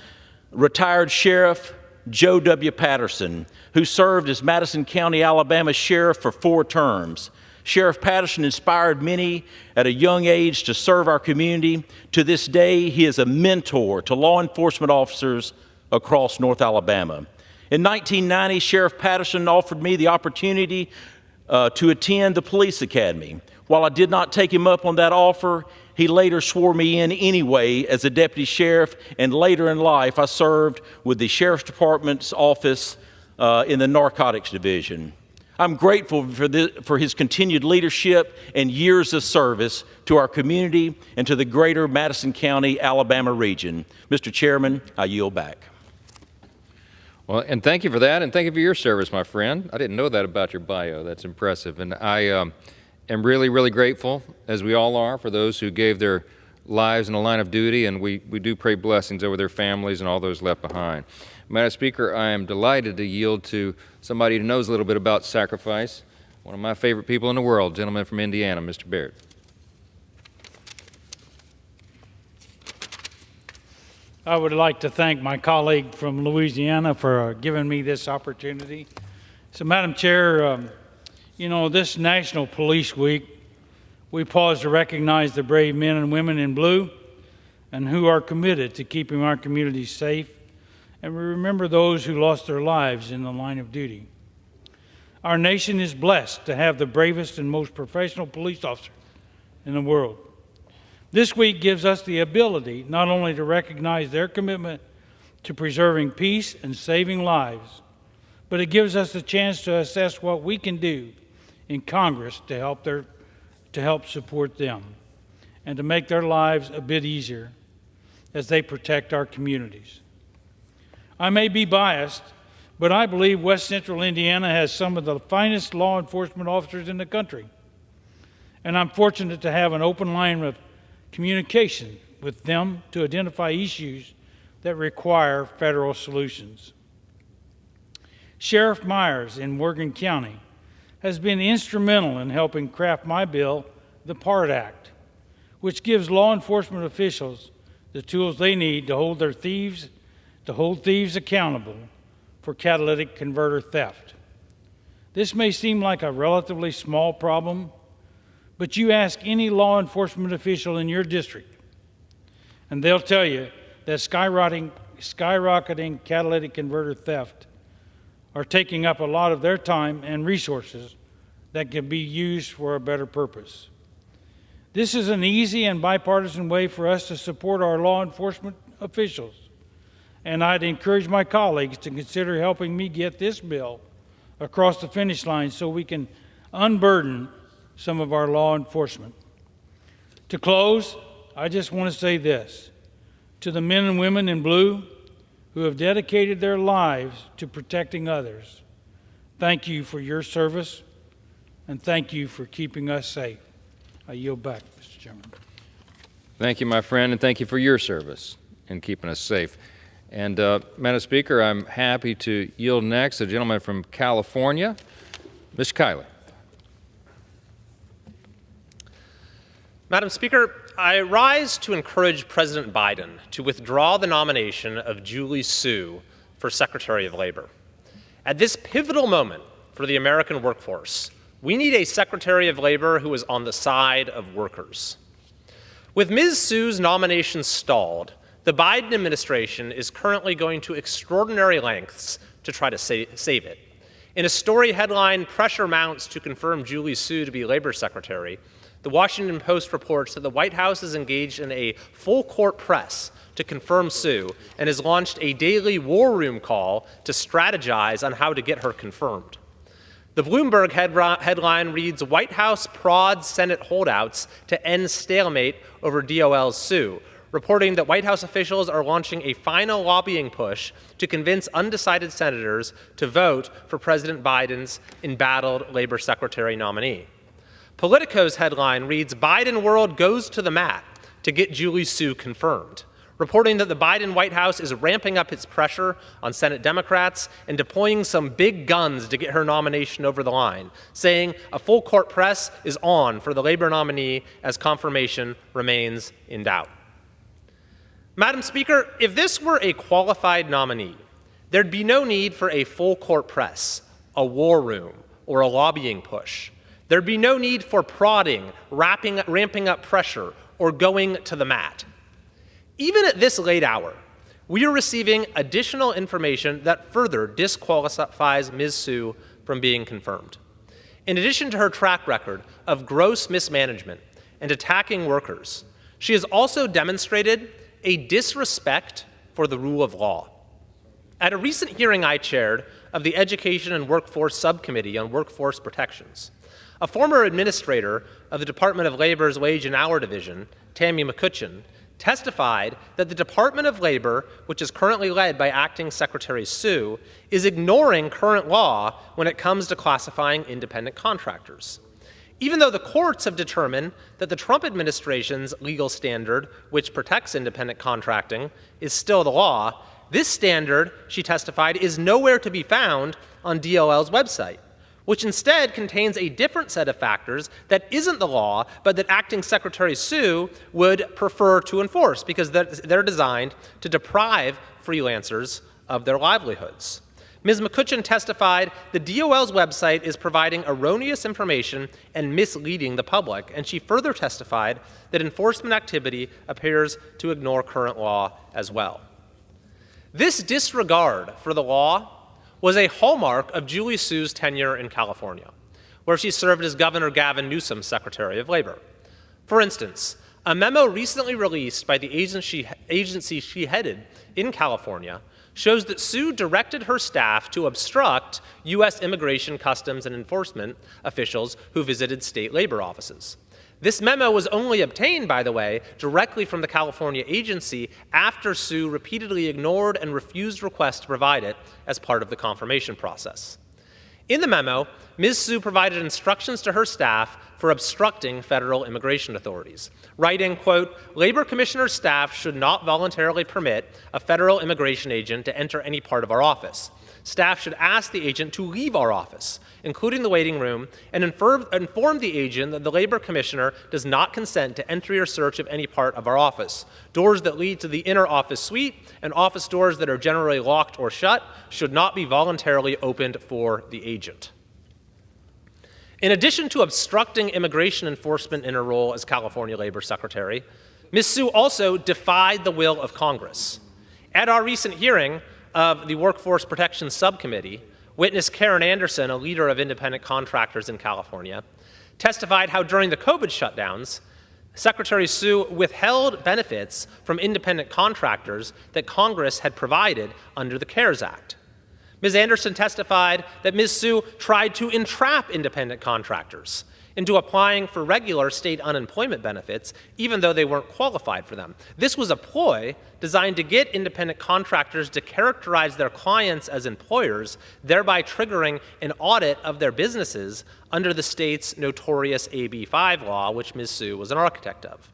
retired Sheriff Joe W. Patterson, who served as Madison County, Alabama Sheriff for 4 terms. Sheriff Patterson inspired many at a young age to serve our community. To this day, he is a mentor to law enforcement officers across North Alabama. In 1990, Sheriff Patterson offered me the opportunity to attend the police academy. While I did not take him up on that offer, he later swore me in anyway as a deputy sheriff, and later in life I served with the Sheriff's Department's office in the Narcotics Division. I'm grateful for his continued leadership and years of service to our community and to the greater Madison County, Alabama region. Mr. Chairman, I yield back. Well, and thank you for that, and thank you for your service, my friend. I didn't know that about your bio. That's impressive. And I am really, really grateful, as we all are, for those who gave their lives in the line of duty, and we do pray blessings over their families and all those left behind. Madam Speaker, I am delighted to yield to somebody who knows a little bit about sacrifice, one of my favorite people in the world, gentleman from Indiana, Mr. Baird. I would like to thank my colleague from Louisiana for giving me this opportunity. So, Madam Chair, you know, this National Police Week, we pause to recognize the brave men and women in blue and who are committed to keeping our communities safe, and we remember those who lost their lives in the line of duty. Our nation is blessed to have the bravest and most professional police officers in the world. This week gives us the ability not only to recognize their commitment to preserving peace and saving lives, but it gives us the chance to assess what we can do in Congress to help support them and to make their lives a bit easier as they protect our communities. I may be biased, but I believe West Central Indiana has some of the finest law enforcement officers in the country, and I'm fortunate to have an open line of communication with them to identify issues that require federal solutions. Sheriff Myers in Morgan County has been instrumental in helping craft my bill, the PART Act, which gives law enforcement officials the tools they need to hold thieves accountable for catalytic converter theft. This may seem like a relatively small problem, but you ask any law enforcement official in your district, and they'll tell you that skyrocketing catalytic converter theft are taking up a lot of their time and resources that can be used for a better purpose. This is an easy and bipartisan way for us to support our law enforcement officials, and I'd encourage my colleagues to consider helping me get this bill across the finish line so we can unburden some of our law enforcement. To close, I just want to say this. To the men and women in blue who have dedicated their lives to protecting others, thank you for your service, and thank you for keeping us safe. I yield back, Mr. Chairman. Thank you, my friend, and thank you for your service in keeping us safe. And, Madam Speaker, I'm happy to yield next to the gentleman from California, Mr. Kiley. Madam Speaker, I rise to encourage President Biden to withdraw the nomination of Julie Su for Secretary of Labor. At this pivotal moment for the American workforce, we need a Secretary of Labor who is on the side of workers. With Ms. Sue's nomination stalled, the Biden administration is currently going to extraordinary lengths to try to save it. In a story headline, "Pressure Mounts to Confirm Julie Su to be Labor Secretary," the Washington Post reports that the White House is engaged in a full-court press to confirm Su and has launched a daily war room call to strategize on how to get her confirmed. The Bloomberg headline reads, "White House prods Senate holdouts to end stalemate over DOL's Su," reporting that White House officials are launching a final lobbying push to convince undecided senators to vote for President Biden's embattled Labor Secretary nominee. Politico's headline reads, "Biden world goes to the mat to get Julie Su confirmed," reporting that the Biden White House is ramping up its pressure on Senate Democrats and deploying some big guns to get her nomination over the line, saying a full court press is on for the Labor nominee as confirmation remains in doubt. Madam Speaker, if this were a qualified nominee, there'd be no need for a full court press, a war room, or a lobbying push. There'd be no need for prodding, ramping up pressure, or going to the mat. Even at this late hour, we are receiving additional information that further disqualifies Ms. Su from being confirmed. In addition to her track record of gross mismanagement and attacking workers, she has also demonstrated a disrespect for the rule of law. At a recent hearing I chaired of the Education and Workforce Subcommittee on Workforce Protections, a former administrator of the Department of Labor's Wage and Hour Division, Tammy McCutcheon, testified that the Department of Labor, which is currently led by Acting Secretary Su, is ignoring current law when it comes to classifying independent contractors. Even though the courts have determined that the Trump administration's legal standard, which protects independent contracting, is still the law, this standard, she testified, is nowhere to be found on DOL's website, which instead contains a different set of factors that isn't the law, but that Acting Secretary Su would prefer to enforce because they're designed to deprive freelancers of their livelihoods. Ms. McCutcheon testified the DOL's website is providing erroneous information and misleading the public, and she further testified that enforcement activity appears to ignore current law as well. This disregard for the law was a hallmark of Julie Su's tenure in California, where she served as Governor Gavin Newsom's Secretary of Labor. For instance, a memo recently released by the agency she headed in California shows that Su directed her staff to obstruct U.S. Immigration, Customs, and Enforcement officials who visited state labor offices. This memo was only obtained, by the way, directly from the California agency after Su repeatedly ignored and refused requests to provide it as part of the confirmation process. In the memo, Ms. Su provided instructions to her staff for obstructing federal immigration authorities, writing, quote, "Labor Commissioner staff should not voluntarily permit a federal immigration agent to enter any part of our office. Staff should ask the agent to leave our office, including the waiting room, and inform the agent that the Labor Commissioner does not consent to entry or search of any part of our office. Doors that lead to the inner office suite and office doors that are generally locked or shut should not be voluntarily opened for the agent." In addition to obstructing immigration enforcement in her role as California Labor Secretary, Ms. Su also defied the will of Congress. At our recent hearing of the Workforce Protection Subcommittee, witness Karen Anderson, a leader of independent contractors in California, testified how during the COVID shutdowns, Secretary Su withheld benefits from independent contractors that Congress had provided under the CARES Act. Ms. Anderson testified that Ms. Su tried to entrap independent contractors into applying for regular state unemployment benefits, even though they weren't qualified for them. This was a ploy designed to get independent contractors to characterize their clients as employers, thereby triggering an audit of their businesses under the state's notorious AB 5 law, which Ms. Su was an architect of.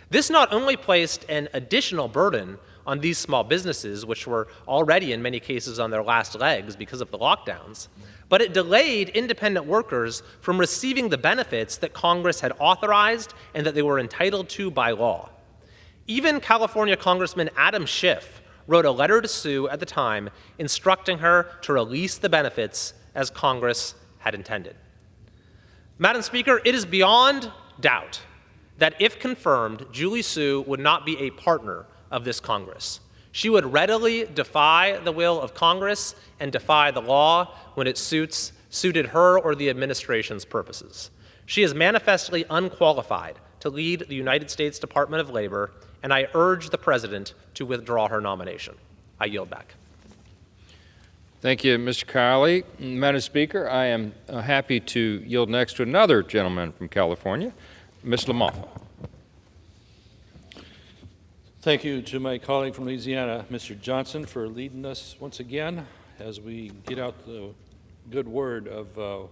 This not only placed an additional burden on these small businesses, which were already in many cases on their last legs because of the lockdowns, but it delayed independent workers from receiving the benefits that Congress had authorized and that they were entitled to by law. Even California Congressman Adam Schiff wrote a letter to Su at the time instructing her to release the benefits as Congress had intended. Madam Speaker, it is beyond doubt that if confirmed, Julie Su would not be a partner of this Congress. She would readily defy the will of Congress and defy the law when it suited her or the administration's purposes. She is manifestly unqualified to lead the United States Department of Labor, and I urge the President to withdraw her nomination. I yield back. Thank you, Mr. Kiley. Madam Speaker, I am happy to yield next to another gentleman from California, Ms. Lamont. Thank you to my colleague from Louisiana, Mr. Johnson, for leading us once again as we get out the good word of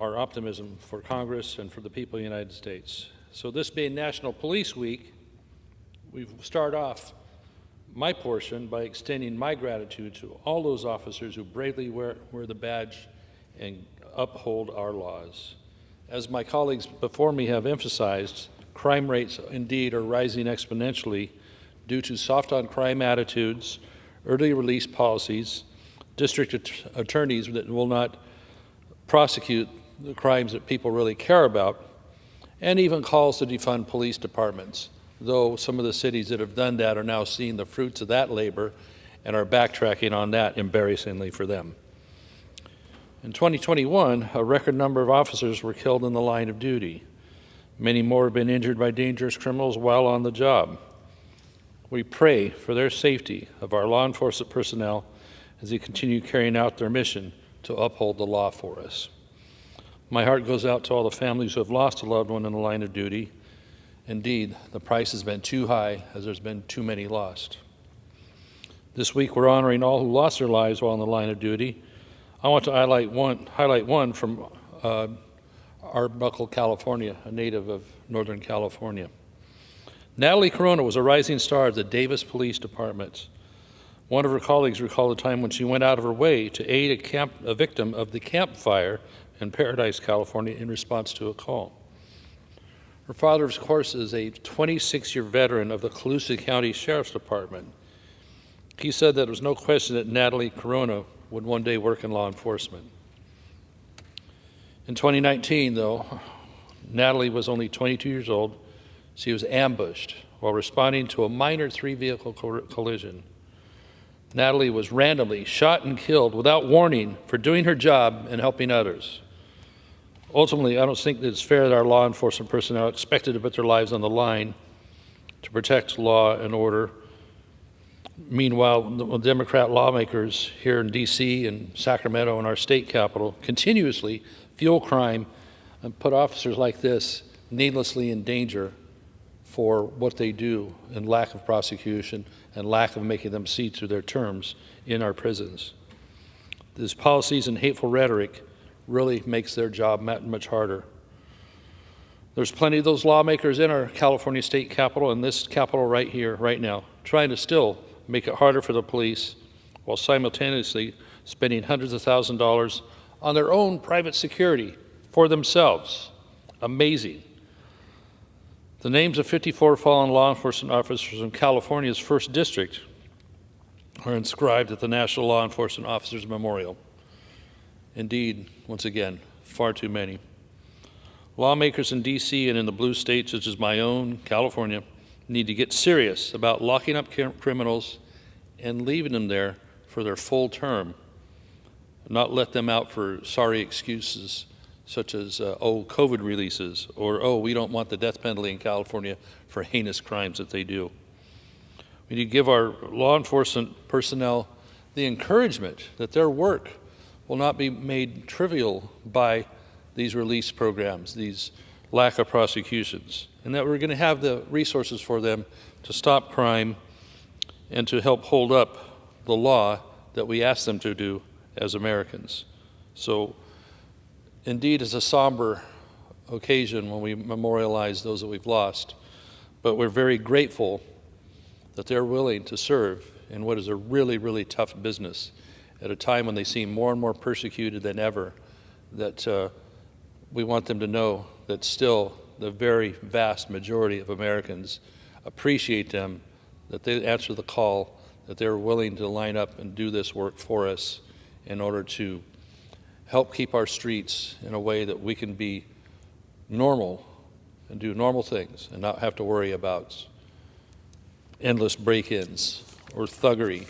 our optimism for Congress and for the people of the United States. So this being National Police Week, we start off my portion by extending my gratitude to all those officers who bravely wear the badge and uphold our laws. As my colleagues before me have emphasized, crime rates indeed are rising exponentially due to soft-on-crime attitudes, early release policies, district attorneys that will not prosecute the crimes that people really care about, and even calls to defund police departments, though some of the cities that have done that are now seeing the fruits of that labor and are backtracking on that embarrassingly for them. In 2021, a record number of officers were killed in the line of duty. Many more have been injured by dangerous criminals while on the job. We pray for their safety of our law enforcement personnel as they continue carrying out their mission to uphold the law for us. My heart goes out to all the families who have lost a loved one in the line of duty. Indeed, the price has been too high as there's been too many lost. This week we're honoring all who lost their lives while in the line of duty. I want to highlight one from Arbuckle, California, a native of Northern California. Natalie Corona was a rising star of the Davis Police Department. One of her colleagues recalled a time when she went out of her way to aid a victim of the Camp Fire in Paradise, California, in response to a call. Her father, of course, is a 26-year veteran of the Colusa County Sheriff's Department. He said that there was no question that Natalie Corona would one day work in law enforcement. In 2019, though, Natalie was only 22 years old. She was ambushed while responding to a minor 3-vehicle collision. Natalie was randomly shot and killed without warning for doing her job and helping others. Ultimately, I don't think that it's fair that our law enforcement personnel are expected to put their lives on the line to protect law and order. Meanwhile, the Democrat lawmakers here in D.C. and Sacramento and our state capital continuously fuel crime and put officers like this needlessly in danger for what they do and lack of prosecution and lack of making them see through their terms in our prisons. These policies and hateful rhetoric really makes their job much harder. There's plenty of those lawmakers in our California state capitol and this capitol right here, right now, trying to still make it harder for the police while simultaneously spending hundreds of thousands of dollars on their own private security for themselves. Amazing. The names of 54 fallen law enforcement officers in California's 1st District are inscribed at the National Law Enforcement Officers Memorial. Indeed, once again, far too many. Lawmakers in D.C. and in the blue states, such as my own, California, need to get serious about locking up criminals and leaving them there for their full term, not let them out for sorry excuses such as, COVID releases, or, we don't want the death penalty in California for heinous crimes that they do. We need to give our law enforcement personnel the encouragement that their work will not be made trivial by these release programs, these lack of prosecutions, and that we're going to have the resources for them to stop crime and to help hold up the law that we ask them to do as Americans. So, indeed, it's a somber occasion when we memorialize those that we've lost, but we're very grateful that they're willing to serve in what is a really, really tough business at a time when they seem more and more persecuted than ever, that we want them to know that still the very vast majority of Americans appreciate them, that they answer the call, that they're willing to line up and do this work for us in order to help keep our streets in a way that we can be normal and do normal things and not have to worry about endless break-ins or thuggery,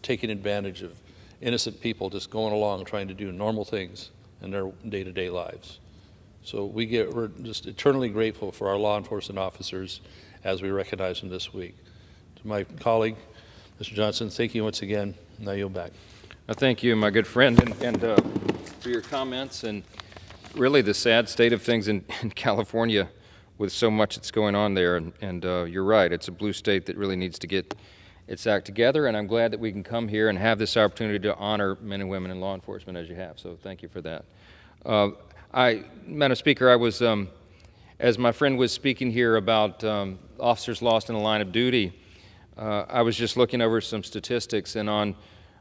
taking advantage of innocent people just going along trying to do normal things in their day-to-day lives. So we're just eternally grateful for our law enforcement officers as we recognize them this week. To my colleague, Mr. Johnson, thank you once again. Now yield back. Thank you, my good friend, and for your comments and really the sad state of things in California with so much that's going on there. And you're right, it's a blue state that really needs to get its act together, and I'm glad that we can come here and have this opportunity to honor men and women in law enforcement as you have. So thank you for that. Madam Speaker, I was, as my friend was speaking here about officers lost in the line of duty, I was just looking over some statistics, and on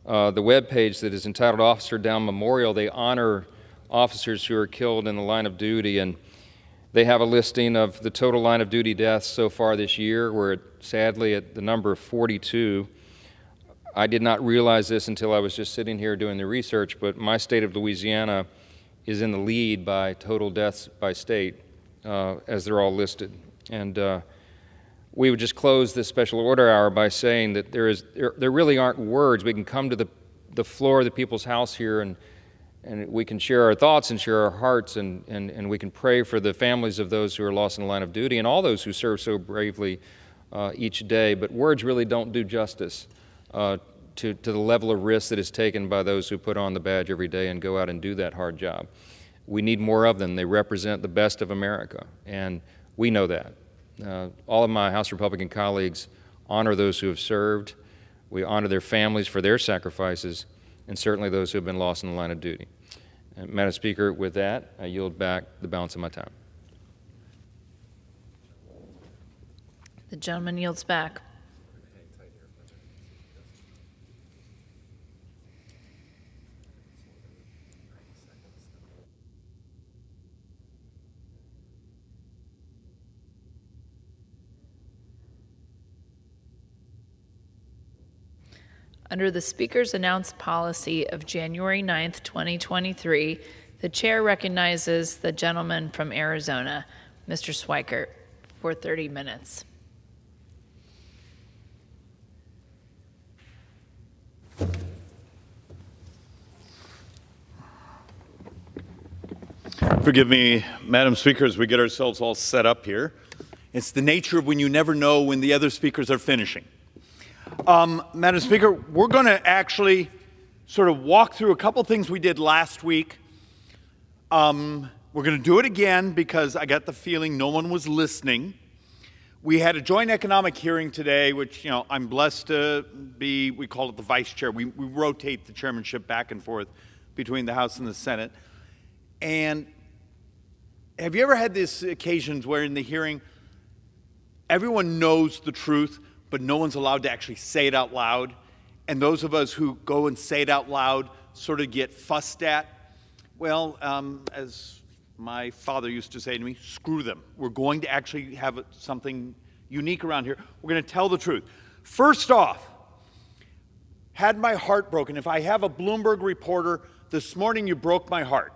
the web page that is entitled Officer Down Memorial, they honor officers who are killed in the line of duty, and they have a listing of the total line of duty deaths so far this year. We're sadly at the number of 42. I did not realize this until I was just sitting here doing the research, but my state of Louisiana is in the lead by total deaths by state, as they're all listed. And we would just close this special order hour by saying that there really aren't words. We can come to the floor of the people's house here and we can share our thoughts and share our hearts and we can pray for the families of those who are lost in the line of duty and all those who serve so bravely each day. But words really don't do justice to the level of risk that is taken by those who put on the badge every day and go out and do that hard job. We need more of them. They represent the best of America, and we know that. All of my House Republican colleagues honor those who have served. We honor their families for their sacrifices, and certainly those who have been lost in the line of duty. Madam Speaker, with that, I yield back the balance of my time. The gentleman yields back. Under the Speaker's announced policy of January 9th, 2023, the Chair recognizes the gentleman from Arizona, Mr. Schweikert, for 30 minutes. Forgive me, Madam Speaker, as we get ourselves all set up here. It's the nature of when you never know when the other speakers are finishing. Madam Speaker, we're going to actually sort of walk through a couple things we did last week. We're going to do it again because I got the feeling no one was listening. We had a joint economic hearing today, which, you know, I'm blessed to be, we call it the vice chair. We rotate the chairmanship back and forth between the House and the Senate. And have you ever had these occasions where in the hearing, everyone knows the truth, but no one's allowed to actually say it out loud? And those of us who go and say it out loud sort of get fussed at? Well, as my father used to say to me, screw them. We're going to actually have something unique around here. We're going to tell the truth. First off, had my heart broken. If I have a Bloomberg reporter, this morning you broke my heart.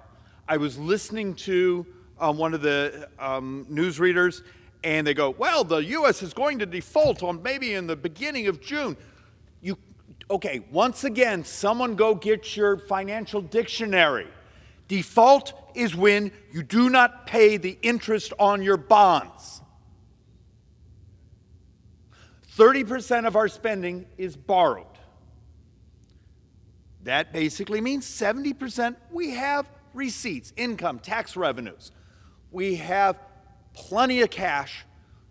I was listening to one of the newsreaders, and they go, well, the U.S. is going to default on maybe in the beginning of June. Okay, once again, someone go get your financial dictionary. Default is when you do not pay the interest on your bonds. 30% of our spending is borrowed. That basically means 70% we have receipts, income, tax revenues. We have plenty of cash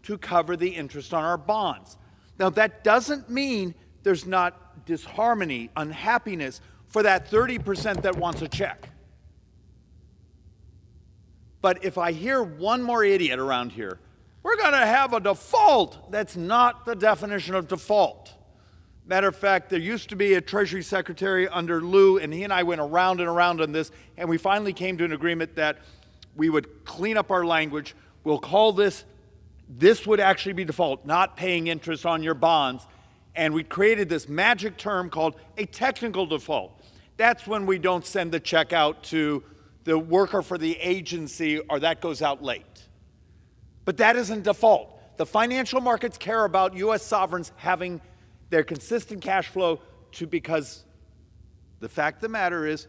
to cover the interest on our bonds. Now, that doesn't mean there's not disharmony, unhappiness for that 30% that wants a check. But if I hear one more idiot around here, we're going to have a default. That's not the definition of default. Matter of fact, there used to be a Treasury Secretary under Lou, and he and I went around and around on this, and we finally came to an agreement that we would clean up our language. We'll call this would actually be default, not paying interest on your bonds. And we created this magic term called a technical default. That's when we don't send the check out to the worker for the agency, or that goes out late. But that isn't default. The financial markets care about U.S. sovereigns having their consistent cash flow because the fact of the matter is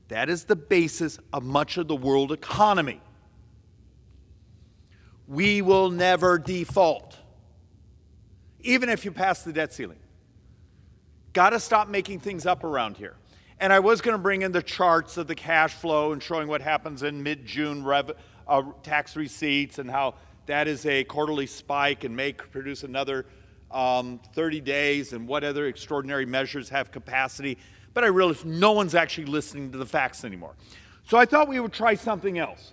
that is the basis of much of the world economy. We will never default, even if you pass the debt ceiling. Got to stop making things up around here. And I was going to bring in the charts of the cash flow and showing what happens in mid-June tax receipts and how that is a quarterly spike and may produce another 30 days and what other extraordinary measures have capacity. But I realized no one's actually listening to the facts anymore. So I thought we would try something else.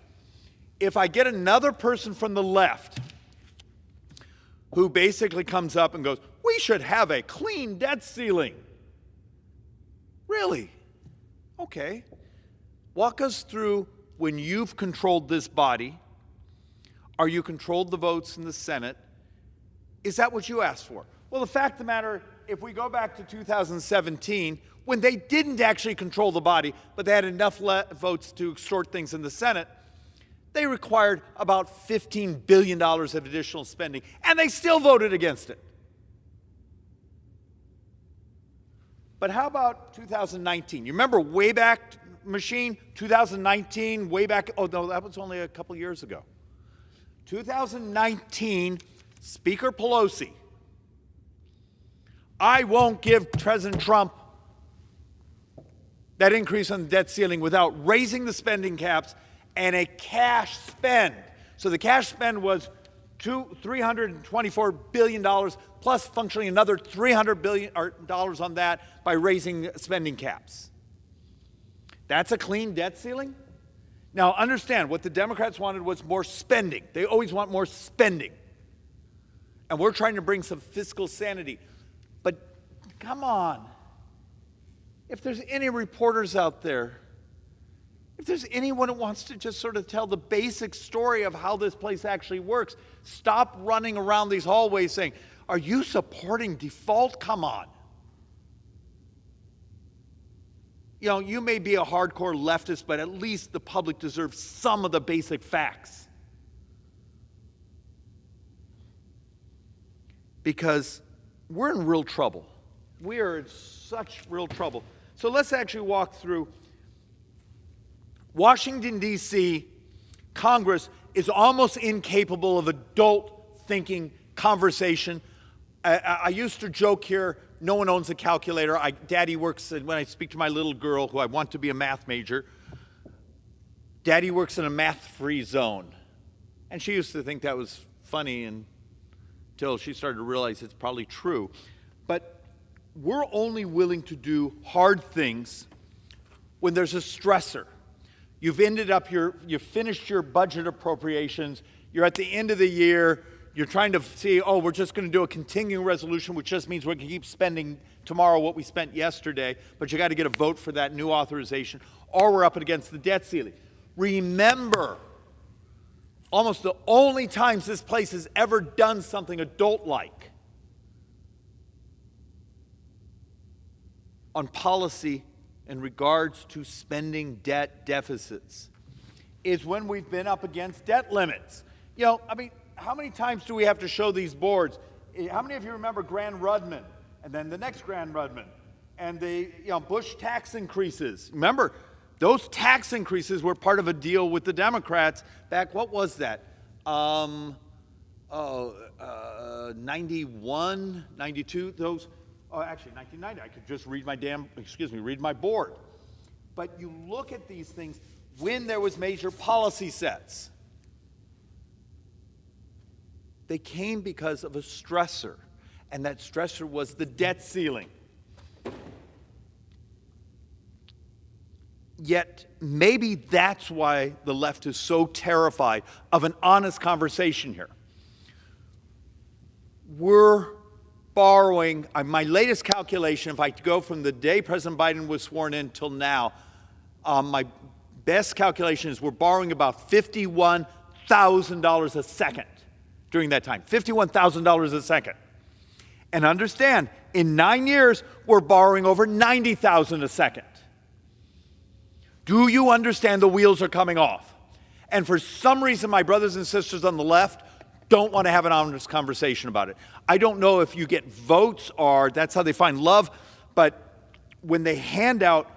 If I get another person from the left who basically comes up and goes, we should have a clean debt ceiling. Really? Okay. Walk us through when you've controlled this body. Are you controlled the votes in the Senate? Is that what you asked for? Well, the fact of the matter, if we go back to 2017, when they didn't actually control the body, but they had enough votes to extort things in the Senate, they required about $15 billion of additional spending, and they still voted against it. But how about 2019? You remember Wayback Machine? 2019, way back, oh no, that was only a couple years ago. 2019, Speaker Pelosi, I won't give President Trump that increase on the debt ceiling without raising the spending caps and a cash spend. So the cash spend was $324 billion plus functionally another $300 billion on that by raising spending caps. That's a clean debt ceiling? Now understand, what the Democrats wanted was more spending. They always want more spending. And we're trying to bring some fiscal sanity. But come on. If there's any reporters out there, if there's anyone who wants to just sort of tell the basic story of how this place actually works, stop running around these hallways saying, are you supporting default? Come on. You know, you may be a hardcore leftist, but at least the public deserves some of the basic facts. Because we're in real trouble. We are in such real trouble. So let's actually walk through. Washington, D.C., Congress is almost incapable of adult thinking conversation. I used to joke here, no one owns a calculator. Daddy works, when I speak to my little girl, who I want to be a math major, Daddy works in a math-free zone. And she used to think that was funny until she started to realize it's probably true. But we're only willing to do hard things when there's a stressor. You've finished your budget appropriations, you're at the end of the year, you're trying to see, oh, we're just going to do a continuing resolution, which just means we're going to keep spending tomorrow what we spent yesterday, but you got to get a vote for that new authorization, or we're up against the debt ceiling. Remember, almost the only times this place has ever done something adult-like on policy in regards to spending debt deficits is when we've been up against debt limits. You know, I mean, how many times do we have to show these boards? How many of you remember Grand Rudman and then the next Grand Rudman and the Bush tax increases? Remember, those tax increases were part of a deal with the Democrats back, what was that? 91, 92, those. Oh, actually, 1990, I could just read my board. But you look at these things when there was major policy sets. They came because of a stressor, and that stressor was the debt ceiling. Yet, maybe that's why the left is so terrified of an honest conversation here. We're borrowing, my latest calculation, if I go from the day President Biden was sworn in till now, my best calculation is we're borrowing about $51,000 a second during that time. $51,000 a second. And understand, in 9 years, we're borrowing over $90,000 a second. Do you understand the wheels are coming off? And for some reason, my brothers and sisters on the left don't want to have an honest conversation about it. I don't know if you get votes or that's how they find love, but when they hand out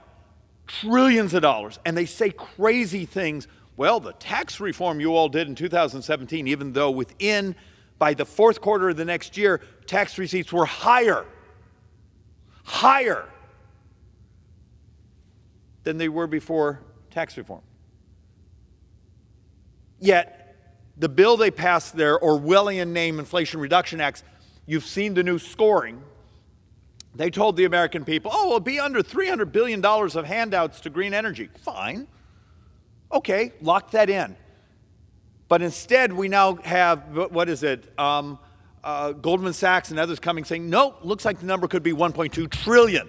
trillions of dollars and they say crazy things, well, the tax reform you all did in 2017, even though by the fourth quarter of the next year, tax receipts were higher than they were before tax reform. Yet, the bill they passed there, Orwellian name Inflation Reduction Act, you've seen the new scoring. They told the American people, oh, it'll be under $300 billion of handouts to green energy. Fine. Okay, lock that in. But instead, we now have, what is it, Goldman Sachs and others coming saying, nope, looks like the number could be 1.2 trillion.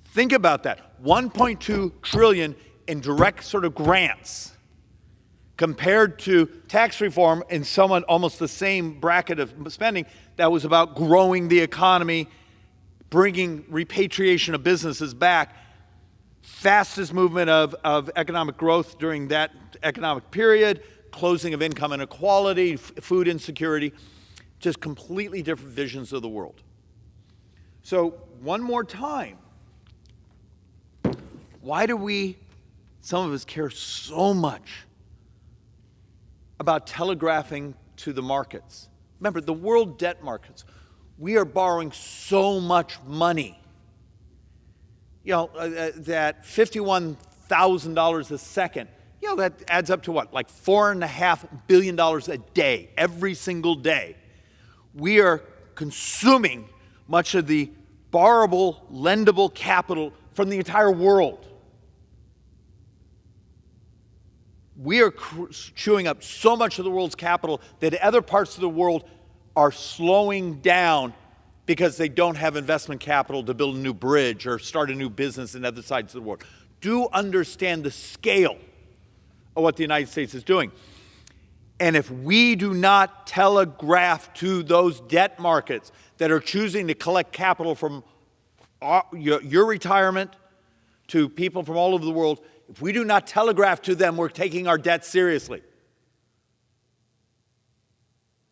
Think about that, 1.2 trillion in direct sort of grants compared to tax reform in somewhat almost the same bracket of spending that was about growing the economy, bringing repatriation of businesses back, fastest movement of economic growth during that economic period, closing of income inequality, food insecurity, just completely different visions of the world. So one more time, why do some of us care so much about telegraphing to the markets? Remember, the world debt markets, we are borrowing so much money. You know, that $51,000 a second, you know, that adds up to what? Like $4.5 billion a day, every single day. We are consuming much of the borrowable, lendable capital from the entire world. We are chewing up so much of the world's capital that other parts of the world are slowing down because they don't have investment capital to build a new bridge or start a new business in other sides of the world. Do understand the scale of what the United States is doing. And if we do not telegraph to those debt markets that are choosing to collect capital from your retirement to people from all over the world, if we do not telegraph to them we're taking our debt seriously,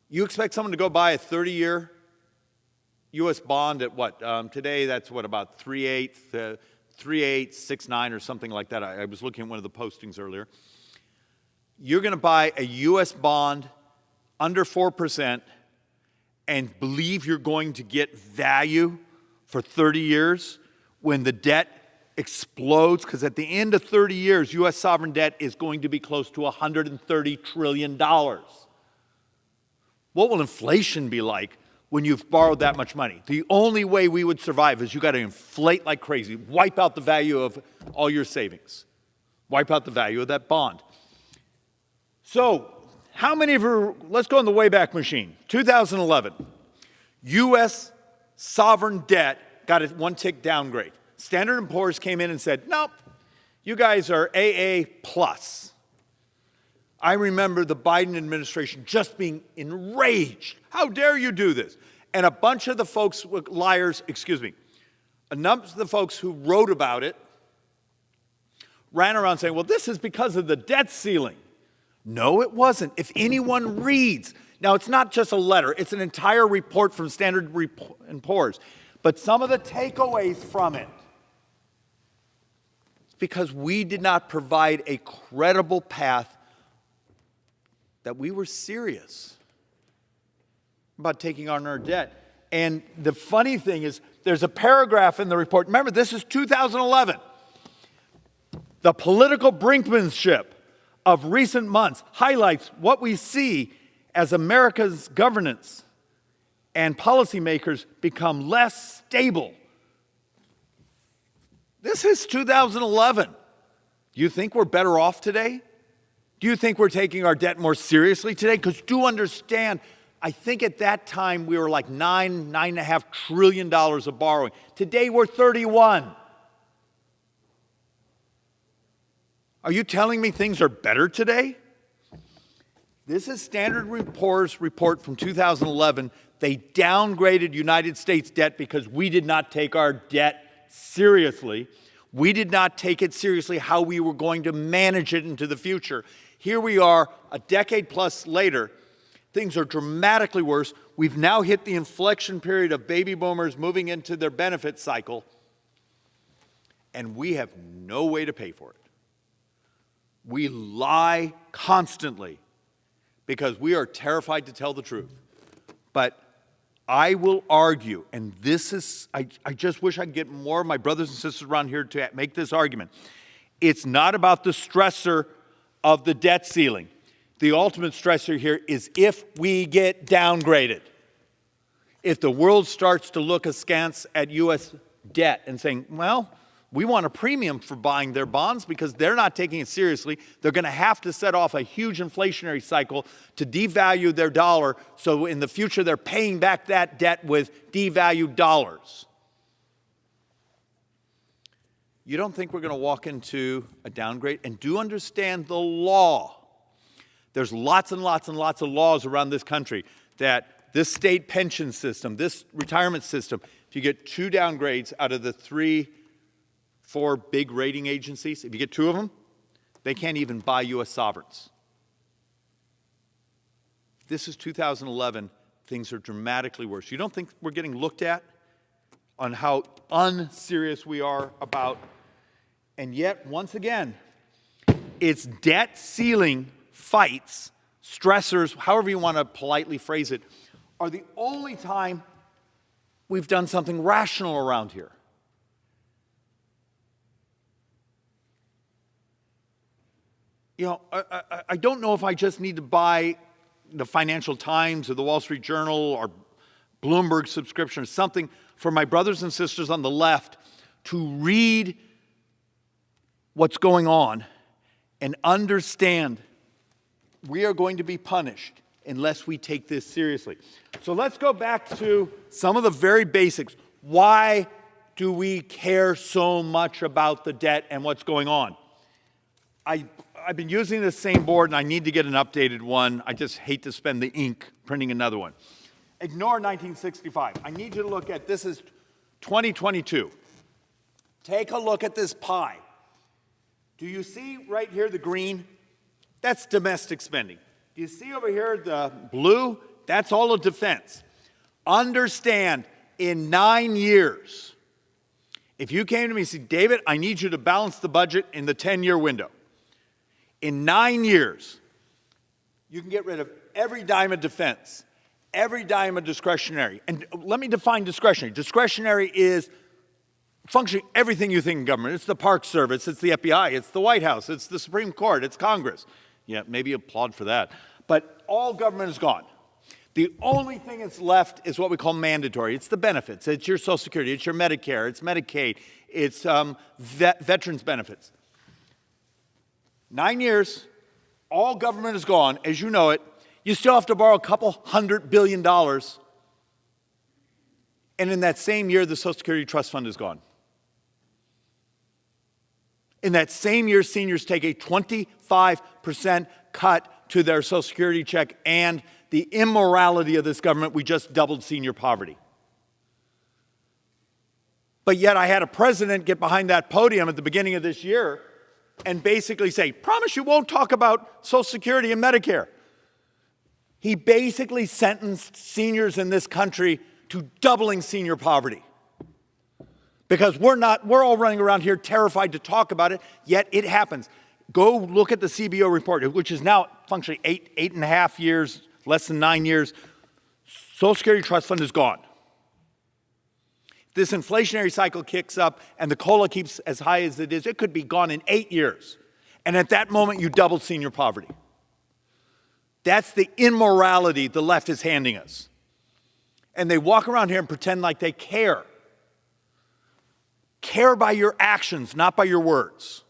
you expect someone to go buy a 30-year U.S. bond at what? Today, that's what, about 3.869 or something like that. I was looking at one of the postings earlier. You're going to buy a U.S. bond under 4% and believe you're going to get value for 30 years when the debt explodes? Because at the end of 30 years, U.S. sovereign debt is going to be close to $130 trillion. What will inflation be like when you've borrowed that much money? The only way we would survive is you got to inflate like crazy, wipe out the value of all your savings, wipe out the value of that bond. So, how many of you, let's go in the Wayback Machine, 2011, U.S. sovereign debt got a one-tick downgrade. Standard & Poor's came in and said, nope, you guys are AA+. I remember the Biden administration just being enraged. How dare you do this? And a bunch of the folks, liars, a number of the folks who wrote about it ran around saying, well, this is because of the debt ceiling. No, it wasn't. If anyone reads, now it's not just a letter, it's an entire report from Standard & Poor's, but some of the takeaways from it, it's because we did not provide a credible path that we were serious about taking on our debt. And the funny thing is, there's a paragraph in the report. Remember, this is 2011. The political brinkmanship of recent months highlights what we see as America's governance and policymakers become less stable. This is 2011. Do you think we're better off today? Do you think we're taking our debt more seriously today? Because do understand, I think at that time we were like $9.5 trillion of borrowing. Today we're 31. Are you telling me things are better today? This is Standard & Poor's report from 2011. They downgraded United States debt because we did not take our debt seriously. We did not take it seriously how we were going to manage it into the future. Here we are, a decade plus later, Things are dramatically worse. We've now hit the inflection period of baby boomers moving into their benefit cycle, and we have no way to pay for it. We lie constantly because we are terrified to tell the truth. But I will argue, and this is, I just wish I could get more of my brothers and sisters around here to make this argument. It's not about the stressor of the debt ceiling. The ultimate stressor here is if we get downgraded. If the world starts to look askance at U.S. debt and saying, well, we want a premium for buying their bonds because they're not taking it seriously. They're going to have to set off a huge inflationary cycle to devalue their dollar, so in the future they're paying back that debt with devalued dollars. You don't think we're going to walk into a downgrade? And do understand the law. There's lots and lots and lots of laws around this country that this state pension system, this retirement system, if you get 2 downgrades out of the 4 big rating agencies, if you get 2 of them, they can't even buy U.S. sovereigns. This is 2011. Things are dramatically worse. You don't think we're getting looked at on how unserious we are about, and yet, once again, it's debt ceiling fights, stressors, however you want to politely phrase it, are the only time we've done something rational around here. You know, I don't know if I just need to buy the Financial Times or the Wall Street Journal or Bloomberg subscription or something for my brothers and sisters on the left to read what's going on and understand we are going to be punished unless we take this seriously. So let's go back to some of the very basics. Why do we care so much about the debt and what's going on? I've been using the same board, and I need to get an updated one. I just hate to spend the ink printing another one. Ignore 1965. I need you to look at, this is 2022. Take a look at this pie. Do you see right here the green? That's domestic spending. Do you see over here the blue? That's all of defense. Understand, in 9 years, if you came to me and said, David, I need you to balance the budget in the 10-year window. In 9 years, you can get rid of every dime of defense, every dime of discretionary. And let me define discretionary. Discretionary is functioning everything you think in government. It's the Park Service, it's the FBI, it's the White House, it's the Supreme Court, it's Congress. Yeah, maybe applaud for that. But all government is gone. The only thing that's left is what we call mandatory. It's the benefits. It's your Social Security, it's your Medicare, it's Medicaid, it's veterans benefits. 9 years, all government is gone, as you know it. You still have to borrow a couple $100 billion. And in that same year, the Social Security Trust Fund is gone. In that same year, seniors take a 25% cut to their Social Security check, and the immorality of this government, we just doubled senior poverty. But yet I had a president get behind that podium at the beginning of this year and basically say, promise you won't talk about Social Security and Medicare. He basically sentenced seniors in this country to doubling senior poverty. Because we're all running around here terrified to talk about it, yet it happens. Go look at the CBO report, which is now functionally 8.5 years, less than 9 years. Social Security Trust Fund is gone. If this inflationary cycle kicks up and the COLA keeps as high as it is, it could be gone in 8 years. And at that moment, you doubled senior poverty. That's the immorality the left is handing us. And they walk around here and pretend like they care. Care by your actions, not by your words.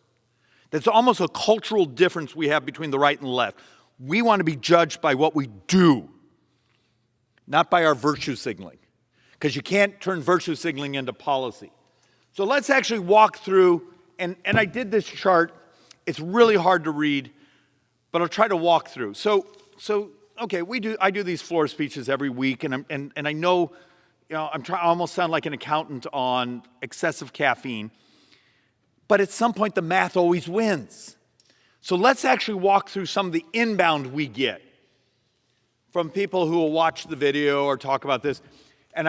That's almost a cultural difference we have between the right and the left. We want to be judged by what we do, not by our virtue signaling. Because you can't turn virtue signaling into policy. So let's actually walk through, and I did this chart. It's really hard to read, but I'll try to walk through. So okay, I do these floor speeches every week, and I know, I almost sound like an accountant on excessive caffeine. But at some point, the math always wins. So let's actually walk through some of the inbound we get. from people who will watch the video or talk about this. And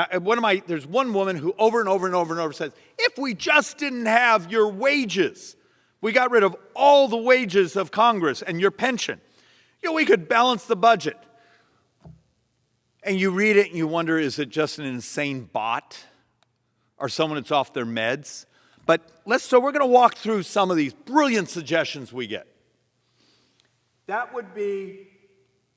there's one woman who over and over and over and over says, if we just didn't have your wages, we got rid of all the wages of Congress and your pension, we could balance the budget. And you read it and you wonder, is it just an insane bot or someone that's off their meds? But so we're going to walk through some of these brilliant suggestions we get. That would be,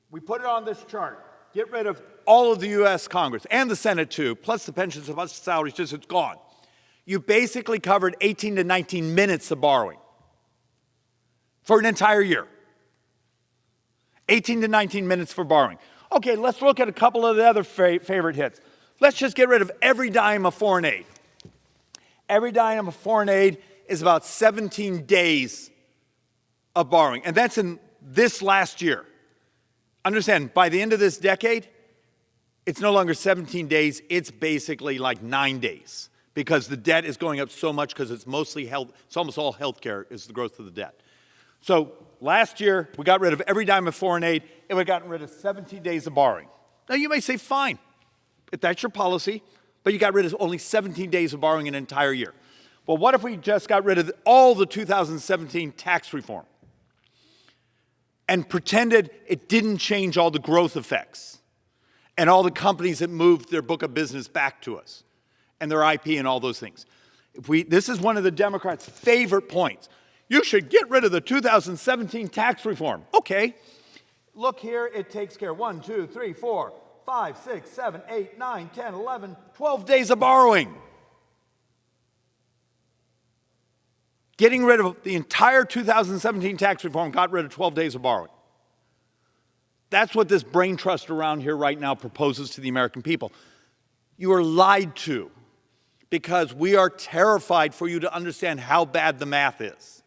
we put it on this chart, get rid of all of the U.S. Congress and the Senate too, plus the pensions and plus the salaries, just it's gone. You basically covered 18 to 19 minutes of borrowing for an entire year. 18 to 19 minutes for borrowing. Okay, let's look at a couple of the other favorite hits. Let's just get rid of every dime of foreign aid. Every dime of foreign aid is about 17 days of borrowing, and that's in this last year. Understand, by the end of this decade, it's no longer 17 days, it's basically like 9 days, because the debt is going up so much because it's mostly health, it's almost all healthcare is the growth of the debt. So last year, we got rid of every dime of foreign aid, and we gotten rid of 17 days of borrowing. Now you may say, fine, if that's your policy, but you got rid of only 17 days of borrowing an entire year. Well, what if we just got rid of all the 2017 tax reform and pretended it didn't change all the growth effects and all the companies that moved their book of business back to us and their IP and all those things? This is one of the Democrats' favorite points. You should get rid of the 2017 tax reform. Okay. Look here, it takes care of 1, 2, 3, 4, 5, 6, 7, 8, 9, 10, 11, 12 days of borrowing. Getting rid of the entire 2017 tax reform got rid of 12 days of borrowing. That's what this brain trust around here right now proposes to the American people. You are lied to because we are terrified for you to understand how bad the math is.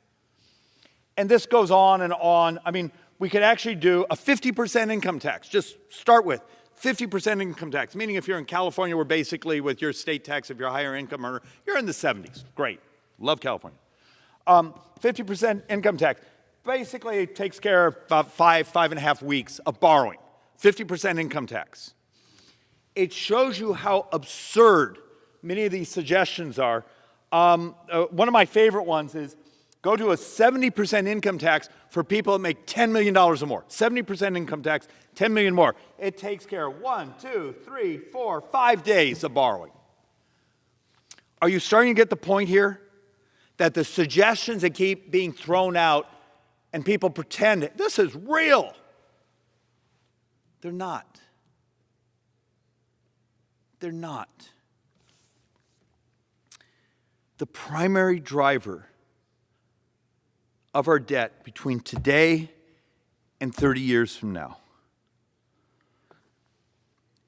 And this goes on and on. I mean, we could actually do a 50% income tax. Just start with 50% income tax, meaning if you're in California, we're basically with your state tax, if you're a higher income earner, you're in the 70s. Great. Love California. 50% income tax. Basically, it takes care of about 5.5 weeks of borrowing. 50% income tax. It shows you how absurd many of these suggestions are. One of my favorite ones is go to a 70% income tax for people that make $10 million or more. 70% income tax, $10 million more. It takes care of 1, 2, 3, 4, 5 days of borrowing. Are you starting to get the point here? That the suggestions that keep being thrown out and people pretend this is real. They're not. They're not. The primary driver of our debt between today and 30 years from now.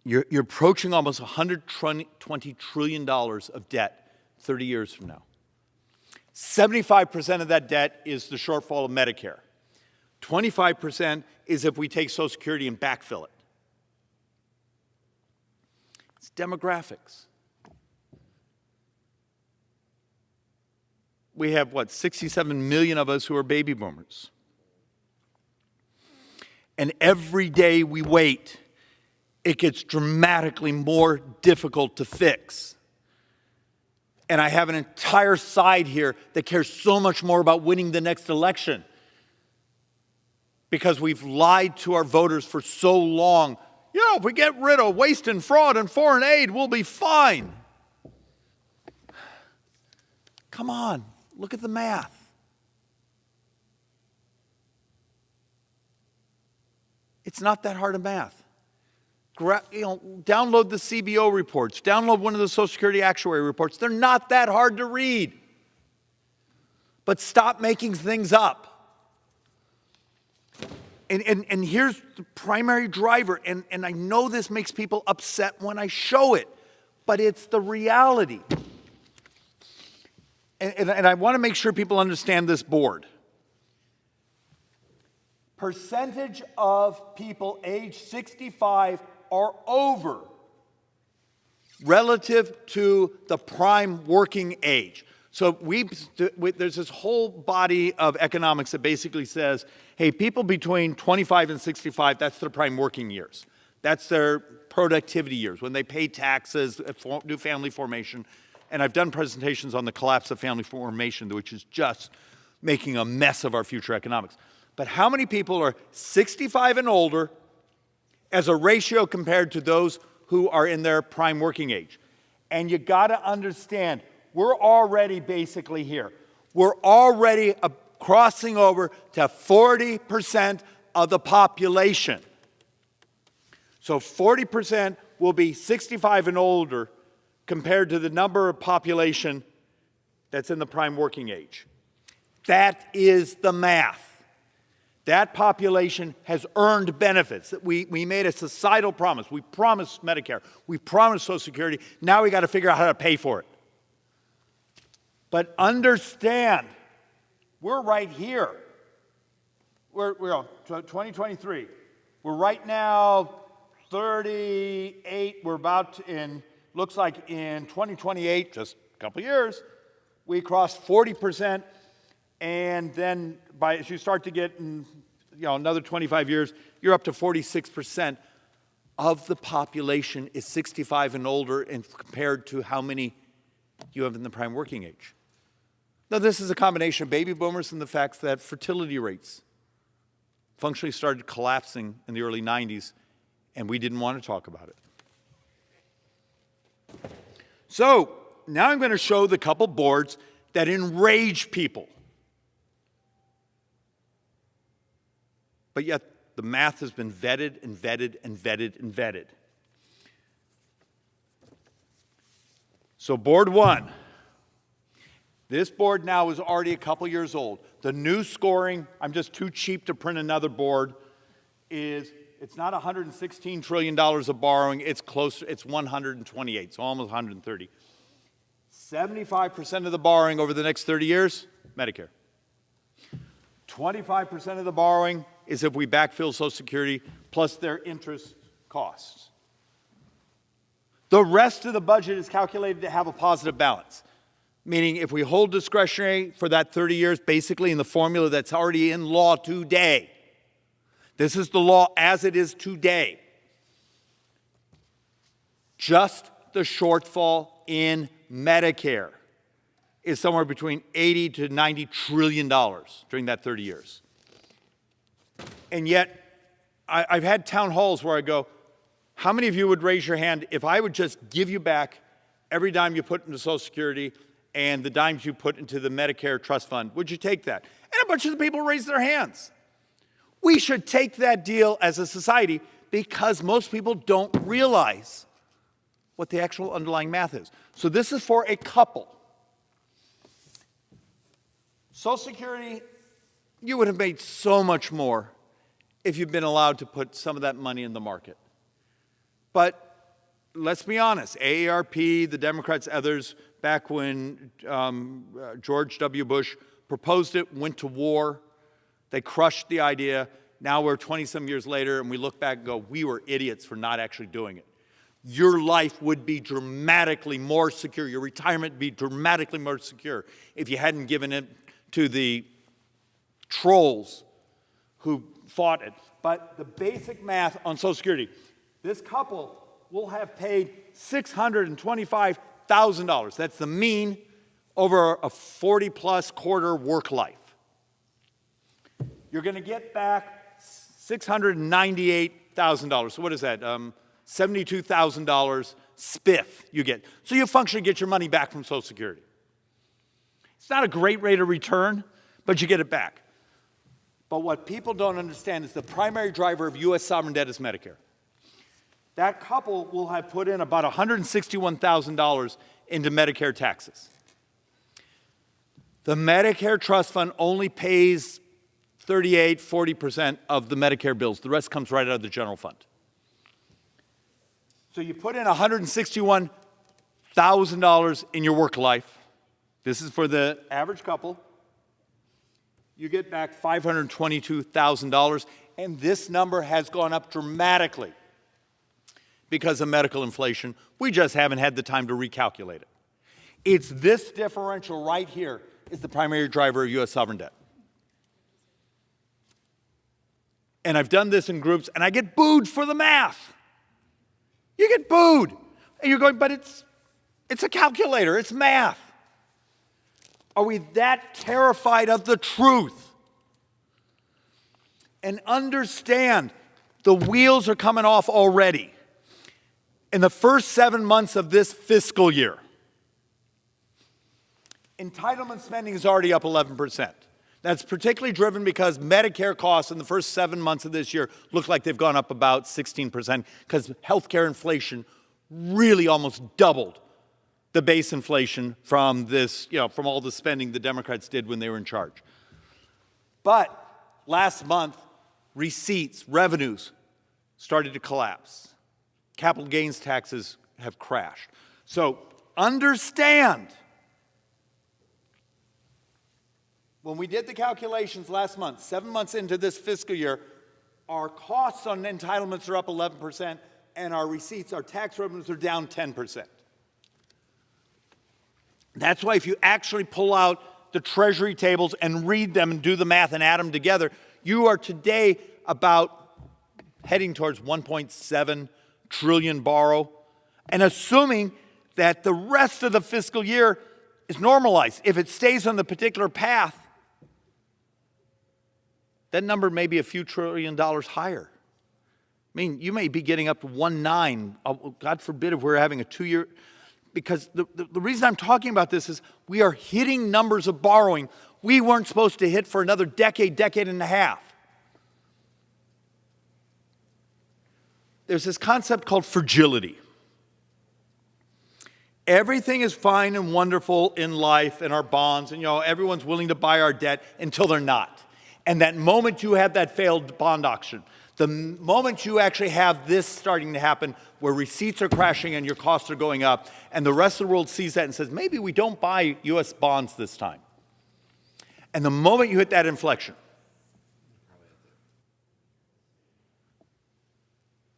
You're approaching almost $120 trillion of debt 30 years from now. 75% of that debt is the shortfall of Medicare. 25% is if we take Social Security and backfill it. It's demographics. We have, 67 million of us who are baby boomers. And every day we wait, it gets dramatically more difficult to fix. And I have an entire side here that cares so much more about winning the next election because we've lied to our voters for so long. If we get rid of waste and fraud and foreign aid, we'll be fine. Come on. Look at the math. It's not that hard of math. Download the CBO reports. Download one of the Social Security actuary reports. They're not that hard to read. But stop making things up. And here's the primary driver, and I know this makes people upset when I show it, but it's the reality. And I want to make sure people understand this board. Percentage of people age 65 or over relative to the prime working age. So there's this whole body of economics that basically says, hey, people between 25 and 65, that's their prime working years. That's their productivity years, when they pay taxes, do family formation. And I've done presentations on the collapse of family formation, which is just making a mess of our future economics. But how many people are 65 and older as a ratio compared to those who are in their prime working age? And you got to understand, we're already basically here. We're already crossing over to 40% of the population. So 40% will be 65 and older compared to the number of population that's in the prime working age. That is the math. That population has earned benefits. We made a societal promise. We promised Medicare. We promised Social Security. Now we got to figure out how to pay for it. But understand, we're right here. We're 2023. We're right now 38. We're about in, looks like in 2028, just a couple years, we crossed 40%. And then as you start to get in, another 25 years, you're up to 46% of the population is 65 and older, and compared to how many you have in the prime working age. Now, this is a combination of baby boomers and the fact that fertility rates functionally started collapsing in the early 90s, and we didn't want to talk about it. So now I'm going to show the couple boards that enrage people. But yet the math has been vetted and vetted and vetted and vetted. So board one. This board now is already a couple years old. The new scoring, I'm just too cheap to print another board, it's not $116 trillion of borrowing, it's 128, so almost 130. 75% of the borrowing over the next 30 years, Medicare. 25% of the borrowing is if we backfill Social Security plus their interest costs. The rest of the budget is calculated to have a positive balance, meaning if we hold discretionary for that 30 years, basically in the formula that's already in law today. This is the law as it is today. Just the shortfall in Medicare is somewhere between $80 to $90 trillion during that 30 years. And yet, I've had town halls where I go, how many of you would raise your hand if I would just give you back every dime you put into Social Security and the dimes you put into the Medicare trust fund? Would you take that? And a bunch of the people raised their hands. We should take that deal as a society because most people don't realize what the actual underlying math is. So this is for a couple. Social Security, you would have made so much more if you'd been allowed to put some of that money in the market. But let's be honest, AARP, the Democrats, others, back when George W. Bush proposed it, went to war, they crushed the idea. Now we're 20-some years later, and we look back and go, we were idiots for not actually doing it. Your life would be dramatically more secure. Your retirement would be dramatically more secure if you hadn't given it to the trolls who fought it. But the basic math on Social Security, this couple will have paid $625,000. That's the mean over a 40-plus quarter work life. You're going to get back $698,000. So what is that? $72,000 spiff you get. So you functionally get your money back from Social Security. It's not a great rate of return, but you get it back. But what people don't understand is the primary driver of U.S. sovereign debt is Medicare. That couple will have put in about $161,000 into Medicare taxes. The Medicare trust fund only pays 40% of the Medicare bills. The rest comes right out of the general fund. So you put in $161,000 in your work life. This is for the average couple. You get back $522,000, and this number has gone up dramatically because of medical inflation. We just haven't had the time to recalculate it. It's this differential right here is the primary driver of U.S. sovereign debt. And I've done this in groups, and I get booed for the math. You get booed. And you're going, but it's a calculator, it's math. Are we that terrified of the truth? And understand, the wheels are coming off already. In the first 7 months of this fiscal year, entitlement spending is already up 11%. That's particularly driven because Medicare costs in the first 7 months of this year look like they've gone up about 16% because healthcare inflation really almost doubled the base inflation from this, from all the spending the Democrats did when they were in charge. But last month, receipts, revenues started to collapse. Capital gains taxes have crashed. So understand, when we did the calculations last month, 7 months into this fiscal year, our costs on entitlements are up 11%, and our receipts, our tax revenues are down 10%. That's why if you actually pull out the Treasury tables and read them and do the math and add them together, you are today about heading towards 1.7 trillion borrow, and assuming that the rest of the fiscal year is normalized. If it stays on the particular path, that number may be a few $1 trillion higher. I mean, you may be getting up to 1.9. God forbid if we're having a 2-year, because the reason I'm talking about this is we are hitting numbers of borrowing we weren't supposed to hit for another decade, decade and a half. There's this concept called fragility. Everything is fine and wonderful in life and our bonds, and everyone's willing to buy our debt until they're not. And that moment you have that failed bond auction, the moment you actually have this starting to happen where receipts are crashing and your costs are going up, and the rest of the world sees that and says, maybe we don't buy U.S. bonds this time. And the moment you hit that inflection,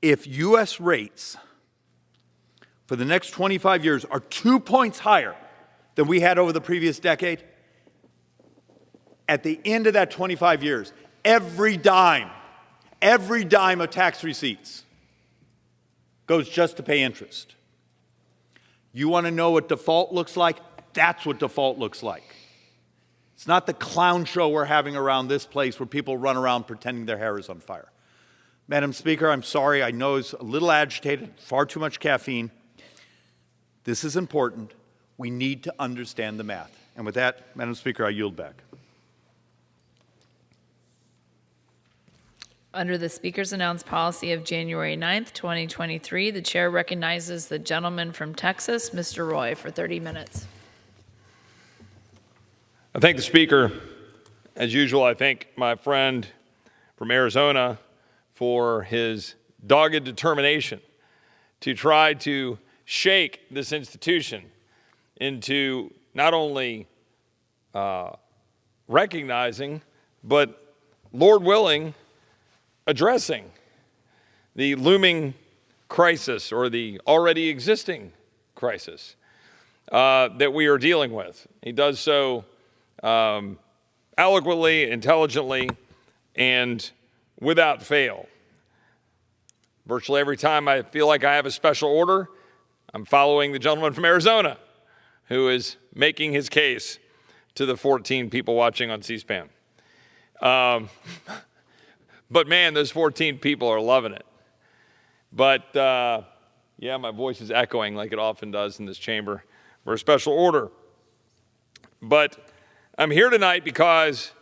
if U.S. rates for the next 25 years are 2 points higher than we had over the previous decade, at the end of that 25 years, every dime of tax receipts goes just to pay interest. You want to know what default looks like? That's what default looks like. It's not the clown show we're having around this place where people run around pretending their hair is on fire. Madam Speaker, I'm sorry, I know it's a little agitated, far too much caffeine. This is important. We need to understand the math. And with that, Madam Speaker, I yield back. Under the Speaker's announced policy of January 9th, 2023, the Chair recognizes the gentleman from Texas, Mr. Roy, for 30 minutes. I thank the Speaker. As usual, I thank my friend from Arizona for his dogged determination to try to shake this institution into not only recognizing, but, Lord willing, addressing the looming crisis or the already existing crisis that we are dealing with. He does so eloquently, intelligently, and without fail. Virtually every time I feel like I have a special order, I'm following the gentleman from Arizona who is making his case to the 14 people watching on C-SPAN. But man, those 14 people are loving it. But yeah, my voice is echoing like it often does in this chamber for a special order. But I'm here tonight because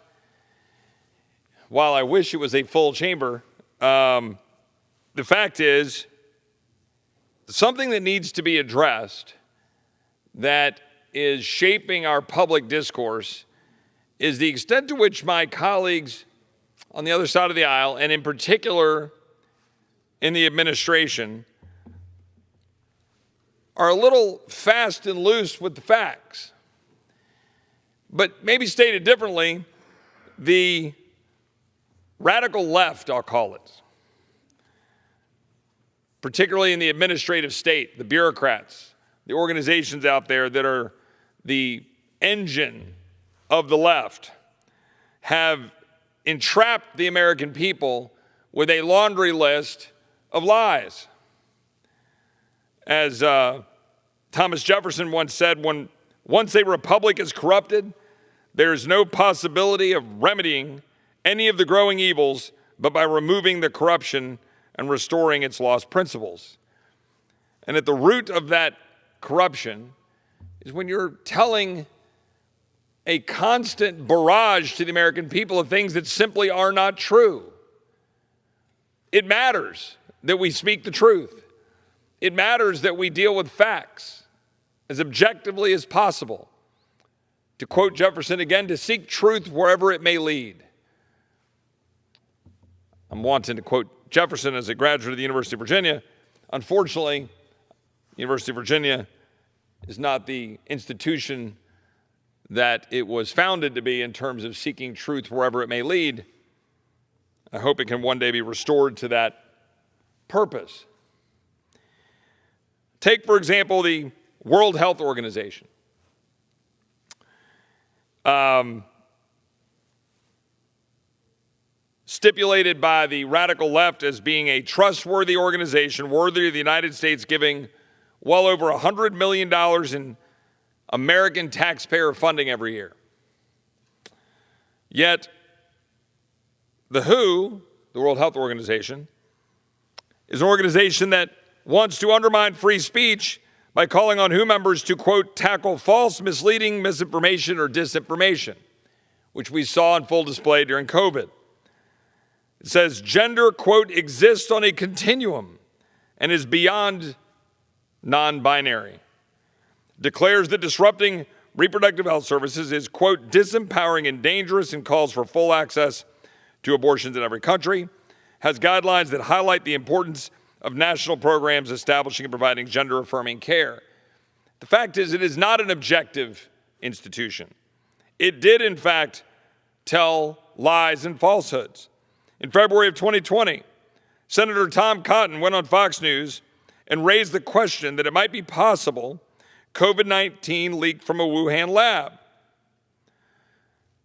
while I wish it was a full chamber, the fact is something that needs to be addressed that is shaping our public discourse is the extent to which my colleagues on the other side of the aisle, and in particular in the administration, are a little fast and loose with the facts. But maybe stated differently, the radical left, I'll call it, particularly in the administrative state, the bureaucrats, the organizations out there that are the engine of the left, have entrapped the American people with a laundry list of lies. As Thomas Jefferson once said, once a republic is corrupted, there is no possibility of remedying any of the growing evils but by removing the corruption and restoring its lost principles. And at the root of that corruption is when you're telling a constant barrage to the American people of things that simply are not true. It matters that we speak the truth. It matters that we deal with facts as objectively as possible. To quote Jefferson again, to seek truth wherever it may lead. I'm wanting to quote Jefferson as a graduate of the University of Virginia. Unfortunately, the University of Virginia is not the institution that it was founded to be in terms of seeking truth wherever it may lead. I hope it can one day be restored to that purpose. Take, for example, the World Health Organization. Stipulated by the radical left as being a trustworthy organization worthy of the United States giving well over $100 million in American taxpayer funding every year. Yet, the WHO, the World Health Organization, is an organization that wants to undermine free speech by calling on WHO members to, quote, tackle false, misleading, misinformation, or disinformation, which we saw on full display during COVID. It says gender, quote, exists on a continuum and is beyond non-binary. Declares that disrupting reproductive health services is, quote, disempowering and dangerous and calls for full access to abortions in every country. Has guidelines that highlight the importance of national programs establishing and providing gender-affirming care. The fact is, it is not an objective institution. It did, in fact, tell lies and falsehoods. In February of 2020, Senator Tom Cotton went on Fox News and raised the question that it might be possible COVID-19 leaked from a Wuhan lab.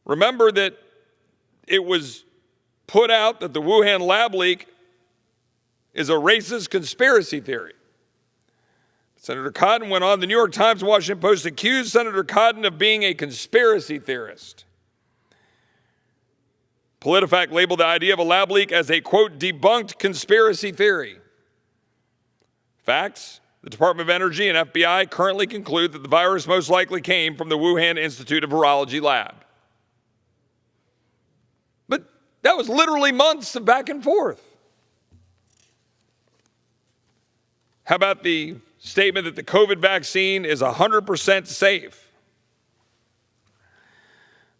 Remember that it was put out that the Wuhan lab leak is a racist conspiracy theory. Senator Cotton went on. The New York Times and Washington Post accused Senator Cotton of being a conspiracy theorist. PolitiFact labeled the idea of a lab leak as a, quote, debunked conspiracy theory. Facts: the Department of Energy and FBI currently conclude that the virus most likely came from the Wuhan Institute of Virology lab. But that was literally months of back and forth. How about the statement that the COVID vaccine is 100% safe?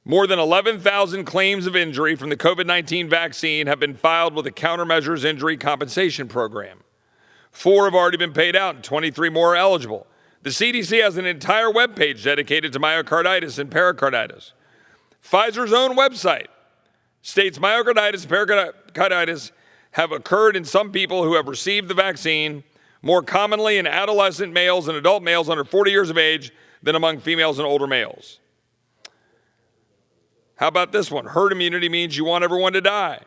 More than 11,000 claims of injury from the COVID-19 vaccine have been filed with the Countermeasures Injury Compensation Program. 4 have already been paid out and 23 more are eligible. The CDC has an entire webpage dedicated to myocarditis and pericarditis. Pfizer's own website states myocarditis and pericarditis have occurred in some people who have received the vaccine, more commonly in adolescent males and adult males under 40 years of age than among females and older males. How about this one? Herd immunity means you want everyone to die.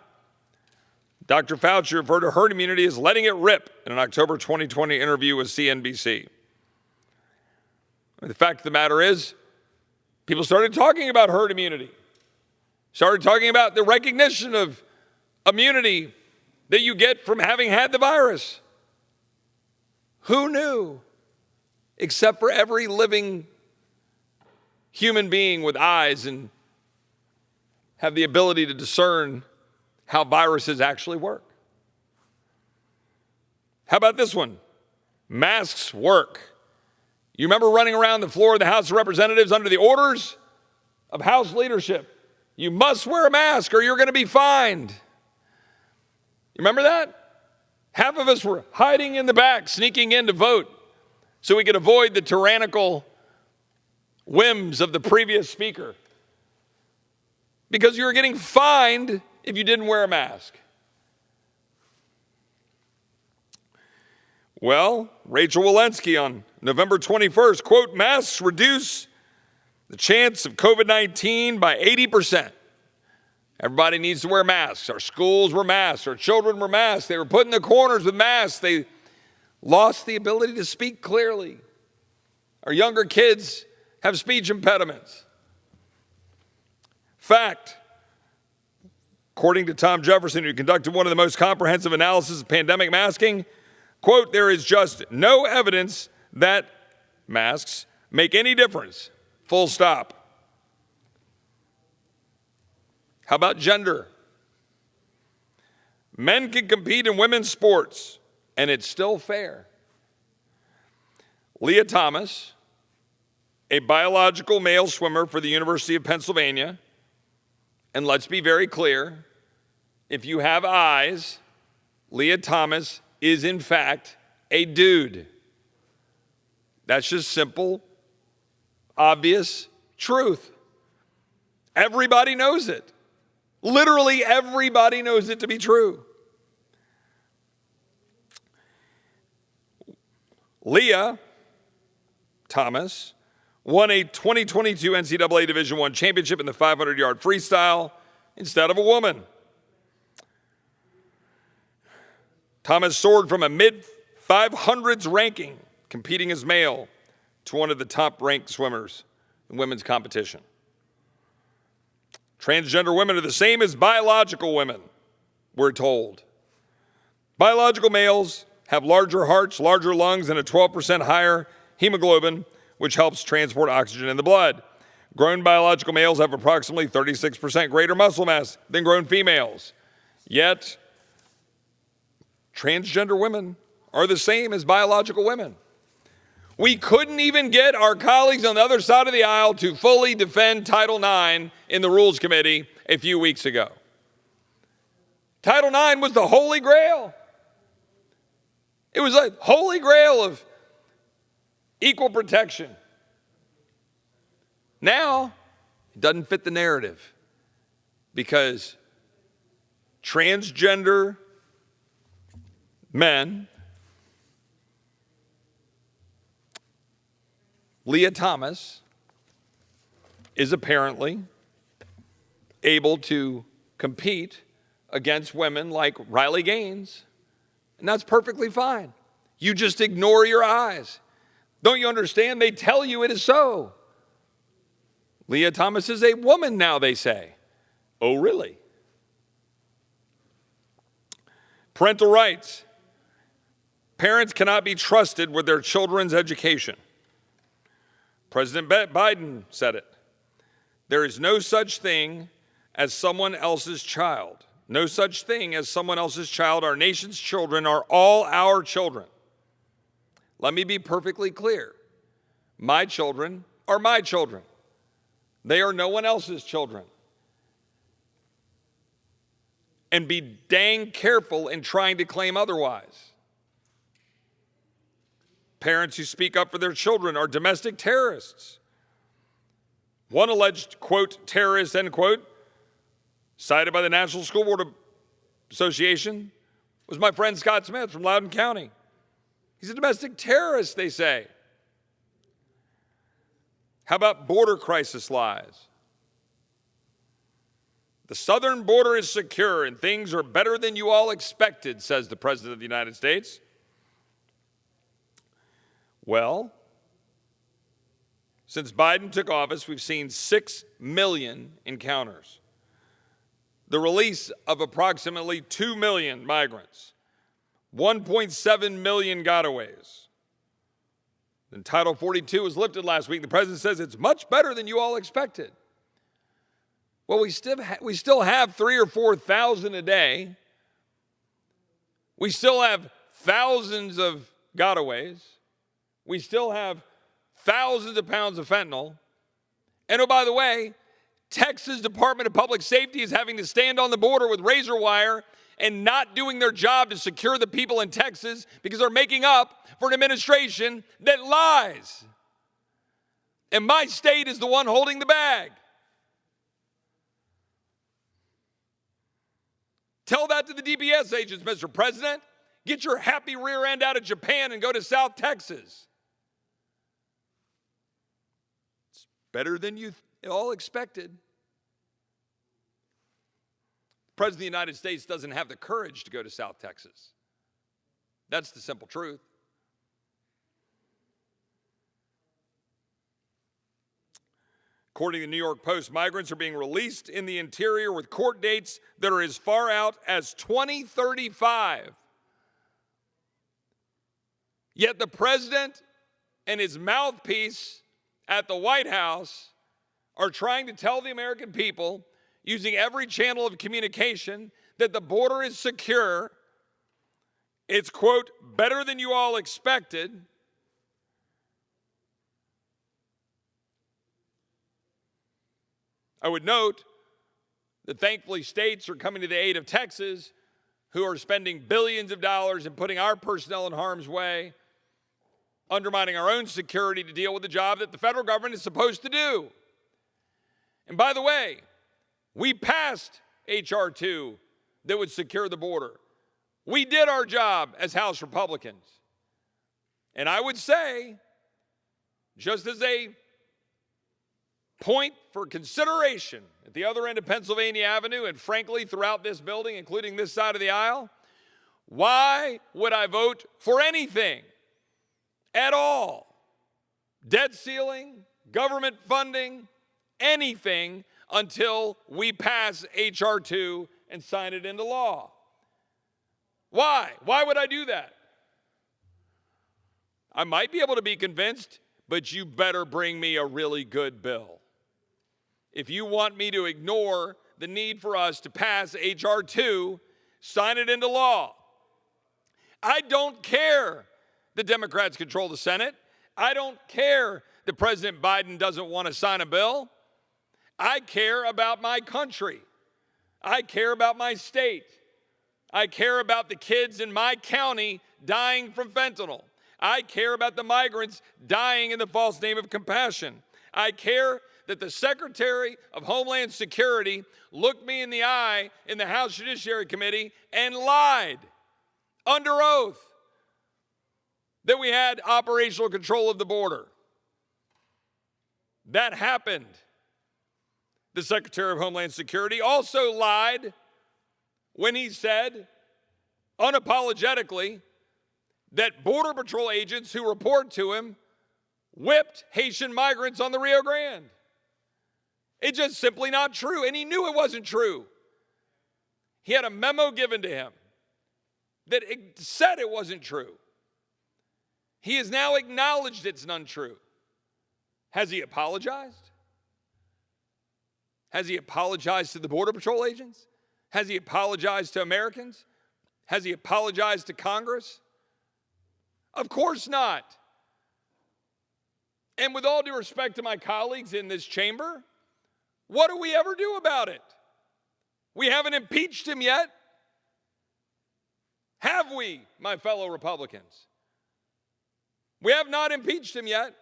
Dr. Fauci referred to herd immunity as letting it rip in an October 2020 interview with CNBC. The fact of the matter is, people started talking about herd immunity, started talking about the recognition of immunity that you get from having had the virus. Who knew? Except for every living human being with eyes and have the ability to discern how viruses actually work. How about this one? Masks work. You remember running around the floor of the House of Representatives under the orders of House leadership? You must wear a mask or you're going to be fined. You remember that? Half of us were hiding in the back, sneaking in to vote so we could avoid the tyrannical whims of the previous speaker, because you were getting fined if you didn't wear a mask. Well, Rachel Walensky on November 21st, quote, masks reduce the chance of COVID-19 by 80%. Everybody needs to wear masks. Our schools were masks. Our children were masks. They were put in the corners with masks. They lost the ability to speak clearly. Our younger kids have speech impediments. Fact, according to Tom Jefferson, who conducted one of the most comprehensive analyses of pandemic masking, quote, there is just no evidence that masks make any difference, full stop. How about gender? Men can compete in women's sports, and it's still fair. Leah Thomas, a biological male swimmer for the University of Pennsylvania, and let's be very clear, if you have eyes, Leah Thomas is in fact a dude. That's just simple, obvious truth. Everybody knows it. Literally everybody knows it to be true. Leah Thomas won a 2022 NCAA Division I championship in the 500-yard freestyle instead of a woman. Thomas soared from a mid-500s ranking, competing as male, to one of the top-ranked swimmers in women's competition. Transgender women are the same as biological women, we're told. Biological males have larger hearts, larger lungs, and a 12% higher hemoglobin, which helps transport oxygen in the blood. Grown biological males have approximately 36% greater muscle mass than grown females. Yet, transgender women are the same as biological women. We couldn't even get our colleagues on the other side of the aisle to fully defend Title IX in the Rules Committee a few weeks ago. Title IX was the holy grail. It was a holy grail of equal protection. Now, it doesn't fit the narrative because transgender men, Leah Thomas, is apparently able to compete against women like Riley Gaines, and that's perfectly fine. You just ignore your eyes. Don't you understand? They tell you it is so. Leah Thomas is a woman now, they say. Oh, really? Parental rights. Parents cannot be trusted with their children's education. President Biden said it. There is no such thing as someone else's child. No such thing as someone else's child. Our nation's children are all our children. Let me be perfectly clear. My children are my children. They are no one else's children. And be dang careful in trying to claim otherwise. Parents who speak up for their children are domestic terrorists. One alleged, quote, terrorist, end quote, cited by the National School Board Association was my friend Scott Smith from Loudoun County. He's a domestic terrorist, they say. How about border crisis lies? The southern border is secure and things are better than you all expected, says the President of the United States. Well, since Biden took office, we've seen 6 million encounters, the release of approximately 2 million migrants, 1.7 million gotaways. Then Title 42 was lifted last week. The president says it's much better than you all expected. Well, we still have 3,000 or 4,000 a day. We still have thousands of gotaways. We still have thousands of pounds of fentanyl. And oh, by the way, Texas Department of Public Safety is having to stand on the border with razor wire and not doing their job to secure the people in Texas because they're making up for an administration that lies. And my state is the one holding the bag. Tell that to the DPS agents, Mr. President. Get your happy rear end out of Japan and go to South Texas. It's better than you all expected. The President of the United States doesn't have the courage to go to South Texas. That's the simple truth. According to the New York Post, migrants are being released in the interior with court dates that are as far out as 2035. Yet the president and his mouthpiece at the White House are trying to tell the American people, using every channel of communication, that the border is secure. It's, quote, better than you all expected. I would note that thankfully states are coming to the aid of Texas, who are spending billions of dollars and putting our personnel in harm's way, undermining our own security to deal with the job that the federal government is supposed to do. And by the way, we passed H.R. 2 that would secure the border. We did our job as House Republicans. And I would say, just as a point for consideration at the other end of Pennsylvania Avenue, and frankly throughout this building, including this side of the aisle, why would I vote for anything at all? Debt ceiling, government funding, anything until we pass H.R. 2 and sign it into law. Why? Why would I do that? I might be able to be convinced, but you better bring me a really good bill. If you want me to ignore the need for us to pass H.R. 2, sign it into law. I don't care the Democrats control the Senate. I don't care that President Biden doesn't want to sign a bill. I care about my country. I care about my state. I care about the kids in my county dying from fentanyl. I care about the migrants dying in the false name of compassion. I care that the Secretary of Homeland Security looked me in the eye in the House Judiciary Committee and lied under oath that we had operational control of the border. That happened. The Secretary of Homeland Security also lied when he said, unapologetically, that Border Patrol agents who report to him whipped Haitian migrants on the Rio Grande. It's just simply not true, and he knew it wasn't true. He had a memo given to him that said it wasn't true. He has now acknowledged it's untrue. Has he apologized? Has he apologized to the Border Patrol agents? Has he apologized to Americans? Has he apologized to Congress? Of course not. And with all due respect to my colleagues in this chamber, what do we ever do about it? We haven't impeached him yet. Have we, my fellow Republicans? We have not impeached him yet.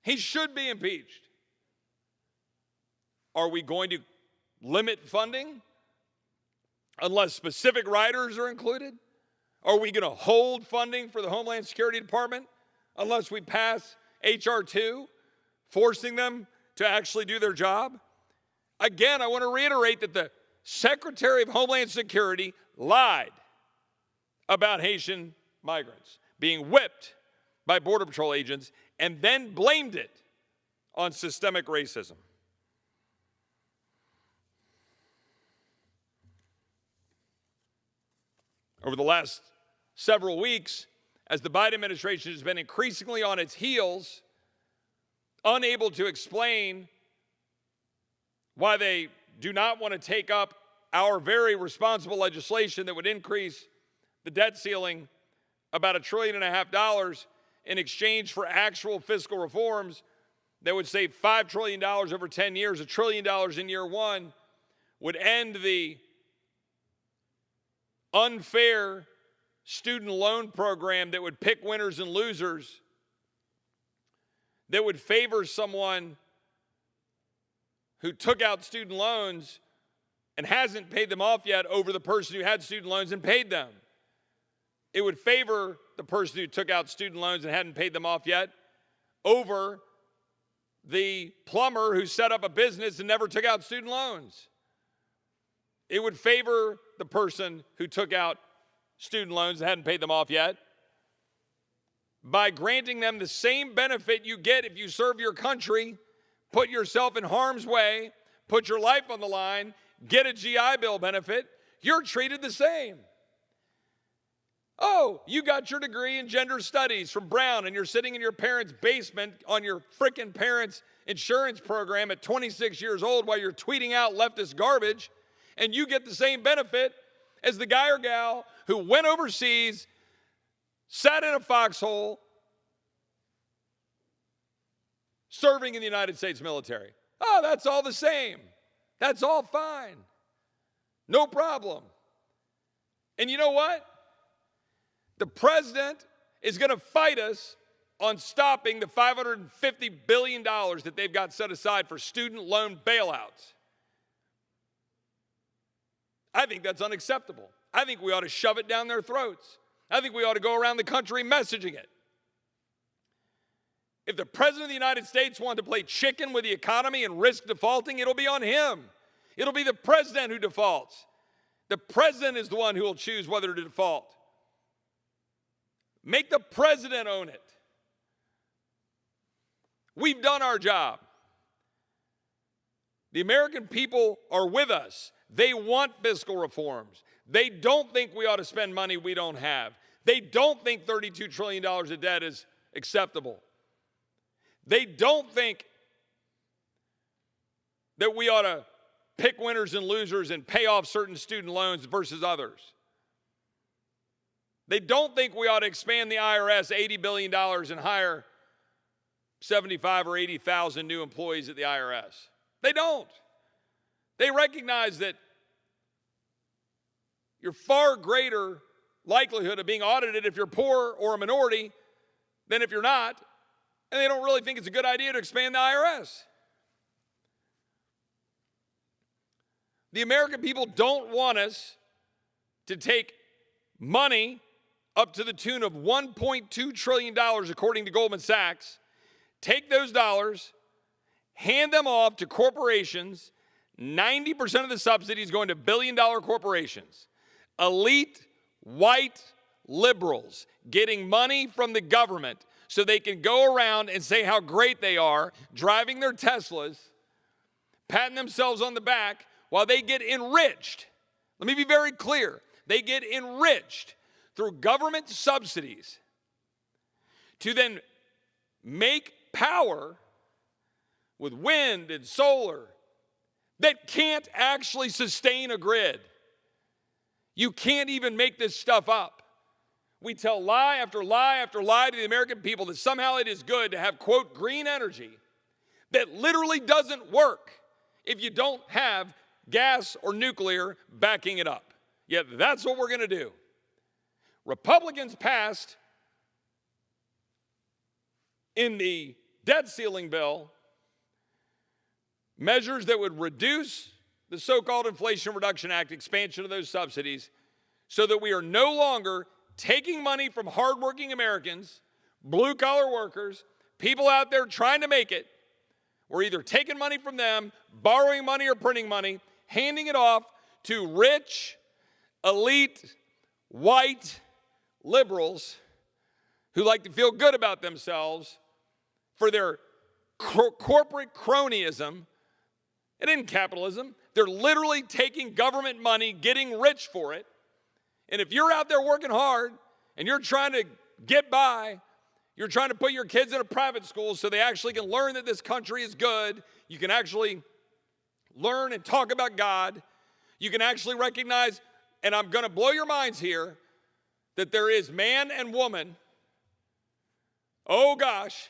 He should be impeached. Are we going to limit funding unless specific riders are included? Are we going to hold funding for the Homeland Security Department unless we pass H.R. 2, forcing them to actually do their job? Again, I want to reiterate that the Secretary of Homeland Security lied about Haitian migrants being whipped by Border Patrol agents and then blamed it on systemic racism. Over the last several weeks, as the Biden administration has been increasingly on its heels, unable to explain why they do not want to take up our very responsible legislation that would increase the debt ceiling about $1.5 trillion in exchange for actual fiscal reforms that would save $5 trillion over 10 years, $1 trillion in year one, would end the unfair student loan program that would pick winners and losers, that would favor someone who took out student loans and hasn't paid them off yet over the person who had student loans and paid them. It would favor the person who took out student loans and hadn't paid them off yet over the plumber who set up a business and never took out student loans. It would favor the person who took out student loans and hadn't paid them off yet by granting them the same benefit you get if you serve your country put yourself in harm's way, put your life on the line, get a GI Bill benefit, you're treated the same. Oh, you got your degree in gender studies from Brown and you're sitting in your parents' basement on your frickin' parents' insurance program at 26 years old while you're tweeting out leftist garbage, and you get the same benefit as the guy or gal who went overseas, sat in a foxhole, serving in the United States military. Oh, that's all the same. That's all fine. No problem. And you know what? The president is going to fight us on stopping the $550 billion that they've got set aside for student loan bailouts. I think that's unacceptable. I think we ought to shove it down their throats. I think we ought to go around the country messaging it. If the president of the United States wanted to play chicken with the economy and risk defaulting, it'll be on him. It'll be the president who defaults. The president is the one who will choose whether to default. Make the president own it. We've done our job. The American people are with us. They want fiscal reforms. They don't think we ought to spend money we don't have. They don't think $32 trillion of debt is acceptable. They don't think that we ought to pick winners and losers and pay off certain student loans versus others. They don't think we ought to expand the IRS $80 billion and hire 75 or 80,000 new employees at the IRS. They don't. They recognize that you're far greater likelihood of being audited if you're poor or a minority than if you're not, and they don't really think it's a good idea to expand the IRS. The American people don't want us to take money up to the tune of $1.2 trillion, according to Goldman Sachs, take those dollars, hand them off to corporations, 90% of the subsidies going to billion-dollar corporations, elite white liberals getting money from the government so they can go around and say how great they are, driving their Teslas, patting themselves on the back while they get enriched. Let me be very clear. They get enriched through government subsidies to then make power with wind and solar that can't actually sustain a grid. You can't even make this stuff up. We tell lie after lie after lie to the American people that somehow it is good to have, quote, green energy that literally doesn't work if you don't have gas or nuclear backing it up. Yet that's what we're going to do. Republicans passed in the debt ceiling bill measures that would reduce the so-called Inflation Reduction Act expansion of those subsidies so that we are no longer taking money from hardworking Americans, blue-collar workers, people out there trying to make it. We're either taking money from them, borrowing money or printing money, handing it off to rich, elite, white liberals who like to feel good about themselves for their corporate cronyism. It isn't capitalism. They're literally taking government money, getting rich for it. And if you're out there working hard and you're trying to get by, you're trying to put your kids in a private school so they actually can learn that this country is good, you can actually learn and talk about God, you can actually recognize, and I'm going to blow your minds here, that there is man and woman. Oh gosh,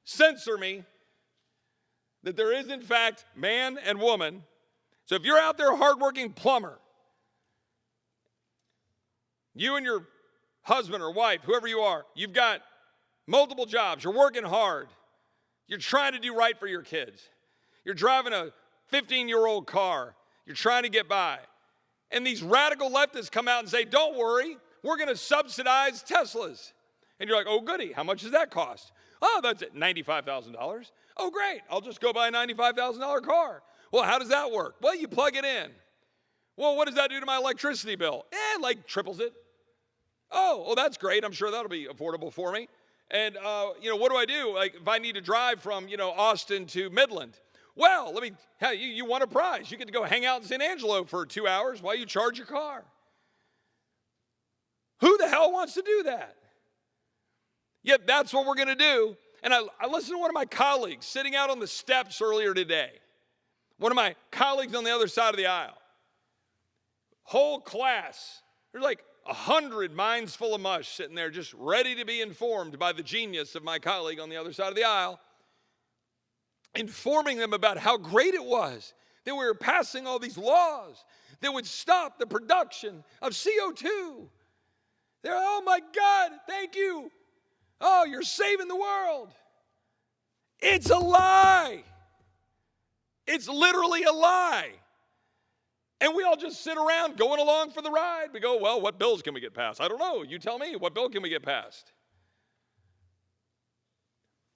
censor me. That there is in fact man and woman. So if you're out there a hardworking plumber, you and your husband or wife, whoever you are, you've got multiple jobs, you're working hard, you're trying to do right for your kids, you're driving a 15-year-old car, you're trying to get by, and these radical leftists come out and say, don't worry, we're going to subsidize Teslas. And you're like, oh goody, how much does that cost? Oh, that's it, $95,000. Oh great, I'll just go buy a $95,000 car. Well, how does that work? Well, you plug it in. Well, what does that do to my electricity bill? Like triples it. Oh, well, that's great. I'm sure that'll be affordable for me. And, what do I do? Like, if I need to drive from, Austin to Midland. Well, hey, you want a prize. You get to go hang out in San Angelo for 2 hours while you charge your car. Who the hell wants to do that? Yet that's what we're going to do. And I listened to one of my colleagues sitting out on the steps earlier today. One of my colleagues on the other side of the aisle. Whole class. There's like 100 minds full of mush sitting there just ready to be informed by the genius of my colleague on the other side of the aisle, informing them about how great it was that we were passing all these laws that would stop the production of CO2. They're, oh my God, thank you. Oh, you're saving the world. It's a lie. It's literally a lie. And we all just sit around going along for the ride. We go, well, what bills can we get passed? I don't know. You tell me. What bill can we get passed?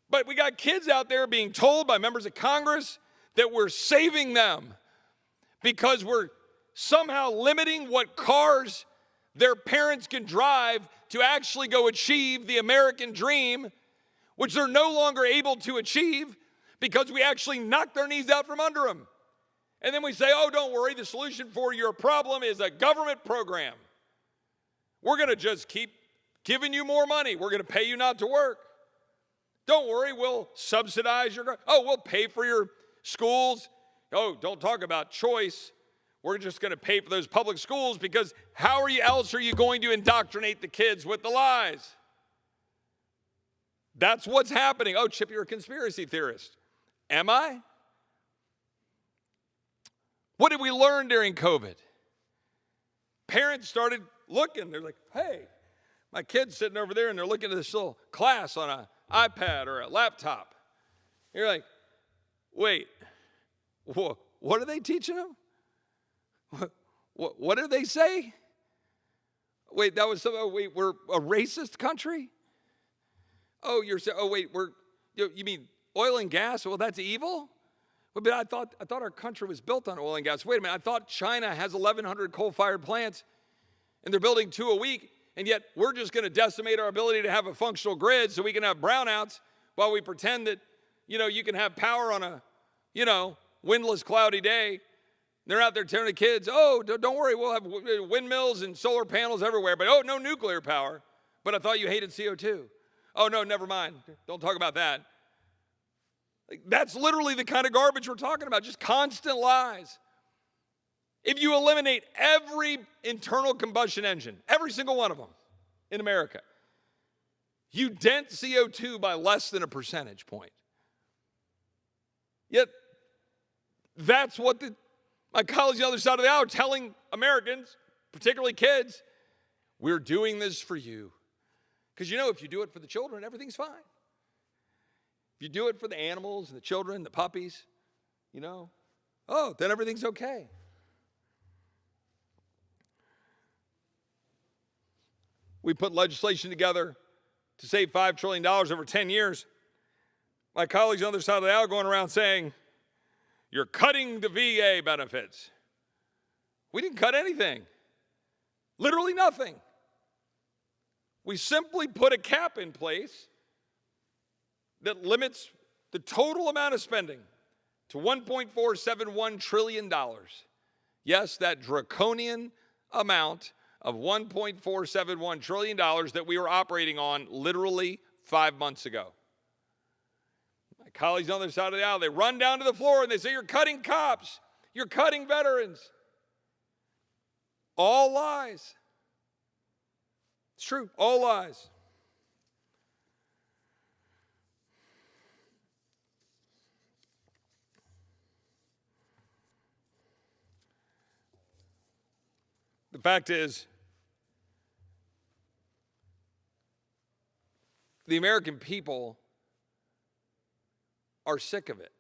But we got kids out there being told by members of Congress that we're saving them because we're somehow limiting what cars their parents can drive to actually go achieve the American dream, which they're no longer able to achieve because we actually knock their knees out from under them. And then we say, oh, don't worry, the solution for your problem is a government program. We're going to just keep giving you more money. We're going to pay you not to work. Don't worry, we'll subsidize your, we'll pay for your schools. Oh, don't talk about choice. We're just going to pay for those public schools because how else are you going to indoctrinate the kids with the lies? That's what's happening. Oh, Chip, you're a conspiracy theorist. Am I? What did we learn during COVID? Parents started looking. They're like, hey, my kid's sitting over there and they're looking at this little class on an iPad or a laptop. You're like, wait, what are they teaching them? What did they say? Wait, that was wait, we're a racist country? Oh, you mean oil and gas? Well, that's evil? But I thought our country was built on oil and gas. Wait a minute, I thought China has 1,100 coal-fired plants, and they're building 2 a week, and yet we're just going to decimate our ability to have a functional grid so we can have brownouts while we pretend that, you can have power on a, windless, cloudy day. They're out there telling the kids, oh, don't worry, we'll have windmills and solar panels everywhere, but no nuclear power. But I thought you hated CO2. Oh, no, never mind. Don't talk about that. That's literally the kind of garbage we're talking about, just constant lies. If you eliminate every internal combustion engine, every single one of them in America, you dent CO2 by less than a percentage point. Yet, that's what my colleagues on the other side of the aisle are telling Americans, particularly kids, we're doing this for you. Because if you do it for the children, everything's fine. If you do it for the animals and the children, the puppies, then everything's okay. We put legislation together to save $5 trillion over 10 years. My colleagues on the other side of the aisle going around saying, you're cutting the VA benefits. We didn't cut anything. Literally nothing. We simply put a cap in place that limits the total amount of spending to $1.471 trillion. Yes, that draconian amount of $1.471 trillion that we were operating on literally 5 months ago. My colleagues on the other side of the aisle, they run down to the floor and they say, you're cutting cops, you're cutting veterans. All lies. It's true, all lies. The fact is, the American people are sick of it.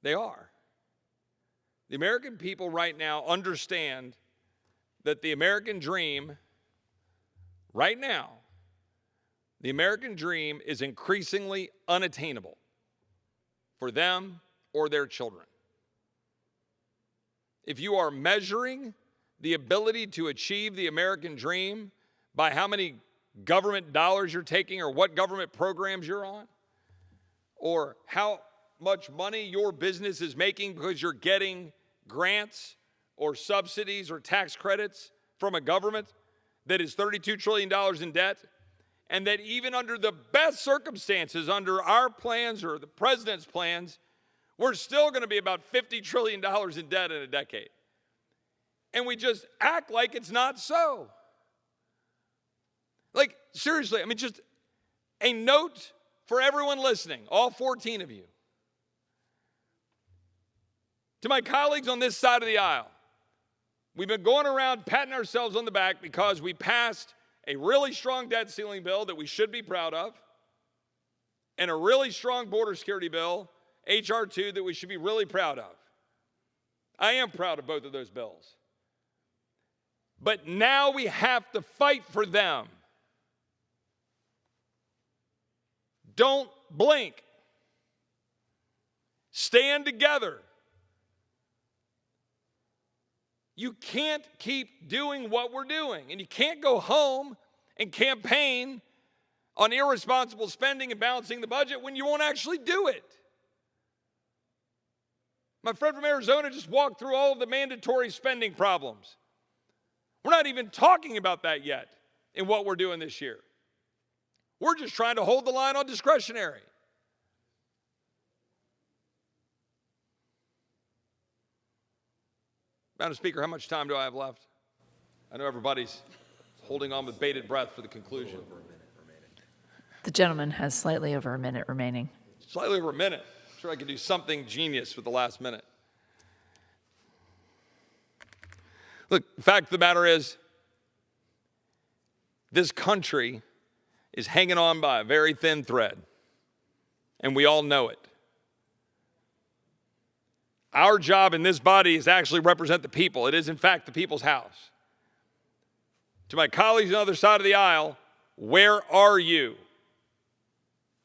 They are. The American people right now understand that the American dream, right now, the American dream is increasingly unattainable for them or their children. If you are measuring the ability to achieve the American dream by how many government dollars you're taking or what government programs you're on or how much money your business is making because you're getting grants or subsidies or tax credits from a government that is $32 trillion in debt, and that even under the best circumstances, under our plans or the president's plans, we're still going to be about $50 trillion in debt in a decade. And we just act like it's not so. Like, seriously, I mean, just a note for everyone listening, all 14 of you. To my colleagues on this side of the aisle, we've been going around patting ourselves on the back because we passed a really strong debt ceiling bill that we should be proud of, and a really strong border security bill, H.R. 2, that we should be really proud of. I am proud of both of those bills. But now we have to fight for them. Don't blink. Stand together. You can't keep doing what we're doing, and you can't go home and campaign on irresponsible spending and balancing the budget when you won't actually do it. My friend from Arizona just walked through all of the mandatory spending problems. We're not even talking about that yet in what we're doing this year. We're just trying to hold the line on discretionary. Madam Speaker, how much time do I have left? I know everybody's holding on with bated breath for the conclusion. The gentleman has slightly over a minute remaining. Slightly over a minute. I'm sure I could do something genius with the last minute. Look, the fact of the matter is, this country is hanging on by a very thin thread, and we all know it. Our job in this body is to actually represent the people. It is, in fact, the people's house. To my colleagues on the other side of the aisle, where are you?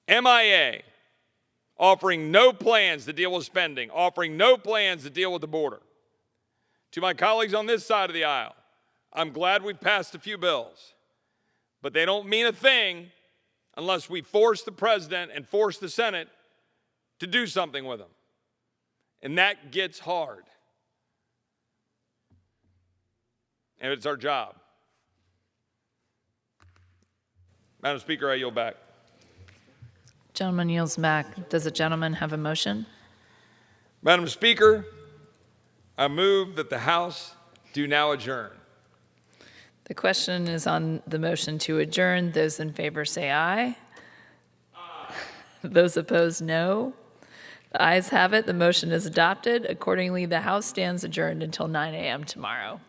MIA, offering no plans to deal with spending, offering no plans to deal with the border. To my colleagues on this side of the aisle, I'm glad we've passed a few bills, but they don't mean a thing unless we force the president and force the Senate to do something with them. And that gets hard. And it's our job. Madam Speaker, I yield back. Gentleman yields back. Does the gentleman have a motion? Madam Speaker, I move that the House do now adjourn. The question is on the motion to adjourn. Those in favor say aye. Aye. Those opposed, no. The ayes have it. The motion is adopted. Accordingly, the House stands adjourned until 9 a.m. tomorrow.